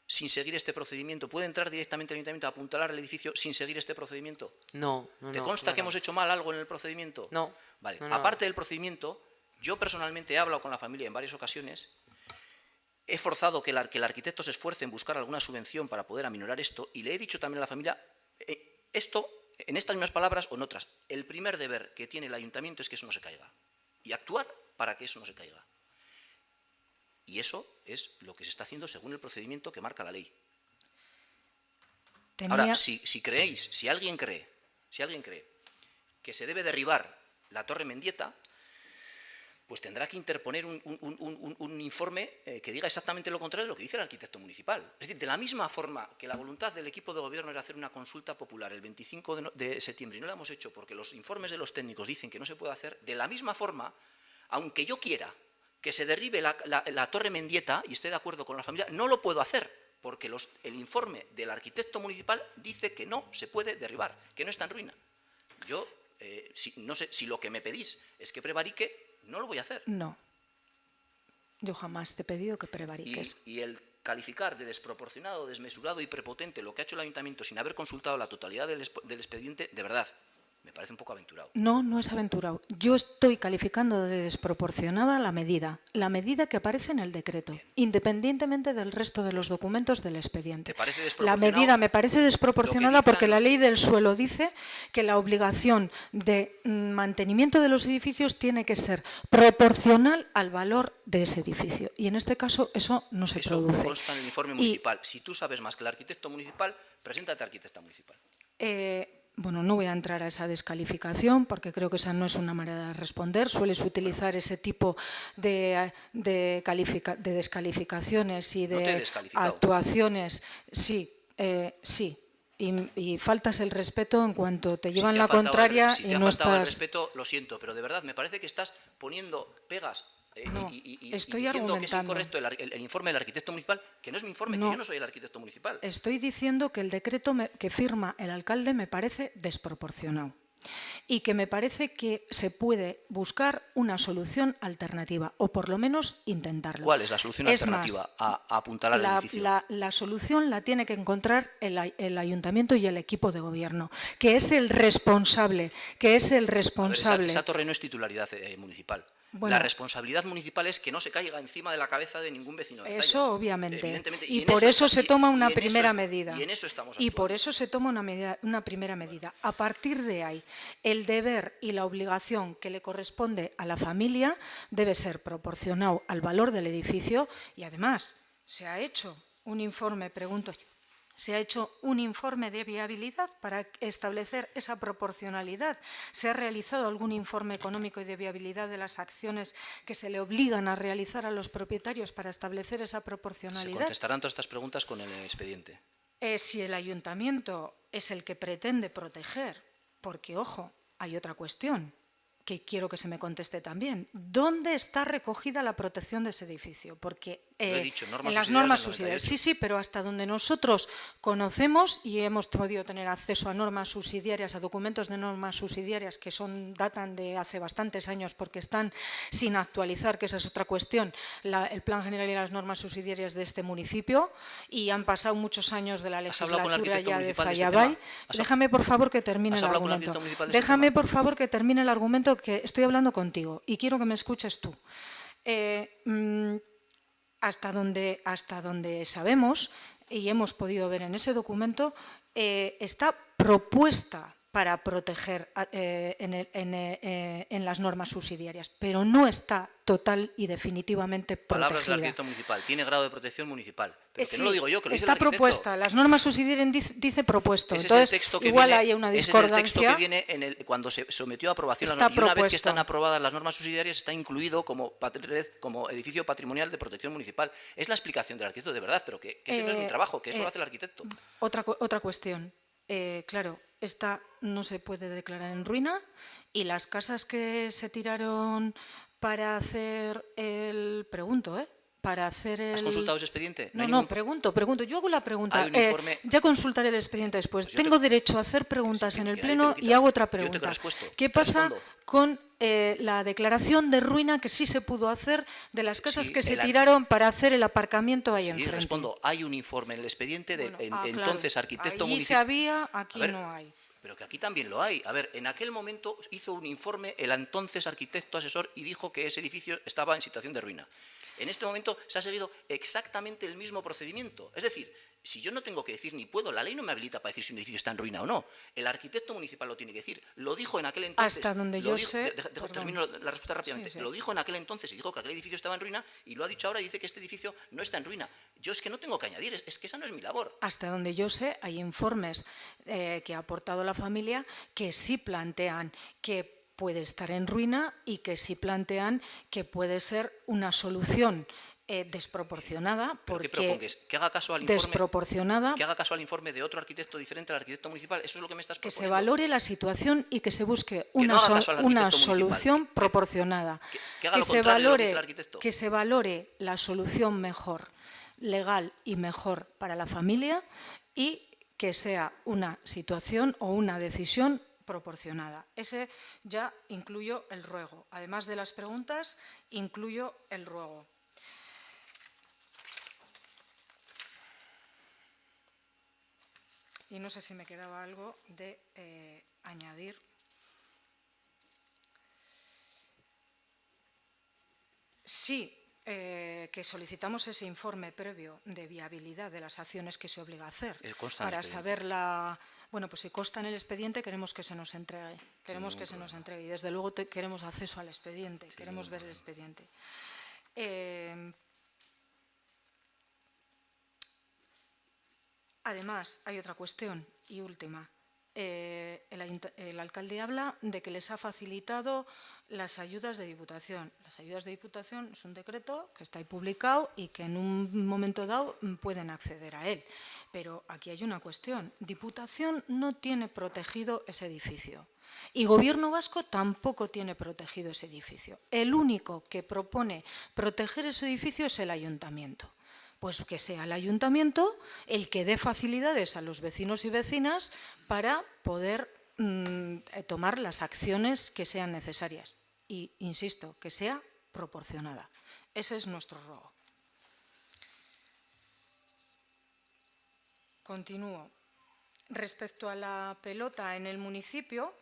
sin seguir este procedimiento? ¿Puede entrar directamente el ayuntamiento a apuntalar el edificio sin seguir este procedimiento? No. ¿Te consta que hemos hecho mal algo en el procedimiento? No. Vale. Aparte del procedimiento, yo personalmente he hablado con la familia en varias ocasiones, he forzado que el arquitecto se esfuerce en buscar alguna subvención para poder aminorar esto y le he dicho también a la familia, esto, en estas mismas palabras o en otras, el primer deber que tiene el ayuntamiento es que eso no se caiga. Y actuar para que eso no se caiga. Y eso es lo que se está haciendo según el procedimiento que marca la ley. Ahora, si alguien cree que se debe derribar la Torre Mendieta, pues tendrá que interponer un informe que diga exactamente lo contrario de lo que dice el arquitecto municipal. Es decir, de la misma forma que la voluntad del equipo de gobierno era hacer una consulta popular el 25 de septiembre y no la hemos hecho porque los informes de los técnicos dicen que no se puede hacer, de la misma forma, aunque yo quiera que se derribe la Torre Mendieta y esté de acuerdo con la familia, no lo puedo hacer porque el informe del arquitecto municipal dice que no se puede derribar, que no está en ruina. Yo no sé si lo que me pedís es que prevarique. No lo voy a hacer. No. Yo jamás te he pedido que prevariques. Y el calificar de desproporcionado, desmesurado y prepotente lo que ha hecho el ayuntamiento sin haber consultado la totalidad del expediente, de verdad, me parece un poco aventurado. No, no es aventurado. Yo estoy calificando de desproporcionada la medida que aparece en el decreto, independientemente del resto de los documentos del expediente. ¿Te parece la medida me parece desproporcionada porque la ley del suelo dice que la obligación de mantenimiento de los edificios tiene que ser proporcional al valor de ese edificio. Y en este caso eso no se produce. Eso consta en el informe municipal. Si tú sabes más que el arquitecto municipal, preséntate al arquitecto municipal. Bueno, no voy a entrar a esa descalificación porque creo que esa no es una manera de responder. Sueles utilizar ese tipo de descalificaciones y de actuaciones. Sí, sí. Y faltas el respeto en cuanto te llevan la contraria y no estás... Si te ha faltado el respeto, lo siento, pero de verdad me parece que estás poniendo pegas estoy diciendo argumentando. que es incorrecto el informe del arquitecto municipal, que no es mi informe, que yo no soy el arquitecto municipal. Estoy diciendo que el decreto que firma el alcalde me parece desproporcionado y que me parece que se puede buscar una solución alternativa o por lo menos intentarlo. ¿Cuál es la solución alternativa a apuntalar el edificio? La solución la tiene que encontrar el ayuntamiento y el equipo de gobierno, que es el responsable. Esa torre no es titularidad municipal. Bueno, la responsabilidad municipal es que no se caiga encima de la cabeza de ningún vecino de Zaya. Eso obviamente. Y por eso se toma una primera medida. Y en eso estamos actuando. Y por eso se toma una primera medida. A partir de ahí, el deber y la obligación que le corresponde a la familia debe ser proporcionado al valor del edificio y además se ha hecho un informe, se ha hecho un informe de viabilidad para establecer esa proporcionalidad. ¿Se ha realizado algún informe económico y de viabilidad de las acciones que se le obligan a realizar a los propietarios para establecer esa proporcionalidad? Se contestarán todas estas preguntas con el expediente. Si el ayuntamiento es el que pretende proteger, porque, ojo, hay otra cuestión que quiero que se me conteste también. ¿Dónde está recogida la protección de ese edificio? Porque en las normas subsidiarias. Sí, pero hasta donde nosotros conocemos y hemos podido tener acceso a normas subsidiarias, a documentos de normas subsidiarias que datan de hace bastantes años porque están sin actualizar, que esa es otra cuestión, el Plan General y las normas subsidiarias de este municipio, y han pasado muchos años de la legislatura ya de Zayabay. Déjame, por favor, que termine el argumento. Déjame, por favor, que termine el argumento, que estoy hablando contigo y quiero que me escuches tú. Hasta donde sabemos y hemos podido ver en ese documento, está propuesta para proteger en las normas subsidiarias, pero no está total y definitivamente protegida. Palabras del arquitecto municipal, tiene grado de protección municipal. Pero que Sí, no lo digo yo, que lo dice el está arquitecto. propuesta, las normas subsidiarias dice propuesto. Ese Entonces, es el texto que igual viene, hay una ese es el texto discordancia. que viene cuando se sometió a aprobación. Está Y una vez propuesto. que están aprobadas las normas subsidiarias, está incluido como edificio patrimonial de protección municipal. Es la explicación del arquitecto, de verdad, pero que ese no es mi trabajo, que eso lo hace el arquitecto. Otra cuestión. Claro, esta no se puede declarar en ruina y las casas que se tiraron para hacer para hacer el... ¿Has consultado ese expediente? No, pregunto. Yo hago la pregunta. Hay un informe... Ya consultaré el expediente después. Tengo derecho a hacer preguntas en el Pleno te lo y hago otra pregunta. Yo te respuesto. ¿Qué pasa con la declaración de ruina que sí se pudo hacer de las casas que se tiraron para hacer el aparcamiento ahí enfrente? Respondo. Hay un informe en el expediente del entonces claro. arquitecto Allí municipal. se había, aquí no hay. Pero que aquí también lo hay. A ver, en aquel momento hizo un informe el entonces arquitecto asesor y dijo que ese edificio estaba en situación de ruina. En este momento se ha seguido exactamente el mismo procedimiento. Es decir, si yo no tengo que decir ni puedo, la ley no me habilita para decir si un edificio está en ruina o no. El arquitecto municipal lo tiene que decir. Lo dijo en aquel entonces. Hasta donde yo sé... Termino la respuesta rápidamente. Sí. Lo dijo en aquel entonces y dijo que aquel edificio estaba en ruina y lo ha dicho ahora y dice que este edificio no está en ruina. Yo es que no tengo que añadir, es que esa no es mi labor. Hasta donde yo sé, hay informes que ha aportado la familia que sí plantean que puede estar en ruina y que sí plantean que puede ser una solución desproporcionada. ¿Qué propones? ¿Que haga caso al informe? Desproporcionada. ¿Que haga caso al informe de otro arquitecto diferente al arquitecto municipal? Eso es lo que me estás proponiendo. Que se valore la situación y que se busque una solución proporcionada. Que haga lo contrario de lo que dice el arquitecto. Que se valore la solución mejor, legal y mejor para la familia y que sea una situación o una decisión proporcionada. Ese ya incluyo el ruego. Además de las preguntas, incluyo el ruego. Y no sé si me quedaba algo de añadir. Sí, que solicitamos ese informe previo de viabilidad de las acciones que se obliga a hacer para saber la... Bueno, pues si consta en el expediente, queremos que se nos entregue. Queremos que se nos entregue. Y desde luego queremos acceso al expediente, queremos ver el expediente. Además, hay otra cuestión y última. El alcalde habla de que les ha facilitado las ayudas de Diputación. Las ayudas de Diputación es un decreto que está ahí publicado y que en un momento dado pueden acceder a él. Pero aquí hay una cuestión. Diputación no tiene protegido ese edificio y Gobierno vasco tampoco tiene protegido ese edificio. El único que propone proteger ese edificio es el Ayuntamiento. Pues que sea el Ayuntamiento el que dé facilidades a los vecinos y vecinas para poder tomar las acciones que sean necesarias. Y, insisto, que sea proporcionada. Ese es nuestro ruego. Continúo. Respecto a la pelota en el municipio,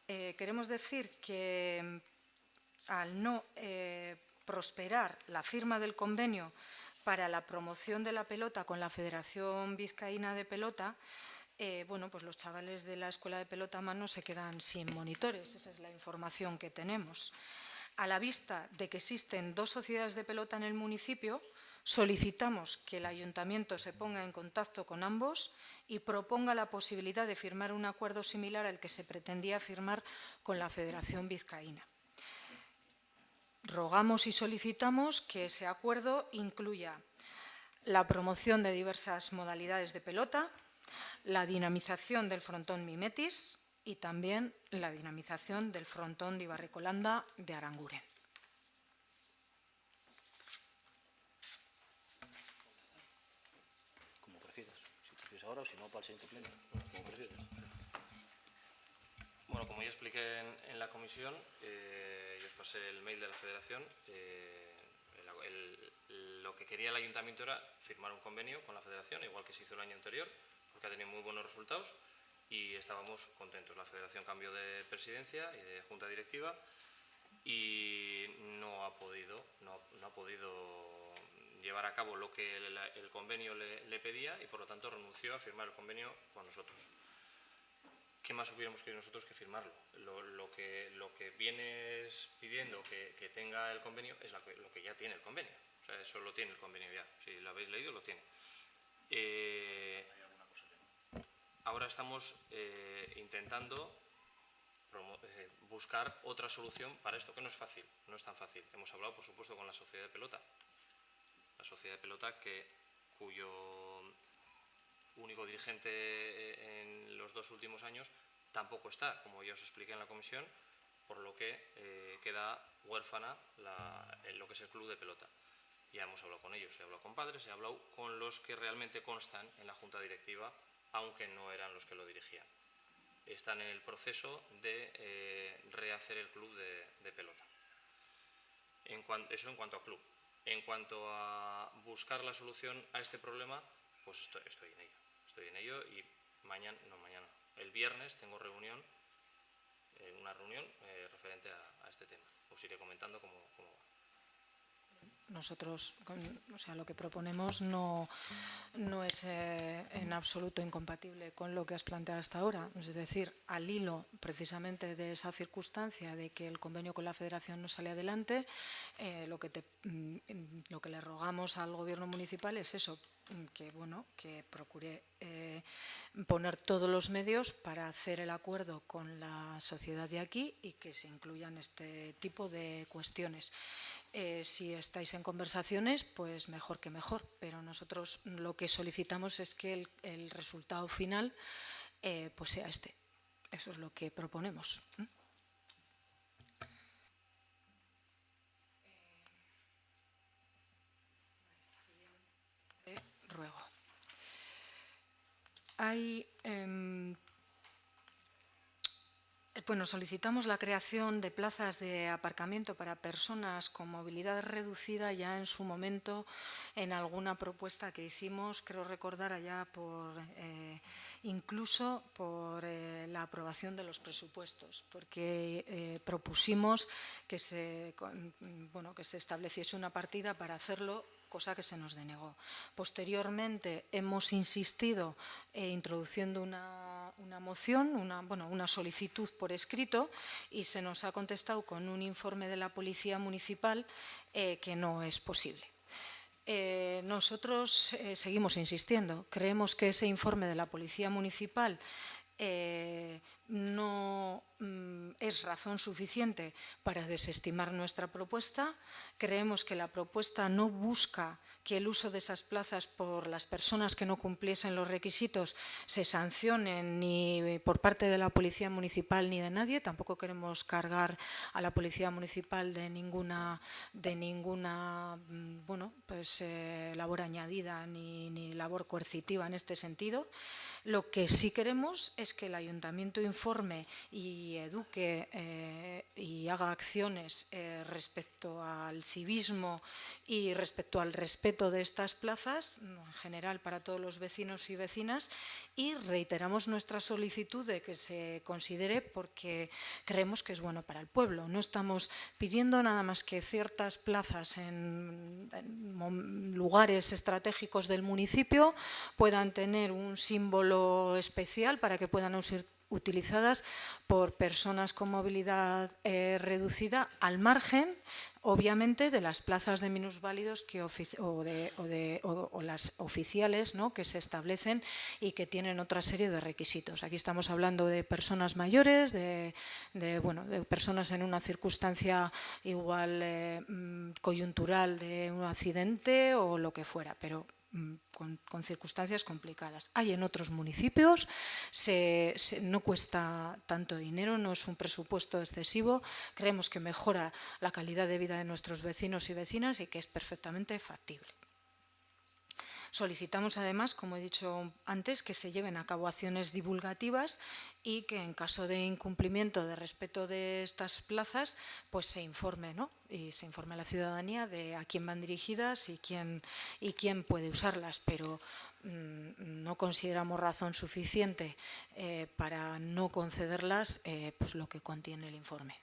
queremos decir que al no prosperar la firma del convenio para la promoción de la pelota con la Federación Vizcaína de Pelota, bueno, pues los chavales de la Escuela de Pelota a Mano se quedan sin monitores. Esa es la información que tenemos. A la vista de que existen 2 sociedades de pelota en el municipio, solicitamos que el Ayuntamiento se ponga en contacto con ambos y proponga la posibilidad de firmar un acuerdo similar al que se pretendía firmar con la Federación Vizcaína. Rogamos y solicitamos que ese acuerdo incluya la promoción de diversas modalidades de pelota, la dinamización del frontón Mimetis y también la dinamización del frontón de Ibarricolanda de Aranguren. Como prefieras. Si prefieres ahora o si no, para el siguiente pleno. Como prefieras. Bueno, como ya expliqué en la comisión, yo os pasé el mail de la Federación. Lo que quería el Ayuntamiento era firmar un convenio con la Federación, igual que se hizo el año anterior, porque ha tenido muy buenos resultados y estábamos contentos. La Federación cambió de presidencia y de junta directiva y no ha podido llevar a cabo lo que el convenio le pedía y por lo tanto renunció a firmar el convenio con nosotros. ¿qué más hubiéramos querido nosotros que firmarlo? Lo que vienes pidiendo que tenga el convenio es lo que ya tiene el convenio. O sea, eso lo tiene el convenio ya. Si lo habéis leído, lo tiene. Ahora estamos intentando buscar otra solución para esto, que no es fácil, no es tan fácil. Hemos hablado, por supuesto, con la Sociedad de Pelota. La Sociedad de Pelota cuyo único dirigente en los 2 últimos años tampoco está, como ya os expliqué en la comisión, por lo que queda huérfana lo que es el club de pelota. Ya hemos hablado con ellos, he hablado con padres, he hablado con los que realmente constan en la junta directiva, aunque no eran los que lo dirigían. Están en el proceso de rehacer el club de pelota. Eso en cuanto a club. En cuanto a buscar la solución a este problema, pues estoy en ello. Estoy en ello y el viernes tengo una reunión referente a este tema. Os iré comentando cómo va. Nosotros, o sea, lo que proponemos no es en absoluto incompatible con lo que has planteado hasta ahora. Es decir, al hilo precisamente de esa circunstancia de que el convenio con la Federación no sale adelante, lo que le rogamos al Gobierno municipal es eso, que procure poner todos los medios para hacer el acuerdo con la sociedad de aquí y que se incluyan este tipo de cuestiones. Si estáis en conversaciones, pues mejor que mejor, pero nosotros lo que solicitamos es que el resultado final pues sea este. Eso es lo que proponemos. Ruego. Solicitamos la creación de plazas de aparcamiento para personas con movilidad reducida ya en su momento en alguna propuesta que hicimos, creo recordar allá incluso por la aprobación de los presupuestos, porque propusimos que se estableciese una partida para hacerlo, cosa que se nos denegó. Posteriormente hemos insistido introduciendo una moción, una solicitud por escrito, y se nos ha contestado con un informe de la Policía Municipal que no es posible. Nosotros seguimos insistiendo. Creemos que ese informe de la Policía Municipal no es razón suficiente para desestimar nuestra propuesta. Creemos que la propuesta no busca que el uso de esas plazas por las personas que no cumpliesen los requisitos se sancionen ni por parte de la Policía Municipal ni de nadie. Tampoco queremos cargar a la Policía Municipal de ninguna labor añadida ni labor coercitiva en este sentido. Lo que sí queremos es que el Ayuntamiento informe y eduque y haga acciones respecto al civismo y respecto al respeto de estas plazas, en general para todos los vecinos y vecinas, y reiteramos nuestra solicitud de que se considere porque creemos que es bueno para el pueblo. No estamos pidiendo nada más que ciertas plazas en lugares estratégicos del municipio puedan tener un símbolo especial para que puedan ser utilizadas por personas con movilidad reducida al margen, obviamente, de las plazas de minusválidos o las oficiales, ¿no?, que se establecen y que tienen otra serie de requisitos. Aquí estamos hablando de personas mayores, de personas en una circunstancia igual coyuntural de un accidente o lo que fuera, pero con circunstancias complicadas. Hay en otros municipios, no cuesta tanto dinero, no es un presupuesto excesivo, creemos que mejora la calidad de vida de nuestros vecinos y vecinas y que es perfectamente factible. Solicitamos además, como he dicho antes, que se lleven a cabo acciones divulgativas y que en caso de incumplimiento de respeto de estas plazas, pues se informe, ¿no? Y se informe a la ciudadanía de a quién van dirigidas y quién puede usarlas, pero no consideramos razón suficiente para no concederlas pues lo que contiene el informe.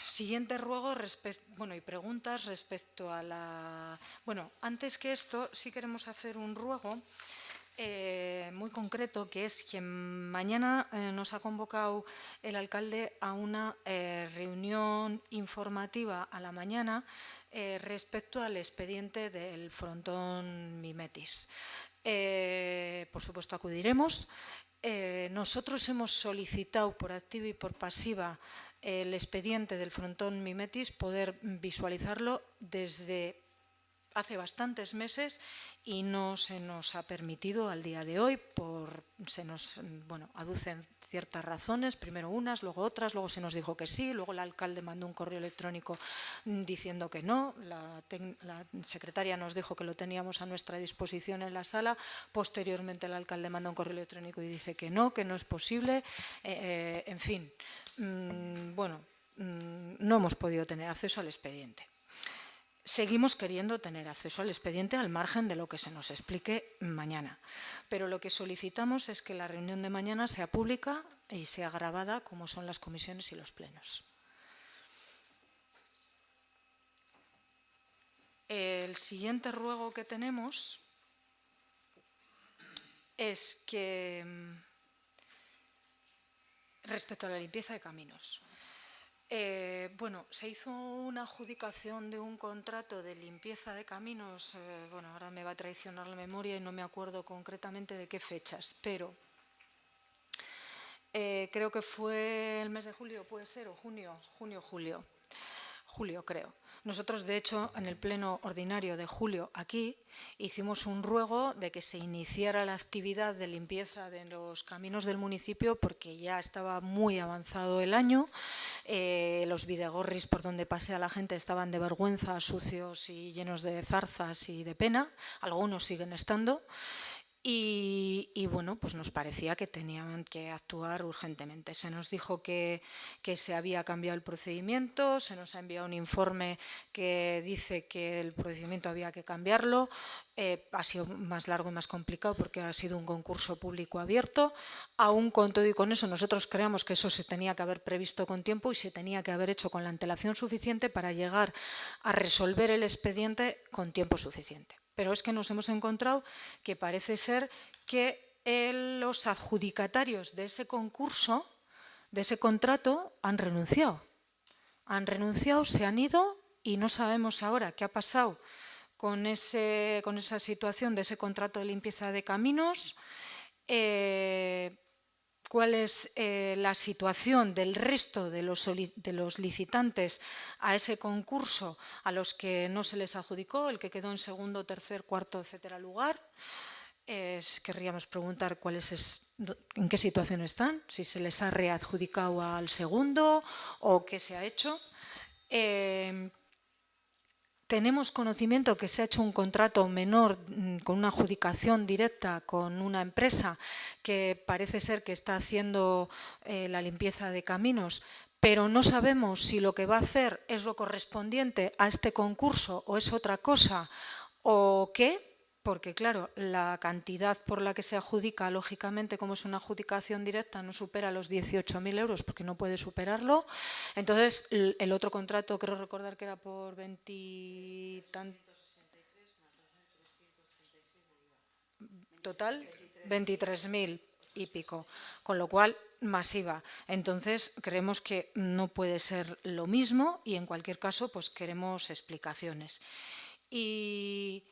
Siguiente ruego y preguntas respecto a la... antes que esto, sí queremos hacer un ruego muy concreto, que es que mañana nos ha convocado el alcalde a una reunión informativa a la mañana respecto al expediente del frontón Mimetis. Por supuesto, acudiremos. Nosotros hemos solicitado por activa y por pasiva el expediente del frontón Mimetis, poder visualizarlo desde hace bastantes meses y no se nos ha permitido al día de hoy, aducen ciertas razones, primero unas, luego otras, luego se nos dijo que sí, luego el alcalde mandó un correo electrónico diciendo que no, la secretaria nos dijo que lo teníamos a nuestra disposición en la sala, posteriormente el alcalde mandó un correo electrónico y dice que no es posible, en fin, no hemos podido tener acceso al expediente. Seguimos queriendo tener acceso al expediente al margen de lo que se nos explique mañana. Pero lo que solicitamos es que la reunión de mañana sea pública y sea grabada como son las comisiones y los plenos. El siguiente ruego que tenemos es que, respecto a la limpieza de caminos, se hizo una adjudicación de un contrato de limpieza de caminos, ahora me va a traicionar la memoria y no me acuerdo concretamente de qué fechas, pero creo que fue el mes de julio, puede ser, o julio, creo. Nosotros, de hecho, en el pleno ordinario de julio aquí, hicimos un ruego de que se iniciara la actividad de limpieza de los caminos del municipio porque ya estaba muy avanzado el año. Los bidegorris por donde pasea la gente estaban de vergüenza, sucios y llenos de zarzas y de pena. Algunos siguen estando. Y pues nos parecía que tenían que actuar urgentemente. Se nos dijo que se había cambiado el procedimiento, se nos ha enviado un informe que dice que el procedimiento había que cambiarlo. Ha sido más largo y más complicado porque ha sido un concurso público abierto. Aún con todo y con eso, nosotros creemos que eso se tenía que haber previsto con tiempo y se tenía que haber hecho con la antelación suficiente para llegar a resolver el expediente con tiempo suficiente. Pero es que nos hemos encontrado que parece ser que los adjudicatarios de ese concurso, de ese contrato, han renunciado. Han renunciado, se han ido y no sabemos ahora qué ha pasado con esa situación de ese contrato de limpieza de caminos, cuál es la situación del resto de los licitantes a ese concurso a los que no se les adjudicó, el que quedó en segundo, tercer, cuarto, etcétera, lugar. Querríamos preguntar en qué situación están, si se les ha readjudicado al segundo o qué se ha hecho. Tenemos conocimiento que se ha hecho un contrato menor con una adjudicación directa con una empresa que parece ser que está haciendo la limpieza de caminos, pero no sabemos si lo que va a hacer es lo correspondiente a este concurso o es otra cosa o qué. Porque, claro, la cantidad por la que se adjudica, lógicamente, como es una adjudicación directa, no supera los 18.000 euros, porque no puede superarlo. Entonces, el otro contrato, creo recordar que era por 20... Total, 23.000 y pico, con lo cual masiva. Entonces creemos que no puede ser lo mismo y en cualquier caso pues queremos explicaciones. Y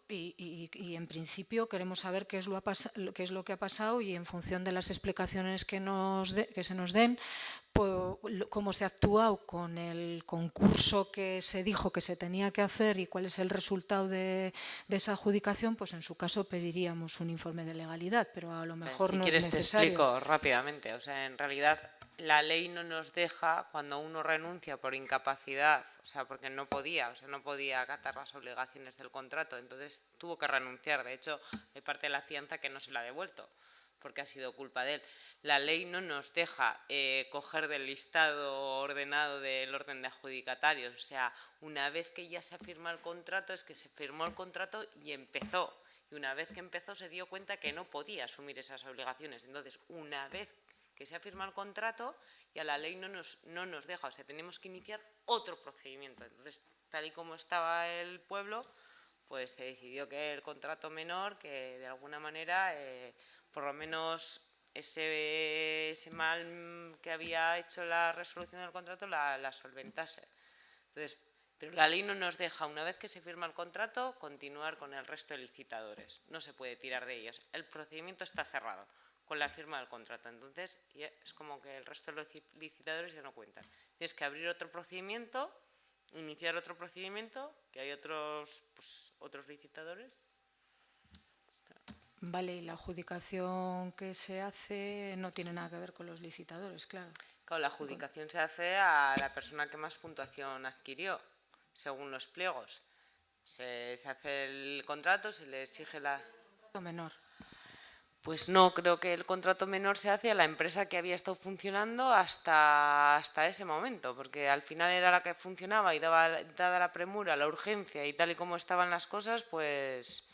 en principio queremos saber qué es lo que ha pasado y en función de las explicaciones que se nos den, pues, cómo se ha actuado con el concurso que se dijo que se tenía que hacer y cuál es el resultado de esa adjudicación, pues en su caso pediríamos un informe de legalidad, pero a lo mejor no es necesario. Si quieres te explico rápidamente. O sea, en realidad la ley no nos deja, cuando uno renuncia por incapacidad, o sea, porque no podía acatar las obligaciones del contrato, entonces tuvo que renunciar. De hecho, hay parte de la fianza que no se la ha devuelto, porque ha sido culpa de él. La ley no nos deja coger del listado ordenado del orden de adjudicatarios. O sea, una vez que ya se ha firmado el contrato, es que se firmó el contrato y empezó. Y una vez que empezó se dio cuenta que no podía asumir esas obligaciones. Entonces, una vez que se ha firmado el contrato, ya la ley no nos deja. O sea, tenemos que iniciar otro procedimiento. Entonces, tal y como estaba el pueblo, pues se decidió que el contrato menor, que de alguna manera, por lo menos ese mal que había hecho la resolución del contrato la solventase. Entonces, pero la ley no nos deja, una vez que se firma el contrato, continuar con el resto de licitadores. No se puede tirar de ellos. El procedimiento está cerrado con la firma del contrato. Entonces, es como que el resto de los licitadores ya no cuentan. Tienes que abrir otro procedimiento, iniciar otro procedimiento, que hay otros licitadores. Vale, y la adjudicación que se hace no tiene nada que ver con los licitadores, claro. Claro, la adjudicación se hace a la persona que más puntuación adquirió, según los pliegos. Se hace el contrato, se le exige la... menor. Pues no, creo que el contrato menor se hace a la empresa que había estado funcionando hasta ese momento, porque al final era la que funcionaba y dada la premura, la urgencia y tal y como estaban las cosas, pues...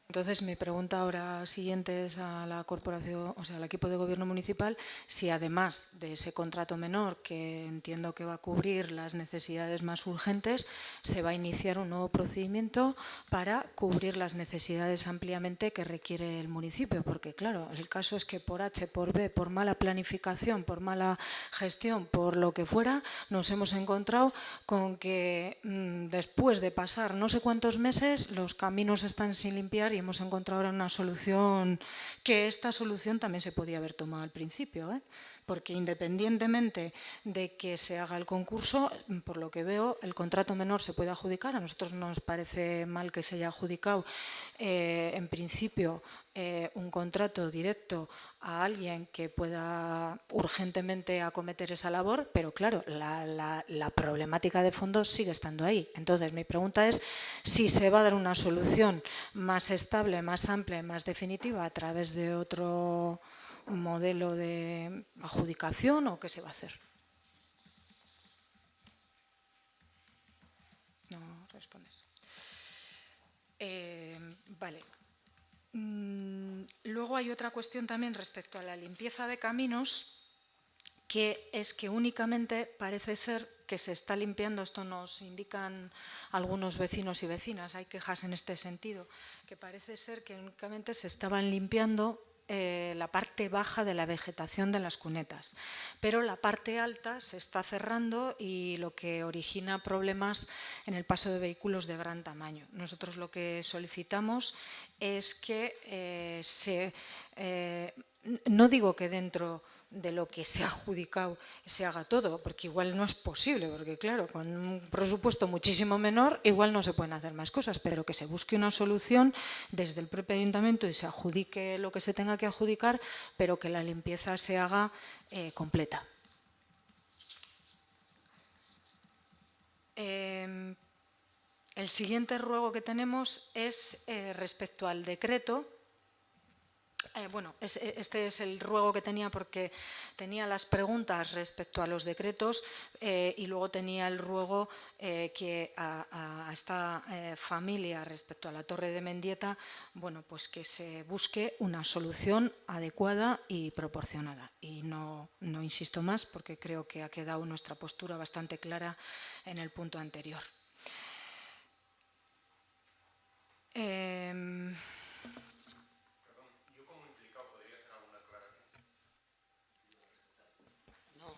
Entonces, mi pregunta ahora siguiente es a la corporación, o sea, al equipo de gobierno municipal, si además de ese contrato menor, que entiendo que va a cubrir las necesidades más urgentes, se va a iniciar un nuevo procedimiento para cubrir las necesidades ampliamente que requiere el municipio. Porque, claro, el caso es que por H, por B, por mala planificación, por mala gestión, por lo que fuera, nos hemos encontrado con que después de pasar no sé cuántos meses, los caminos están sin limpiar y hemos encontrado ahora una solución, que esta solución también se podía haber tomado al principio, porque independientemente de que se haga el concurso, por lo que veo, el contrato menor se puede adjudicar. A nosotros no nos parece mal que se haya adjudicado, en principio, un contrato directo a alguien que pueda urgentemente acometer esa labor, pero claro, la problemática de fondo sigue estando ahí. Entonces, mi pregunta es si se va a dar una solución más estable, más amplia y más definitiva a través de otro modelo de adjudicación o qué se va a hacer. No respondes. Vale. Luego hay otra cuestión también respecto a la limpieza de caminos, que es que únicamente parece ser que se está limpiando, esto nos indican algunos vecinos y vecinas, hay quejas en este sentido, que parece ser que únicamente se estaban limpiando la parte baja de la vegetación de las cunetas, pero la parte alta se está cerrando y lo que origina problemas en el paso de vehículos de gran tamaño. Nosotros lo que solicitamos es que no digo que dentro de lo que se ha adjudicado se haga todo, porque igual no es posible, porque claro, con un presupuesto muchísimo menor igual no se pueden hacer más cosas, pero que se busque una solución desde el propio ayuntamiento y se adjudique lo que se tenga que adjudicar, pero que la limpieza se haga completa. El siguiente ruego que tenemos es respecto al decreto. Bueno, este es el ruego que tenía porque tenía las preguntas respecto a los decretos y luego tenía el ruego que a esta familia respecto a la Torre de Mendieta, bueno, pues que se busque una solución adecuada y proporcionada. Y no insisto más porque creo que ha quedado nuestra postura bastante clara en el punto anterior.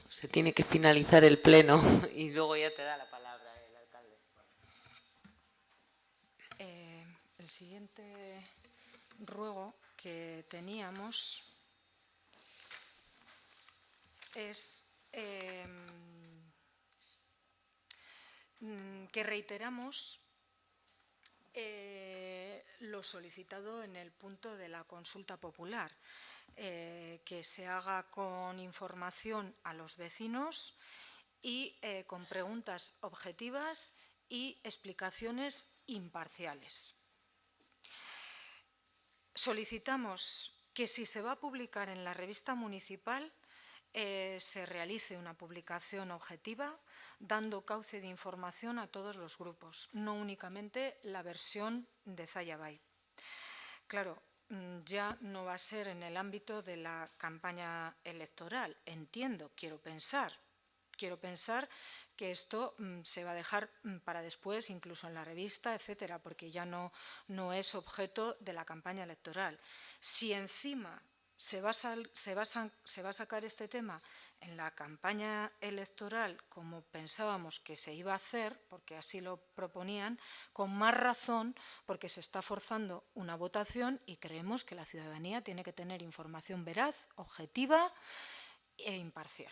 Se tiene que finalizar el pleno y luego ya te da la palabra el alcalde. El siguiente ruego que teníamos es que reiteramos lo solicitado en el punto de la consulta popular. Que se haga con información a los vecinos y con preguntas objetivas y explicaciones imparciales. Solicitamos que si se va a publicar en la revista municipal se realice una publicación objetiva dando cauce de información a todos los grupos, no únicamente la versión de Zaya Bay. Claro, ya no va a ser en el ámbito de la campaña electoral, entiendo, quiero pensar, quiero pensar que esto se va a dejar para después, incluso en la revista, etcétera, porque ya no es objeto de la campaña electoral. Si encima se va a sacar este tema en la campaña electoral, como pensábamos que se iba a hacer, porque así lo proponían, con más razón, porque se está forzando una votación y creemos que la ciudadanía tiene que tener información veraz, objetiva e imparcial.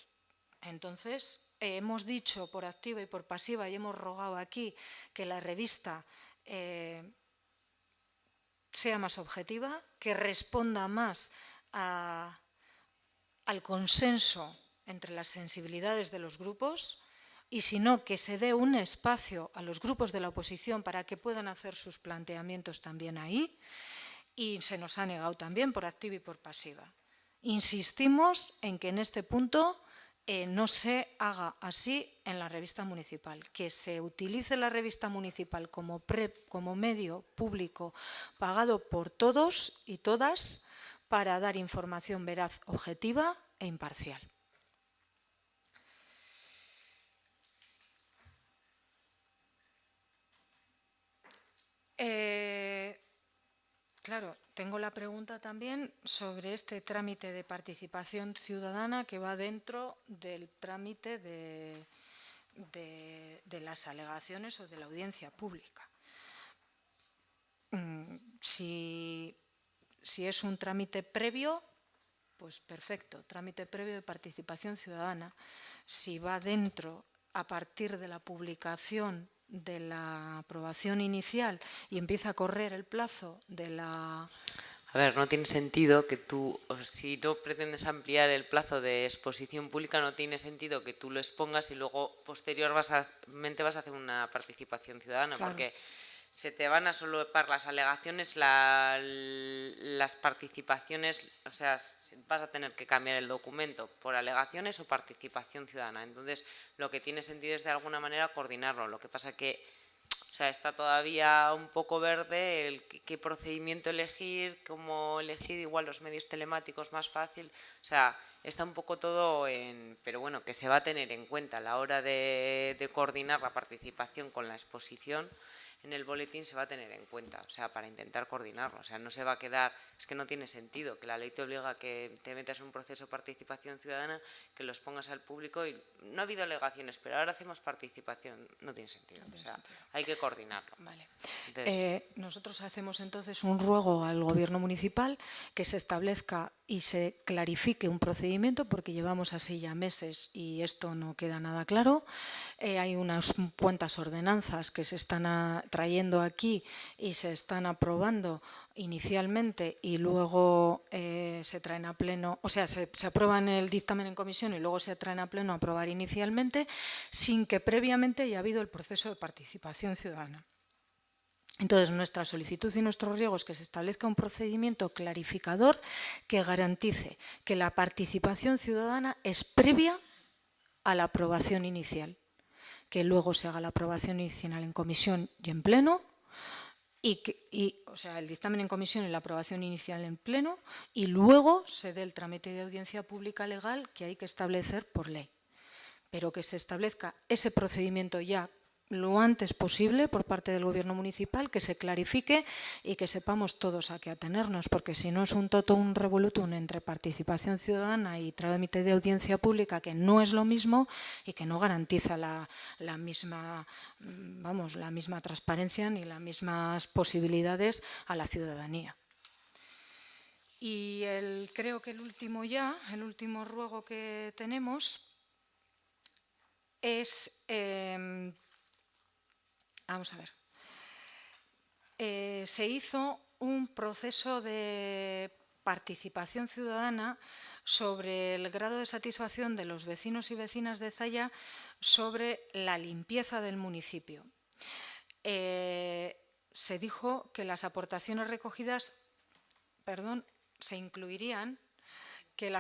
Entonces, hemos dicho por activa y por pasiva y hemos rogado aquí que la revista sea más objetiva, que responda más al consenso entre las sensibilidades de los grupos y, si no, que se dé un espacio a los grupos de la oposición para que puedan hacer sus planteamientos también ahí, y se nos ha negado también por activa y por pasiva. Insistimos en que en este punto no se haga así en la revista municipal, que se utilice la revista municipal como medio público pagado por todos y todas para dar información veraz, objetiva e imparcial. Claro, tengo la pregunta también sobre este trámite de participación ciudadana que va dentro del trámite de las alegaciones o de la audiencia pública. Si es un trámite previo, pues perfecto, trámite previo de participación ciudadana. Si va dentro a partir de la publicación de la aprobación inicial y empieza a correr el plazo de la... A ver, no tiene sentido que tú, si no pretendes ampliar el plazo de exposición pública, no tiene sentido que tú lo expongas y luego posteriormente vas a hacer una participación ciudadana, claro. Porque se te van a solapar las alegaciones, las participaciones, o sea, vas a tener que cambiar el documento por alegaciones o participación ciudadana. Entonces, lo que tiene sentido es de alguna manera coordinarlo. Lo que pasa que, o sea, está todavía un poco verde el qué procedimiento elegir, cómo elegir, igual los medios telemáticos más fácil. O sea, está un poco todo en... Pero bueno, que se va a tener en cuenta a la hora de coordinar la participación con la exposición. En el boletín se va a tener en cuenta, o sea, para intentar coordinarlo. O sea, no se va a quedar, es que no tiene sentido, que la ley te obliga a que te metas en un proceso de participación ciudadana, que los pongas al público y no ha habido alegaciones, pero ahora hacemos participación. No tiene sentido, o sea, hay que coordinarlo. Vale. Entonces, nosotros hacemos entonces un ruego al Gobierno municipal que se establezca y se clarifique un procedimiento, porque llevamos así ya meses y esto no queda nada claro. Hay unas cuantas ordenanzas que se están trayendo aquí y se están aprobando inicialmente y luego se traen a pleno, o sea, se aprueban el dictamen en comisión y luego se traen a pleno a aprobar inicialmente, sin que previamente haya habido el proceso de participación ciudadana. Entonces, nuestra solicitud y nuestro riego es que se establezca un procedimiento clarificador que garantice que la participación ciudadana es previa a la aprobación inicial, que luego se haga la aprobación inicial en comisión y en pleno, o sea, el dictamen en comisión y la aprobación inicial en pleno, y luego se dé el trámite de audiencia pública legal que hay que establecer por ley. Pero que se establezca ese procedimiento ya lo antes posible por parte del Gobierno municipal, que se clarifique y que sepamos todos a qué atenernos, porque si no es un totum revolutum entre participación ciudadana y trámite de audiencia pública, que no es lo mismo y que no garantiza la misma transparencia ni las mismas posibilidades a la ciudadanía. Y creo que el último ruego que tenemos es... Vamos a ver. Se hizo un proceso de participación ciudadana sobre el grado de satisfacción de los vecinos y vecinas de Zalla sobre la limpieza del municipio. Se dijo que las aportaciones recogidas, se incluirían en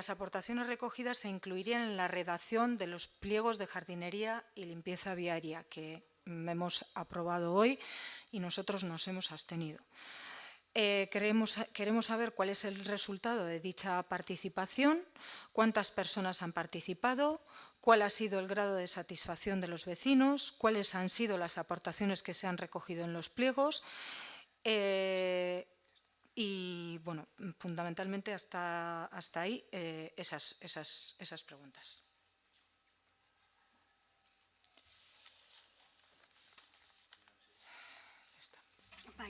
la redacción de los pliegos de jardinería y limpieza viaria que hemos aprobado hoy y nosotros nos hemos abstenido. Queremos saber cuál es el resultado de dicha participación, cuántas personas han participado, cuál ha sido el grado de satisfacción de los vecinos, cuáles han sido las aportaciones que se han recogido en los pliegos y, bueno, fundamentalmente hasta ahí esas preguntas.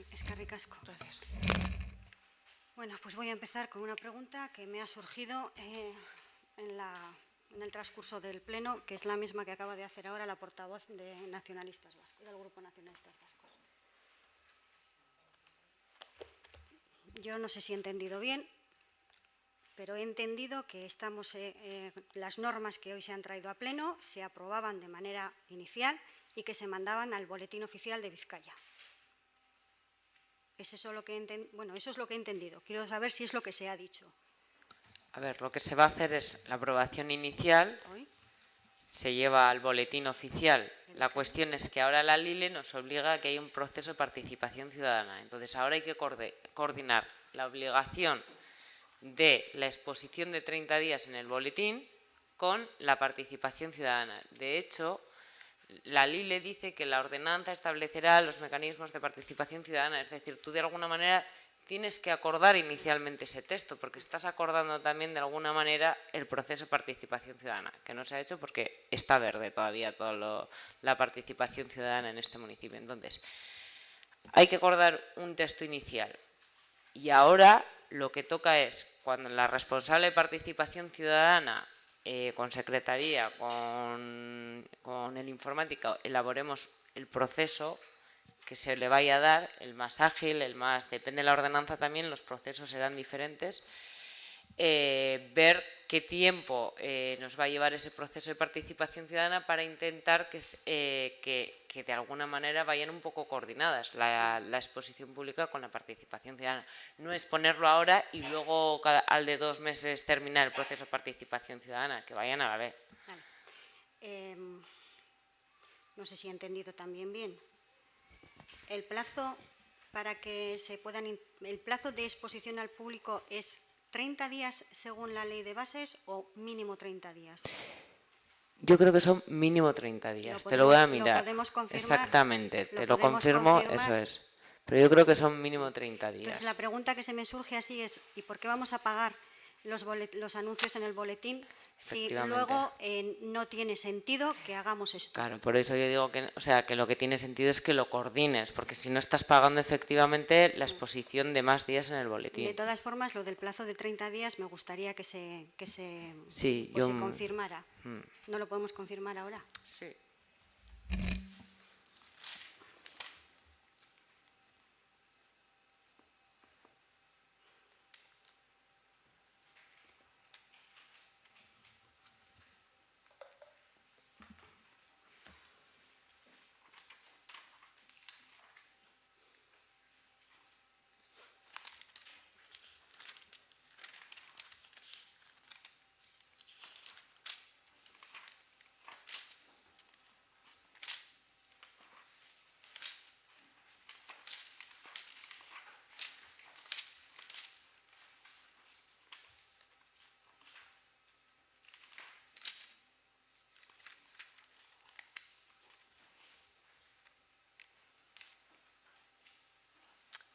Eskerrik asko. Gracias. Bueno, pues voy a empezar con una pregunta que me ha surgido en el transcurso del Pleno, que es la misma que acaba de hacer ahora la portavoz de Nacionalistas Vascos, del Grupo Nacionalistas Vascos. Yo no sé si he entendido bien, pero he entendido que las normas que hoy se han traído a Pleno se aprobaban de manera inicial y que se mandaban al Boletín Oficial de Vizcaya. Eso es lo que he entendido. Quiero saber si es lo que se ha dicho. A ver, lo que se va a hacer es la aprobación inicial, se lleva al boletín oficial. La cuestión es que ahora la LILE nos obliga a que haya un proceso de participación ciudadana. Entonces, ahora hay que coordinar la obligación de la exposición de 30 días en el boletín con la participación ciudadana. De hecho, la LILE dice que la ordenanza establecerá los mecanismos de participación ciudadana, es decir, tú de alguna manera tienes que acordar inicialmente ese texto, porque estás acordando también de alguna manera el proceso de participación ciudadana, que no se ha hecho porque está verde todavía toda la participación ciudadana en este municipio. Entonces, hay que acordar un texto inicial y ahora lo que toca es, cuando la responsable de participación ciudadana con secretaría, con el informático, elaboremos el proceso que se le vaya a dar, el más ágil, depende de la ordenanza también, los procesos serán diferentes, ver qué tiempo nos va a llevar ese proceso de participación ciudadana para intentar que de alguna manera vayan un poco coordinadas la exposición pública con la participación ciudadana. No es ponerlo ahora y luego al de 2 meses terminar el proceso de participación ciudadana, que vayan a la vez. Vale. No sé si he entendido también bien. El plazo el plazo de exposición al público es 30 días según la ley de bases o mínimo 30 días. Yo creo que son mínimo 30 días, te lo voy a mirar. ¿Lo podemos confirmar? Exactamente, te lo confirmo, eso es. Pero yo creo que son mínimo 30 días. Entonces la pregunta que se me surge así es, ¿y por qué vamos a pagar los anuncios en el boletín si luego no tiene sentido que hagamos esto? Claro, por eso yo digo que lo que tiene sentido es que lo coordines, porque si no estás pagando efectivamente la exposición de más días en el boletín. De todas formas, lo del plazo de 30 días me gustaría que se confirmara. ¿No lo podemos confirmar ahora? Sí.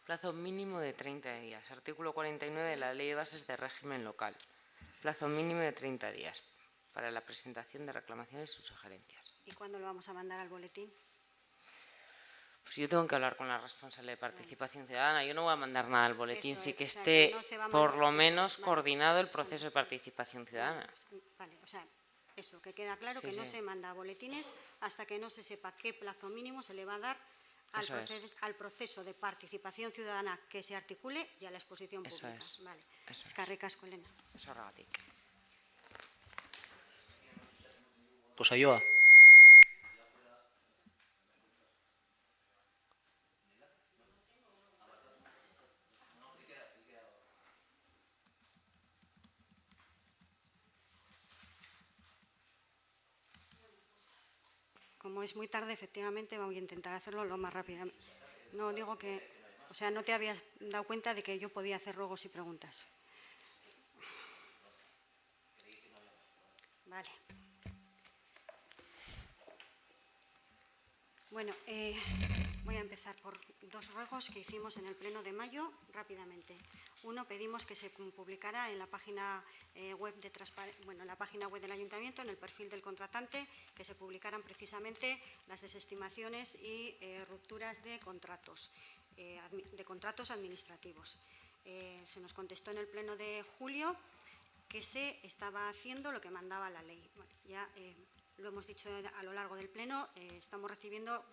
Plazo mínimo de 30 días. Artículo 49 de la Ley de Bases de Régimen Local. Plazo mínimo de 30 días para la presentación de reclamaciones y sugerencias. ¿Y cuándo lo vamos a mandar al boletín? Pues yo tengo que hablar con la responsable de participación ciudadana. Yo no voy a mandar nada al boletín, sí que esté por lo menos coordinado el proceso de participación ciudadana. Vale, o sea, eso, que queda claro que no se manda a boletines hasta que no se sepa qué plazo mínimo se le va a dar al proceso de participación ciudadana que se articule y a la exposición pública. Eso es. Vale. Eskerrik asko, Elena. Eso horregatik. Pues Ayoa. Como es muy tarde, efectivamente, voy a intentar hacerlo lo más rápido. No, digo que O sea, no te habías dado cuenta de que yo podía hacer ruegos y preguntas. Vale. Bueno, voy a empezar por dos ruegos que hicimos en el pleno de mayo, rápidamente. Uno, pedimos que se publicara en la página web la página web del Ayuntamiento, en el perfil del contratante, que se publicaran precisamente las desestimaciones y rupturas de contratos administrativos. Se nos contestó en el pleno de julio que se estaba haciendo lo que mandaba la ley. Bueno, ya lo hemos dicho a lo largo del pleno, estamos recibiendo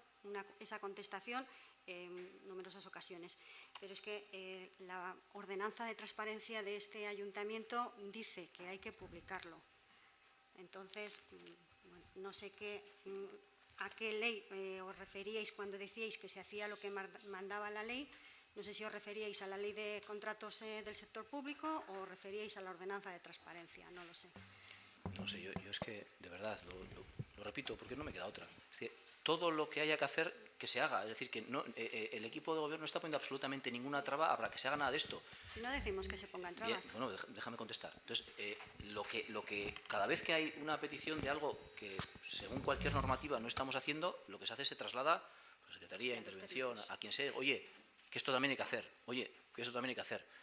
esa contestación en numerosas ocasiones. Pero es que la ordenanza de transparencia de este ayuntamiento dice que hay que publicarlo. Entonces, bueno, no sé a qué ley os referíais cuando decíais que se hacía lo que mandaba la ley. No sé si os referíais a la ley de contratos del sector público o os referíais a la ordenanza de transparencia, no lo sé. No sé, yo es que, de verdad, lo repito, porque no me queda otra. Es que todo lo que haya que hacer, que se haga. Es decir, que no, el equipo de gobierno no está poniendo absolutamente ninguna traba para que se haga nada de esto. Si no decimos que se pongan trabas. Bien, bueno, déjame contestar. Entonces, lo que cada vez que hay una petición de algo que, según cualquier normativa, no estamos haciendo, lo que se hace es se traslada a la Secretaría de Intervención, a quien sea, oye, que esto también hay que hacer, oye, que esto también hay que hacer.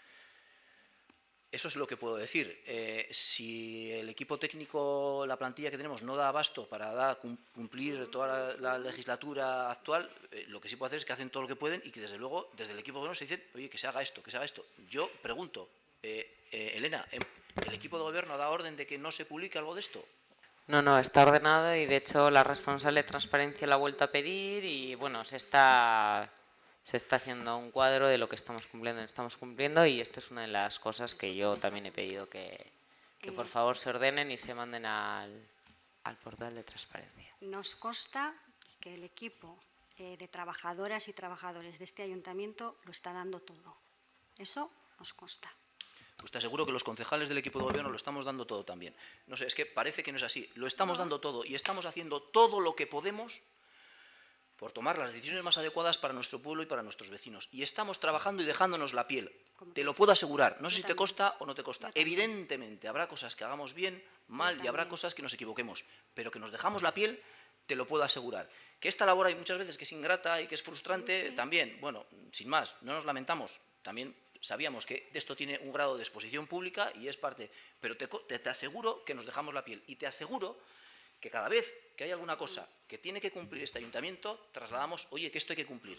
Eso es lo que puedo decir. Si el equipo técnico, la plantilla que tenemos, no da abasto para cumplir toda la legislatura actual, lo que sí puedo hacer es que hacen todo lo que pueden y que, desde luego, desde el equipo de gobierno se dicen, oye, que se haga esto, que se haga esto. Yo pregunto, Elena, ¿el equipo de gobierno da orden de que no se publique algo de esto? No, está ordenado y, de hecho, la responsable de transparencia lo ha vuelto a pedir y, bueno, se está haciendo un cuadro de lo que estamos cumpliendo y esto es una de las cosas que yo también he pedido que por favor se ordenen y se manden al portal de transparencia. Nos consta que el equipo de trabajadoras y trabajadores de este ayuntamiento lo está dando todo. Eso nos consta. Pues te aseguro que los concejales del equipo de gobierno lo estamos dando todo también. No sé, es que parece que no es así. Lo estamos dando todo y estamos haciendo todo lo que podemos por tomar las decisiones más adecuadas para nuestro pueblo y para nuestros vecinos. Y estamos trabajando y dejándonos la piel. Te lo puedo asegurar. No sé si te consta o no te consta. Evidentemente, habrá cosas que hagamos bien, mal, y habrá cosas que nos equivoquemos. Pero que nos dejamos la piel, te lo puedo asegurar. Que esta labor hay muchas veces que es ingrata y que es frustrante, también. Bueno, sin más, no nos lamentamos. También sabíamos que esto tiene un grado de exposición pública y es parte. Pero te aseguro que nos dejamos la piel. Y te aseguro que cada vez que hay alguna cosa que tiene que cumplir este ayuntamiento, trasladamos, oye, que esto hay que cumplir.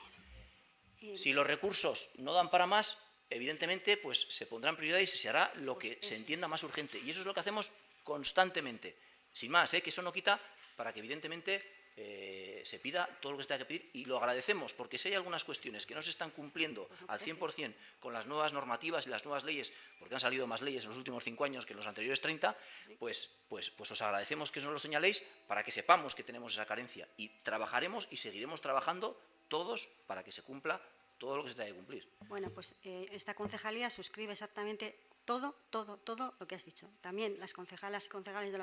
Si los recursos no dan para más, evidentemente, pues se pondrán prioridades y se hará lo que se entienda más urgente. Y eso es lo que hacemos constantemente. Sin más, que eso no quita para que, evidentemente, se pida todo lo que se tenga que pedir, y lo agradecemos, porque si hay algunas cuestiones que no se están cumpliendo al 100% con las nuevas normativas y las nuevas leyes, porque han salido más leyes en los últimos 5 años que en los anteriores 30, pues os agradecemos que nos lo señaléis para que sepamos que tenemos esa carencia, y trabajaremos y seguiremos trabajando todos para que se cumpla todo lo que se tenga que cumplir. Bueno, pues esta concejalía suscribe exactamente todo lo que has dicho. También las concejalas y concejales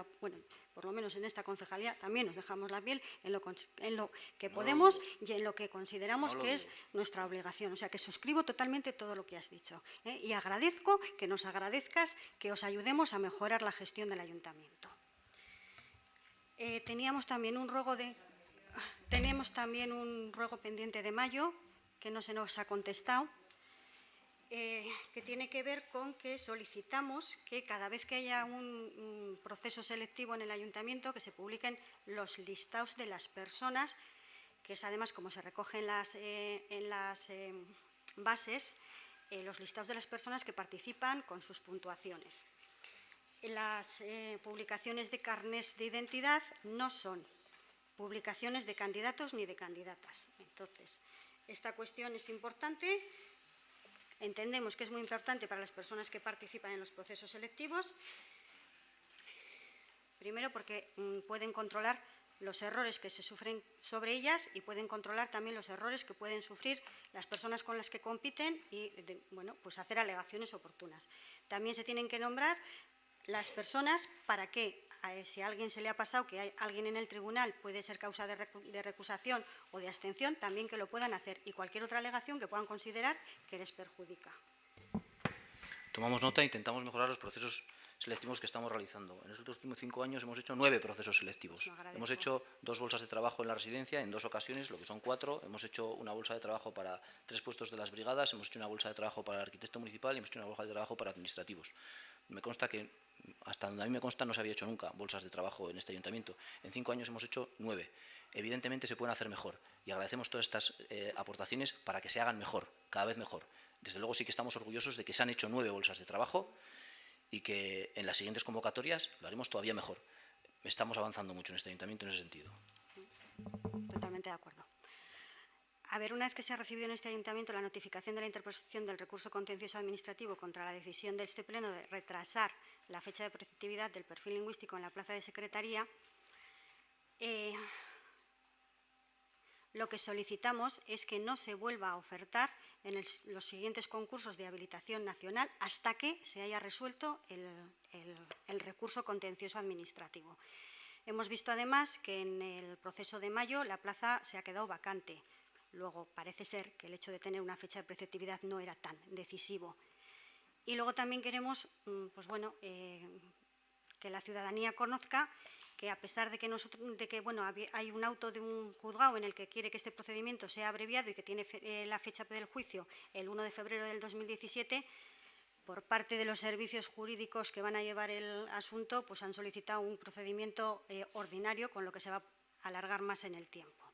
por lo menos en esta concejalía, también nos dejamos la piel en lo que podemos y en lo que consideramos que es nuestra obligación. O sea, que suscribo totalmente todo lo que has dicho. Y agradezco que nos agradezcas que os ayudemos a mejorar la gestión del ayuntamiento. Teníamos también un ruego pendiente de mayo, que no se nos ha contestado, que tiene que ver con que solicitamos que cada vez que haya un proceso selectivo en el ayuntamiento, que se publiquen los listados de las personas, que es además como se recoge en las bases, los listados de las personas que participan con sus puntuaciones. Las publicaciones de carnés de identidad no son publicaciones de candidatos ni de candidatas. Entonces, esta cuestión es importante. Entendemos que es muy importante para las personas que participan en los procesos selectivos, primero porque pueden controlar los errores que se sufren sobre ellas y pueden controlar también los errores que pueden sufrir las personas con las que compiten y, pues hacer alegaciones oportunas. También se tienen que nombrar las personas para que si a alguien se le ha pasado que hay alguien en el tribunal puede ser causa de recusación o de abstención, también que lo puedan hacer, y cualquier otra alegación que puedan considerar que les perjudica. Tomamos nota e intentamos mejorar los procesos selectivos que estamos realizando. En los últimos 5 años hemos hecho 9 procesos selectivos. Hemos hecho 2 bolsas de trabajo en la residencia en 2 ocasiones, lo que son 4. Hemos hecho una bolsa de trabajo para 3 puestos de las brigadas, hemos hecho una bolsa de trabajo para el arquitecto municipal y hemos hecho una bolsa de trabajo para administrativos. Me consta que, hasta donde a mí me consta, no se había hecho nunca bolsas de trabajo en este ayuntamiento. En 5 años hemos hecho 9. Evidentemente se pueden hacer mejor y agradecemos todas estas aportaciones para que se hagan mejor, cada vez mejor. Desde luego sí que estamos orgullosos de que se han hecho 9 bolsas de trabajo y que en las siguientes convocatorias lo haremos todavía mejor. Estamos avanzando mucho en este ayuntamiento en ese sentido. Totalmente de acuerdo. A ver, una vez que se ha recibido en este ayuntamiento la notificación de la interposición del recurso contencioso administrativo contra la decisión de este pleno de retrasar la fecha de preceptividad del perfil lingüístico en la plaza de secretaría, lo que solicitamos es que no se vuelva a ofertar en los siguientes concursos de habilitación nacional hasta que se haya resuelto el recurso contencioso administrativo. Hemos visto además que en el proceso de mayo la plaza se ha quedado vacante. Luego parece ser que el hecho de tener una fecha de preceptividad no era tan decisivo. Y luego también queremos que la ciudadanía conozca que a pesar de que, hay un auto de un juzgado en el que quiere que este procedimiento sea abreviado y que tiene la fecha del juicio el 1 de febrero del 2017, por parte de los servicios jurídicos que van a llevar el asunto, pues han solicitado un procedimiento ordinario, con lo que se va a alargar más en el tiempo.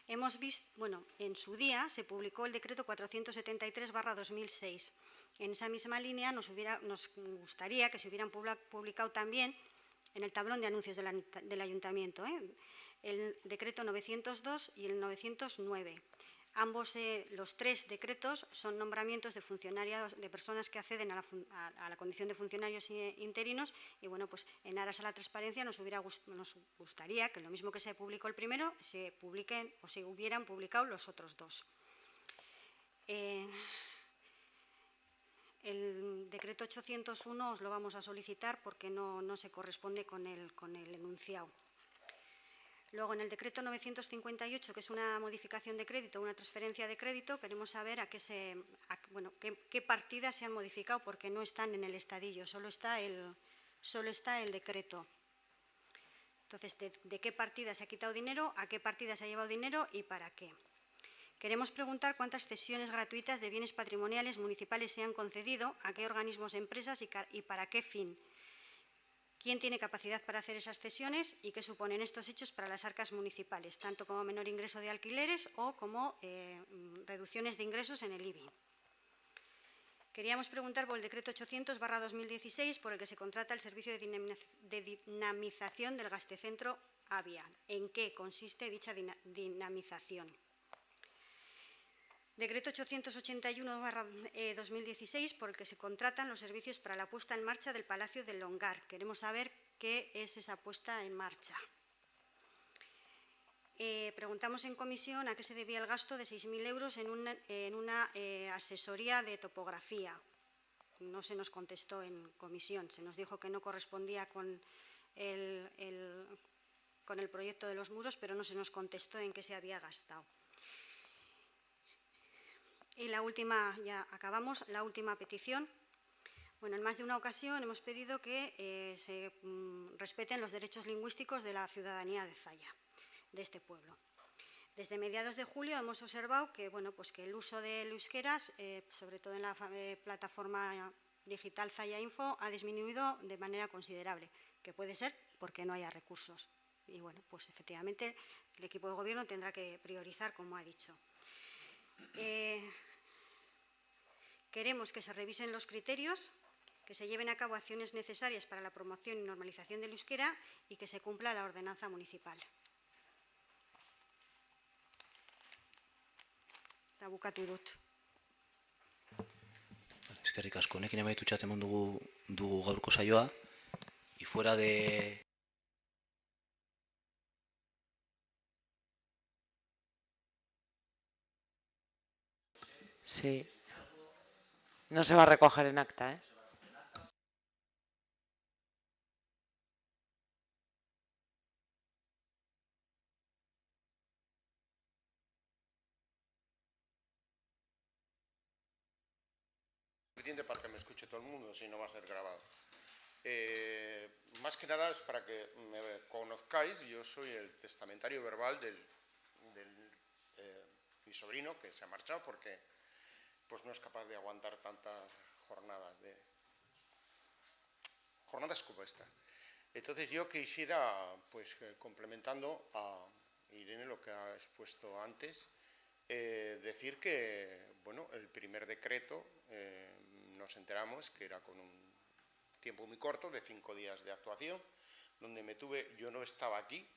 Hemos visto, en su día se publicó el decreto 473/2006. En esa misma línea nos gustaría que se hubieran publicado también en el tablón de anuncios del ayuntamiento, el decreto 902 y el 909. Ambos, los 3 decretos, son nombramientos de funcionarios, de personas que acceden a la condición de funcionarios interinos y, pues en aras a la transparencia nos gustaría que lo mismo que se publicó el primero, se publiquen o se hubieran publicado los otros 2. El decreto 801 os lo vamos a solicitar porque no se corresponde con el enunciado. Luego, en el decreto 958, que es una modificación de crédito, una transferencia de crédito, queremos saber qué partidas se han modificado porque no están en el estadillo, solo está el decreto. Entonces, ¿de qué partida se ha quitado dinero, a qué partida se ha llevado dinero y para qué? Queremos preguntar cuántas cesiones gratuitas de bienes patrimoniales municipales se han concedido, a qué organismos, empresas y para qué fin. ¿Quién tiene capacidad para hacer esas cesiones y qué suponen estos hechos para las arcas municipales, tanto como menor ingreso de alquileres o como reducciones de ingresos en el IBI? Queríamos preguntar por el decreto 800/2016, por el que se contrata el servicio de dinamización del gastecentro Avia. ¿En qué consiste dicha dinamización? Decreto 881/2016, por el que se contratan los servicios para la puesta en marcha del Palacio del Longar. Queremos saber qué es esa puesta en marcha. Preguntamos en comisión a qué se debía el gasto de 6.000 euros en una asesoría de topografía. No se nos contestó en comisión, se nos dijo que no correspondía con el proyecto de los muros, pero no se nos contestó en qué se había gastado. Y la última, ya acabamos, la última petición. En más de una ocasión hemos pedido que se respeten los derechos lingüísticos de la ciudadanía de Zalla, de este pueblo. Desde mediados de julio hemos observado que, que el uso del euskera, sobre todo en la plataforma digital Zalla Info, ha disminuido de manera considerable, que puede ser porque no haya recursos. Y pues efectivamente el equipo de gobierno tendrá que priorizar, como ha dicho. Queremos que se revisen los criterios, que se lleven a cabo acciones necesarias para la promoción y normalización del euskera y que se cumpla la ordenanza municipal. Eta bukatu dut. Eskerrik asko, honekin amaitutxat eman dugu gaurko saioa, y fuera de... Sí. No se va a recoger en acta, ¿eh? suficiente para que me escuche todo el mundo, si no va a ser grabado. Más que nada es para que me conozcáis. Yo soy el testamentario verbal de mi sobrino, que se ha marchado porque pues, no es capaz de aguantar tantas jornadas como esta. Entonces yo quisiera, pues complementando a Irene lo que ha expuesto antes, decir que, bueno, el primer decreto nos enteramos que era con un tiempo muy corto, de 5 días de actuación, donde yo no estaba aquí,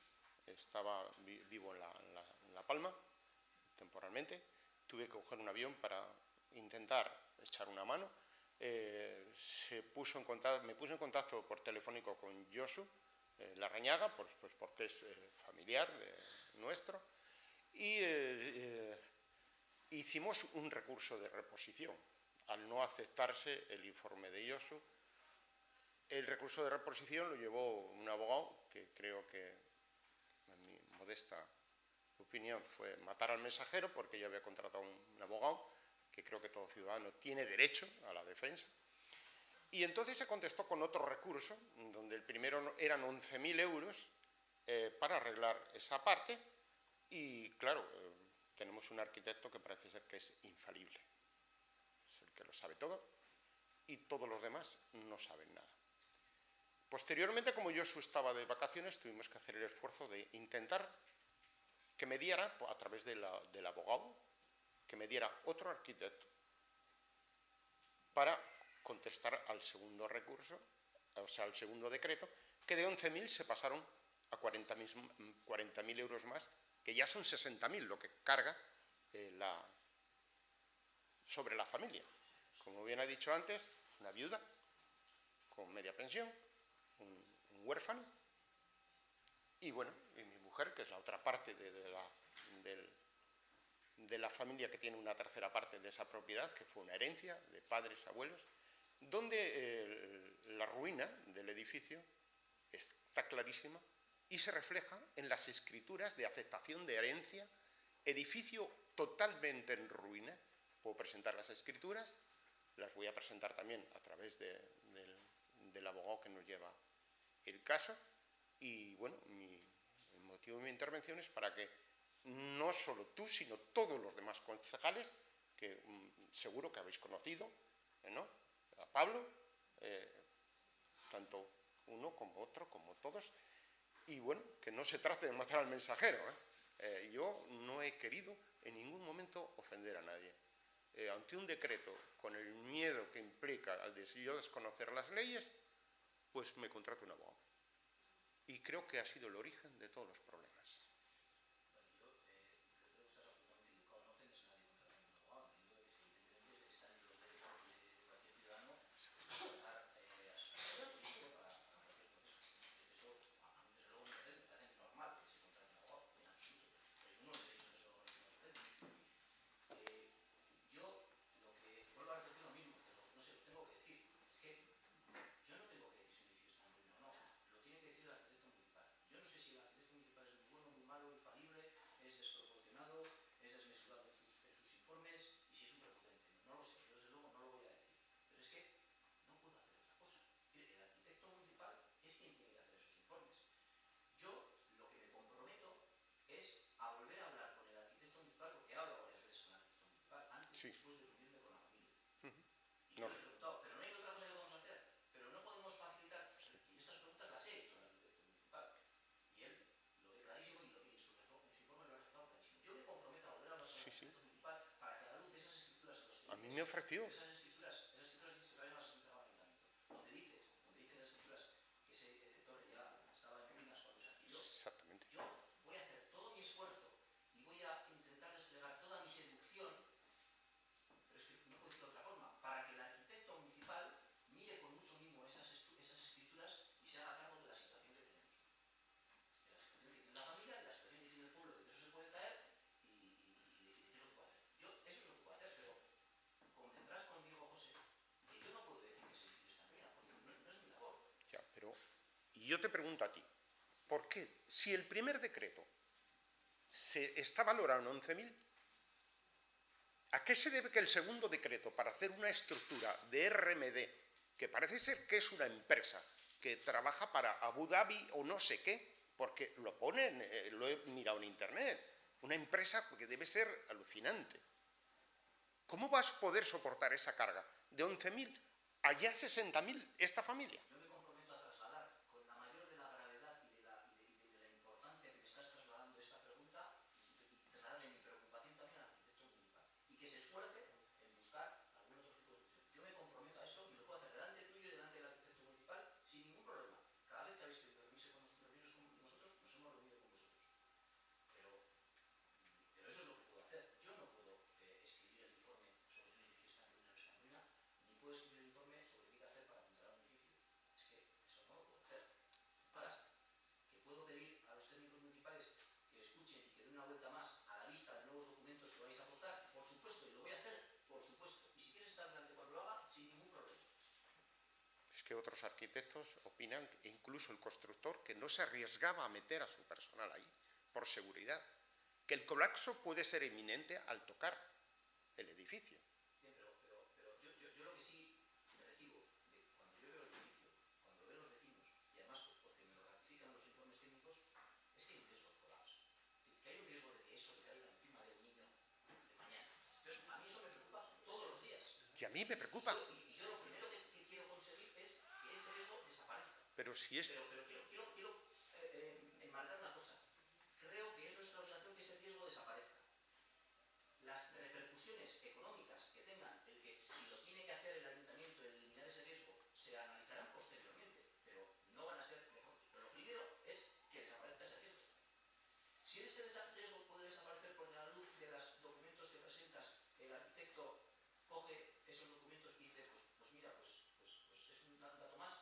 vivo en La Palma, temporalmente, tuve que coger un avión para intentar echar una mano. Me puso en contacto por telefónico con Josu Larrañaga, pues porque es familiar nuestro, y hicimos un recurso de reposición. Al no aceptarse el informe de Josu, el recurso de reposición lo llevó un abogado que creo que, en mi modesta opinión, fue matar al mensajero, porque yo había contratado un abogado que creo que todo ciudadano tiene derecho a la defensa. Y entonces se contestó con otro recurso, donde el primero eran 11.000 euros para arreglar esa parte, y claro, tenemos un arquitecto que parece ser que es infalible, es el que lo sabe todo, y todos los demás no saben nada. Posteriormente, como Josu estaba de vacaciones, tuvimos que hacer el esfuerzo de intentar que me diera, a través del abogado, que me diera otro arquitecto para contestar al segundo recurso, o sea, al segundo decreto, que de 11.000 se pasaron a 40.000 euros más, que ya son 60.000 lo que carga sobre la familia. Como bien ha dicho antes, una viuda con media pensión, un huérfano, y bueno, y mi mujer, que es la otra parte de la familia, que tiene una tercera parte de esa propiedad, que fue una herencia de padres, abuelos, donde la ruina del edificio está clarísima y se refleja en las escrituras de aceptación de herencia, edificio totalmente en ruina. Puedo presentar las escrituras, las voy a presentar también a través del abogado que nos lleva el caso, y bueno, el motivo de mi intervención es para que no solo tú, sino todos los demás concejales, que seguro que habéis conocido, ¿no?, a Pablo, tanto uno como otro, como todos, y bueno, que no se trate de matar al mensajero, yo no he querido en ningún momento ofender a nadie. Ante un decreto, con el miedo que implica al de yo desconocer las leyes, pues me contrato un abogado. Y creo que ha sido el origen de todos los problemas. Sí. Después de reunirme con la familia. Y yo le he preguntado, pero no hay otra cosa que vamos a hacer, pero no podemos facilitar. Sí. Y estas preguntas las he hecho al arquitecto municipal. Y él lo ve clarísimo, y en su informe lo ha reflejado clarísimo. Yo me comprometo a volver a hablar con el arquitecto municipal para que, a la luz de esas escrituras que los que dices, a mí me ofreció. Esas escrituras dices que todavía no las has entregado al ayuntamiento. Donde dicen las escrituras que ese torre ya estaba en ruinas cuando se adquirió. Exactamente. Yo voy a hacer todo mi esfuerzo y voy a intentar desplegar toda mi seducción, para que el arquitecto municipal mire con mucho mimo esas escrituras y se haga cargo de la situación que tenemos. De la situación que tiene la familia, de la situación que tiene el pueblo, de que eso se puede caer, y qué es lo que puedo hacer. Yo eso es lo que puedo hacer, pero convendrás conmigo, José, que yo no puedo decir que ese edificio está en ruina, porque no es mi labor. Ya, pero, y yo te pregunto a ti, ¿por qué? Si el primer decreto está valorado en 11.000, ¿A qué se debe que el segundo decreto para hacer una estructura de RMD, que parece ser que es una empresa que trabaja para Abu Dhabi o no sé qué, porque lo ponen, lo he mirado en internet, una empresa que debe ser alucinante? ¿Cómo vas a poder soportar esa carga de 11.000 a ya 60.000 esta familia? Yo me comprometo a trasladar con la mayor de la gravedad y de la importancia que me estás trasladando esta pregunta y trasladarle mi preocupación también al arquitecto municipal y que se esfuerce en buscar algún otro tipo de solución. Yo me comprometo a eso y lo puedo hacer delante tuyo y delante del arquitecto municipal sin ningún problema. Cada vez que habéis pedido reunirse con nosotros, nos hemos reunido con vosotros. Pero eso es lo que puedo hacer. Yo no puedo escribir el informe sobre si un edificio está en ruina o no está en ruina, ni puedo escribir el informe sobre qué hay que hacer para apuntalar un edificio. Es que eso no lo puedo hacer. Ahora, que puedo pedir a los técnicos municipales que escuchen y que den una vuelta más a la lista de nuevos documentos que vais a aportar, por supuesto, y lo voy a hacer, por supuesto. Y si quieres estar delante cuando lo haga, sin ningún problema. Es que otros arquitectos opinan, incluso el constructor, que no se arriesgaba a meter a su personal ahí, por seguridad, que el colapso puede ser inminente al tocar el edificio. Bien, pero yo lo que sí me recibo de cuando yo veo el edificio, cuando veo los vecinos, y además porque me lo ratifican los informes técnicos, es que hay un riesgo de colapso. Es decir, que hay un riesgo de que eso le caiga encima de un niño de mañana. Entonces, a mí eso me preocupa todos los días. Y a mí me preocupa. Y yo lo primero que quiero conseguir es que ese riesgo desaparezca. Pero si es... Pero quiero enmarcar una cosa. Creo que es nuestra obligación que ese riesgo desaparezca. Las repercusiones económicas que tengan el que, si lo tiene que hacer el ayuntamiento, el eliminar ese riesgo, se analizarán posteriormente, pero no van a ser mejor. Pero lo primero es que desaparezca ese riesgo. Si ese riesgo puede desaparecer por la luz de los documentos que presentas, el arquitecto coge esos documentos y dice, pues mira, pues es un dato más,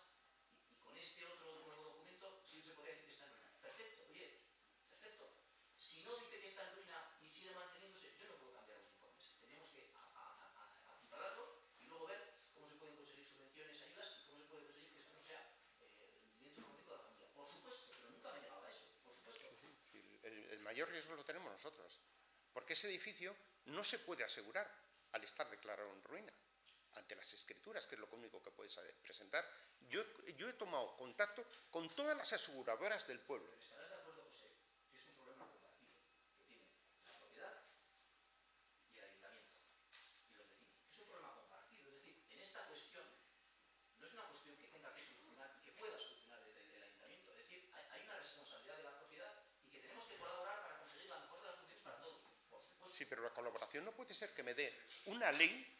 y con este otro nuevo documento sí se podría decir que está en ruina. Perfecto, oye, perfecto. Si no dice que está en ruina y sigue manteniéndose, yo no puedo cambiar los informes. Tenemos que apuntalarlo y luego ver cómo se pueden conseguir subvenciones, ayudas y cómo se puede conseguir que esto no sea el hundimiento económico de la familia. Por supuesto, pero nunca me he llegado a eso, por supuesto. Sí, el mayor riesgo lo tenemos nosotros, porque ese edificio no se puede asegurar al estar declarado en ruina ante las escrituras, que es lo único que puedes presentar. Yo he tomado contacto con todas las aseguradoras del pueblo. Pero estarás de acuerdo, José, que es un problema compartido que tiene la propiedad y el ayuntamiento y los vecinos. Es un problema compartido, es decir, en esta cuestión no es una cuestión que tenga que solucionar y que pueda solucionar el ayuntamiento. Es decir, hay una responsabilidad de la propiedad y que tenemos que colaborar para conseguir la mejor de las soluciones para todos, por supuesto. Sí, pero la colaboración no puede ser que me dé una ley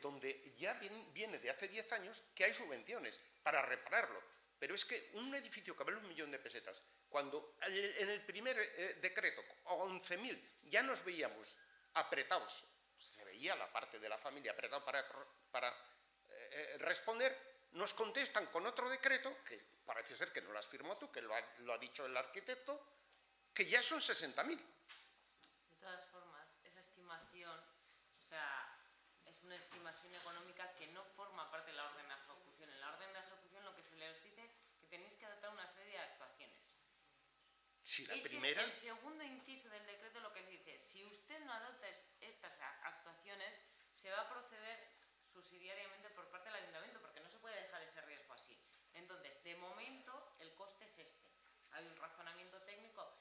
donde ya viene de hace 10 años que hay subvenciones para repararlo. Pero es que un edificio que vale 1 millón de pesetas, cuando en el primer decreto, 11.000, ya nos veíamos apretados, se veía la parte de la familia apretada para responder, nos contestan con otro decreto, que parece ser que no lo has firmado tú, que lo ha dicho el arquitecto, que ya son 60.000. De todas formas, esa estimación, o sea, es una estimación económica que no forma parte de la orden de ejecución. En la orden de ejecución lo que se les dice que tenéis que adoptar una serie de actuaciones. Si la primera... El segundo inciso del decreto lo que se dice, si usted no adopta estas actuaciones, se va a proceder subsidiariamente por parte del ayuntamiento, porque no se puede dejar ese riesgo así. Entonces, de momento, el coste es este. Hay un razonamiento técnico,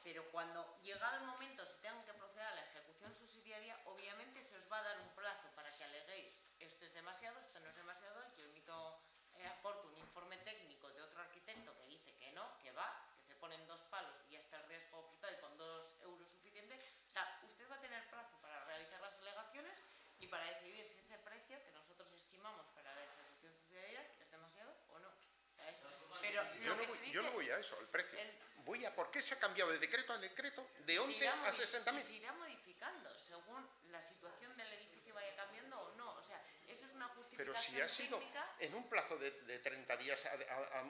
pero cuando llegado el momento se tengan que proceder a la ejecución subsidiaria, obviamente se os va a dar un plazo para que aleguéis esto es demasiado, esto no es demasiado, y yo aporto un informe técnico de otro arquitecto que dice que no, que va, que se ponen 2 palos y ya está el riesgo quitado y con 2 euros suficiente. O sea, usted va a tener plazo para realizar las alegaciones y para decidir si ese precio que nosotros estimamos para la ejecución subsidiaria es demasiado o no. Pero yo no voy a eso, al precio. Voy a por qué se ha cambiado de decreto a decreto de 11 a 60.000. Se irá modificando según la situación del edificio vaya cambiando o no. O sea, eso es una justificación Pero si ha sido técnica. en un plazo de 30 días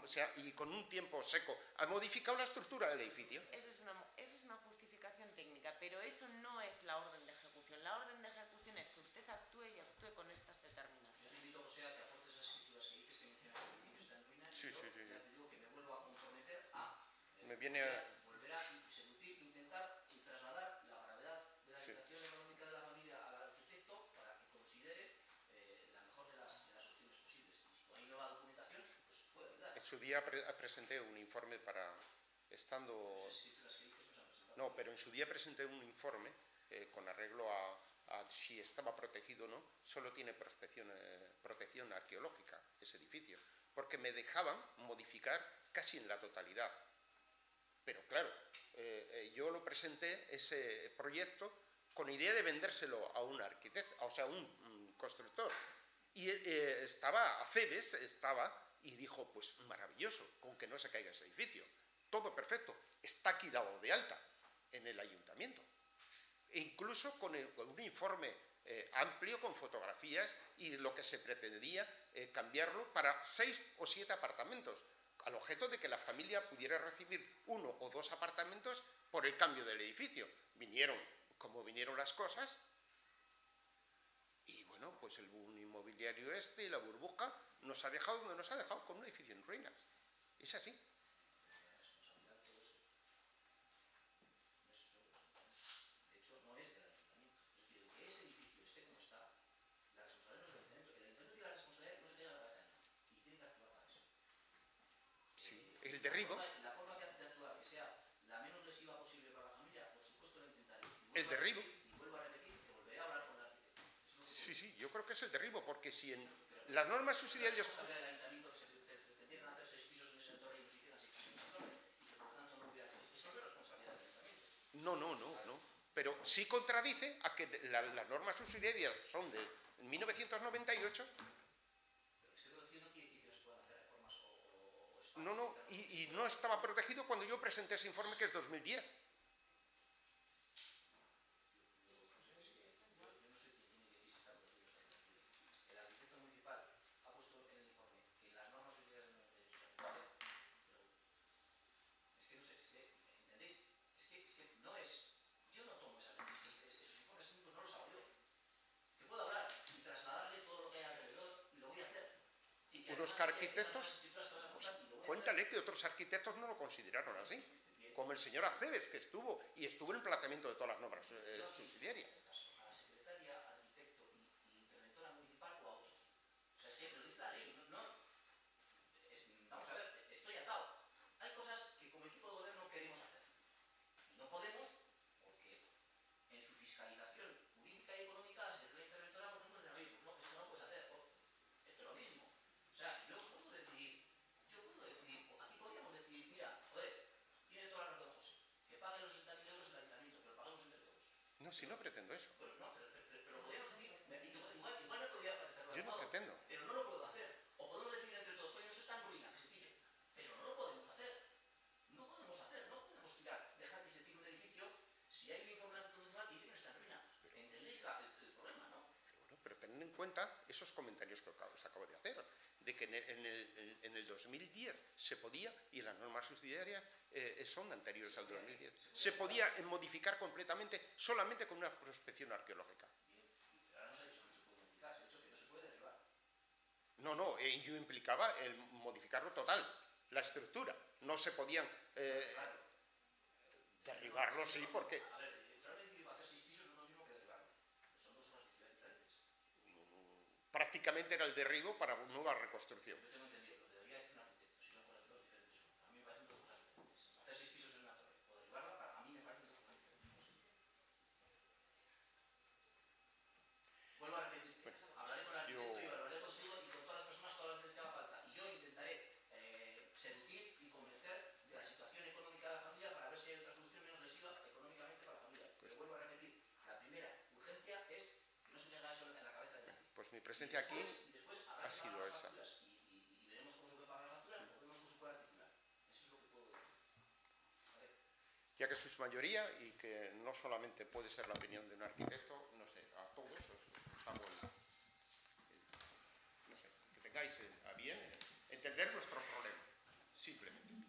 o sea, y con un tiempo seco, ha modificado la estructura del edificio. Eso es una justificación técnica, pero eso no es la orden de ejecución. La orden de ejecución es que usted actúe y actúe con estas determinaciones. Yo te invito, José, a que aportes las escrituras que dices que mencionas que el edificio está en ruina. Sí. Ya te digo que me vuelvo a comprometer a volver a seducir, intentar y trasladar la gravedad de la situación económica de la familia al arquitecto su día presenté un informe para, estando... No, pero en su día presenté un informe con arreglo a si estaba protegido o no. Solo tiene protección arqueológica ese edificio, porque me dejaban modificar casi en la totalidad. Pero claro, yo lo presenté, ese proyecto, con idea de vendérselo a un arquitecto, o sea, a un constructor. Y Aceves estaba y dijo, pues maravilloso, con que no se caiga ese edificio. Todo perfecto, está aquí dado de alta en el ayuntamiento. E incluso con un informe amplio, con fotografías, y lo que se pretendía cambiarlo para 6 o 7 apartamentos, al objeto de que la familia pudiera recibir 1 o 2 apartamentos por el cambio del edificio. Vinieron como vinieron las cosas, y bueno, pues el boom inmobiliario y la burbuja nos ha dejado donde nos ha dejado, con un edificio en ruinas. Es así. El derribo. La forma de actuar que sea la menos lesiva posible para la familia, por supuesto la intentaré. El derribo. Y vuelvo a repetir que volveré a hablar con el arquitecto. Sí, yo creo que es el derribo, porque si en las normas subsidiarias... del ayuntamiento que se pretendieran hacer 6 pisos en ese entorno y nos hicieran 6 pisos en ese entorno, y que por lo tanto no hubiera crisis. Eso no es responsabilidad del ayuntamiento. No. Pero sí contradice a que las normas subsidiarias son de 1998. No, y no estaba protegido cuando yo presenté ese informe, que es 2010. El arquitecto municipal ha puesto en el informe que las normas subsidiarias del 98 ¿entendéis? Es que no es... Yo no tomo esas decisiones, esos informes técnicos no los hago yo. Te puedo hablar y trasladarle todo lo que hay alrededor, y lo voy a hacer. Unos arquitectos... Cuéntale que otros arquitectos no lo consideraron así, como el señor Aceves, que estuvo en el planteamiento de todas las normas subsidiarias. A la secretaria, arquitecto y interventora municipal o a otros. O sea, es que lo dice la ley. Vamos a ver, estoy atado. Hay cosas que como equipo de gobierno queremos hacer. Y no podemos, porque en su fiscalización jurídica y económica, la secretaria interventora, por ejemplo, dice, oye, pues no, esto no lo puedes hacer. Esto es lo mismo. O sea, yo puedo decidir, aquí podríamos decidir, mira, joder, tiene toda la razón José, que pague los 60.000 euros el ayuntamiento, pero paguemos entre todos. No, si no pretendo eso. Bueno, no, pero podríamos decir, igual me podría parecer lo Yo no pretendo. pero no lo puedo hacer. O podemos decir entre todos, coño, eso está en ruina, que se tire. Pero no lo podemos hacer. No podemos tirar, dejar que se tire un edificio si hay un informe municipal que dice que no está en ruina. ¿Entendéis el problema, no? Pero tened en cuenta esos comentarios que os acabo de hacer, de que en el 2010 se podía, y las normas subsidiarias son anteriores al 2010, se podía modificar completamente solamente con una prospección arqueológica. Pero ahora no se ha dicho que no se puede modificar, se ha dicho que no se puede derribar. No, ello implicaba el modificarlo total, la estructura. No se podían derribarlo, sí, porque... A ver, usar el edificio para hacer 6 pisos no es lo mismo que derribarlo. Son dos cosas diferentes. Prácticamente era el derribo para una nueva reconstrucción. Yo tengo entendido, lo que debería decir un arquitecto, si son cosas dos diferentes. A mí me parecen dos cosas diferentes. Hacer 6 pisos en una torre o derribarla, a mí me parecen dos cosas diferentes. Vuelvo a repetir, hablaré con el arquitecto y hablaré consigo y con todas las personas todas las veces que haga falta. Y yo intentaré seducir y convencer de la situación económica de la familia para ver si hay otra solución menos lesiva económicamente para la familia. Pero vuelvo a repetir, la primera urgencia es que no se tenga eso en la cabeza de nadie. Pues mi presencia aquí ha sido esa. Y veremos cómo se puede pagar la factura o veremos cómo se puede articular. Eso es lo que puedo decir. ¿Vale? Ya que sois mayoría y que no solamente puede ser la opinión de un arquitecto, no sé, a todos os hago no sé, que tengáis a bien entender nuestro problema, simplemente.